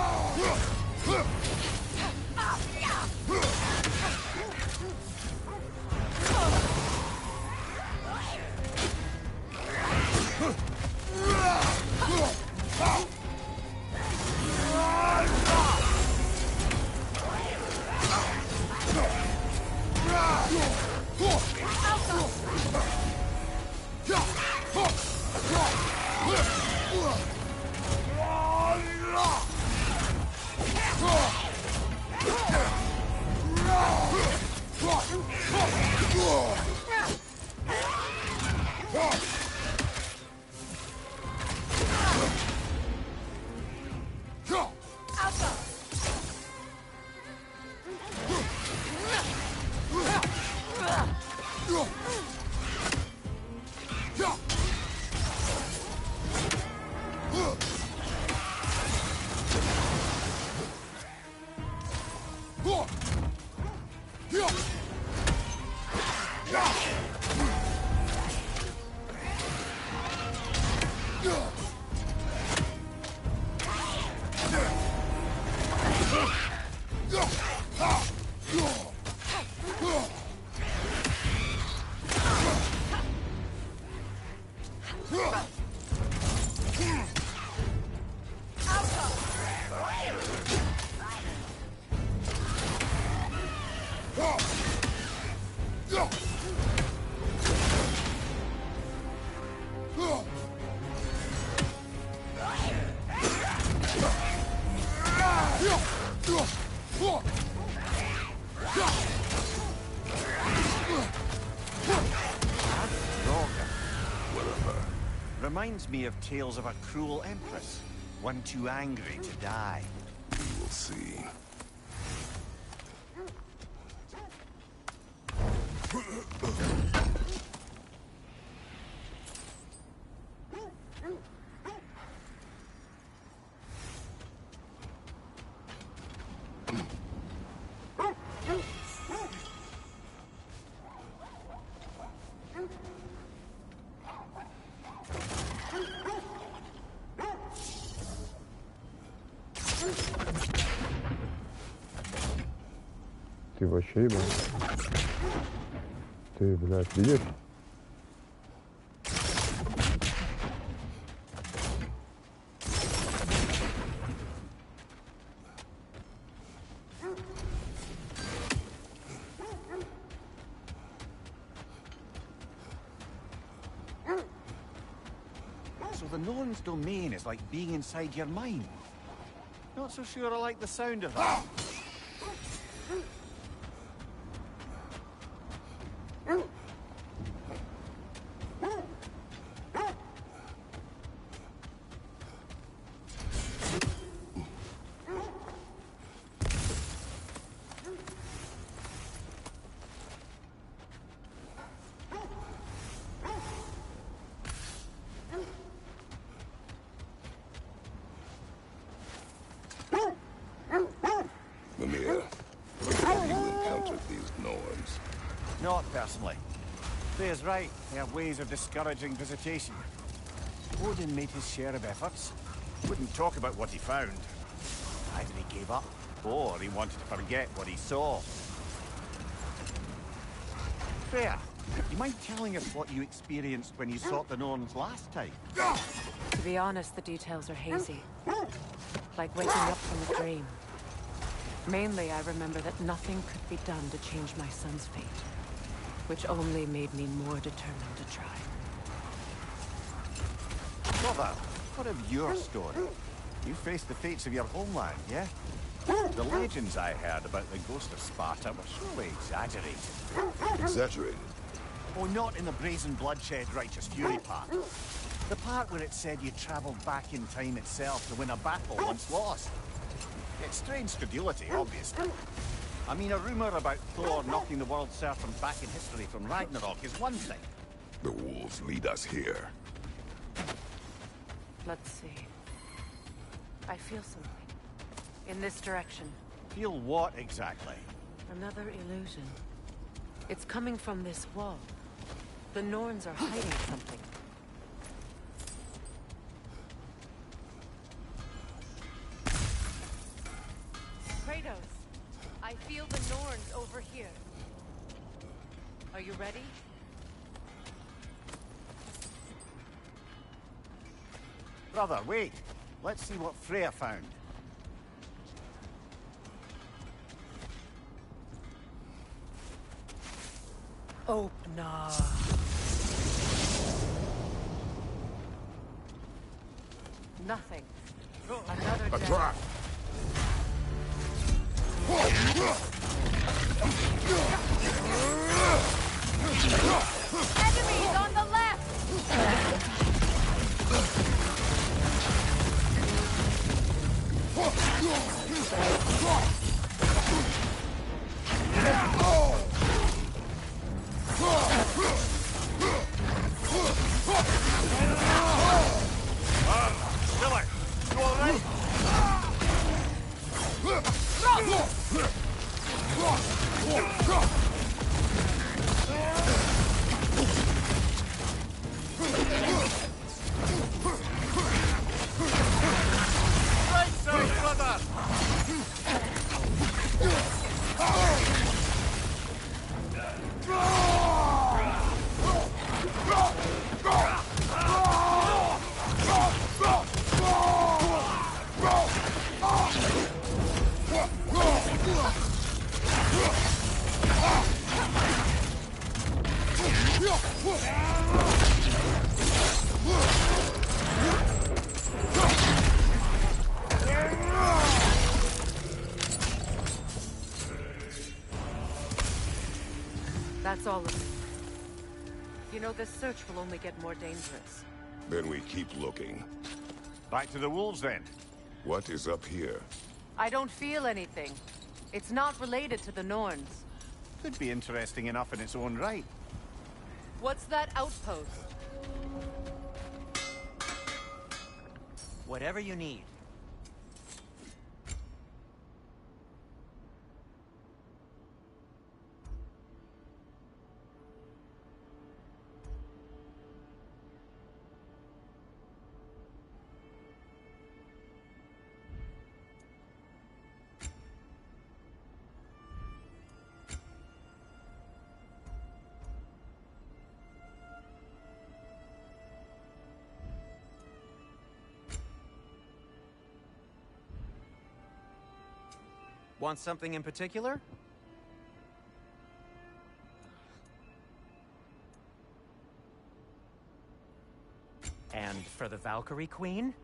Reminds me of tales of a cruel empress, one too angry to die. We will see. Ты вообще ебан. Ты, блядь, видишь? So the Norn's domain is like being inside your mind. Not so sure I like the sound of that. Mimir, have you encountered these Norns? Not personally. Thea's right. They have ways of discouraging visitation. Odin made his share of efforts. Wouldn't talk about what he found. Either he gave up, or he wanted to forget what he saw. Fair. You mind telling us what you experienced when you sought the Norns last time? To be honest, the details are hazy. Like waking up from a dream. Mainly, I remember that nothing could be done to change my son's fate, which only made me more determined to try. Brother, what of your story? You faced the fates of your homeland, yeah? The legends I heard about the ghost of Sparta were surely exaggerated. Exaggerated? Oh, not in the brazen bloodshed righteous fury part. The part where it said you travelled back in time itself to win a battle once lost. It's strange credulity, obviously. I mean, a rumour about Thor knocking the world serpent back in history from Ragnarok is one thing. The wolves lead us here. Let's see. I feel something. In this direction. Feel what exactly? Another illusion. It's coming from this wall. The Norns are hiding something. Kratos, I feel the Norns over here. Are you ready? Brother, wait. Let's see what Freya found. Opener. Nothing. Another A death. trap! Enemies on the left! Miller, you all right? Right, sir, brother! That's all of it. You know, this search will only get more dangerous. Then we keep looking. Back to the wolves, then. What is up here? I don't feel anything. It's not related to the Norns. Could be interesting enough in its own right. What's that outpost? Whatever you need. Want something in particular? And for the Valkyrie Queen?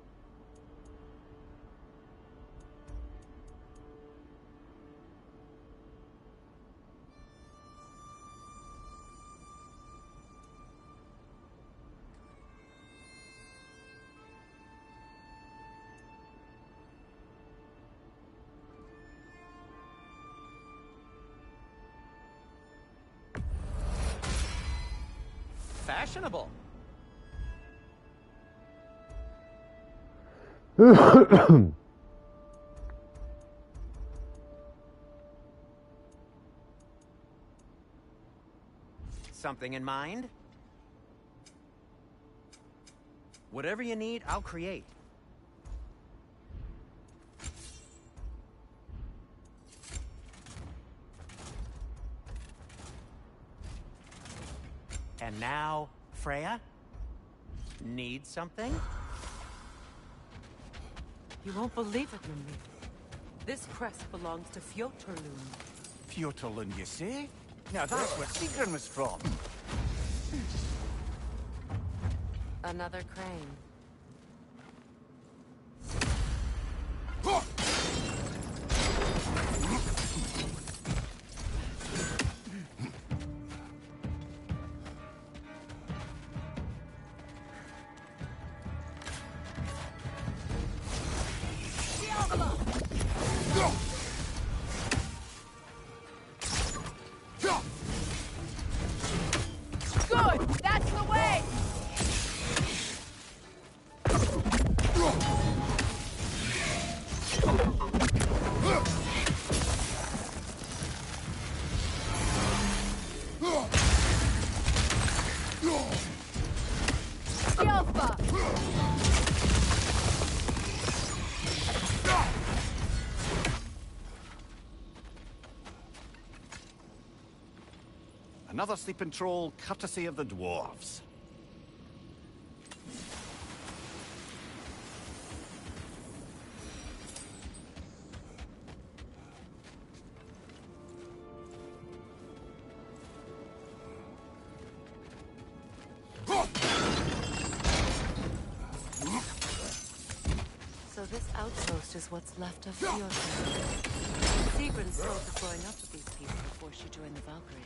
Fashionable. Something in mind? Whatever you need, I'll create. And now, Freya? Need something? You won't believe it, Mimmi. This crest belongs to Fjotorlund. Fjotorlund, you say? Now that's where Sigrun was from. Another crane. Good! That's the way! Another sleeping troll, courtesy of the dwarves. So this outpost is what's left of Fjordland. Sigrun spoke of growing up with these people before she joined the Valkyries.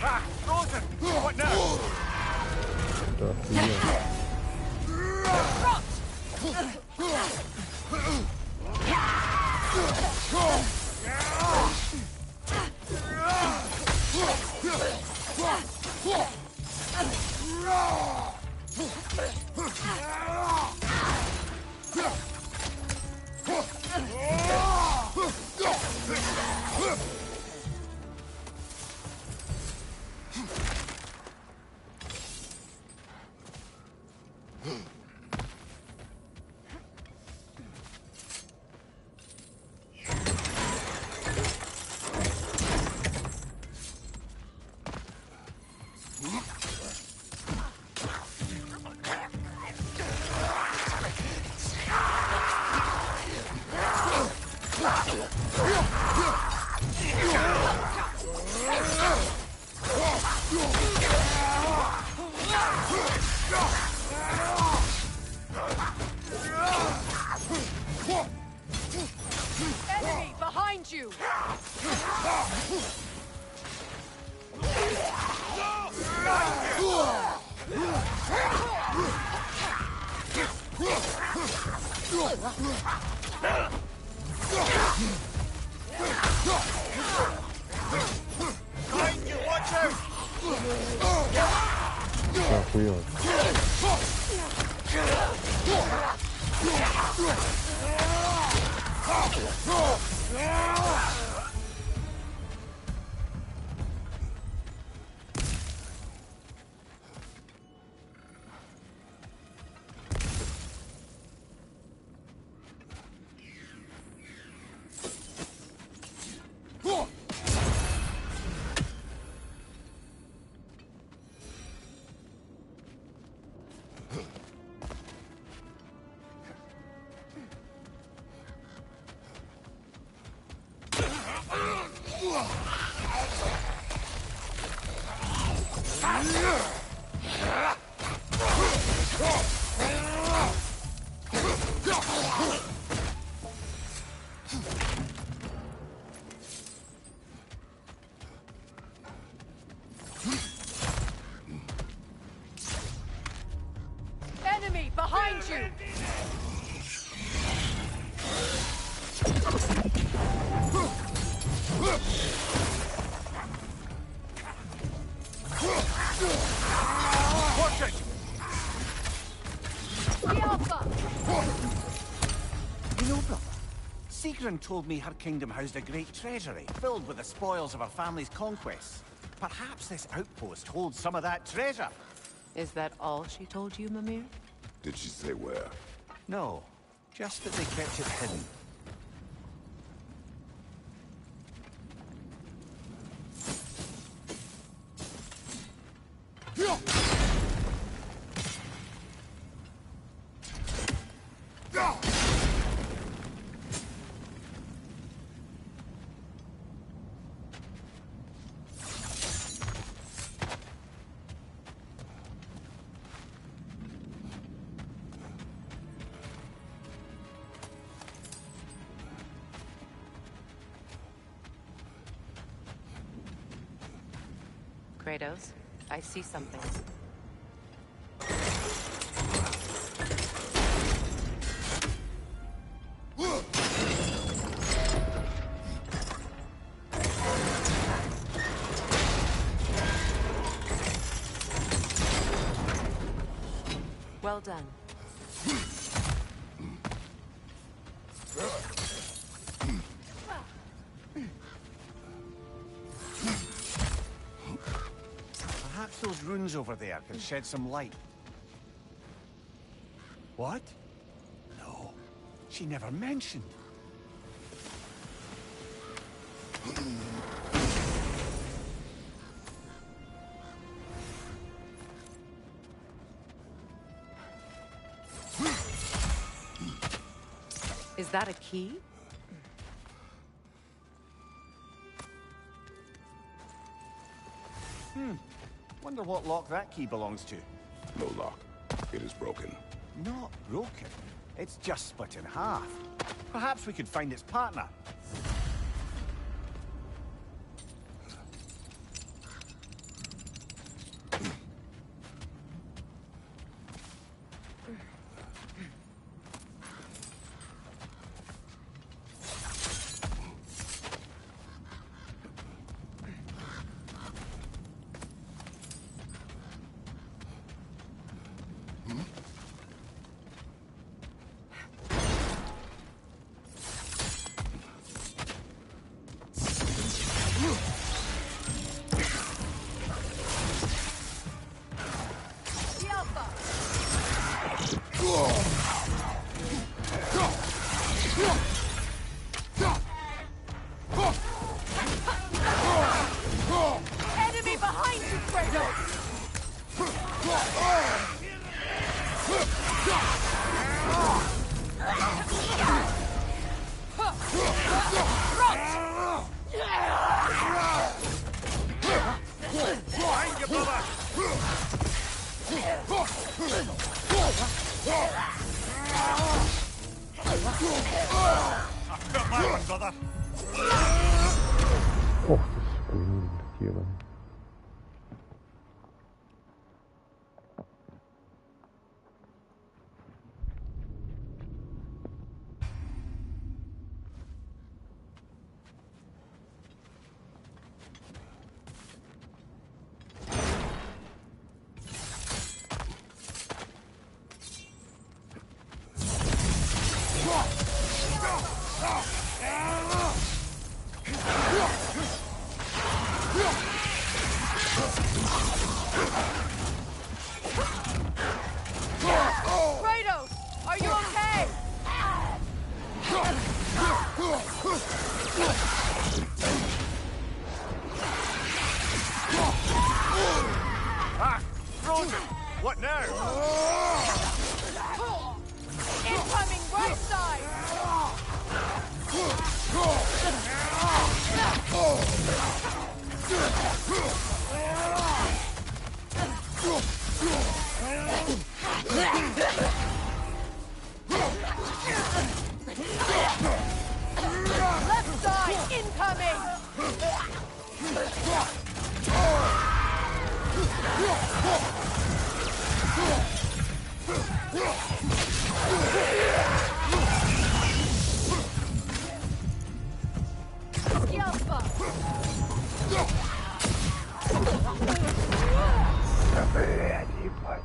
Ah, frozen! What now? Enemy behind you! Behind you, watch out! Охуел. you! Watch it! The Alpha! You know, brother, Sigrun told me her kingdom housed a great treasury, filled with the spoils of her family's conquests. Perhaps this outpost holds some of that treasure. Is that all she told you, Mimir? Did she say where? No, just that they kept it hidden. Kratos, I see something. Well done. Perhaps those runes over there can shed some light. What? No, she never mentioned. Is that a key? Wonder what lock that key belongs to. No lock. It is broken. Not broken. It's just split in half. Perhaps we could find its partner. Enemy behind you, Kratos! Behind you, brother! I've got my one, brother. Ох ты, блин, ебаный. Kratos! Are you okay? Ah! Frozen! What now? Incoming right side! Left side incoming! Блядь, ебать.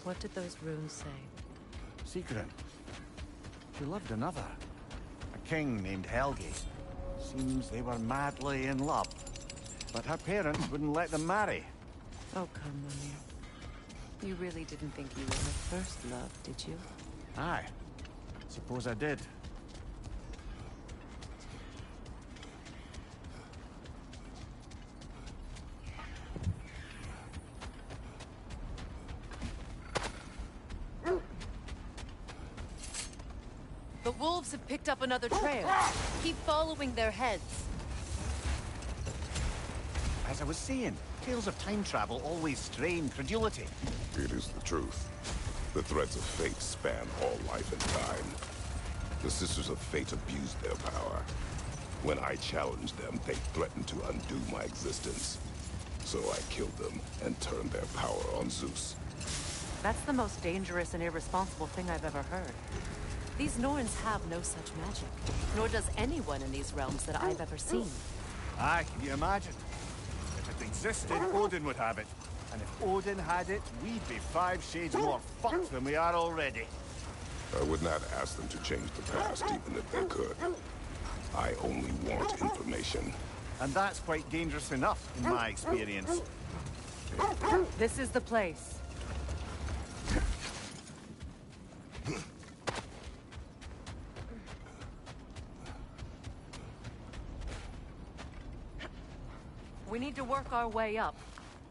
What did those runes say? Secret. She loved another. A king named Helgi. Seems they were madly in love. But her parents wouldn't let them marry. Oh, come, Mimir. You really didn't think you were her first love, did you? Aye. Suppose I did. The wolves have picked up another trail. Keep following their heads. As I was saying, tales of time travel always strain credulity. It is the truth. The threads of fate span all life and time. The Sisters of Fate abused their power. When I challenged them, they threatened to undo my existence. So I killed them and turned their power on Zeus. That's the most dangerous and irresponsible thing I've ever heard. These Norns have no such magic, nor does anyone in these realms that I've ever seen. Aye, can you imagine? If it existed, Odin would have it. And if Odin had it, we'd be 5 shades more fucked than we are already. I would not ask them to change the past, even if they could. I only want information. And that's quite dangerous enough, in my experience. This is the place. We need to work our way up.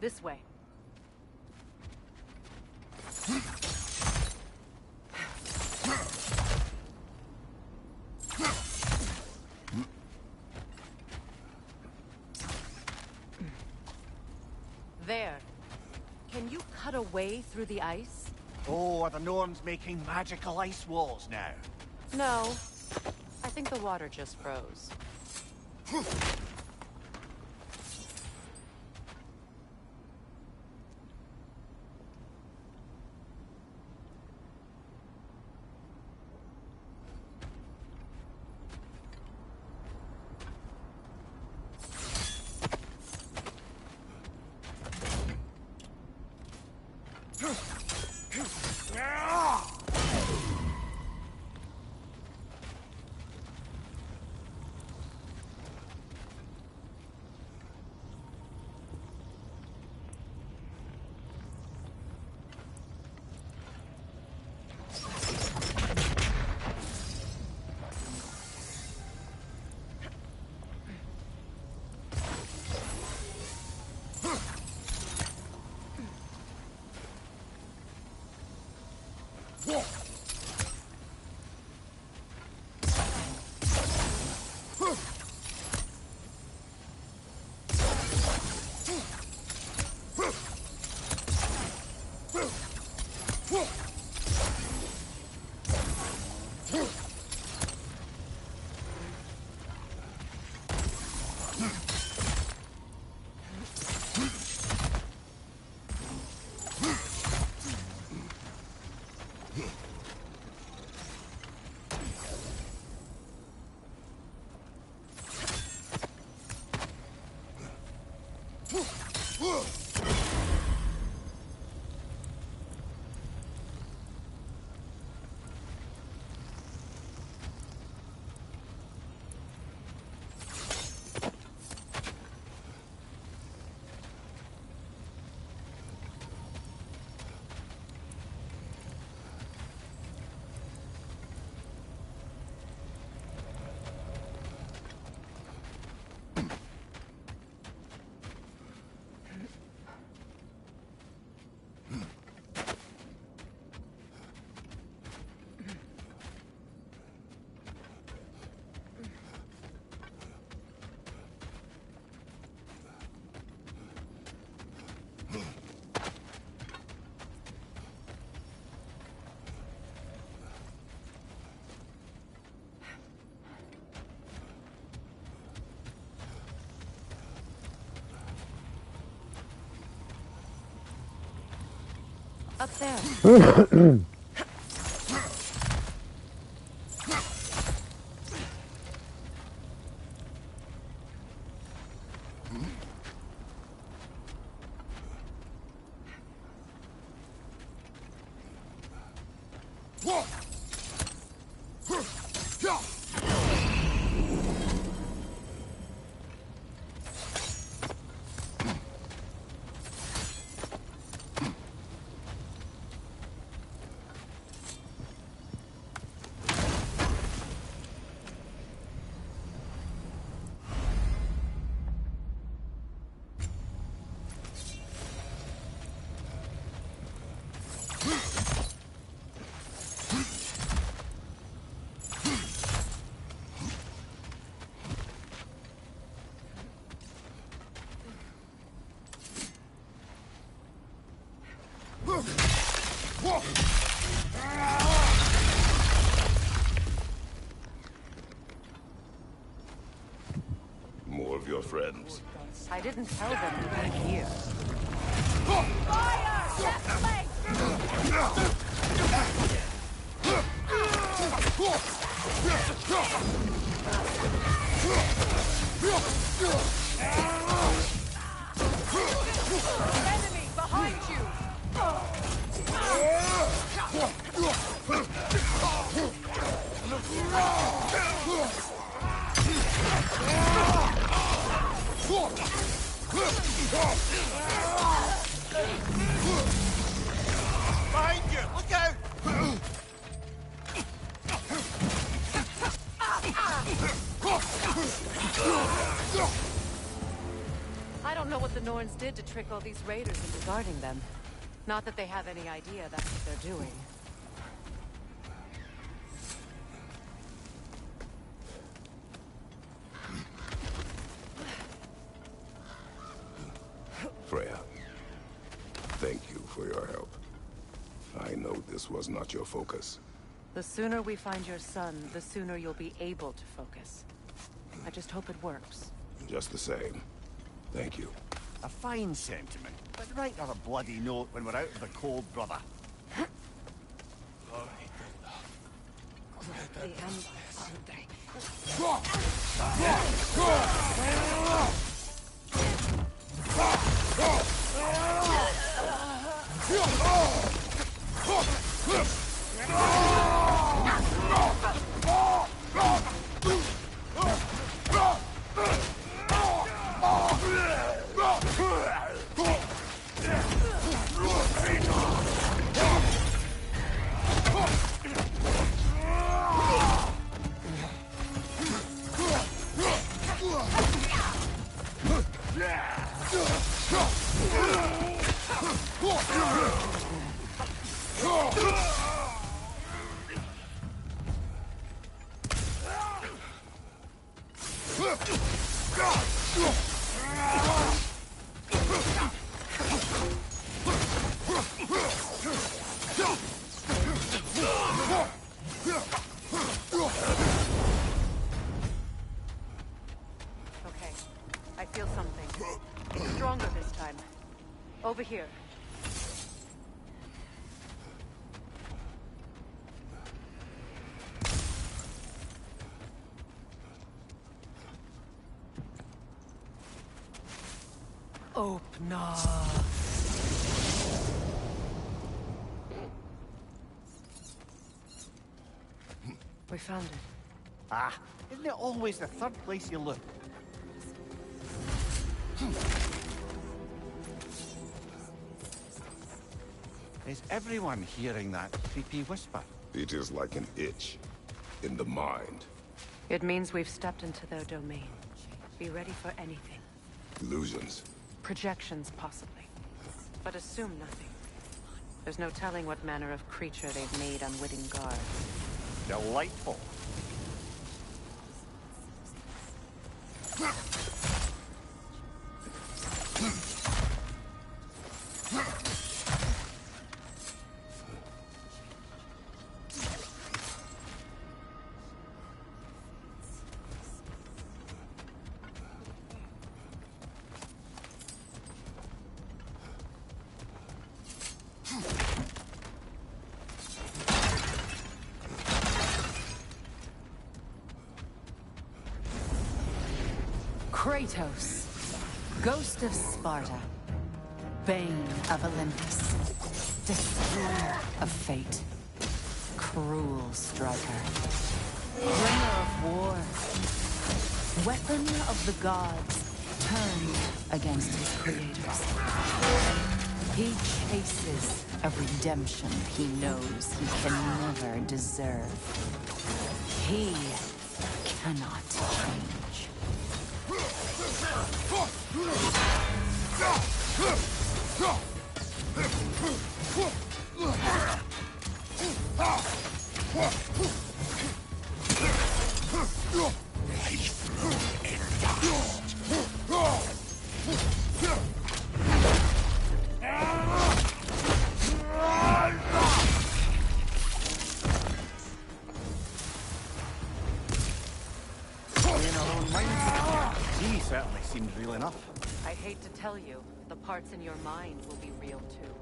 This way. There. Can you cut a way through the ice? Oh, are the Norns making magical ice walls now? No. I think the water just froze. Up there. More of your friends. I didn't tell them to be here. Enemy behind you! Behind you! Look out! I don't know what the Norns did to trick all these raiders into guarding them. Not that they have any idea that's what they're doing. Freya, thank you for your help. I know this was not your focus. The sooner we find your son, the sooner you'll be able to focus. I just hope it works. Just the same. Thank you. A fine sentiment, but write her a bloody note when we're out of the cold, brother. Okay, I feel something. Stronger this time. Over here. Opener. We found it. Ah, isn't it always the third place you look? Is everyone hearing that creepy whisper? It is like an itch in the mind. It means we've stepped into their domain. Be ready for anything. Illusions. Projections, possibly. But assume nothing. There's no telling what manner of creature they've made unwitting guard. Delightful. Kratos, Ghost of Sparta, Bane of Olympus, Destroyer of Fate, Cruel Striker, Bringer of War, Weapon of the Gods, turned against his creators. He chases a redemption he knows he can never deserve. He cannot change. He certainly seemed real enough. I hate to tell you, the parts in your mind will be real too.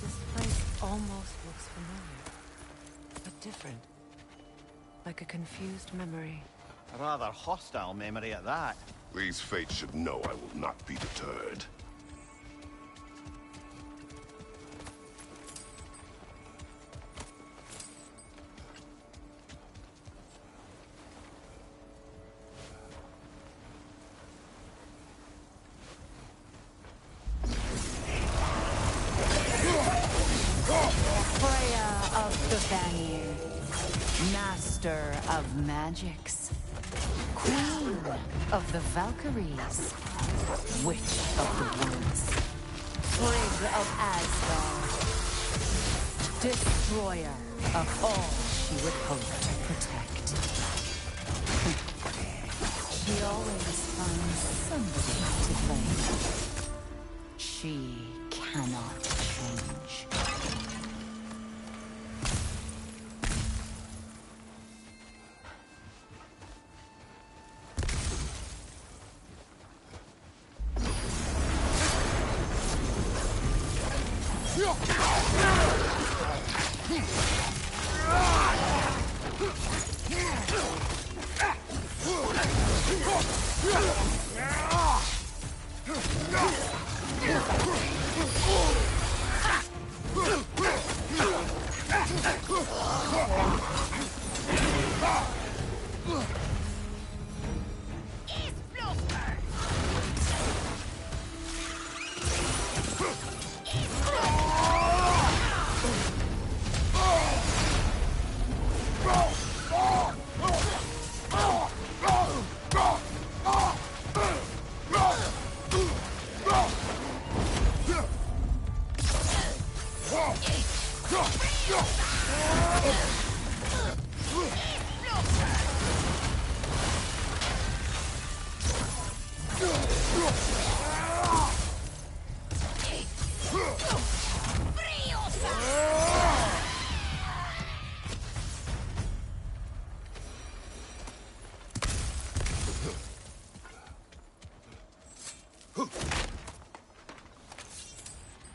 This place almost looks familiar, but different. Like a confused memory. A rather hostile memory at that. These fates should know I will not be deterred. Freya of the Vanir, Master of Magics, Queen of the Valkyries, Witch of the Woods, Frigg of Asgard, Destroyer of all she would hope to protect. She always finds somebody to blame. She cannot change.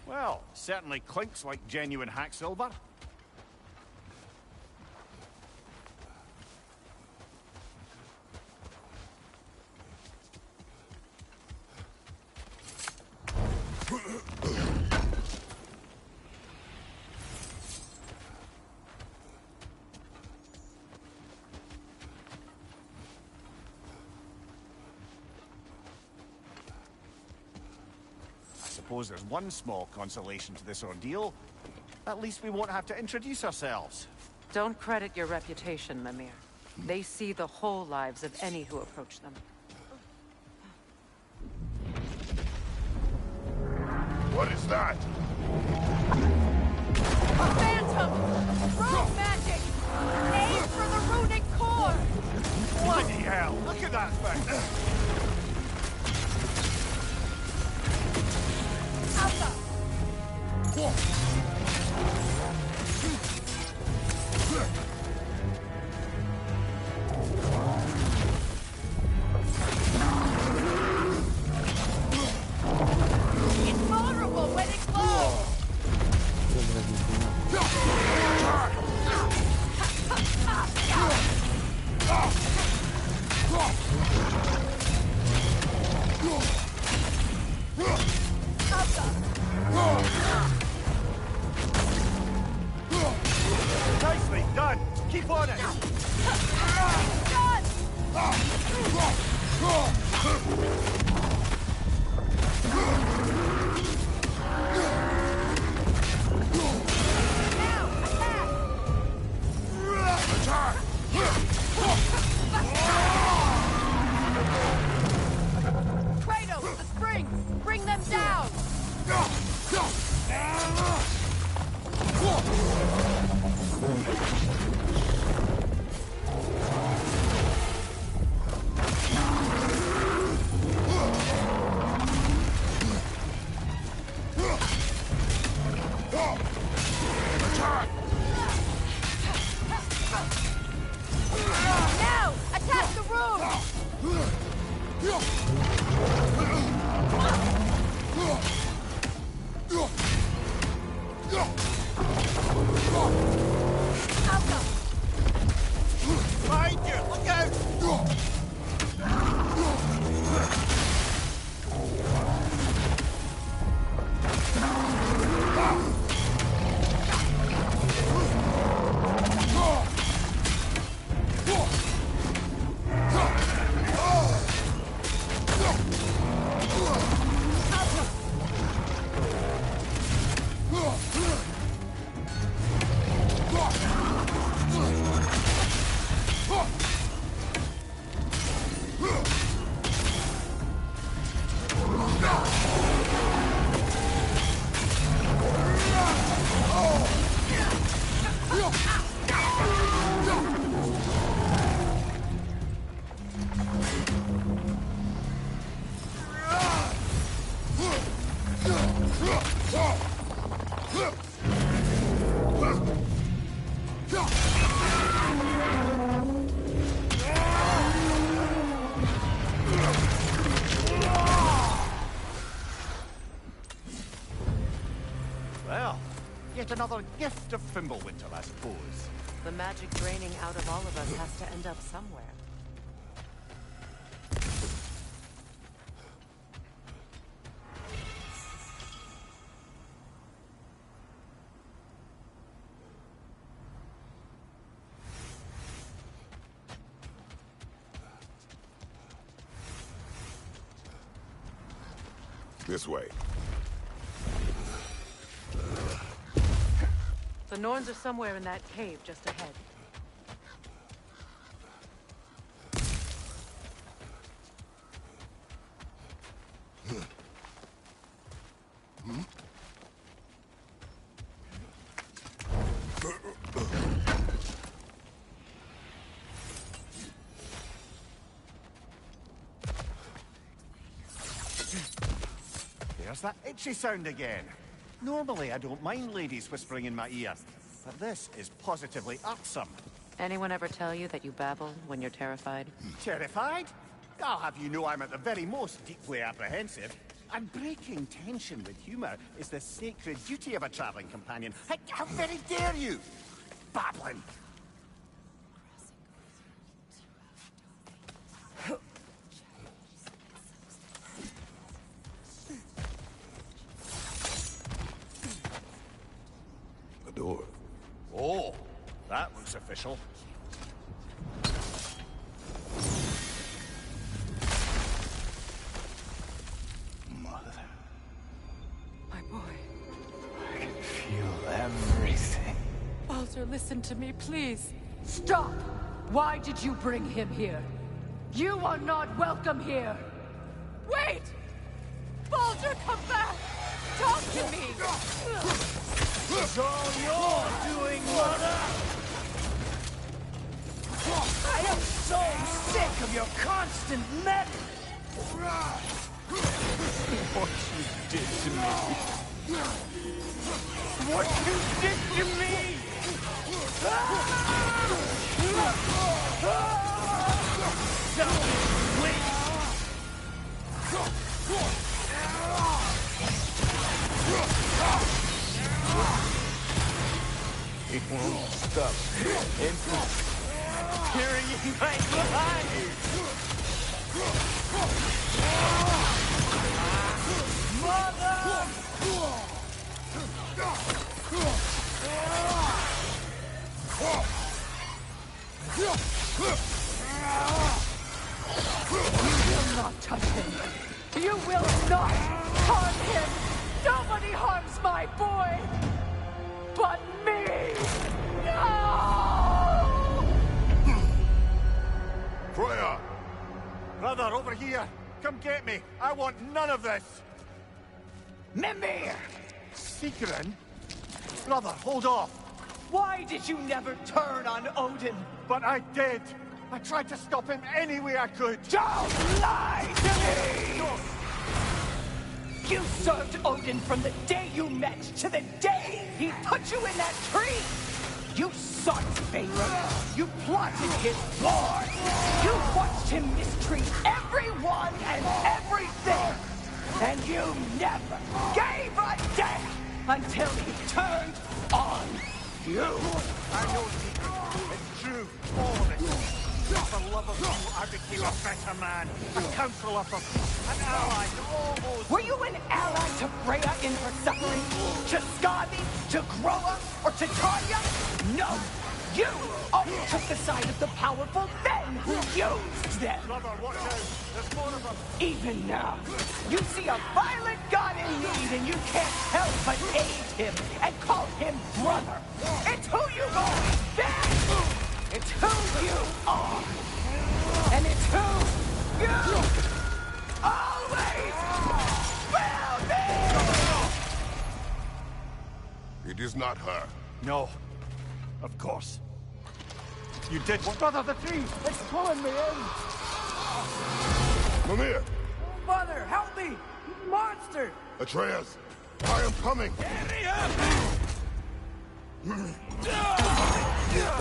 Well, certainly clinks like genuine hack silver. I suppose there's one small consolation to this ordeal. At least we won't have to introduce ourselves. Don't credit your reputation, Mimir. They see the whole lives of any who approach them. What is that? A phantom! Rogue magic! Aim for the runic core! Bloody hell! Look at that thing! It's vulnerable when it glows! Nicely done! Keep on it! Kratos, the springs! Bring them down! Now! Attack the room! Behind you! Look out! Well, yet another gift of Fimbulwinter, I suppose. The magic draining out of all of us has to end up somewhere. This way. The Norns are somewhere in that cave just ahead. There's that itchy sound again. Normally, I don't mind ladies whispering in my ear, but this is positively irksome. Anyone ever tell you that you babble when you're terrified? Terrified? I'll have you know I'm at the very most deeply apprehensive. And breaking tension with humor is the sacred duty of a traveling companion. How very dare you! Babbling! A door. Oh, that looks official. Mother. My boy. I can feel everything. Baldur, listen to me, please. Stop! Why did you bring him here? You are not welcome here! Wait! Baldur, come back! Talk to me! It's all you're doing, Mother! I am so sick of your constant meddling! What you did to me. What you did to me! It won't stop. Hearing you right behind you. Mother! You will not touch him! You will not harm him! Nobody harms my boy! But me! No! Freya! Brother, over here! Come get me! I want none of this! Mimir! Sigrun? Brother, hold off! Why did you never turn on Odin? But I did! I tried to stop him any way I could! Don't lie to me! You served Odin from the day you met to the day he put you in that tree! You sought favor. You plotted his war. You watched him mistreat everyone and everything. And you never gave a damn until he turned on you. I know, Sigrun. It's true. All of it. For love of you, I became a better man. A counselor for peace. An ally to almost... Were you an ally to Freya in her suffering? To Skadi? To Groa? Or to Tanya? No! You only took the side of the powerful men who used them! Brother, watch out! There's more of them! Even now, you see a violent god in need and you can't help but aid him and call him brother! It's who you've always been! It's who you are! And it's who you always will be! It is not her. No. Of course. You did what? Brother, the tree! It's pulling me in! Mimir! Mother, help me! Monster! Atreus! I am coming!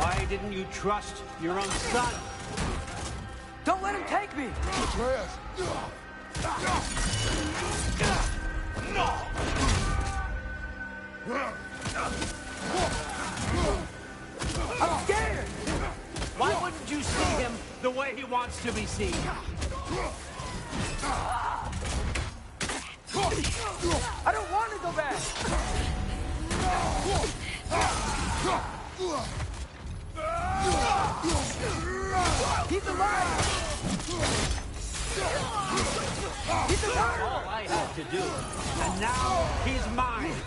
Why didn't you trust your own son? Don't let him take me! Atreus! I'm scared! Why wouldn't you see him the way he wants to be seen? I don't want to go back! He's alive! He's alive! All I had to do. And now he's mine.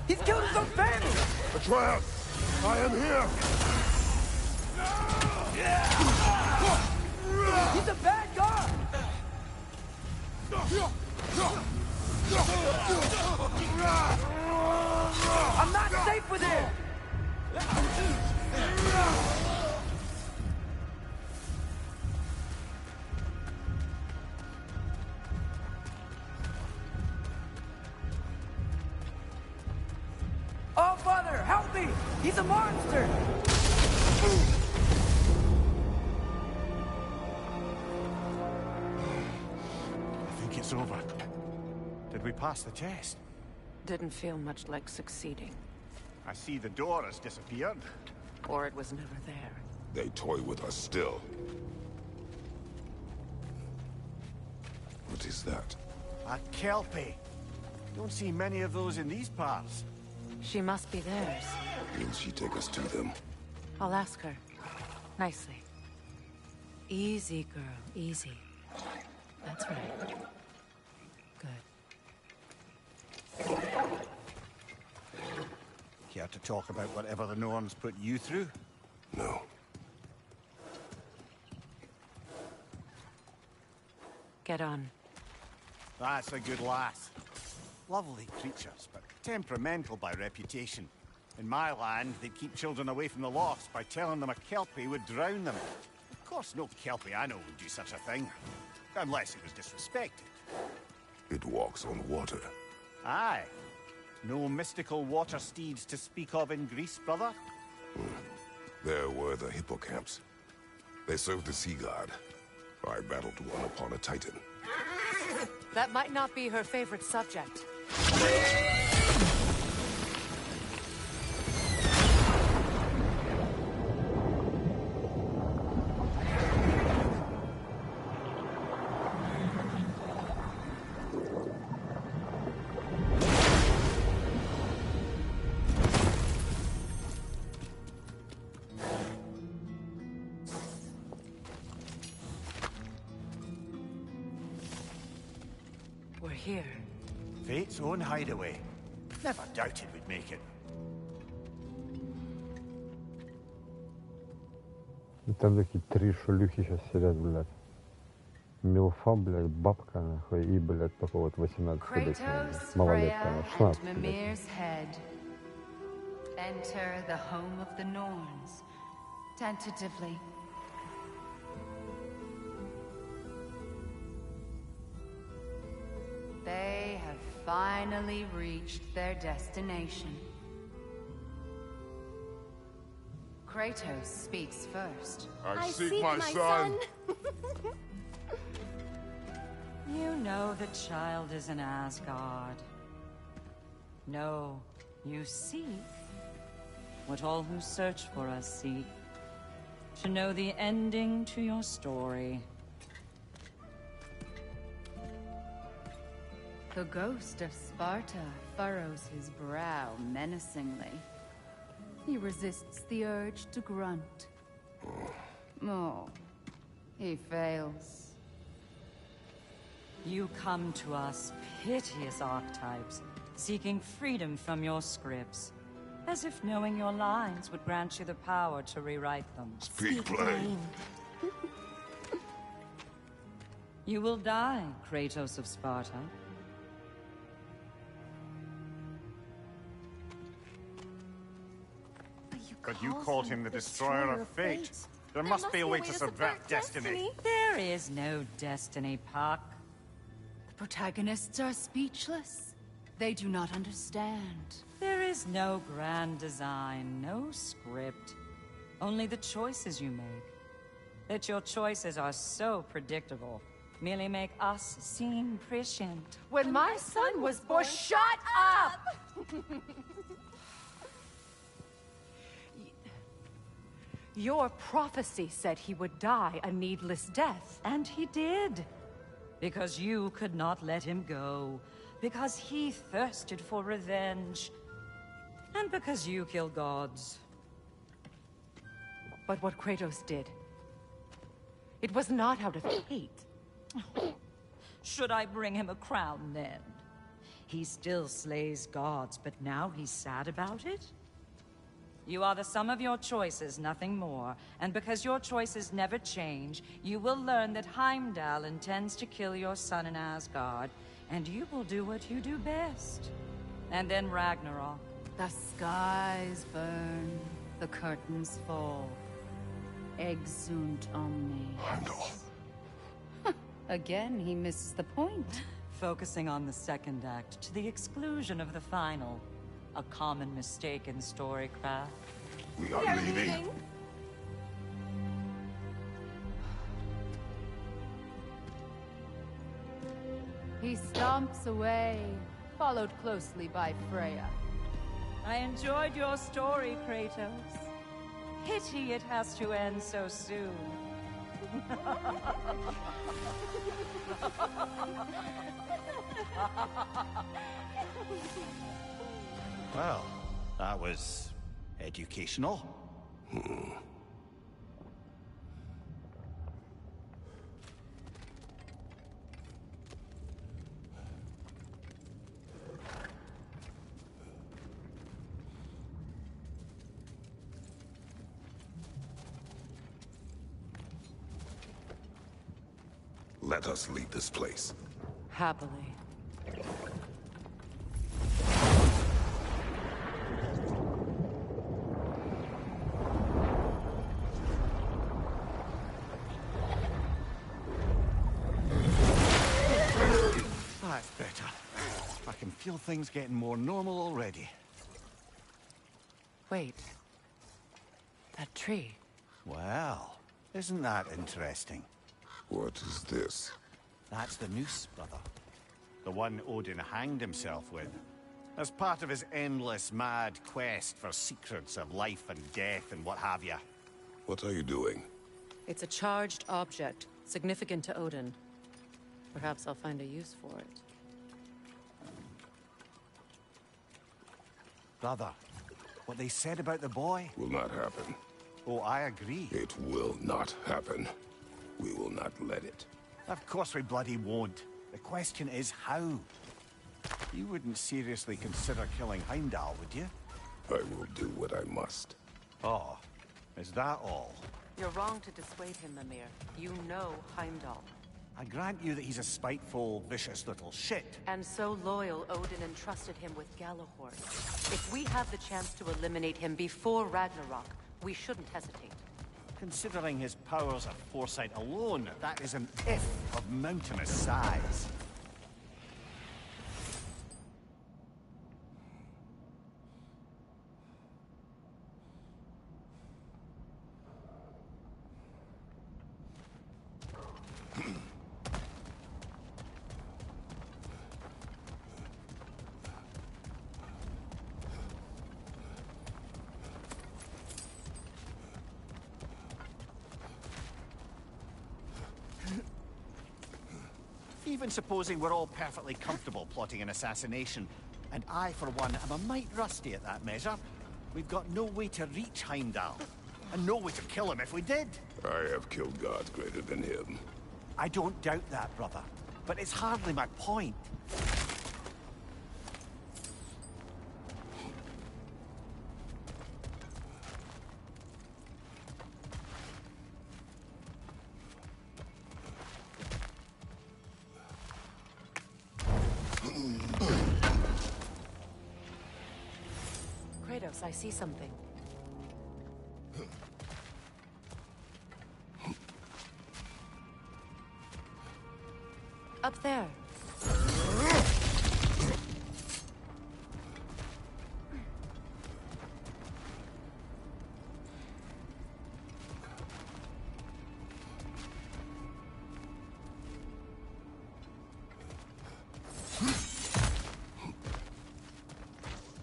He's killed his own family! Atreus! I am here! He's a bad god! I'm not safe with him! Oh, Father, help me! He's a monster! I think it's over. Did we pass the test? Didn't feel much like succeeding. I see the door has disappeared. Or it was never there. They toy with us still. What is that? A kelpie. Don't see many of those in these parts. She must be theirs. Will she take us to them? I'll ask her. Nicely. Easy, girl. Easy. That's right. Good. Care to talk about whatever the Norns put you through? No. Get on. That's a good lass. Lovely creatures, but temperamental by reputation. In my land, they'd keep children away from the lost by telling them a kelpie would drown them. Of course, no kelpie I know would do such a thing. Unless it was disrespected. It walks on water. Aye. No mystical water steeds to speak of in Greece, brother? There were the hippocamps. They served the sea god. I battled one upon a titan. That might not be her favorite subject. We're here. Fate's own hideaway. Never doubted we'd make it. И там такие три шулюхи сейчас сидят, блядь. Милфа, блядь, бабка, нахуй, и, блядь, такой вот 18-летний, малолетка, 16, блядь. Mimir's head. Enter the home of the Norns. Tentatively. They have finally reached their destination. Kratos speaks first. I seek my son. You know the child is in Asgard. No, you seek what all who search for us seek. To know the ending to your story. The ghost of Sparta furrows his brow menacingly. He resists the urge to grunt. Oh, he fails. You come to us, piteous archetypes, seeking freedom from your scripts. As if knowing your lines would grant you the power to rewrite them. Speak plain. You will die, Kratos of Sparta. But you called him the destroyer of fate. There must be a way to subvert destiny. There is no destiny, Puck. The protagonists are speechless. They do not understand. There is no grand design, no script. Only the choices you make. That your choices are so predictable merely make us seem prescient. When my son was born, shut up! Your prophecy said he would die a needless death. And he did. Because you could not let him go. Because he thirsted for revenge. And because you kill gods. But what Kratos did, it was not out of hate. Should I bring him a crown then? He still slays gods, but now he's sad about it? You are the sum of your choices, nothing more. And because your choices never change, you will learn that Heimdall intends to kill your son in Asgard, and you will do what you do best. And then Ragnarok. The skies burn, the curtains fall. Exunt omnes. Heimdall. Again, he misses the point. Focusing on the second act to the exclusion of the final. A common mistake in storycraft. We are leaving. He stomps away, followed closely by Freya. I enjoyed your story, Kratos. Pity it has to end so soon. Well, that was educational. Let us leave this place. Happily. That's better. I can feel things getting more normal already. Wait. That tree. Well, isn't that interesting? What is this? That's the noose, brother. The one Odin hanged himself with. As part of his endless, mad quest for secrets of life and death and what have you. What are you doing? It's a charged object, significant to Odin. Perhaps I'll find a use for it. Brother, what they said about the boy? Will not happen. Oh, I agree. It will not happen. We will not let it. Of course we bloody won't. The question is how. You wouldn't seriously consider killing Heimdall, would you? I will do what I must. Oh, is that all? You're wrong to dissuade him, Mimir. You know Heimdall. I grant you that he's a spiteful, vicious little shit. And so loyal, Odin entrusted him with Galahorn. If we have the chance to eliminate him before Ragnarok, we shouldn't hesitate. Considering his powers of foresight alone, that is an if of mountainous size. Even supposing we're all perfectly comfortable plotting an assassination, and I, for one, am a mite rusty at that measure, we've got no way to reach Heimdall, and no way to kill him if we did. I have killed gods greater than him. I don't doubt that, brother, but it's hardly my point. Kratos, I see something. Up there.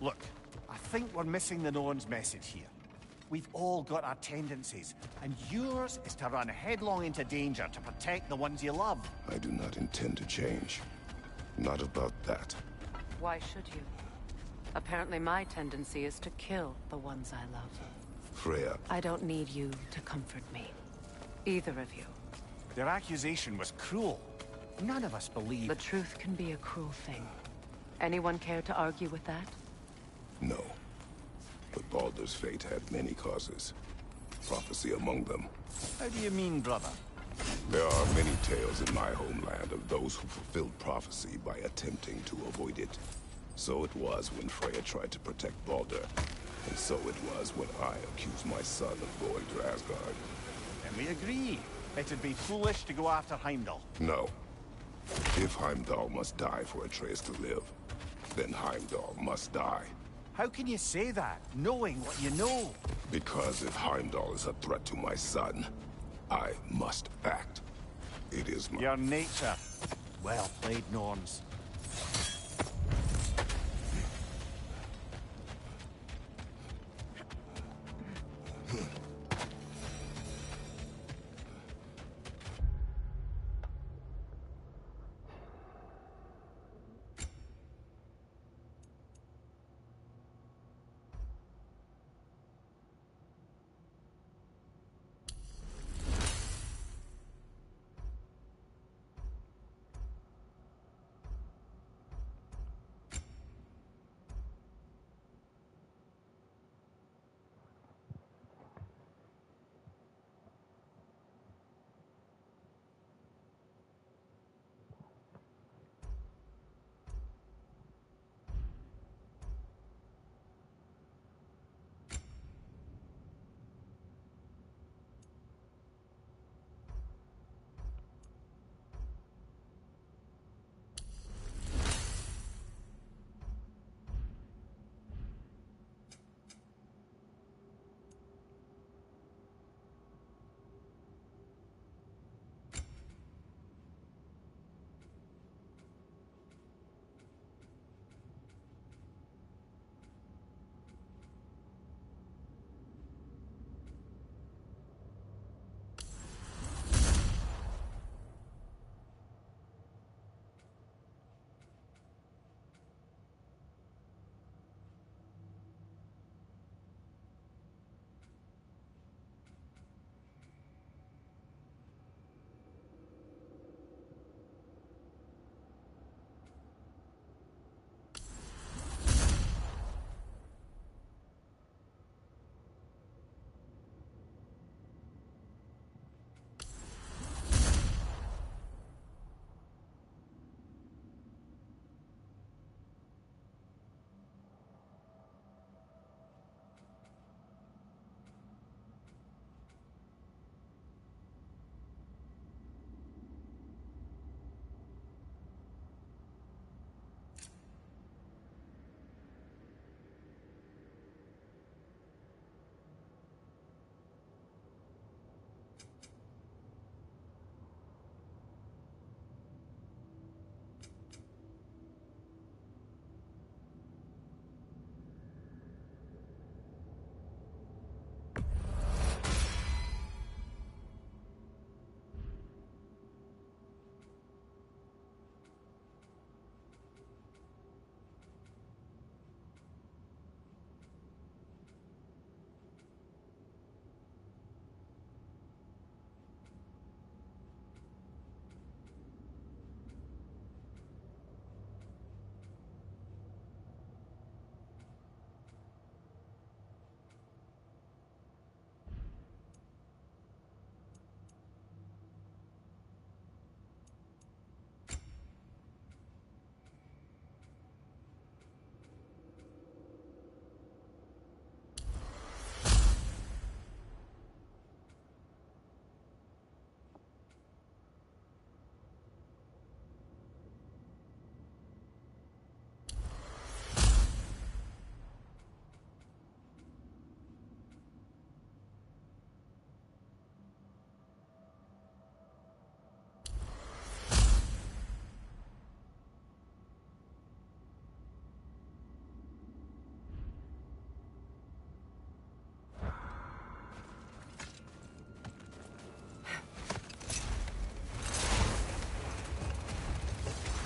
Look, I think we're missing the Norn's message here. We've all got our tendencies, and yours is to run headlong into danger to protect the ones you love. I do not intend to change. Not about that. Why should you? Apparently my tendency is to kill the ones I love. Freya. I don't need you to comfort me. Either of you. Their accusation was cruel. None of us believe... The truth can be a cruel thing. Anyone care to argue with that? No. But Baldur's fate had many causes. Prophecy among them. How do you mean, brother? There are many tales in my homeland of those who fulfilled prophecy by attempting to avoid it. So it was when Freya tried to protect Baldur. And so it was when I accused my son of going to Asgard. And we agree. It'd be foolish to go after Heimdall. No. If Heimdall must die for Atreus to live, then Heimdall must die. How can you say that, knowing what you know? Because if Heimdall is a threat to my son, I must act. It is my... Your nature. Well played, Norns.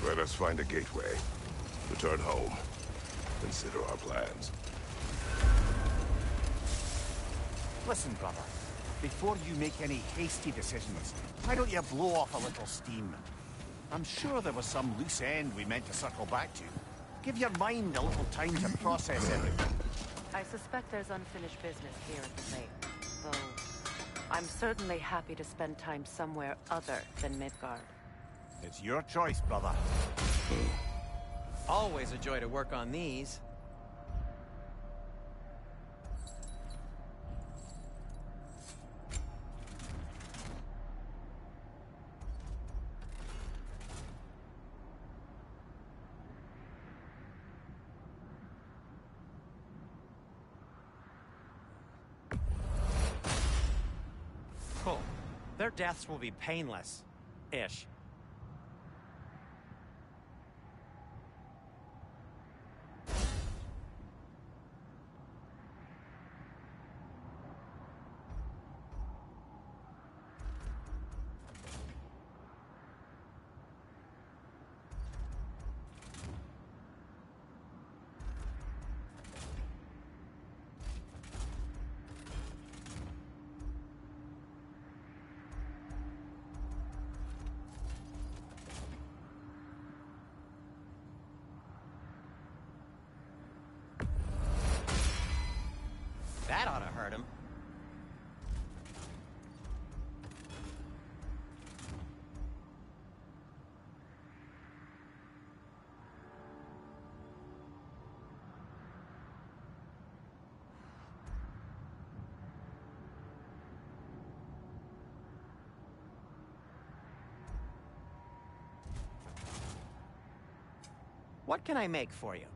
Let us find a gateway. Return home. Consider our plans. Listen, brother. Before you make any hasty decisions, why don't you blow off a little steam? I'm sure there was some loose end we meant to circle back to. Give your mind a little time to process everything. I suspect there's unfinished business here at the lake, though I'm certainly happy to spend time somewhere other than Midgard. It's your choice, brother. Always a joy to work on these. Their deaths will be painless. Ish. That ought to hurt him. What can I make for you?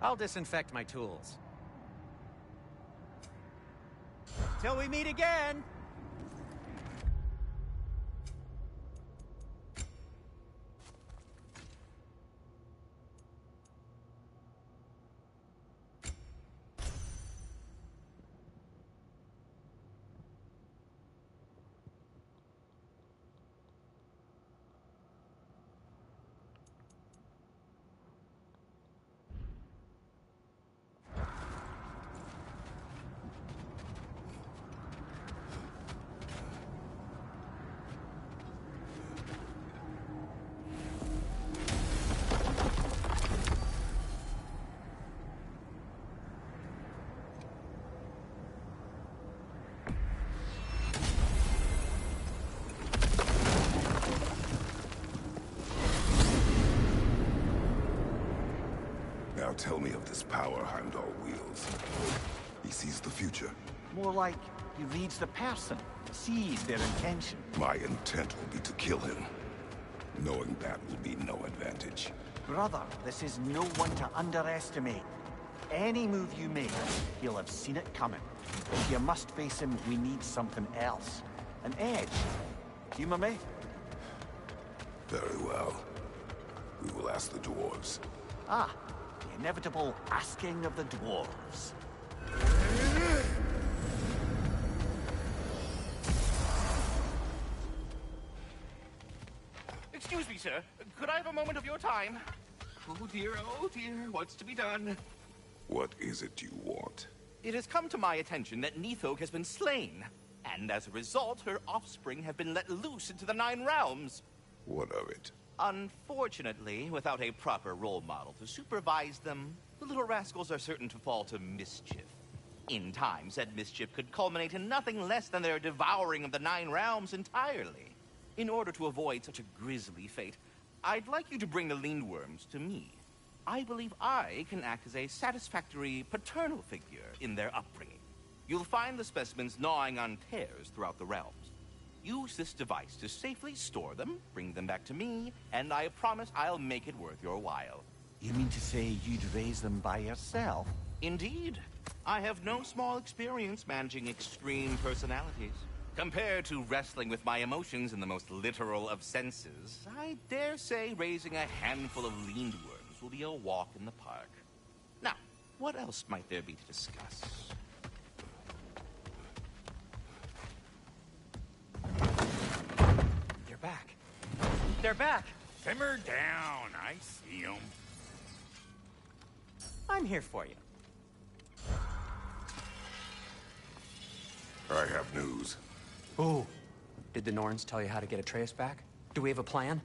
I'll disinfect my tools. Till we meet again! Now tell me of this power Heimdall wields. He sees the future. More like he reads the person, sees their intention. My intent will be to kill him. Knowing that will be no advantage. Brother, this is no one to underestimate. Any move you make, he'll have seen it coming. If you must face him, we need something else. An edge. Humor me? Very well. We will ask the dwarves. Ah, the inevitable asking of the dwarves. Excuse me, sir. Could I have a moment of your time? Oh dear, what's to be done? What is it you want? It has come to my attention that Nithog has been slain, and as a result, her offspring have been let loose into the Nine Realms. What of it? Unfortunately, without a proper role model to supervise them, the little rascals are certain to fall to mischief. In time, said mischief could culminate in nothing less than their devouring of the Nine Realms entirely. In order to avoid such a grisly fate, I'd like you to bring the Lindworms to me. I believe I can act as a satisfactory paternal figure in their upbringing. You'll find the specimens gnawing on tears throughout the realms. Use this device to safely store them, bring them back to me, and I promise I'll make it worth your while. You mean to say you'd raise them by yourself? Indeed. I have no small experience managing extreme personalities. Compared to wrestling with my emotions in the most literal of senses, I dare say raising a handful of Lindworms will be a walk in the park. Now, what else might there be to discuss? They're back. They're back! Simmer down. I see 'em. I'm here for you. I have news. Oh. Did the Norns tell you how to get Atreus back? Do we have a plan?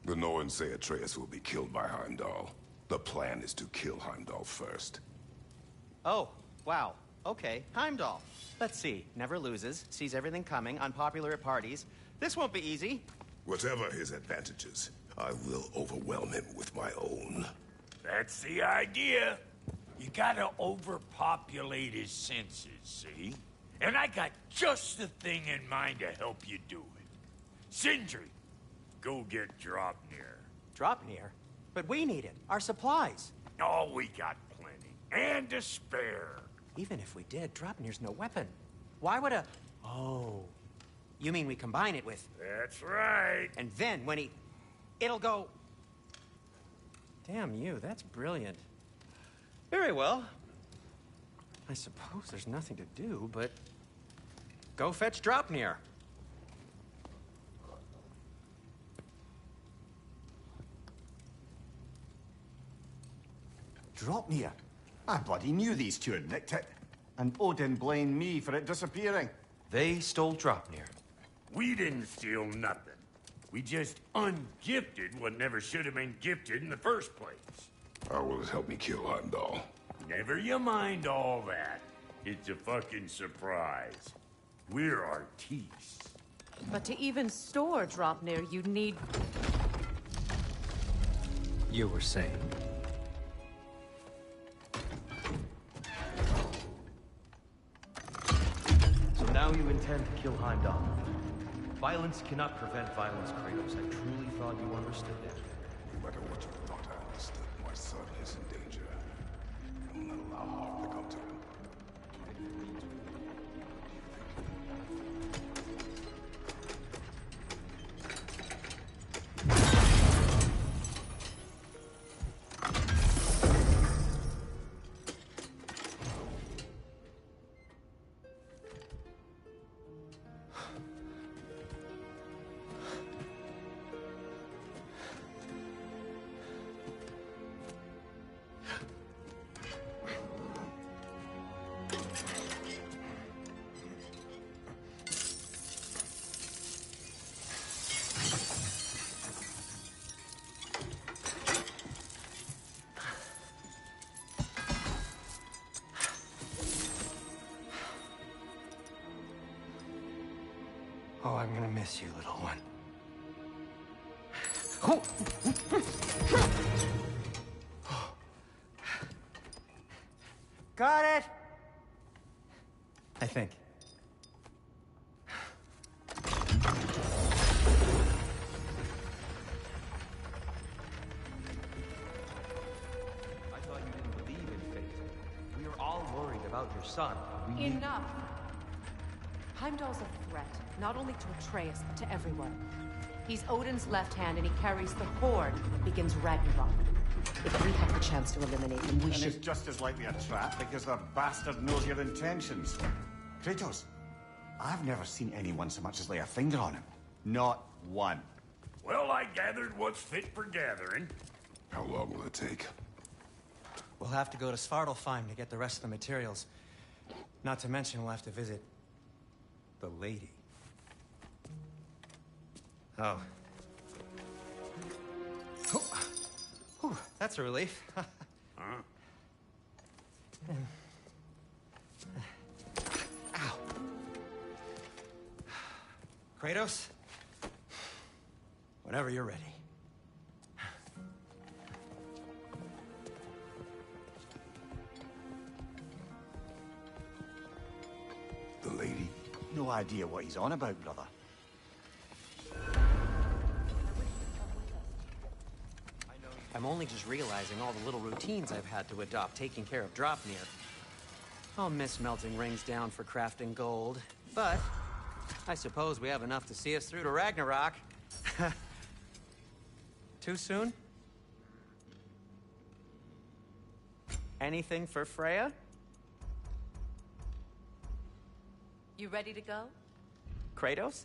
The Norns say Atreus will be killed by Heimdall. The plan is to kill Heimdall first. Oh, wow. Okay, Heimdall. Let's see. Never loses, sees everything coming, unpopular at parties. This won't be easy. Whatever his advantages, I will overwhelm him with my own. That's the idea. You gotta overpopulate his senses, see? And I got just the thing in mind to help you do it. Sindri, go get Dropnir. Dropnir? But we need it. Our supplies. Oh, we got plenty. And to spare. Even if we did, Dropnir's no weapon. Why would a... Oh. You mean we combine it with... That's right. And then when he... It'll go... Damn you, that's brilliant. Very well. I suppose there's nothing to do, but... Go fetch Dropnir. Dropnir? I bloody knew these two had nicked it. And Odin blamed me for it disappearing. They stole Dropnir. We didn't steal nothing. We just ungifted what never should have been gifted in the first place. How will it help me kill Heimdall? Never you mind all that. It's a fucking surprise. We're artistes. But to even store Dropnir, you'd need... You were saying? So now you intend to kill Heimdall. Violence cannot prevent violence, Kratos. I truly thought you understood that. No matter what you thought I understood, my son is in danger. I will not allow harm to come to him. Oh, I'm gonna miss you, little one. Got it! I think. I thought you didn't believe in fate. We are all worried about your son. We need... Enough! Heimdall's a threat, not only to Atreus, but to everyone. He's Odin's left hand, and he carries the Horde that begins Ragnarok. If we have the chance to eliminate him, we And should... it's just as likely a trap because the bastard knows your intentions. Kratos, I've never seen anyone so much as lay a finger on him. Not one. Well, I gathered what's fit for gathering. How long will it take? We'll have to go to Svartalfheim to get the rest of the materials. Not to mention we'll have to visit... the lady. Oh. Whew, that's a relief. Huh? Ow. Kratos? Whenever you're ready. The lady? No idea what he's on about, brother. I'm only just realizing all the little routines I've had to adopt taking care of Dropnir. I'll miss melting rings down for crafting gold, but I suppose we have enough to see us through to Ragnarok. Too soon? Anything for Freya? You ready to go? Kratos?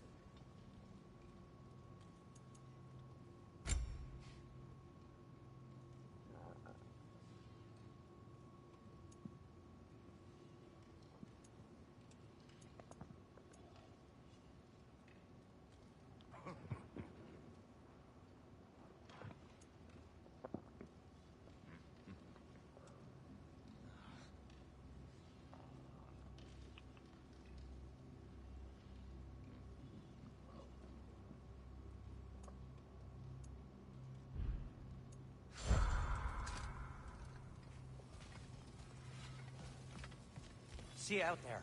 See you out there.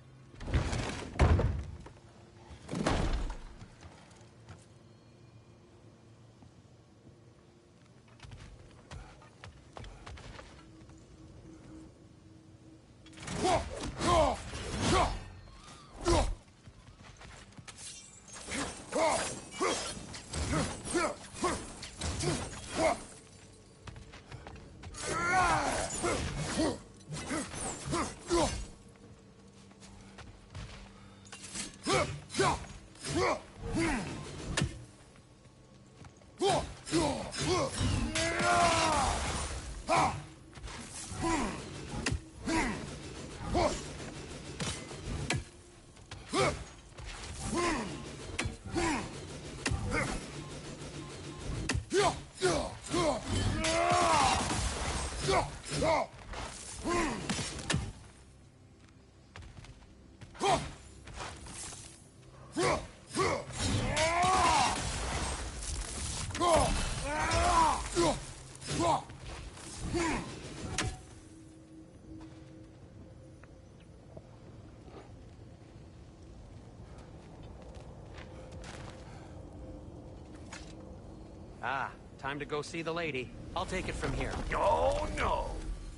Ah, time to go see the lady. I'll take it from here. Oh, no.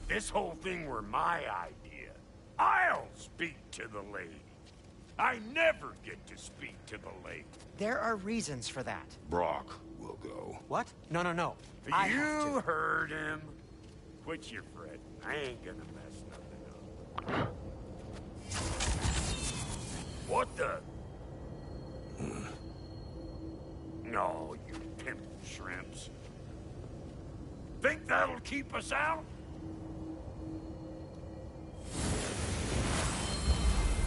This whole thing were my idea. I'll speak to the lady. I never get to speak to the lady. There are reasons for that. Brock will go. What? No. You heard him. Quit your fretting. I ain't gonna mess nothing up. What the? No, you pimp shrimps. Think that'll keep us out?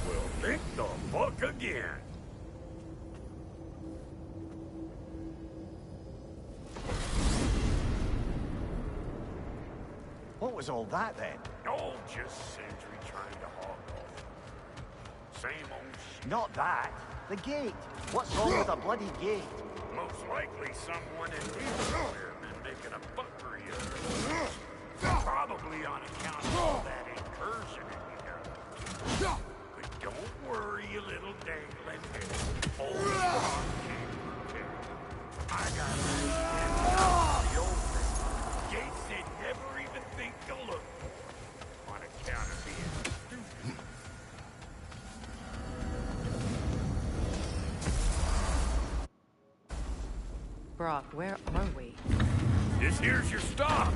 Well, think the fuck again. What was all that then? Oh, just Sentry trying to hog off. Same old shit. Not that. The gate. What's wrong with a bloody gate? Most likely someone in here been making a fuckery of it. Probably on account of all that incursion in here. But don't worry, you little dangling head. Old Brock can't protect. I got the old thing. Gates said never even think to look on account of being stupid. Brock, where are we? This here's your stop.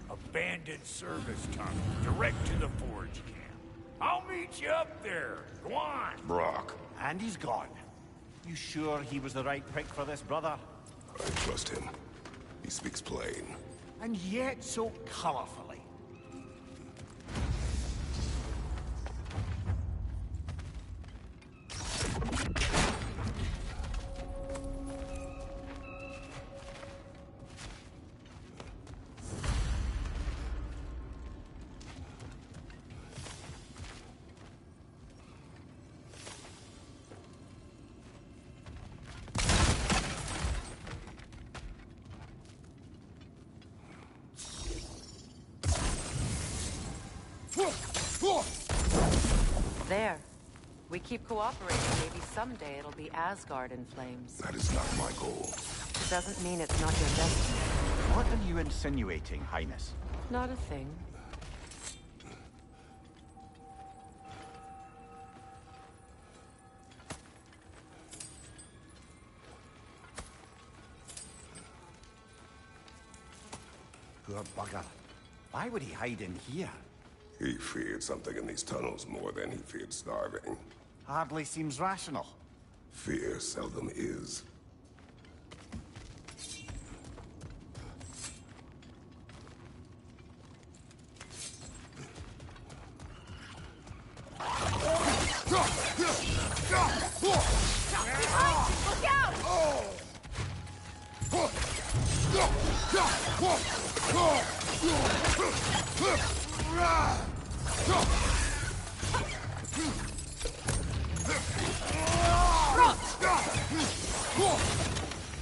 Abandoned service tunnel, direct to the forge camp. I'll meet you up there. Go on. Brock. And he's gone. You sure he was the right pick for this, brother? I trust him. He speaks plain. And yet so colorfully. There. We keep cooperating. Maybe someday it'll be Asgard in flames. That is not my goal. Doesn't mean it's not your destiny. What are you insinuating, Highness? Not a thing. Poor bugger. Why would he hide in here? He feared something in these tunnels more than he feared starving. Hardly seems rational. Fear seldom is. Look out!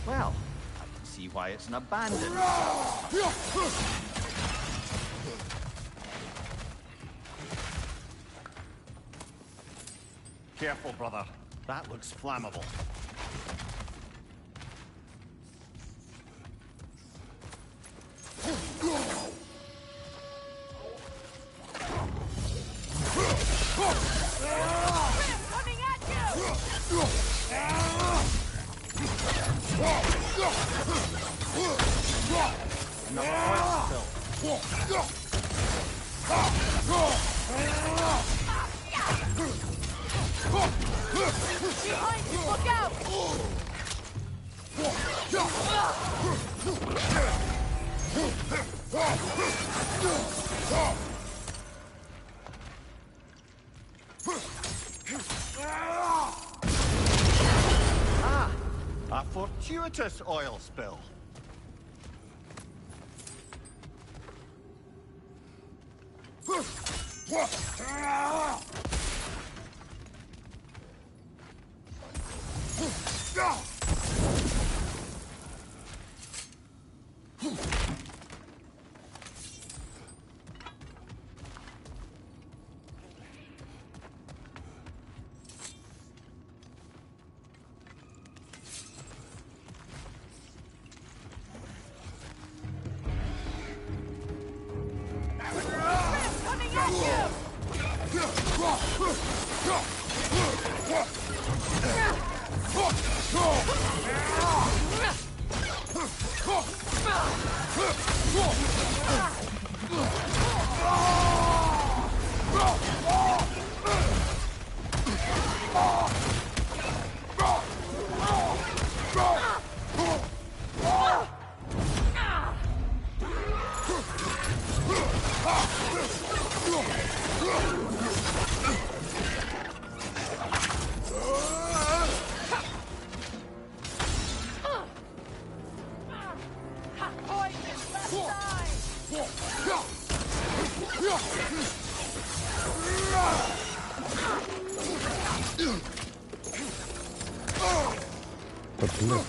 Well, I can see why it's an abandoned. Careful, brother. That looks flammable. Coming at you! Another oil spill. Behind you! Look out! Ah! A fortuitous oil spill. Coming at you! Почему?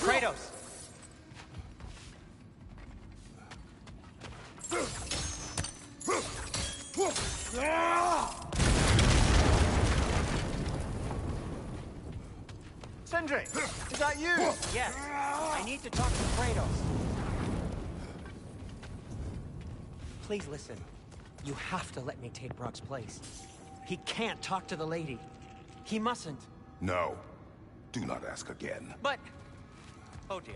Kratos! Sindri, is that you? Yes. I need to talk to Kratos. Please listen. You have to let me take Brock's place. He can't talk to the lady. He mustn't. No. Do not ask again. But... Oh dear.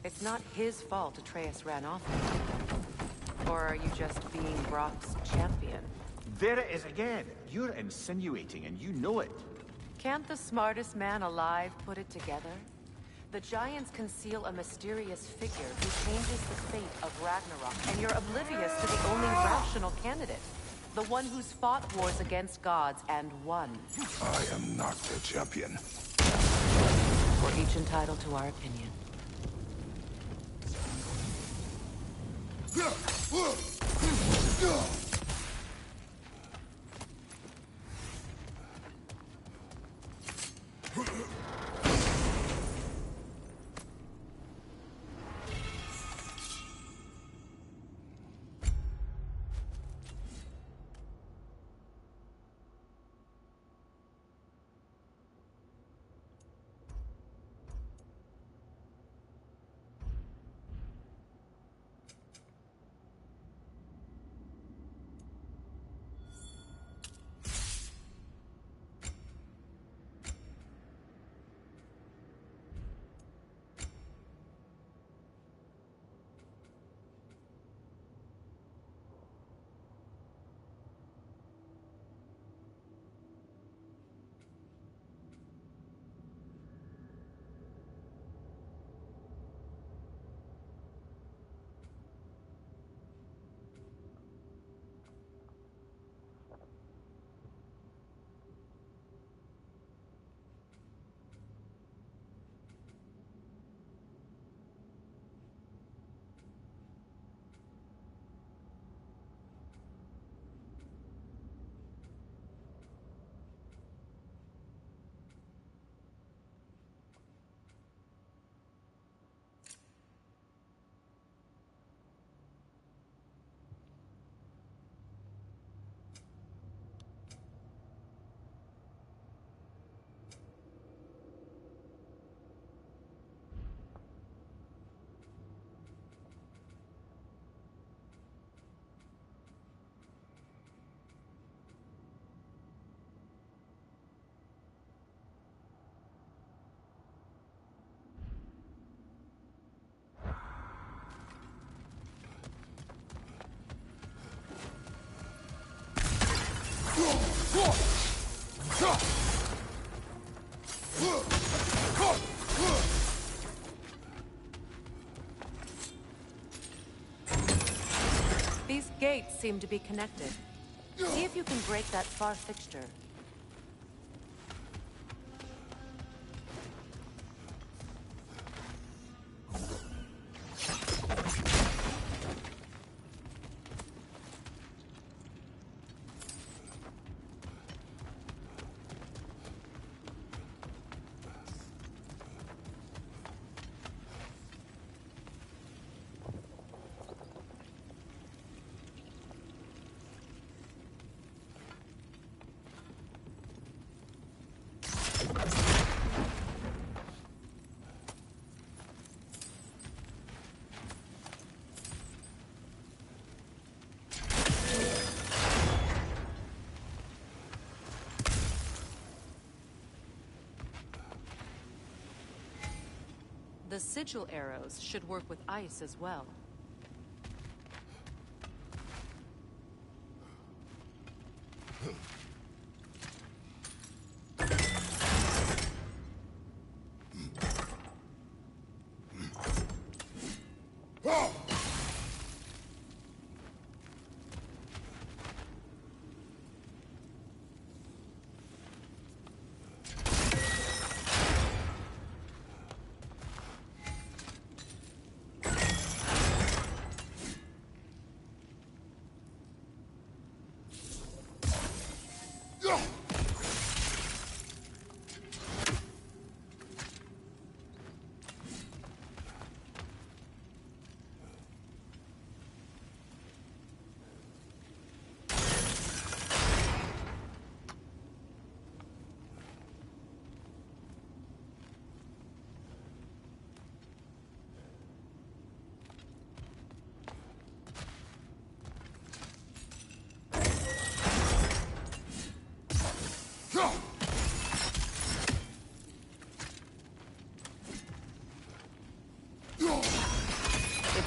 It's not his fault Atreus ran off. Or are you just being Brock's champion? There it is again. You're insinuating, and you know it. Can't the smartest man alive put it together? The Giants conceal a mysterious figure who changes the fate of Ragnarok, and you're oblivious to the only rational candidate. The one who's fought wars against gods and won. I am not the champion. We're each entitled to our opinion. These gates seem to be connected. See if you can break that far fixture. The sigil arrows should work with ice as well.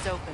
It's open.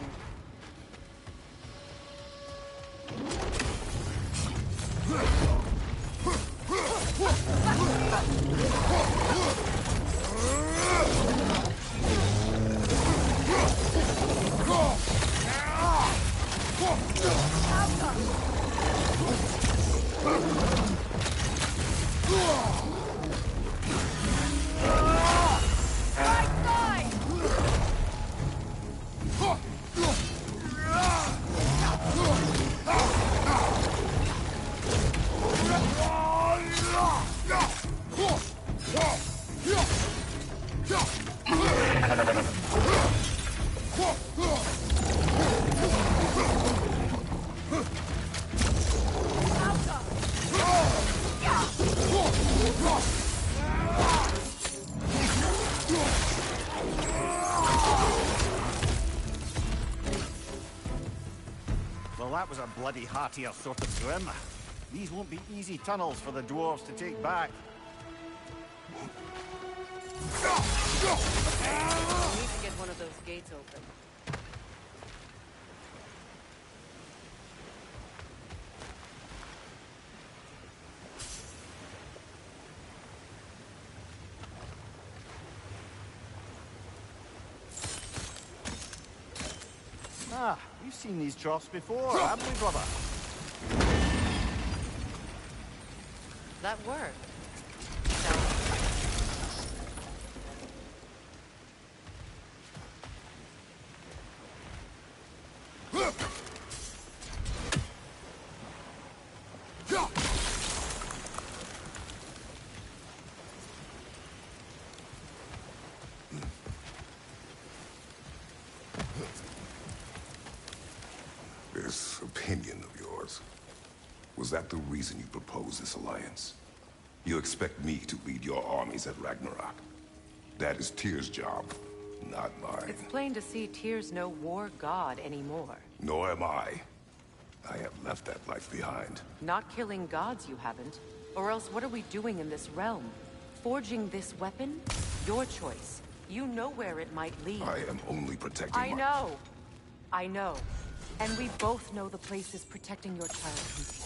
Well, that was a bloody heartier sort of swim. These won't be easy tunnels for the dwarves to take back. We need to get one of those gates open. Ah, we've seen these troughs before, haven't we, brother? That worked. This opinion of yours, was that the reason you proposed this alliance? You expect me to lead your armies at Ragnarok? That is Tyr's job, not mine. It's plain to see Tyr's no war god anymore. Nor am I. I have left that life behind. Not killing gods, you haven't. Or else what are we doing in this realm? Forging this weapon? Your choice. You know where it might lead. I am only protecting I know. I know. And we both know the place is protecting your child from peace.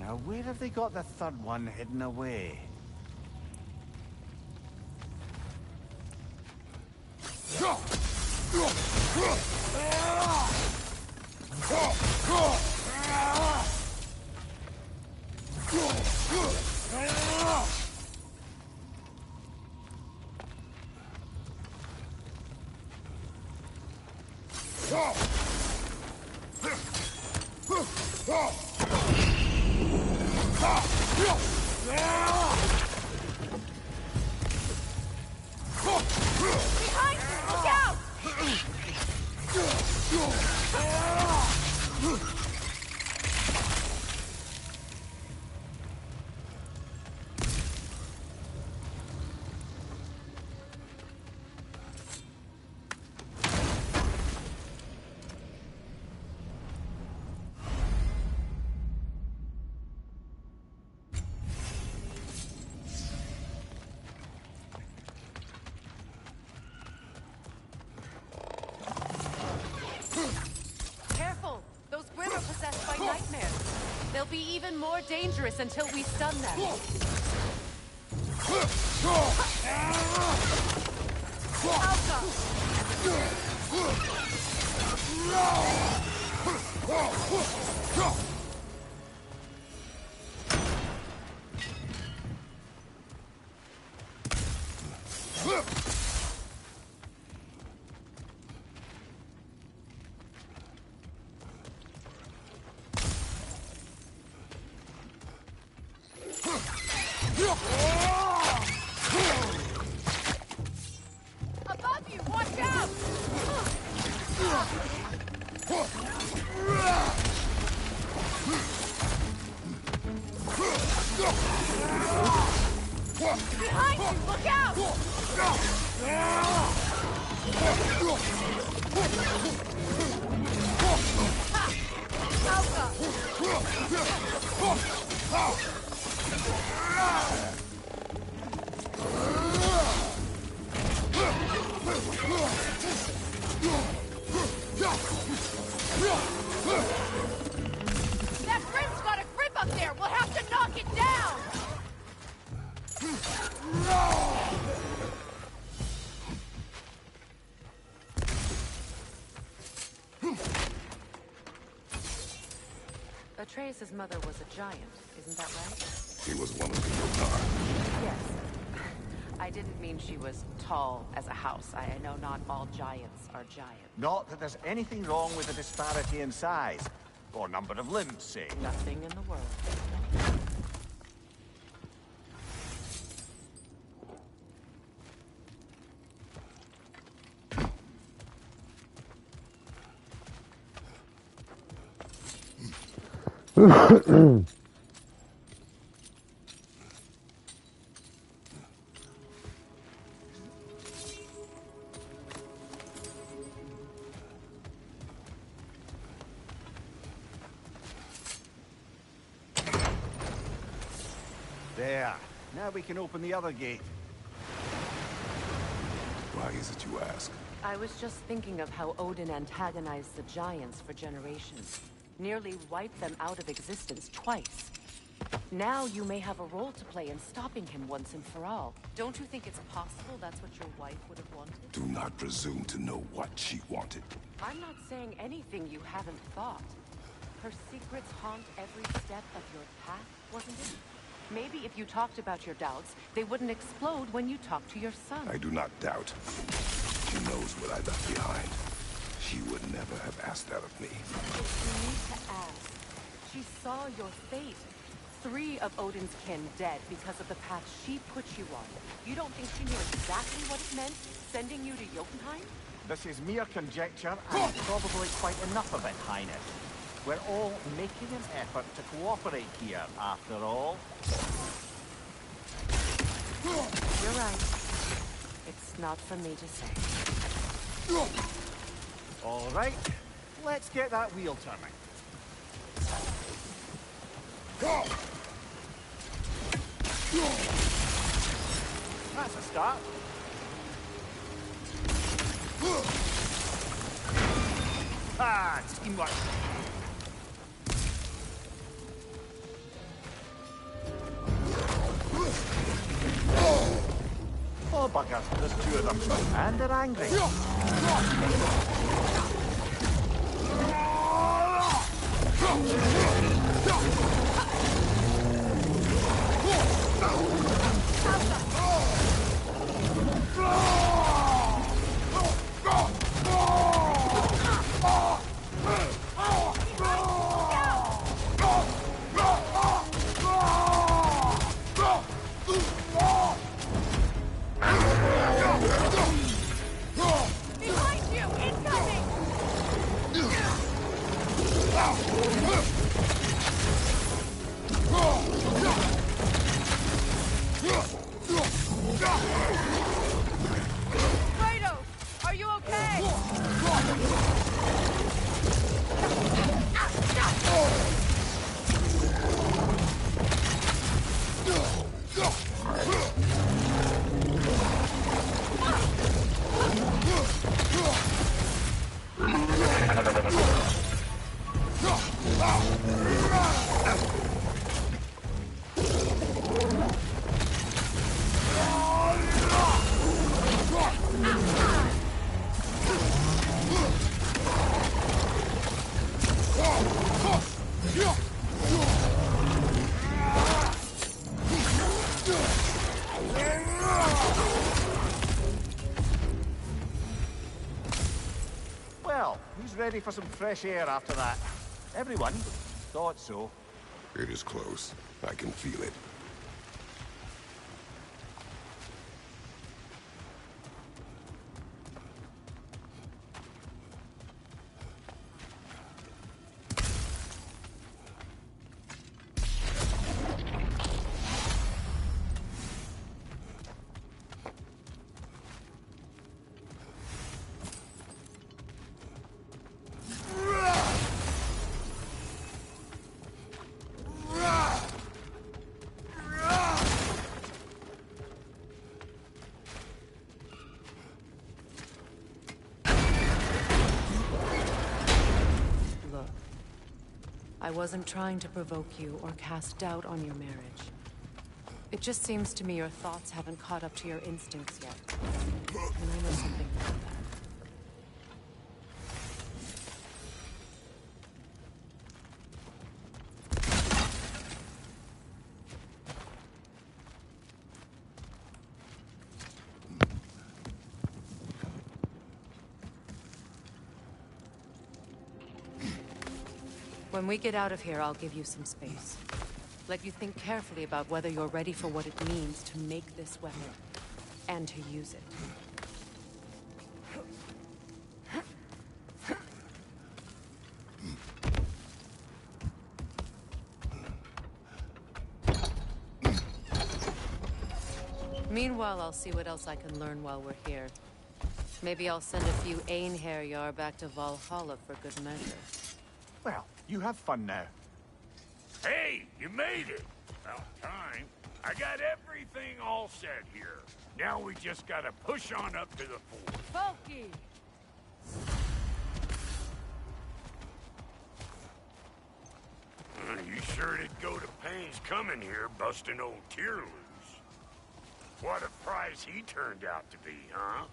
Now, where have they got the third one hidden away? Behind you! Look out! Careful! Those Grim are possessed by nightmares. They'll be even more dangerous until we stun them. Above you! Watch out! Behind you! Look out! Atreus' mother was a giant, isn't that right? He was one of the Yotar. Yes. I didn't mean she was tall as a house. I know not all giants are giants. Not that there's anything wrong with the disparity in size. Or number of limbs, say. Nothing in the world. There. Now we can open the other gate. Why is it you ask? I was just thinking of how Odin antagonized the giants for generations. Nearly wiped them out of existence twice. Now you may have a role to play in stopping him once and for all. Don't you think it's possible that's what your wife would have wanted? Do not presume to know what she wanted. I'm not saying anything you haven't thought. Her secrets haunt every step of your path, wasn't it? Maybe if you talked about your doubts, they wouldn't explode when you talked to your son. I do not doubt. She knows what I left behind. She would never have asked that of me. You need to ask. She saw your fate. 3 of Odin's kin dead because of the path she put you on. You don't think she knew exactly what it meant, sending you to Jotunheim? This is mere conjecture, and probably quite enough of it, Highness. We're all making an effort to cooperate here, after all. You're right. It's not for me to say. All right, let's get that wheel turning. That's a start. Ah, teamwork. Oh, bugger, there's 2 of them, and they're angry. Kratos, are you okay? Well, who's ready for some fresh air after that? Everyone? Thought so. It is close. I can feel it. Look, I wasn't trying to provoke you or cast doubt on your marriage. It just seems to me your thoughts haven't caught up to your instincts yet. And I know something about that. When we get out of here, I'll give you some space. Let you think carefully about whether you're ready for what it means to make this weapon, and to use it. Meanwhile, I'll see what else I can learn while we're here. Maybe I'll send a few Einherjar back to Valhalla for good measure. Well, you have fun now. Hey, you made it! About time. I got everything all set here. Now we just gotta push on up to the fort. Bulky! You sure did go to pains coming here, busting old Tear loose. What a prize he turned out to be, huh?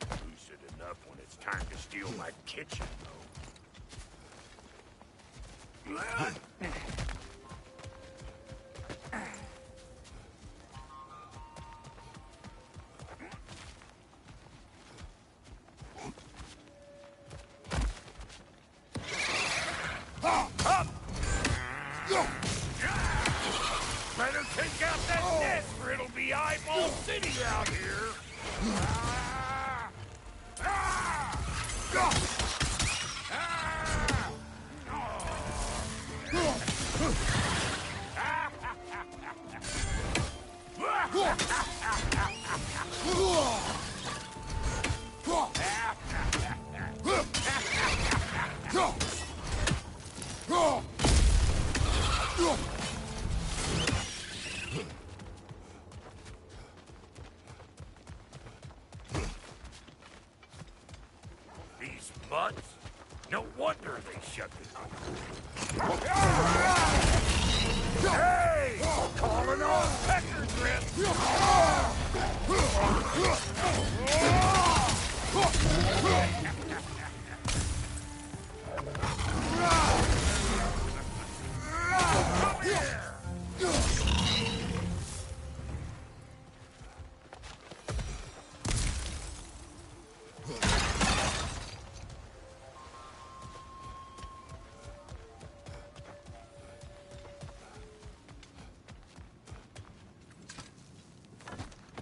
Lucid enough when it's time to steal my kitchen, though. Better take out that nest, or it'll be Eyeball City out here. These mutts? No wonder they shut the door. Hey! Calling on Pecker Grip! Come here!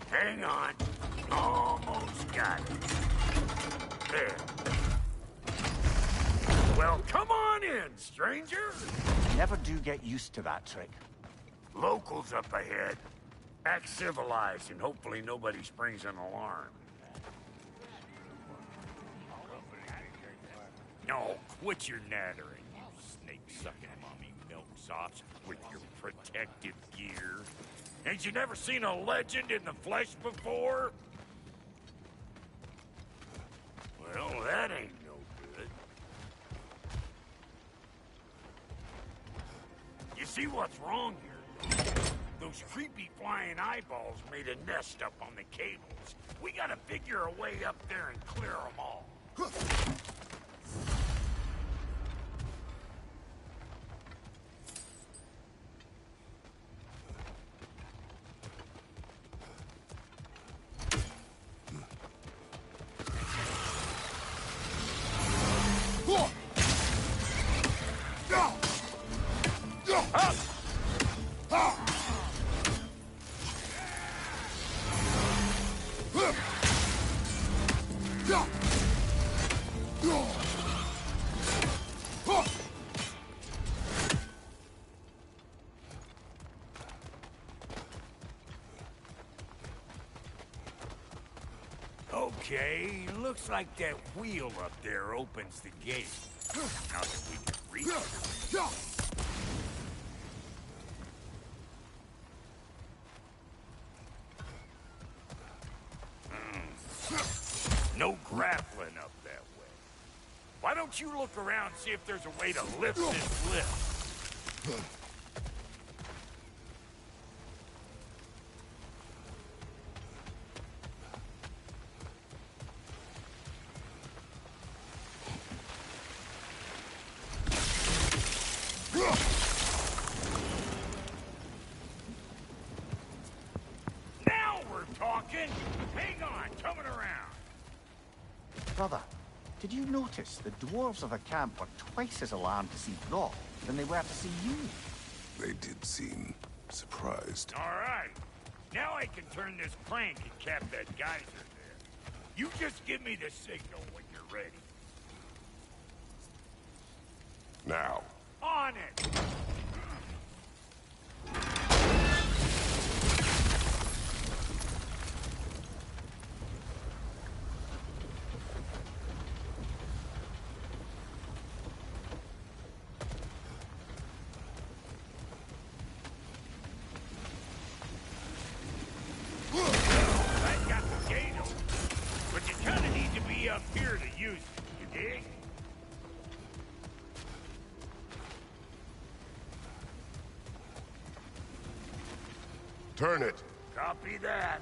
Hang on. Almost got it. There. Well, come on in, stranger. Never do get used to that trick. Locals up ahead. Act civilized and hopefully nobody springs an alarm. No, quit your nattering, you snake-sucking mommy milksops with your protective gear. Ain't you never seen a legend in the flesh before? Well, that ain't no good. You see what's wrong here? Those creepy flying eyeballs made a nest up on the cables. We gotta figure a way up there and clear them all. Okay, looks like that wheel up there opens the gate. Now that we can reach it. No grappling up that way. Why don't you look around and see if there's a way to lift this lift? Now we're talking! Hang on, coming around. Brother, did you notice the dwarves of the camp were twice as alarmed to see Rock than they were to see you? They did seem surprised. All right. Now I can turn this crank and cap that geyser there. You just give me the signal when you're ready. Now. On it! I got the gate open, but you kind of need to be up here to use it, you dig? Turn it. Copy that.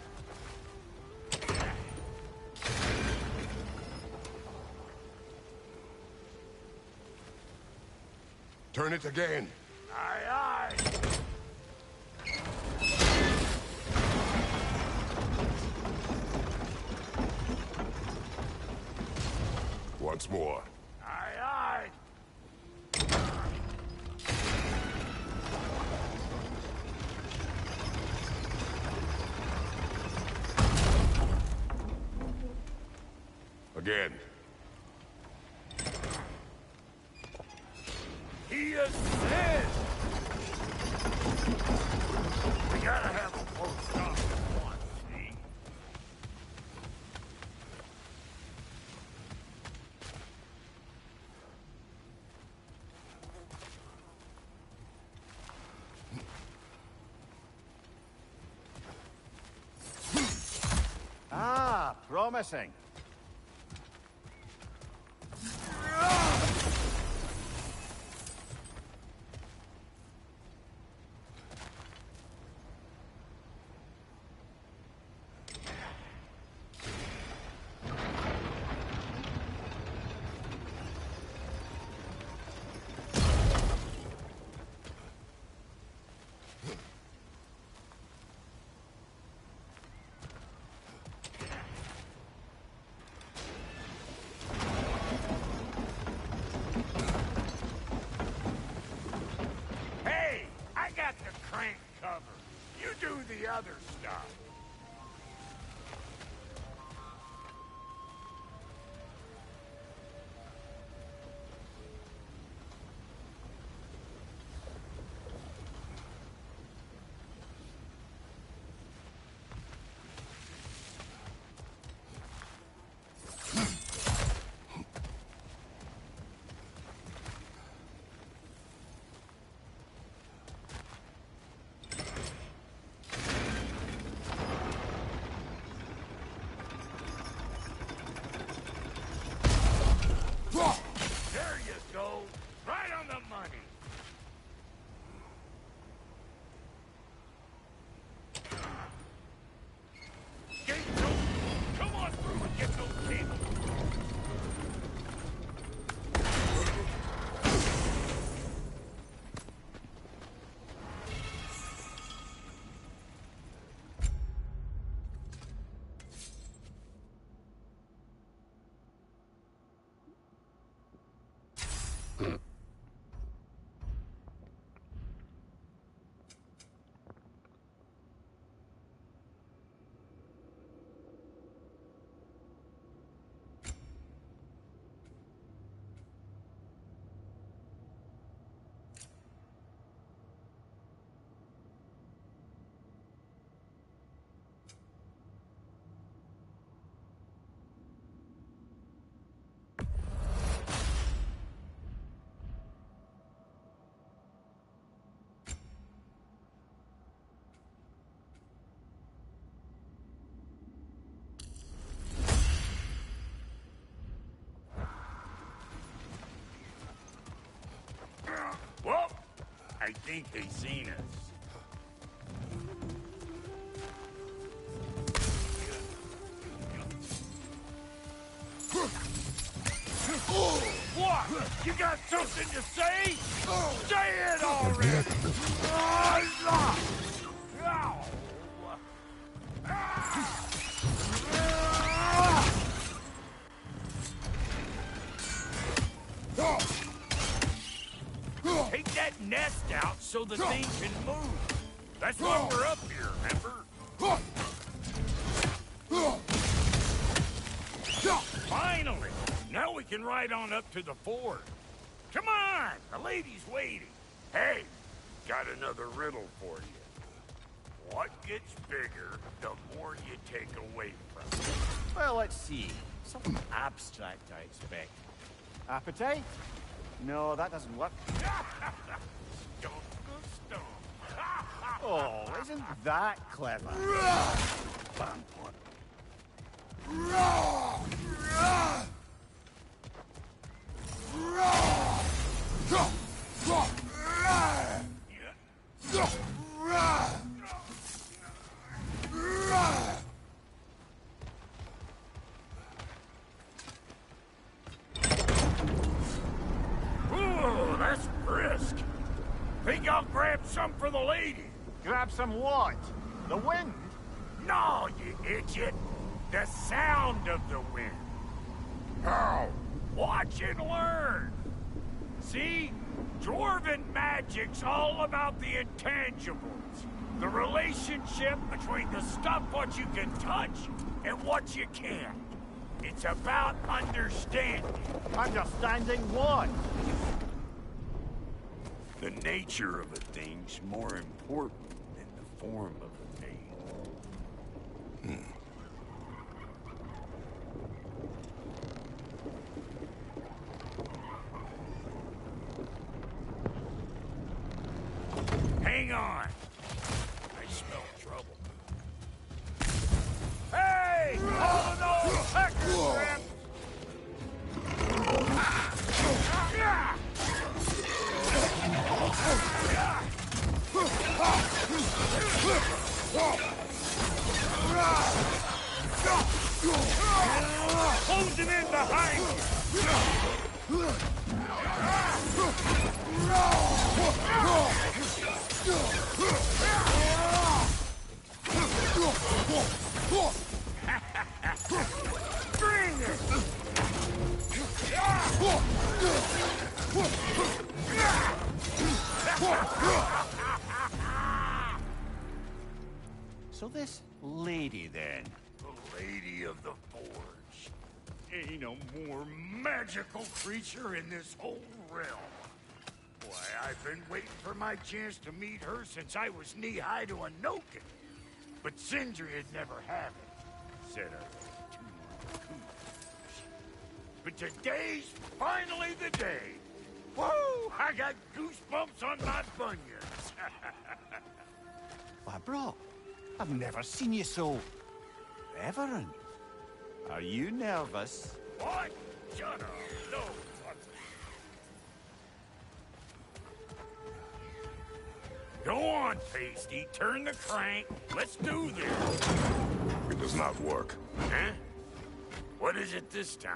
Turn it again. Aye, aye. Once more. Aye, aye. Again. He is dead. We gotta have a close up at once, see? Ah, promising. Hey, I got the crank covered. You do the other stuff. There you go. Right on the money. Gates open. Come on through and get those cables. Well, I think they seen us. What? You got something to say? Say it already! take that nest out so the thing can move. That's why we're up here, remember? Finally! Now we can ride on up to the fort. Come on! The lady's waiting. Hey, got another riddle for you. What gets bigger the more you take away from it? Well, let's see. Something abstract, I expect. Appetite? No, that doesn't work. Oh, isn't that clever? Ooh, that's brisk. Think I'll grab some for the lady. Grab some what? The wind? No, you idiot. The sound of the wind. How? Watch and learn. See? Dwarven magic's all about the intangibles. The relationship between the stuff what you can touch and what you can't. It's about understanding. Understanding what? The nature of a thing's more important than the form of a thing. Hang on. I smell trouble. Hey! All of those pecker traps! Closing in behind you! Bring it! So this lady, then? The Lady of the Forge. Ain't no more magical creature in this whole realm. Why, I've been waiting for my chance to meet her since I was knee-high to a Noken. But Sindri'd never have it. Said I was too cool. But today's finally the day. Woo! I got goosebumps on my bunions. Why, bro, I've never seen you so reverent. Are you nervous? What? Shut up. No. Go on, Pasty. Turn the crank. Let's do this. It does not work. Huh? What is it this time?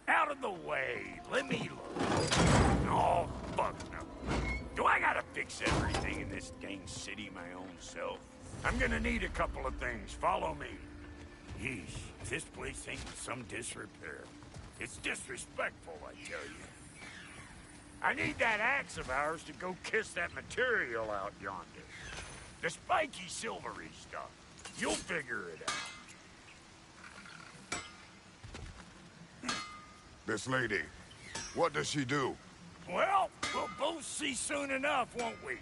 Out of the way. Let me look. Oh, fuck no. Do I gotta fix everything in this dang city my own self? I'm gonna need a couple of things. Follow me. Yeesh, this place ain't in some disrepair. It's disrespectful, I tell you. I need that axe of ours to go kiss that material out yonder. The spiky silvery stuff. You'll figure it out. This lady, what does she do? Well, we'll both see soon enough, won't we?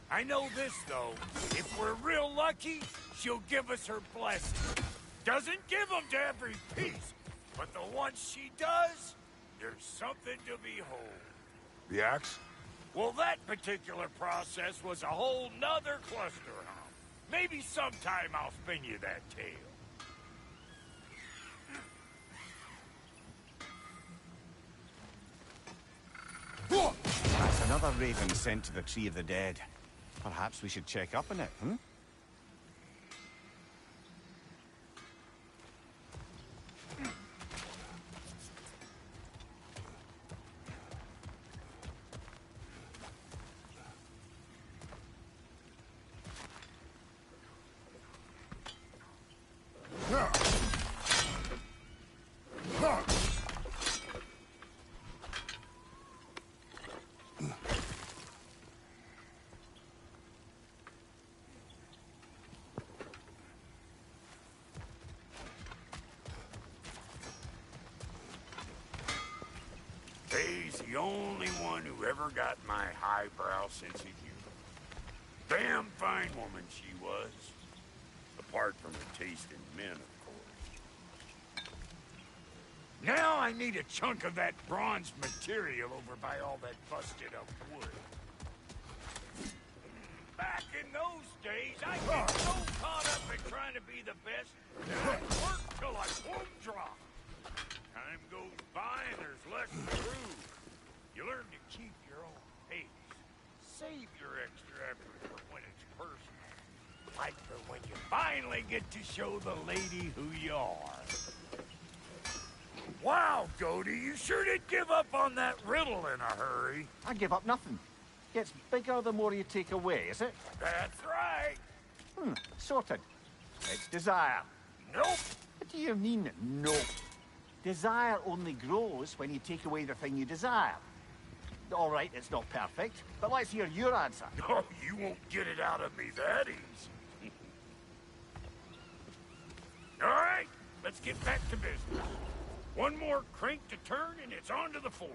I know this, though. If we're real lucky, she'll give us her blessing. Doesn't give them to every piece, but the ones she does, there's something to behold. The axe? Well, that particular process was a whole nother cluster hump. Maybe sometime I'll spin you that tale. That's another raven sent to the Tree of the Dead. Perhaps we should check up on it, hmm? May's the only one who ever got my highbrow sense of humor. Damn fine woman she was. Apart from her taste in men, of course. Now I need a chunk of that bronze material over by all that busted up wood. Back in those days, I get so caught up in trying to be the best that I work till I won't drop. Time goes by and there's less to prove. You learn to keep your own pace. Save your extra effort for when it's personal. Like for when you finally get to show the lady who you are. Wow, Cody, you sure did give up on that riddle in a hurry. I give up nothing. Gets bigger the more you take away, is it? That's right. Sorted. It's desire. Nope. What do you mean, nope? Desire only grows when you take away the thing you desire. All right, it's not perfect, but let's hear your answer. Oh, you won't get it out of me that easy. All right, let's get back to business. One more crank to turn and it's on to the forge.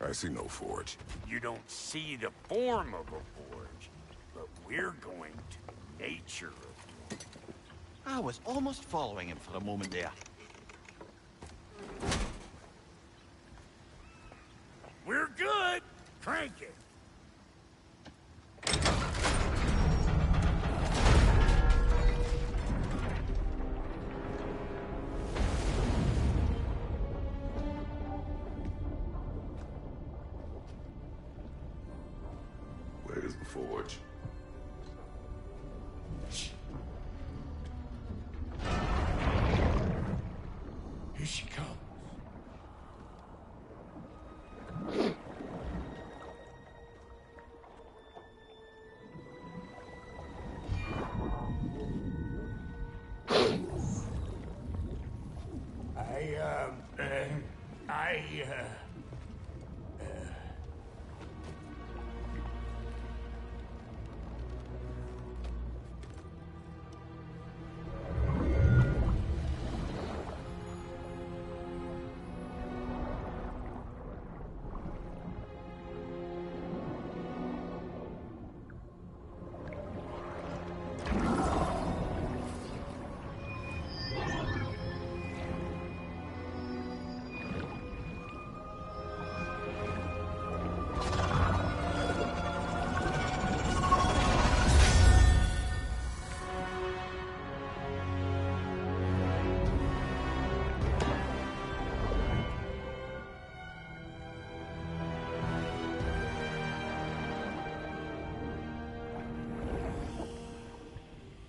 I see no forge. You don't see the form of a forge, but we're going to the nature of one. I was almost following him for a moment there. We're good. Crank it. Where's the forge? Here she comes.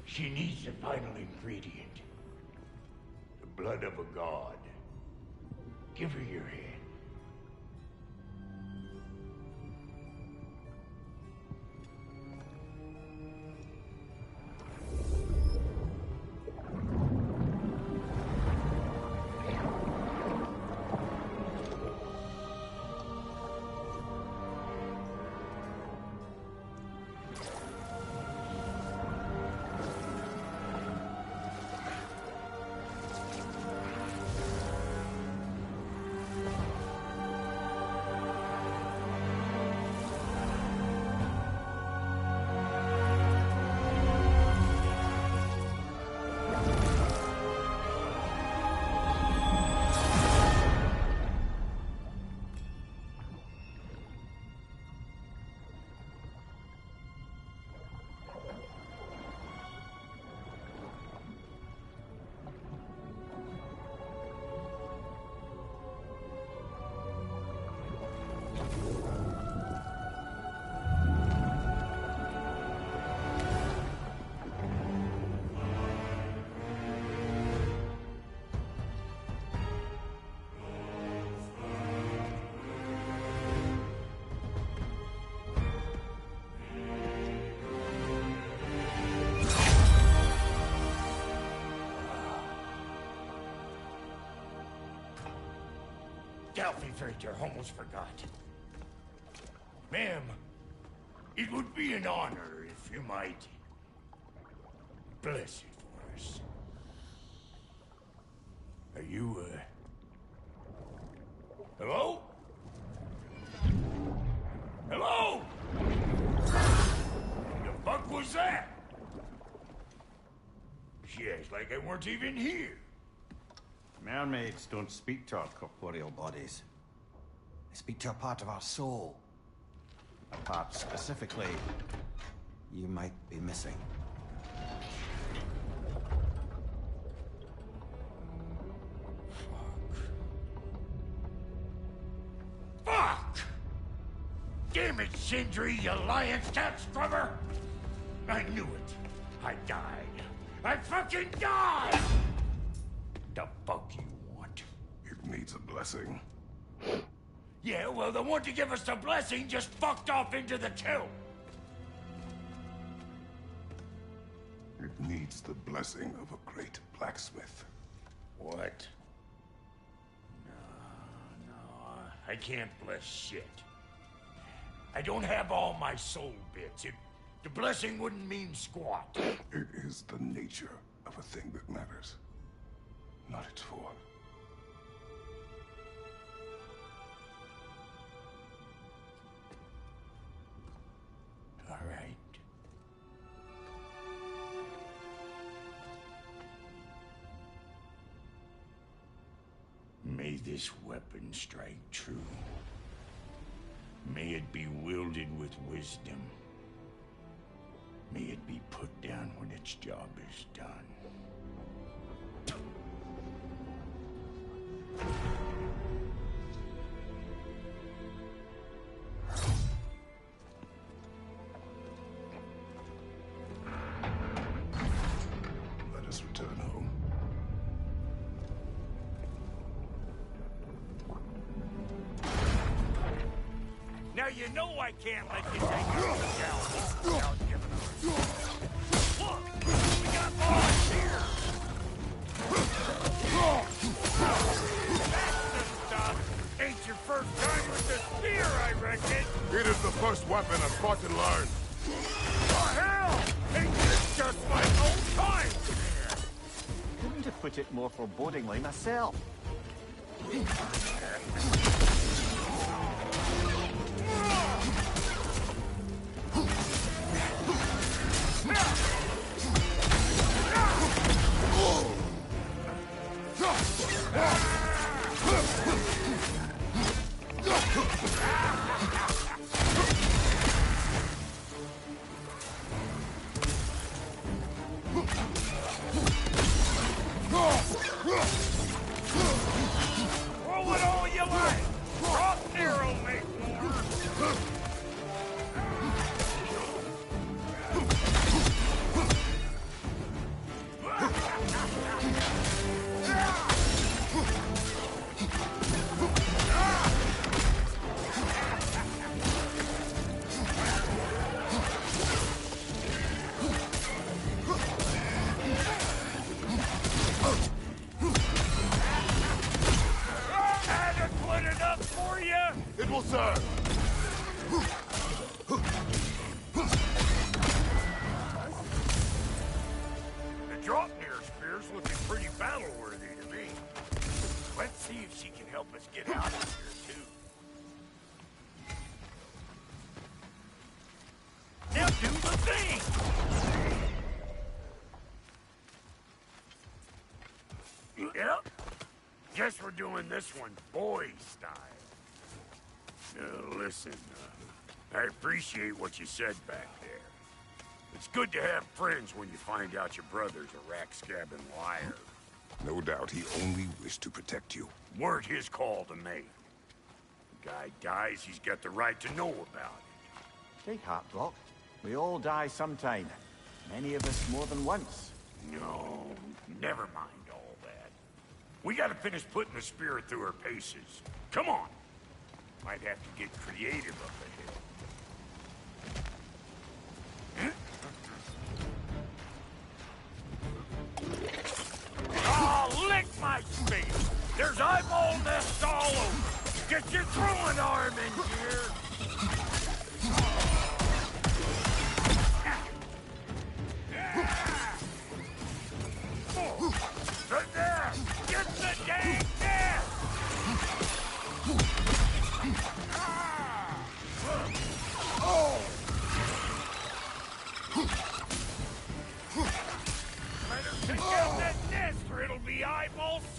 She needs the final ingredient. The blood of a god. Give her your hand. Verter, almost forgot. Ma'am, it would be an honor if you might bless it for us. Are you, hello? like I weren't even here. Mermaids don't speak to our corporeal bodies. They speak to a part of our soul. A part specifically you might be missing. Fuck! Damn it, Sindri, you lion cat scrubber! I knew it. I died. I fucking died! The fuck you want? It needs a blessing. Yeah, well, the one to give us the blessing just fucked off into the tomb. It needs the blessing of a great blacksmith. What? No, I can't bless shit. I don't have all my soul bits. The blessing wouldn't mean squat. It is the nature of a thing that matters, not its form. All right. May this weapon strike true. May it be wielded with wisdom. May it be put down when its job is done. Let us return home. Now you know I can't let you take out the galaxy without giving us. Look! We got boys here! That's the stuff! Ain't your first time with the spear, I reckon! It is the first weapon I've fought and learned. Oh, hell! Ain't this just like old times here? Couldn't have put it more forebodingly myself. Roll it all you like! Drop arrow make more! Adequate enough for you? It will serve. The Draupnir spear's looking pretty battle-worthy to me. Let's see if she can help us get out of here, too. Now do the thing! Yep. Guess we're doing this one boy style. Listen, I appreciate what you said back there. It's good to have friends when you find out your brother's a rack-scabbing liar. No doubt he only wished to protect you. Weren't his call to make. The guy dies, he's got the right to know about it. Take heart, Doc. We all die sometime. Many of us more than once. No, never mind all that. We gotta finish putting the spirit through her paces. Come on! Might have to get creative up ahead. Oh, lick my face! There's eyeball nests all over! Get your throwing arm in here! Right there! Get the dang death! Let her pick out that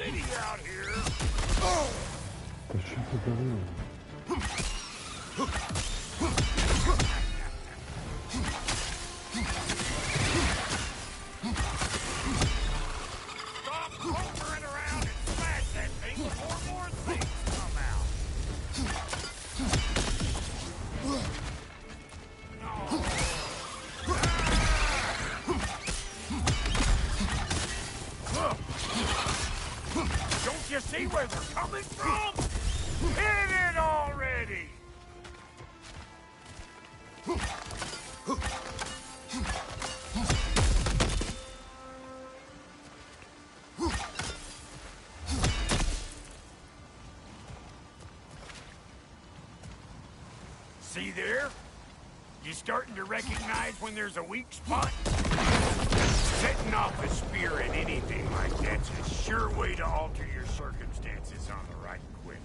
city out here. Да что ты говно? Stop hovering around and smash that thing before more things come out. Don't you see where they're coming from? Hit it already! See there? You starting to recognize when there's a weak spot? Setting off a spear at anything like that's a sure way to alter your circumstances on the right quick.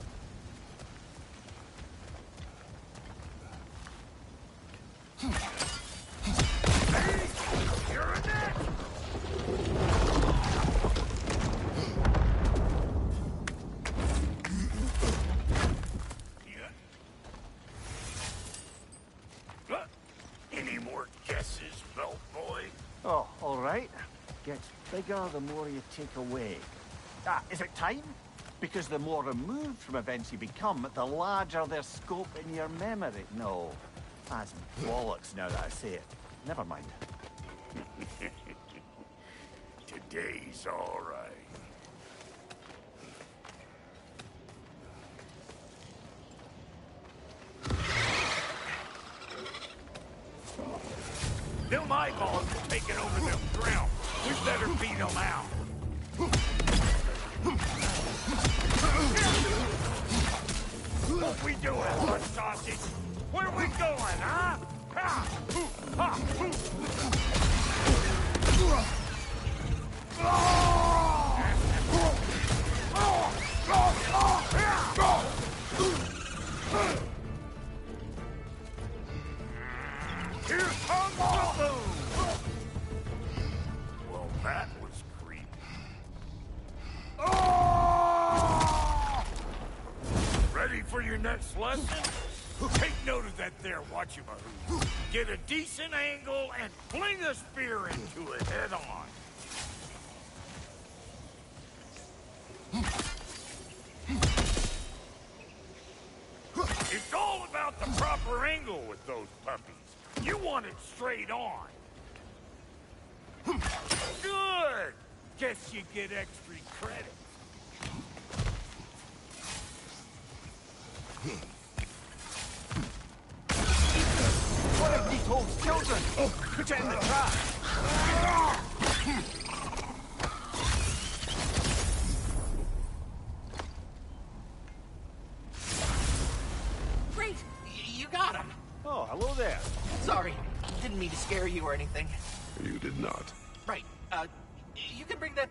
Hey, you're a net! Any more guesses, belt boy? Oh, all right. Gets bigger the more you take away. Ah, is it time? Because the more removed from events you become, the larger their scope in your memory. No, that's bollocks now that I say it. Never mind. Today's all right. Them eyeballs are taking over them ground. We better beat them out. What we doing, blood sausage? Where we going, huh? Ha! Hoo! Ha! Hoo! Here comes the boom! Well, that was creepy. Ready for your next lesson? Take note of that there watchamahoo. Get a decent angle and fling a spear into it head on. It's all about the proper angle with those puppies. You want it straight on. Good! Guess you get extra credit. One of these old children! Put it in the trap! Great! You got him! Oh, hello there. Sorry, didn't mean to scare you or anything. You did not. Right, you can bring that...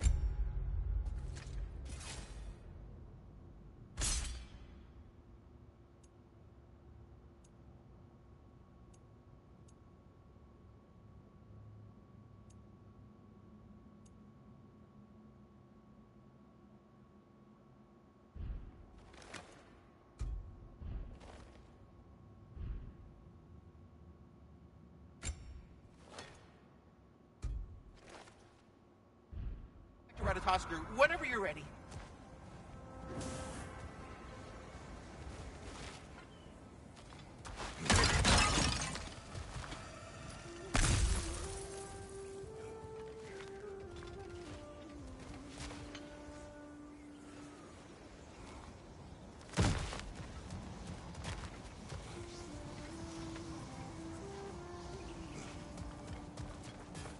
Ratatosker, whenever you're ready.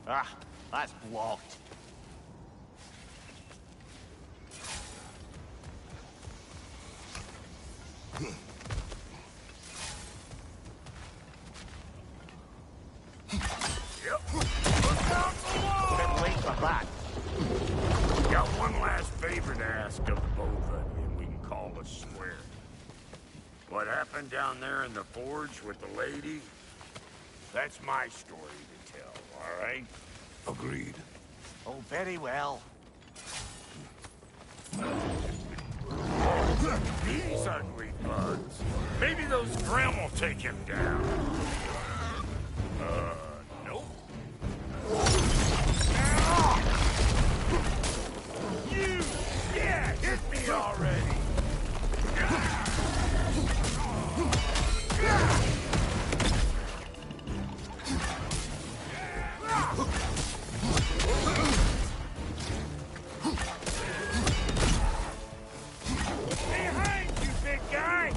Ah, that's blocked. Got one last favor to ask of both of you, and we can call it square. What happened down there in the forge with the lady? That's my story to tell, all right? Agreed. Oh, very well. These ugly bugs. Maybe those Grim will take him down. Nope. You! Yeah, hit me already! Behind you, big guy!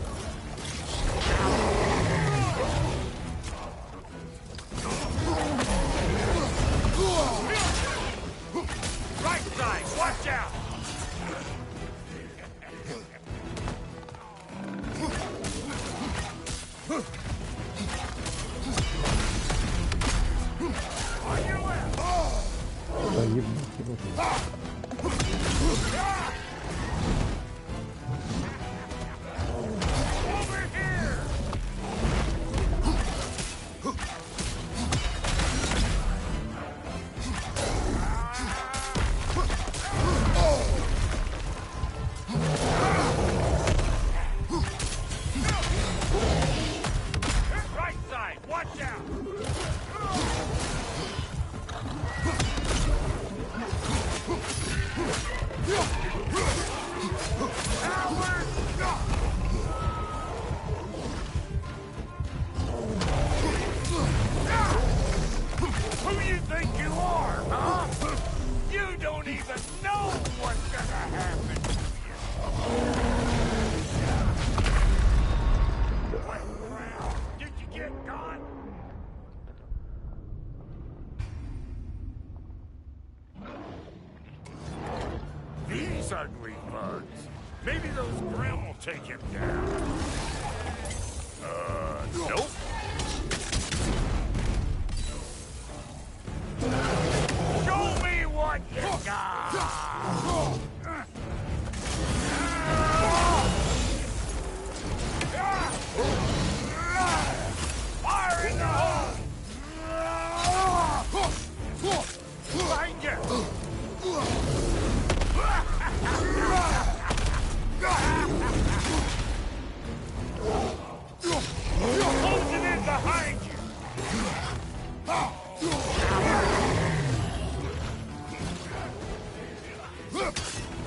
Right side, watch out! On your left! Да ебать его. Over here! Right side, watch out! Who you think you are, huh? You don't even know what's gonna happen to you. What crap? Did you get caught? These ugly bugs. Maybe those Grim will take him down. Nope. Show me what you got! Fire in the hole! Behind you! Closing in behind you!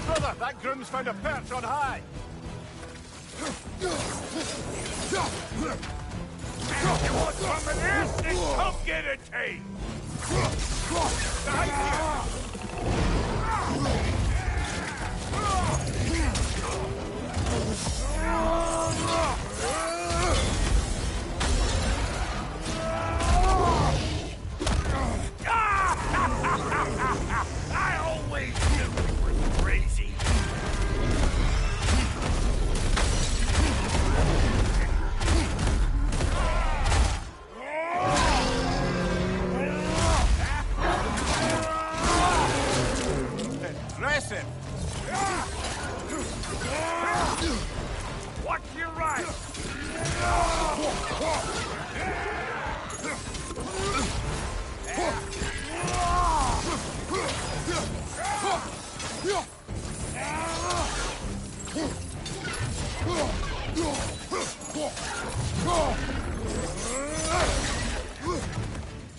Brother, that Grim's found a perch on high. You want some of this? Then come get a taste! I always knew you were crazy. Impressive. Watch your right.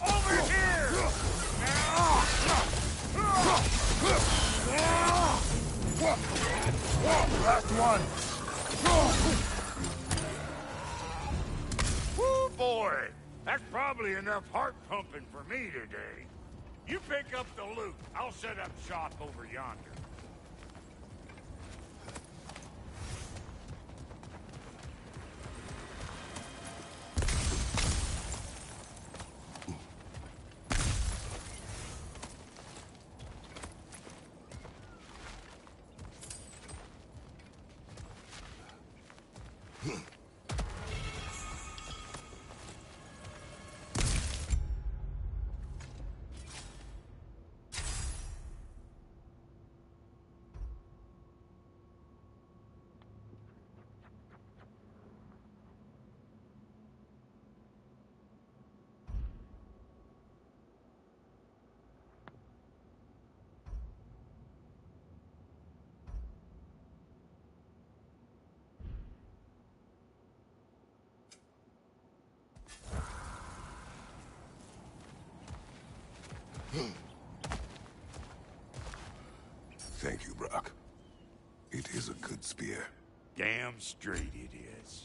Over here. Last one. Woo, boy! That's probably enough heart pumping for me today. You pick up the loot. I'll set up shop over yonder. Thank you, Brock. It is a good spear. Damn straight it is.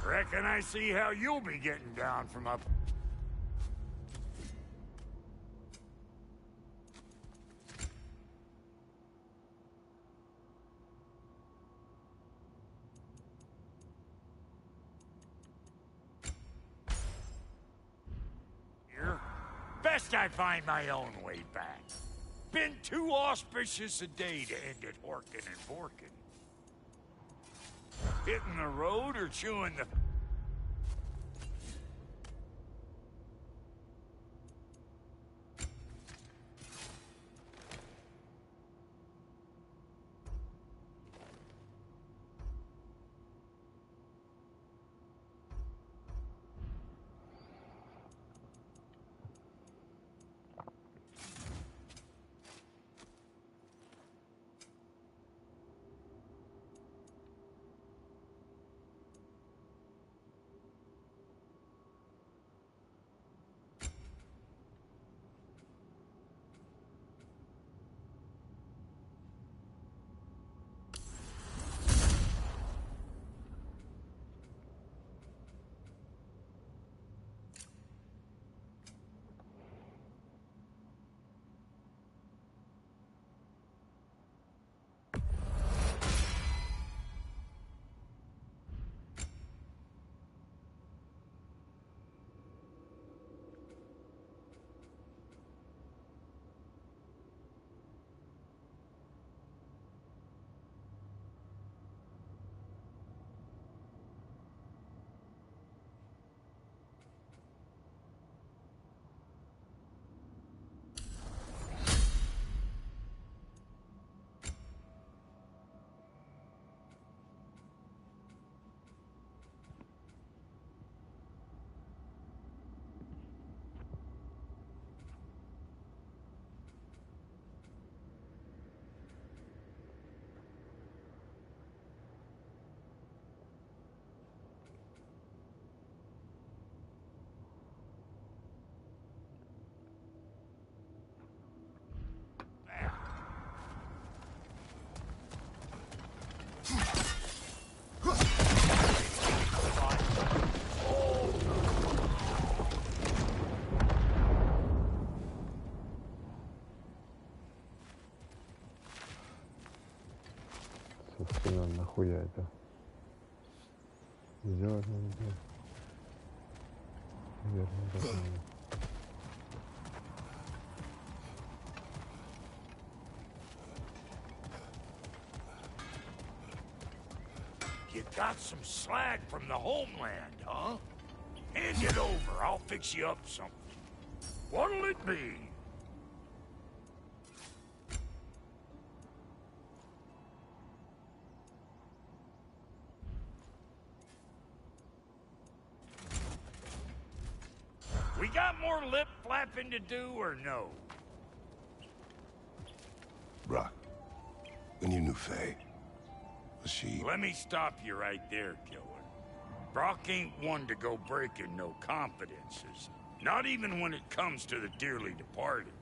Reckon I see how you'll be getting down from up. Here. Best I find my own way back. Been too auspicious a day to end it horkin' and borkin'. Hitting the road or chewing the... Собственно, нахуя это сделать надо? Наверное, так надо. You got some slag from the homeland, huh? Hand it over. I'll fix you up something. What'll it be? We got more lip flapping to do or no? Bruh, when you knew Faye, was she... Let me stop you right there, killer. Brock ain't one to go breaking no confidences. Not even when it comes to the dearly departed.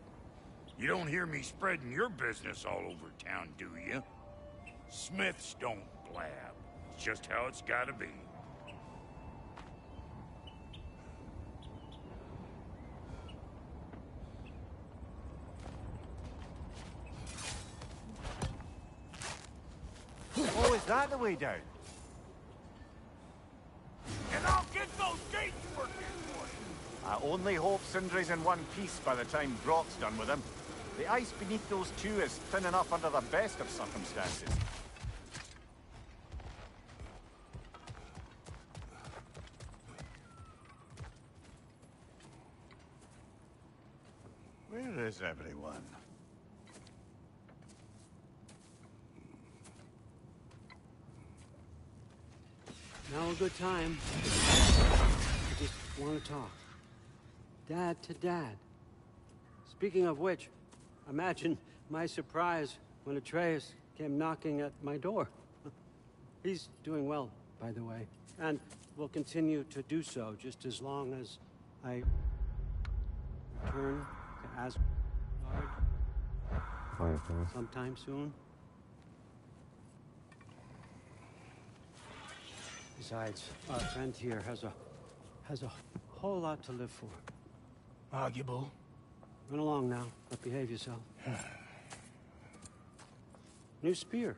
You don't hear me spreading your business all over town, do you? Smiths don't blab. It's just how it's gotta be. Oh, is that the way down? And I'll get those gates working for you! I only hope Sindri's in one piece by the time Brock's done with him. The ice beneath those two is thin enough under the best of circumstances. Where is everyone? Now a good time. I just want to talk. Dad to Dad. Speaking of which, imagine my surprise when Atreus came knocking at my door. He's doing well, by the way, and will continue to do so just as long as I return to Asgard sometime soon. Besides, our friend here has a whole lot to live for. Arguable. Run along now, but behave yourself. New spear.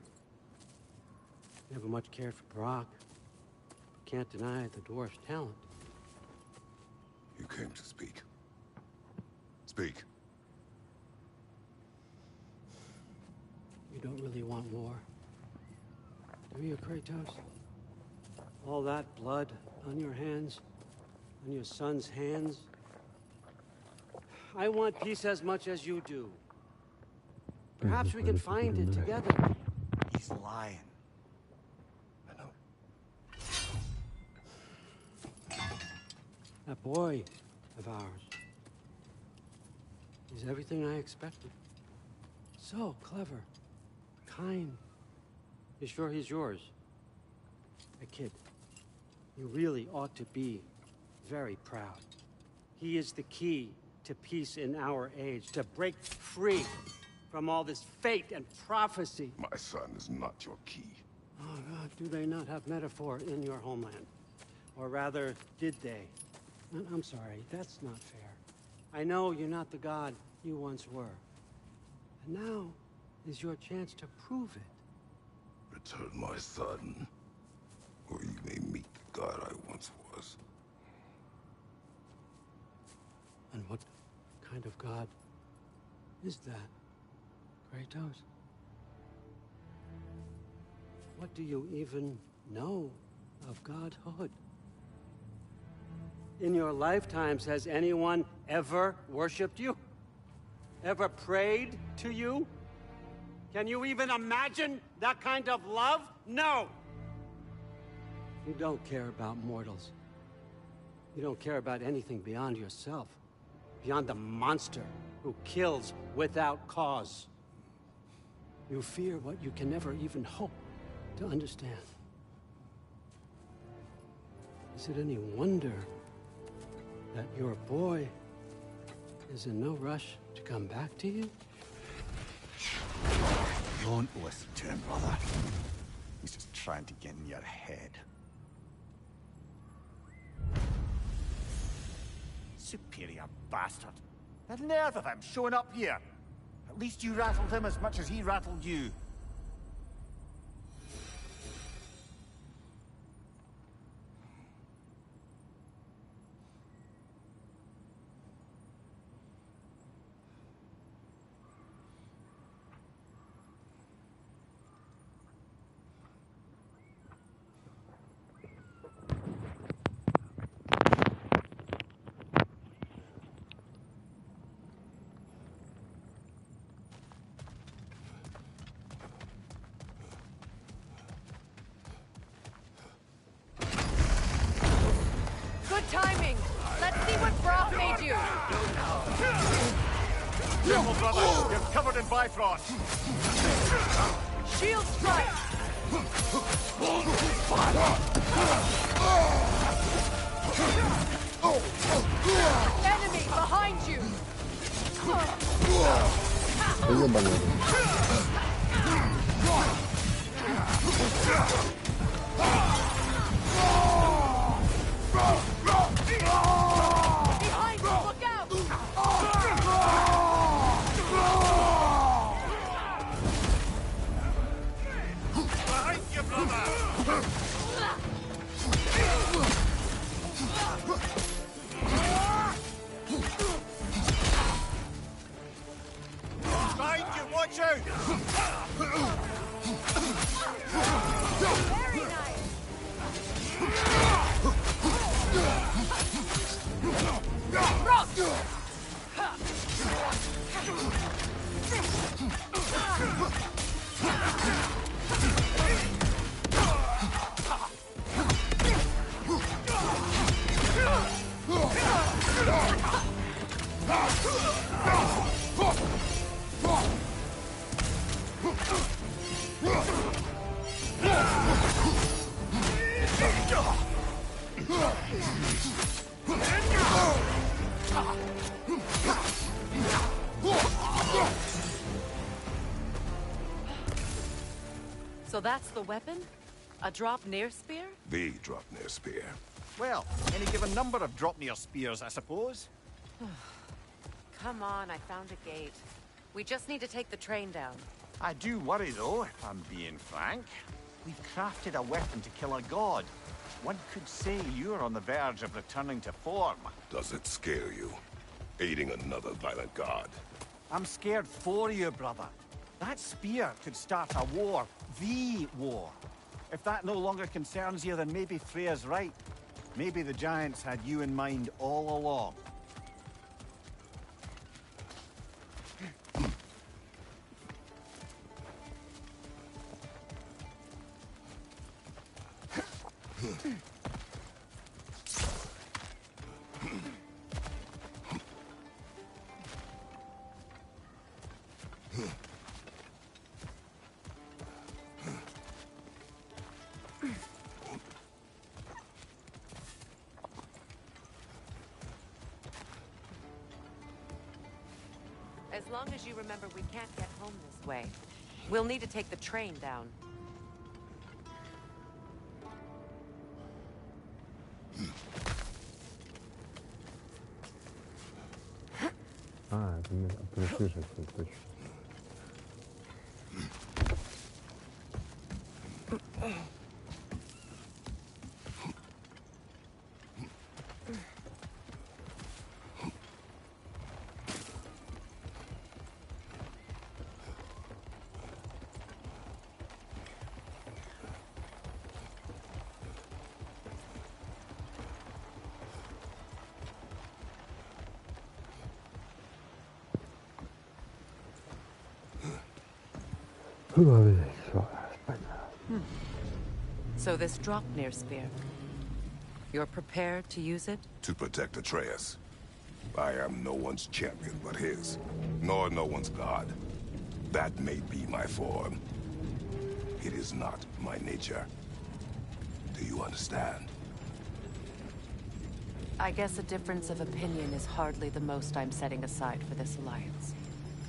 Never much cared for Brock. Can't deny the dwarf's talent. You came to speak. Speak. You don't really want war, do you, Kratos? All that blood on your hands, on your son's hands. I want peace as much as you do. Perhaps we can find it together. He's lying. I know. That boy of ours is everything I expected. So clever, kind. You sure he's yours? A kid. You really ought to be very proud. He is the key to peace in our age, to break free from all this fate and prophecy. My son is not your key. Oh, God, do they not have metaphor in your homeland? Or rather, did they? I'm sorry, that's not fair. I know you're not the god you once were. And now is your chance to prove it. Return my son, or you may meet the god I once was. And what kind of god is that, Kratos? What do you even know of godhood? In your lifetimes, has anyone ever worshipped you? Ever prayed to you? Can you even imagine that kind of love? No! You don't care about mortals. You don't care about anything beyond yourself. Beyond the monster who kills without cause. You fear what you can never even hope to understand. Is it any wonder that your boy is in no rush to come back to you? Don't listen to him, brother. He's just trying to get in your head. Superior bastard. The nerve of him showing up here. At least you rattled him as much as he rattled you. Careful, brother. You're covered in Bifrost. Shield strike! Enemy behind you! Behind you, look out! Behind you, brother! Behind you, watch out! Very nice! So that's the weapon? A drop near spear? The Dropnir spear. Well, any given number of Dropnir spears, I suppose. Come on, I found a gate. We just need to take the train down. I do worry, though, if I'm being frank. We've crafted a weapon to kill a god. One could say you're on the verge of returning to form. Does it scare you? Aiding another violent god? I'm scared for you, brother. That spear could start a war. The war. If that no longer concerns you, then maybe Freya's right. Maybe the Giants had you in mind all along. As long as you remember we can't get home this way. We'll need to take the train down. А, это мы прислышимся, точно. So this Dropnir spear. You're prepared to use it? To protect Atreus. I am no one's champion but his, nor no one's god. That may be my form. It is not my nature. Do you understand? I guess a difference of opinion is hardly the most I'm setting aside for this alliance.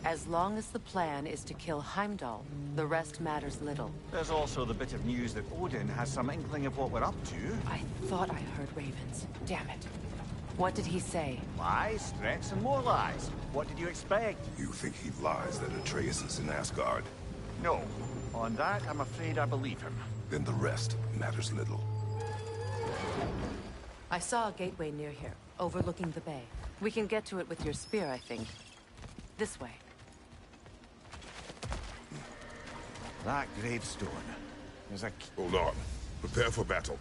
As long as the plan is to kill Heimdall, the rest matters little. There's also the bit of news that Odin has some inkling of what we're up to. I thought I heard ravens. Damn it. What did he say? Lies, threats, and more lies. What did you expect? You think he lies that Atreus is in Asgard? No. On that, I'm afraid I believe him. Then the rest matters little. I saw a gateway near here, overlooking the bay. We can get to it with your spear, I think. This way. That gravestone is a... Hold on. Prepare for battle.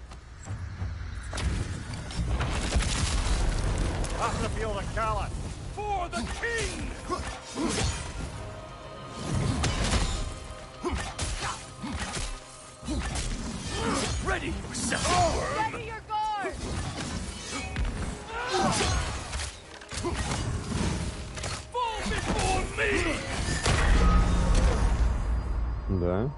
Off the field of Kala! For the king! Ready yourself! Ready your guard! Fall before Да.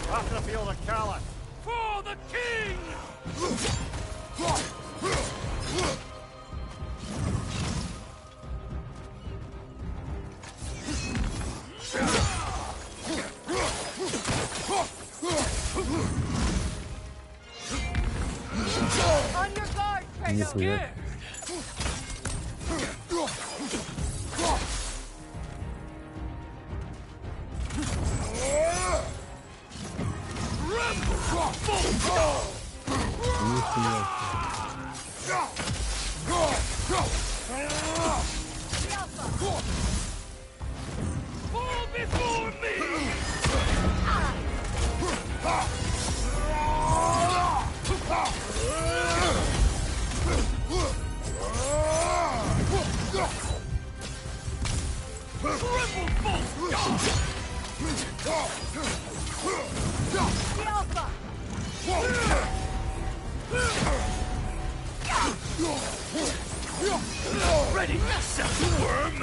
Off the field of Callus. For the king! On your guard, Kratos! Нихуя. Fall before me! Ready yourself, worm!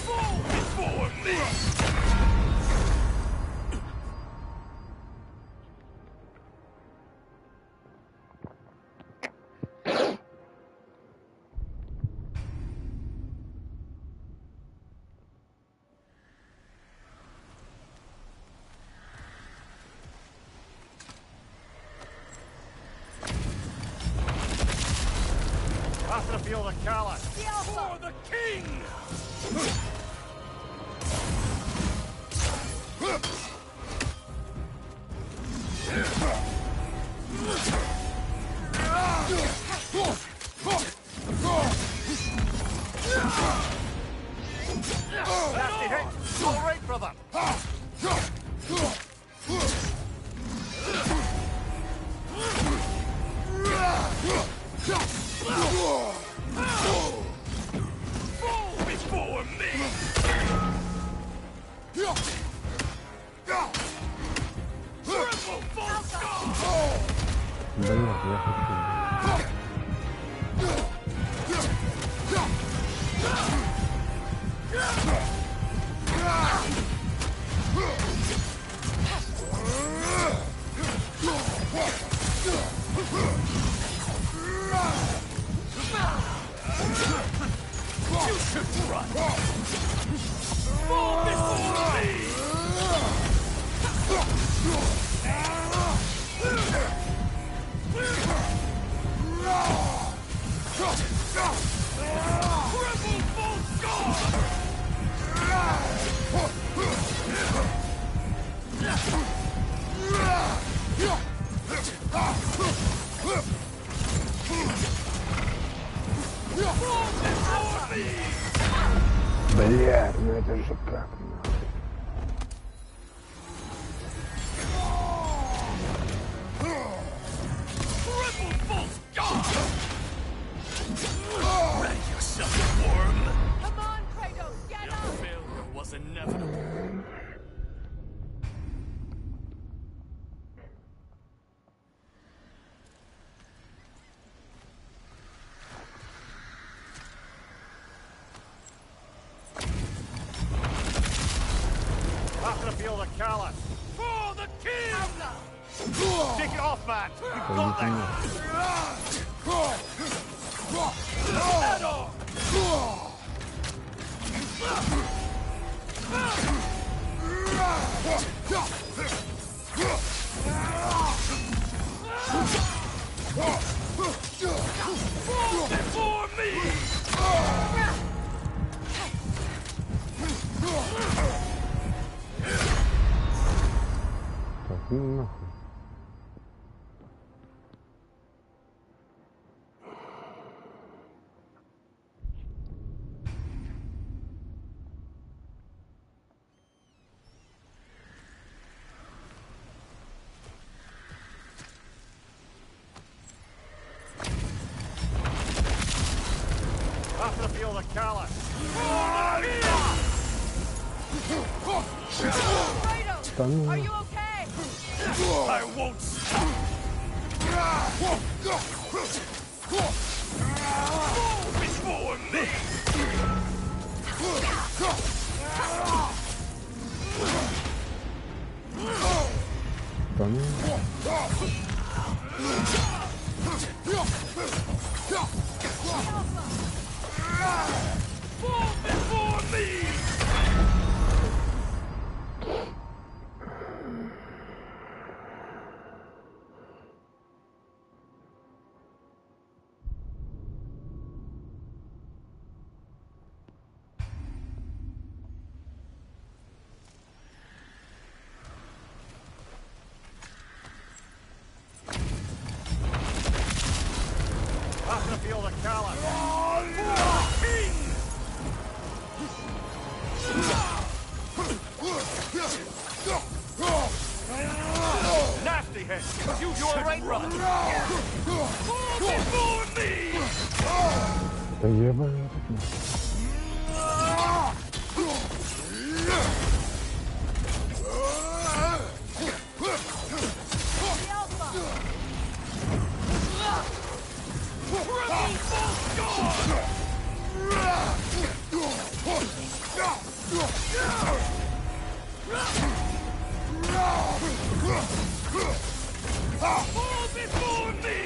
Fall before me! Off the field of Callus. For the king! Nasty hit. All right, brother. Fall before me! Triple full scar! Блин, я хочу. You should run! Fall before me! Triple full scar! Блядь, ну это же как нахуй. Triple full scar! Ready yourself, worm! Come on, Kratos, get Your up! failure was inevitable. Off the field of Callus. For the king! Take it off, man. You've got this. Head on! Fall before me! Так, ну нахуй. Kratos, are you okay? I won't stop. Before me. Fall before me. I'm gonna feel the Kala. Nasty hit. You all right? Run. Before me. Да ебаный. Fall before me.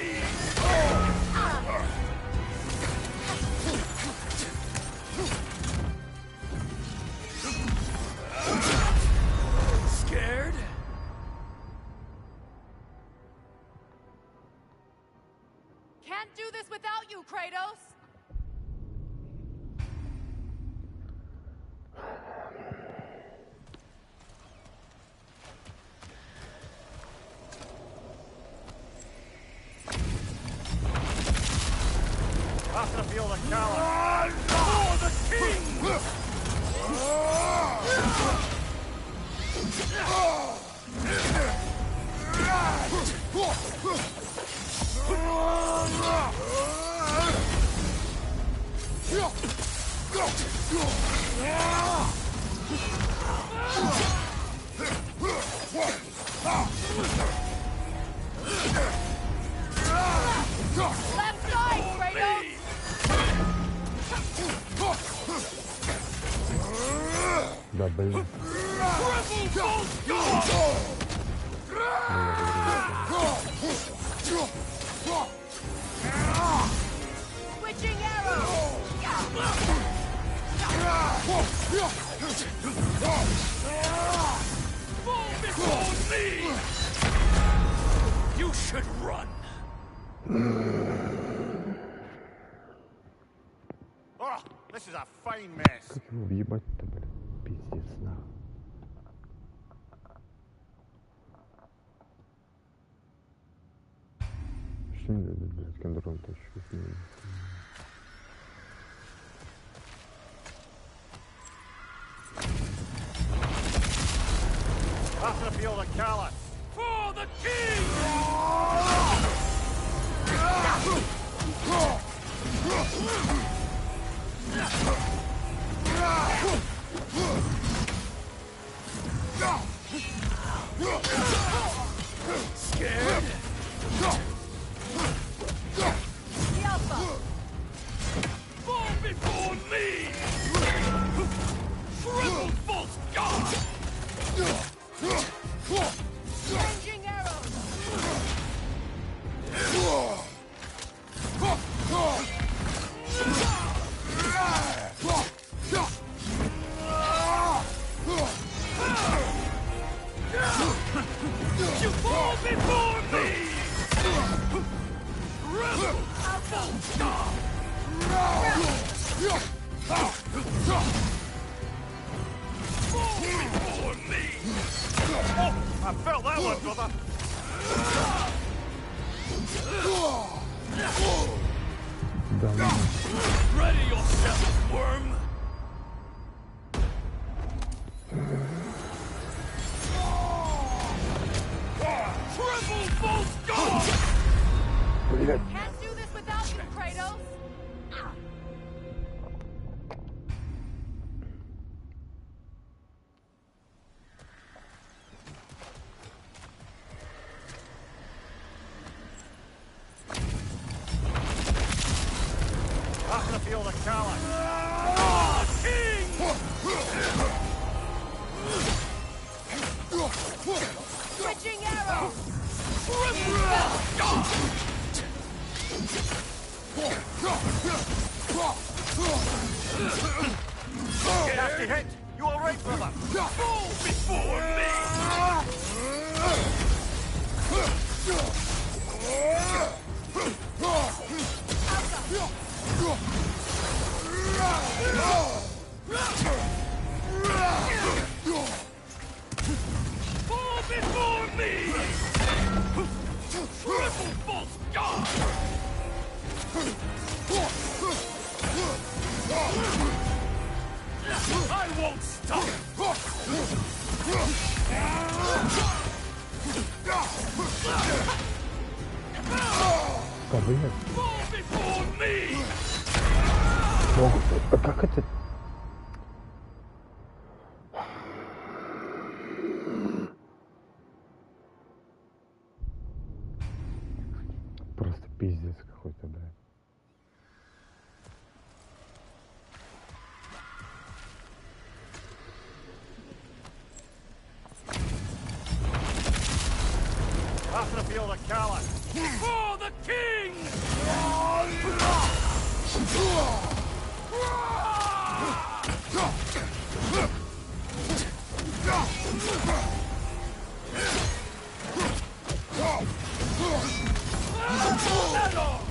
Scared? Can't do this without you, Kratos! I'm gonna feel the Kala. For the king! Left side, Kratos! Да, блин. Switching arrows! Fall before me! You should run. Oh, this is a fine mess. Как его въебать-то, блин? Пиздец, на. Что не надо, блядь, контроль-то еще с ним. I'm gonna feel the Kala. For the king! Scared? Fall before me! Triple false god! Changing arrows! You fall before me! Rebel false god! Fall before me! Oh, I felt that one, brother. Ready yourself, worm! Triple false god! Can't do this without you, Kratos! feel the callus. Switching arrow! Nasty hit! You alright, brother? Fall before me! Fall before me! Triple false god! I won't stop! Кабы. Fall before me! Ну, как это? Просто пиздец какой-то, блядь. After the field of callus. For the king!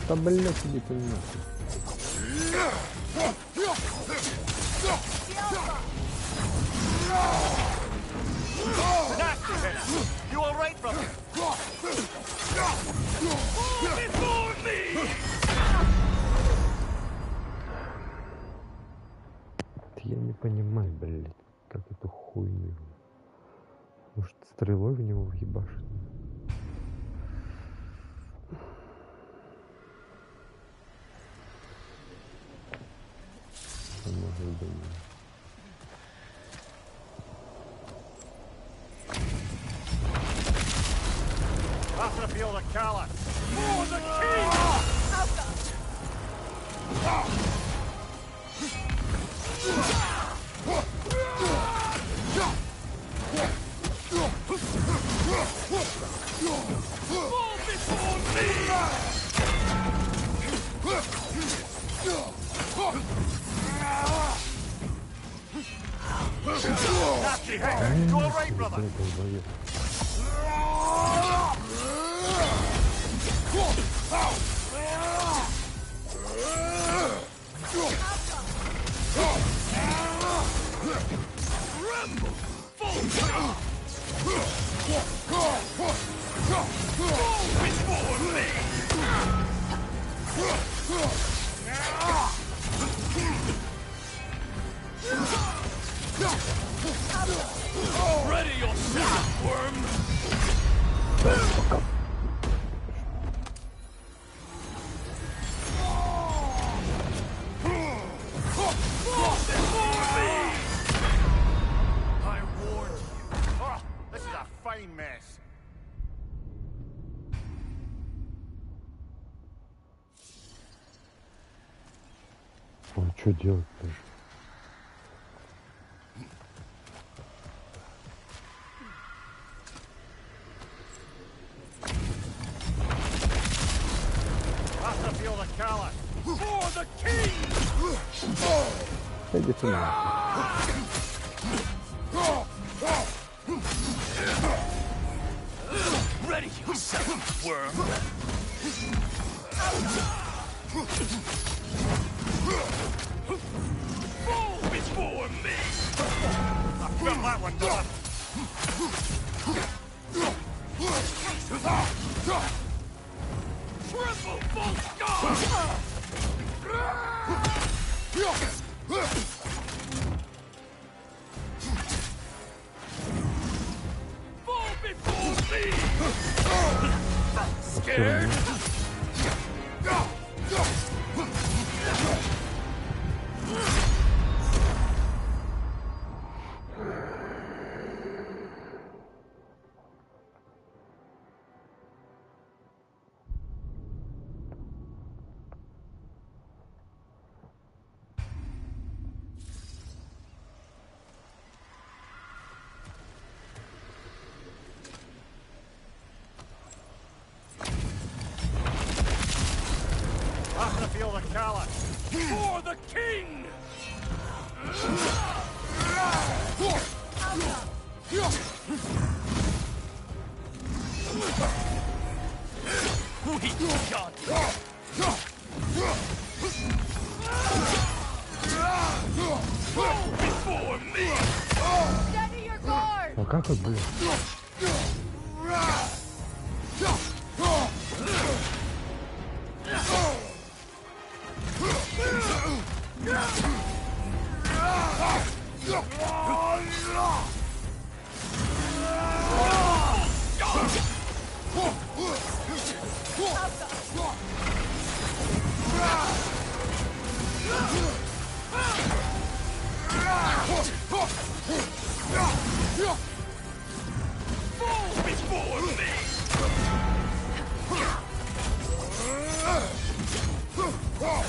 Да, блядь, иди ты нахуй. Nasty hit! You alright, brother? Fall before me! Я не понимаю, блядь, как эту хуйню. Может, стрелой в него въебашить? Может быть. After the field of callus. For the king! Fall before me! Nasty hit! You alright, brother? Ready yourself, worm! I warned you. Oh, this is a fine mess. Ой, что делать-то? After the field of callus. For the king! Иди ты нахуй. Ready yourself, worm! Fall before me! I felt that one, brother. Triple false god! Fall before me! Scared? feel the callus. For the king! We got before me! Steady your guard! А как вот, блин? Fall before me!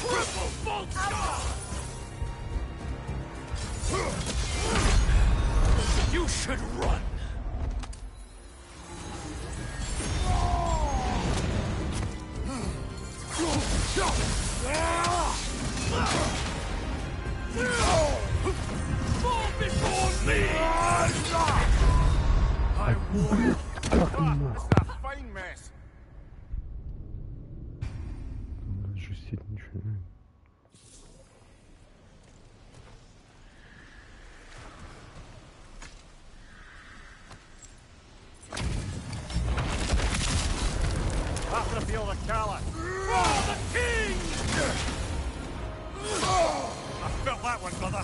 Triple bolt You should run! Fall before me! I warn This is a fine mess. Жестить ничего не. Have to feel the callus. For the king! I felt that one, brother.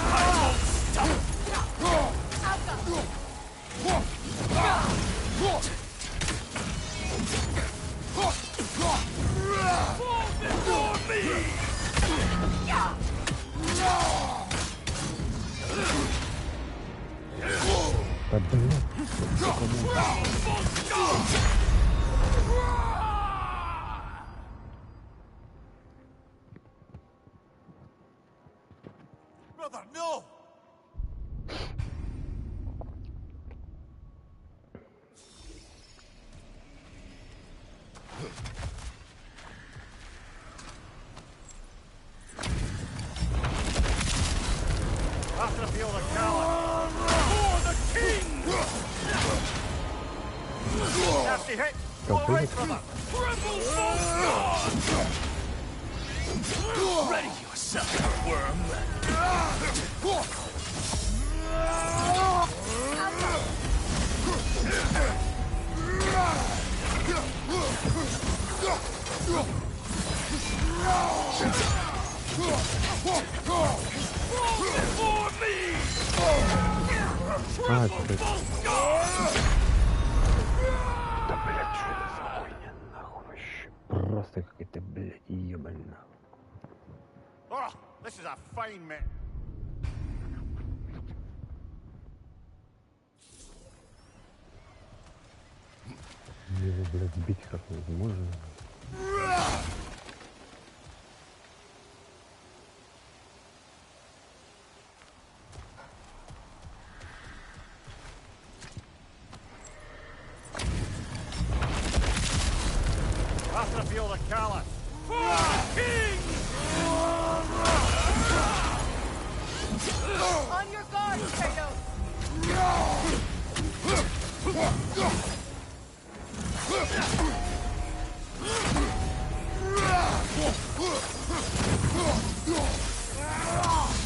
I won't stop! Fall before me! Да блин. Brother, no! Have to feel the callus. For the king! Nasty hit. Как All right, ты? brother. Triple bolt Ready yourself, worm! Before me! А, Triple это... bolt Да, блядь, что это за хуйня, нахуй, вообще. Просто какая-то, блядь, ебальна. Oh, this is a fine mess. Его, блядь, бить как невозможно. Have to feel the callus. For the king! On your guard, Kratos!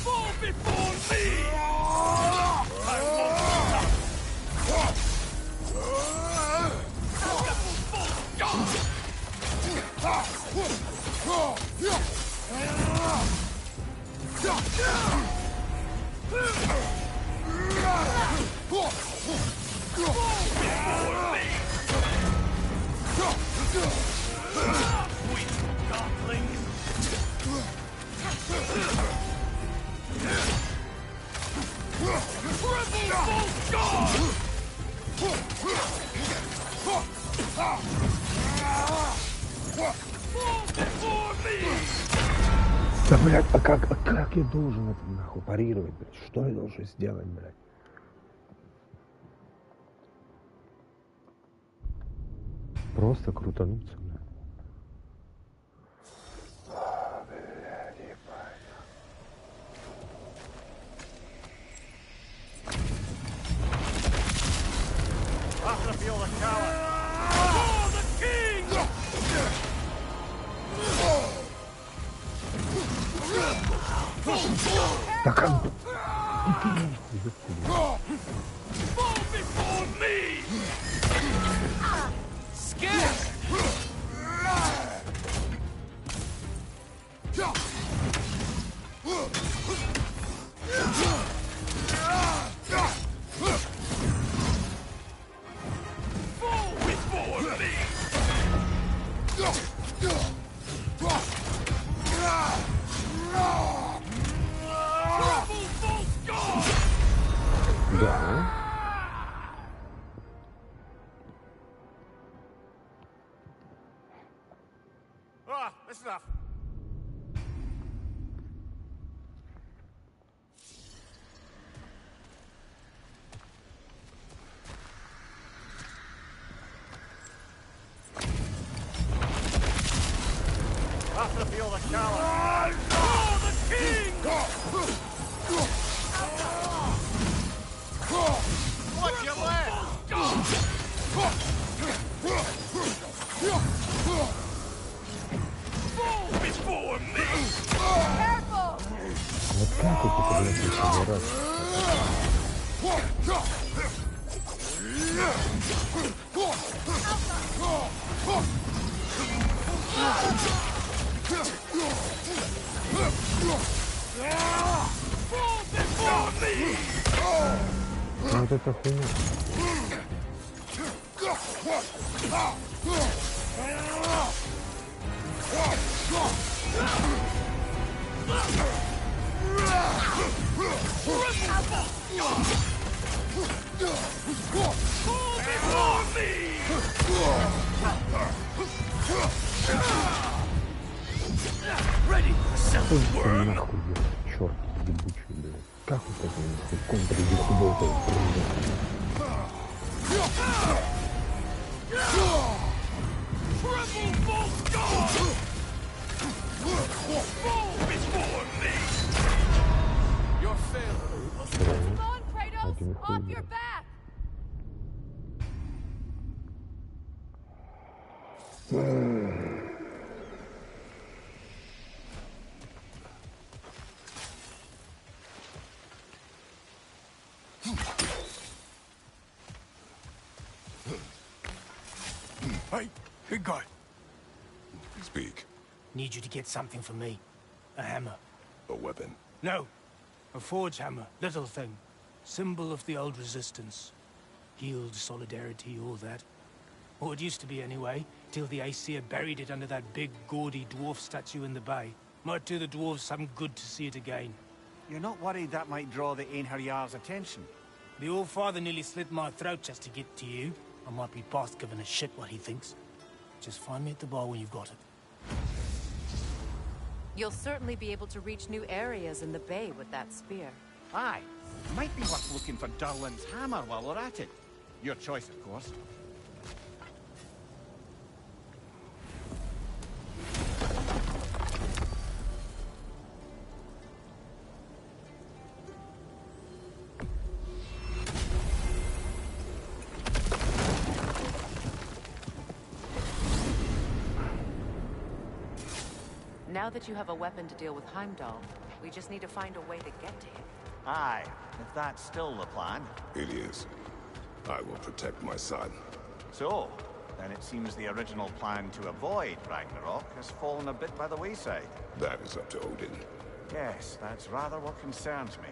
Fall before me! I won't stop! Да, блядь, а как я должен это нахуй парировать, блядь? Что я должен сделать, блядь? Просто крутануться, блядь. After the field of Cala. For the king! Так, Fall before me! Scared! Fall before me! да. Ah, that's enough. After the field of Cala. For the king! Watch your left! Fall before me! Careful! Вот как это, блядь, еще раз? Fall before me! Вот это хуйня. Ready for some work? Нахуй, черт ебучий, блядь. Как вот это нахуй контр-дефидота? Triple bolt guard! Fall before me! You're failed. Come on, Kratos! Off your back! Hey, good guy. Speak. Need you to get something for me. A hammer. A weapon. No. A forge hammer. Little thing. Symbol of the old resistance. Healed, solidarity, all that. Or it used to be anyway, till the Aesir buried it under that big, gaudy dwarf statue in the bay. Might do the dwarves some good to see it again. You're not worried that might draw the Einherjar's attention? The old father nearly slit my throat just to get to you. I might be past giving a shit what he thinks. Just find me at the bar when you've got it. You'll certainly be able to reach new areas in the bay with that spear. Aye. Might be worth looking for Durlin's hammer while we're at it. Your choice, of course. Now that you have a weapon to deal with Heimdall, we just need to find a way to get to him. Aye, if that's still the plan. It is. I will protect my son. So, then it seems the original plan to avoid Ragnarok has fallen a bit by the wayside. That is up to Odin. Yes, that's rather what concerns me.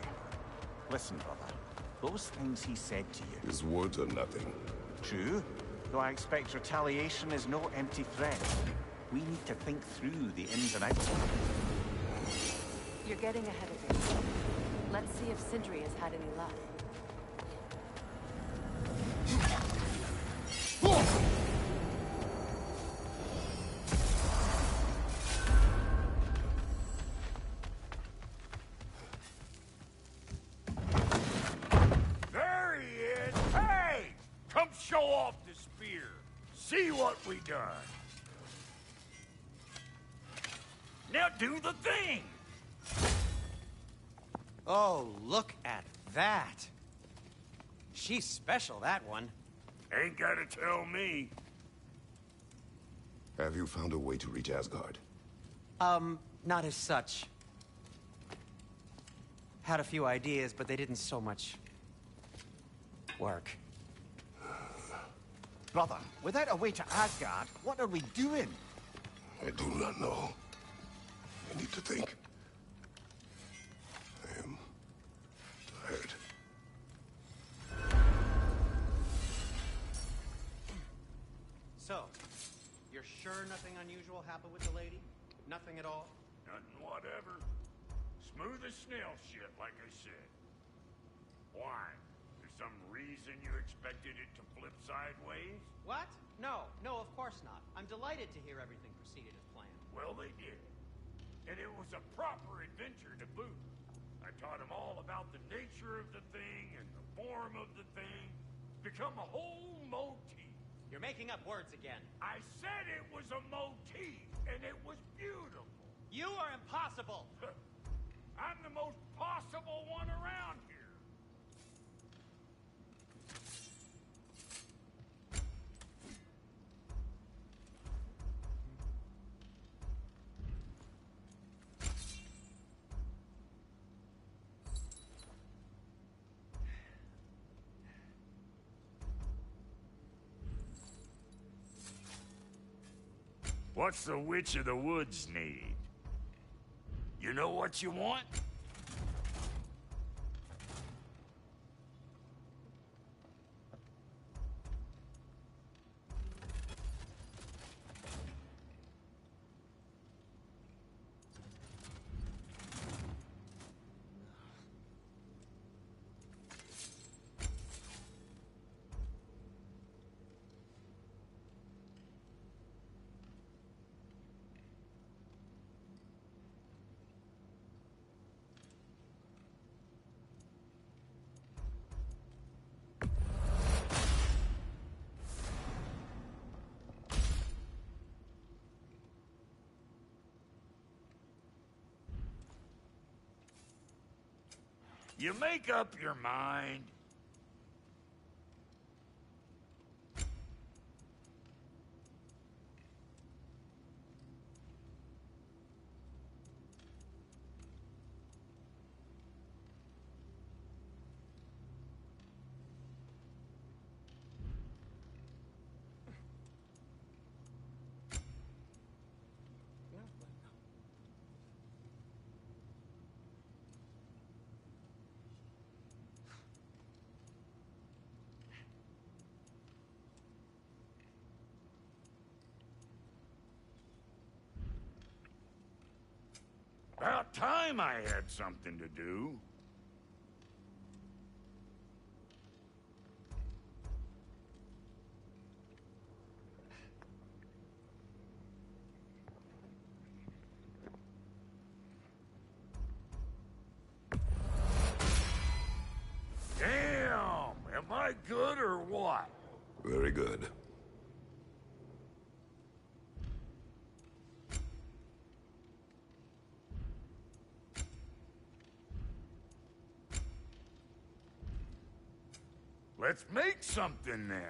Listen, brother. Those things he said to you... His words are nothing. True, though I expect retaliation is no empty threat. We need to think through the ins and outs. You're getting ahead of yourself. Let's see if Sindri has had any luck. There he is! Hey! Come show off the spear. See what we done. Now do the thing! Oh, look at that. She's special, that one. Ain't gotta tell me. Have you found a way to reach Asgard? Not as such. Had a few ideas, but they didn't so much work. Brother, without a way to Asgard, what are we doing? I do not know. I need to think. I am tired. So, you're sure nothing unusual happened with the lady? Nothing at all? Nothing whatever. Smooth as snail shit, like I said. Why? There's some reason you expected it to flip sideways? What? No, of course not. I'm delighted to hear everything proceeded as planned. Well, they did. And it was a proper adventure to boot. I taught them all about the nature of the thing and the form of the thing. Become a whole motif. You're making up words again. I said it was a motif, and it was beautiful. You are impossible! I'm the most possible one around here. What's the Witch of the Woods need? You know what you want? You make up your mind. About time I had something to do. Damn! Am I good or what? Very good. Let's make something then.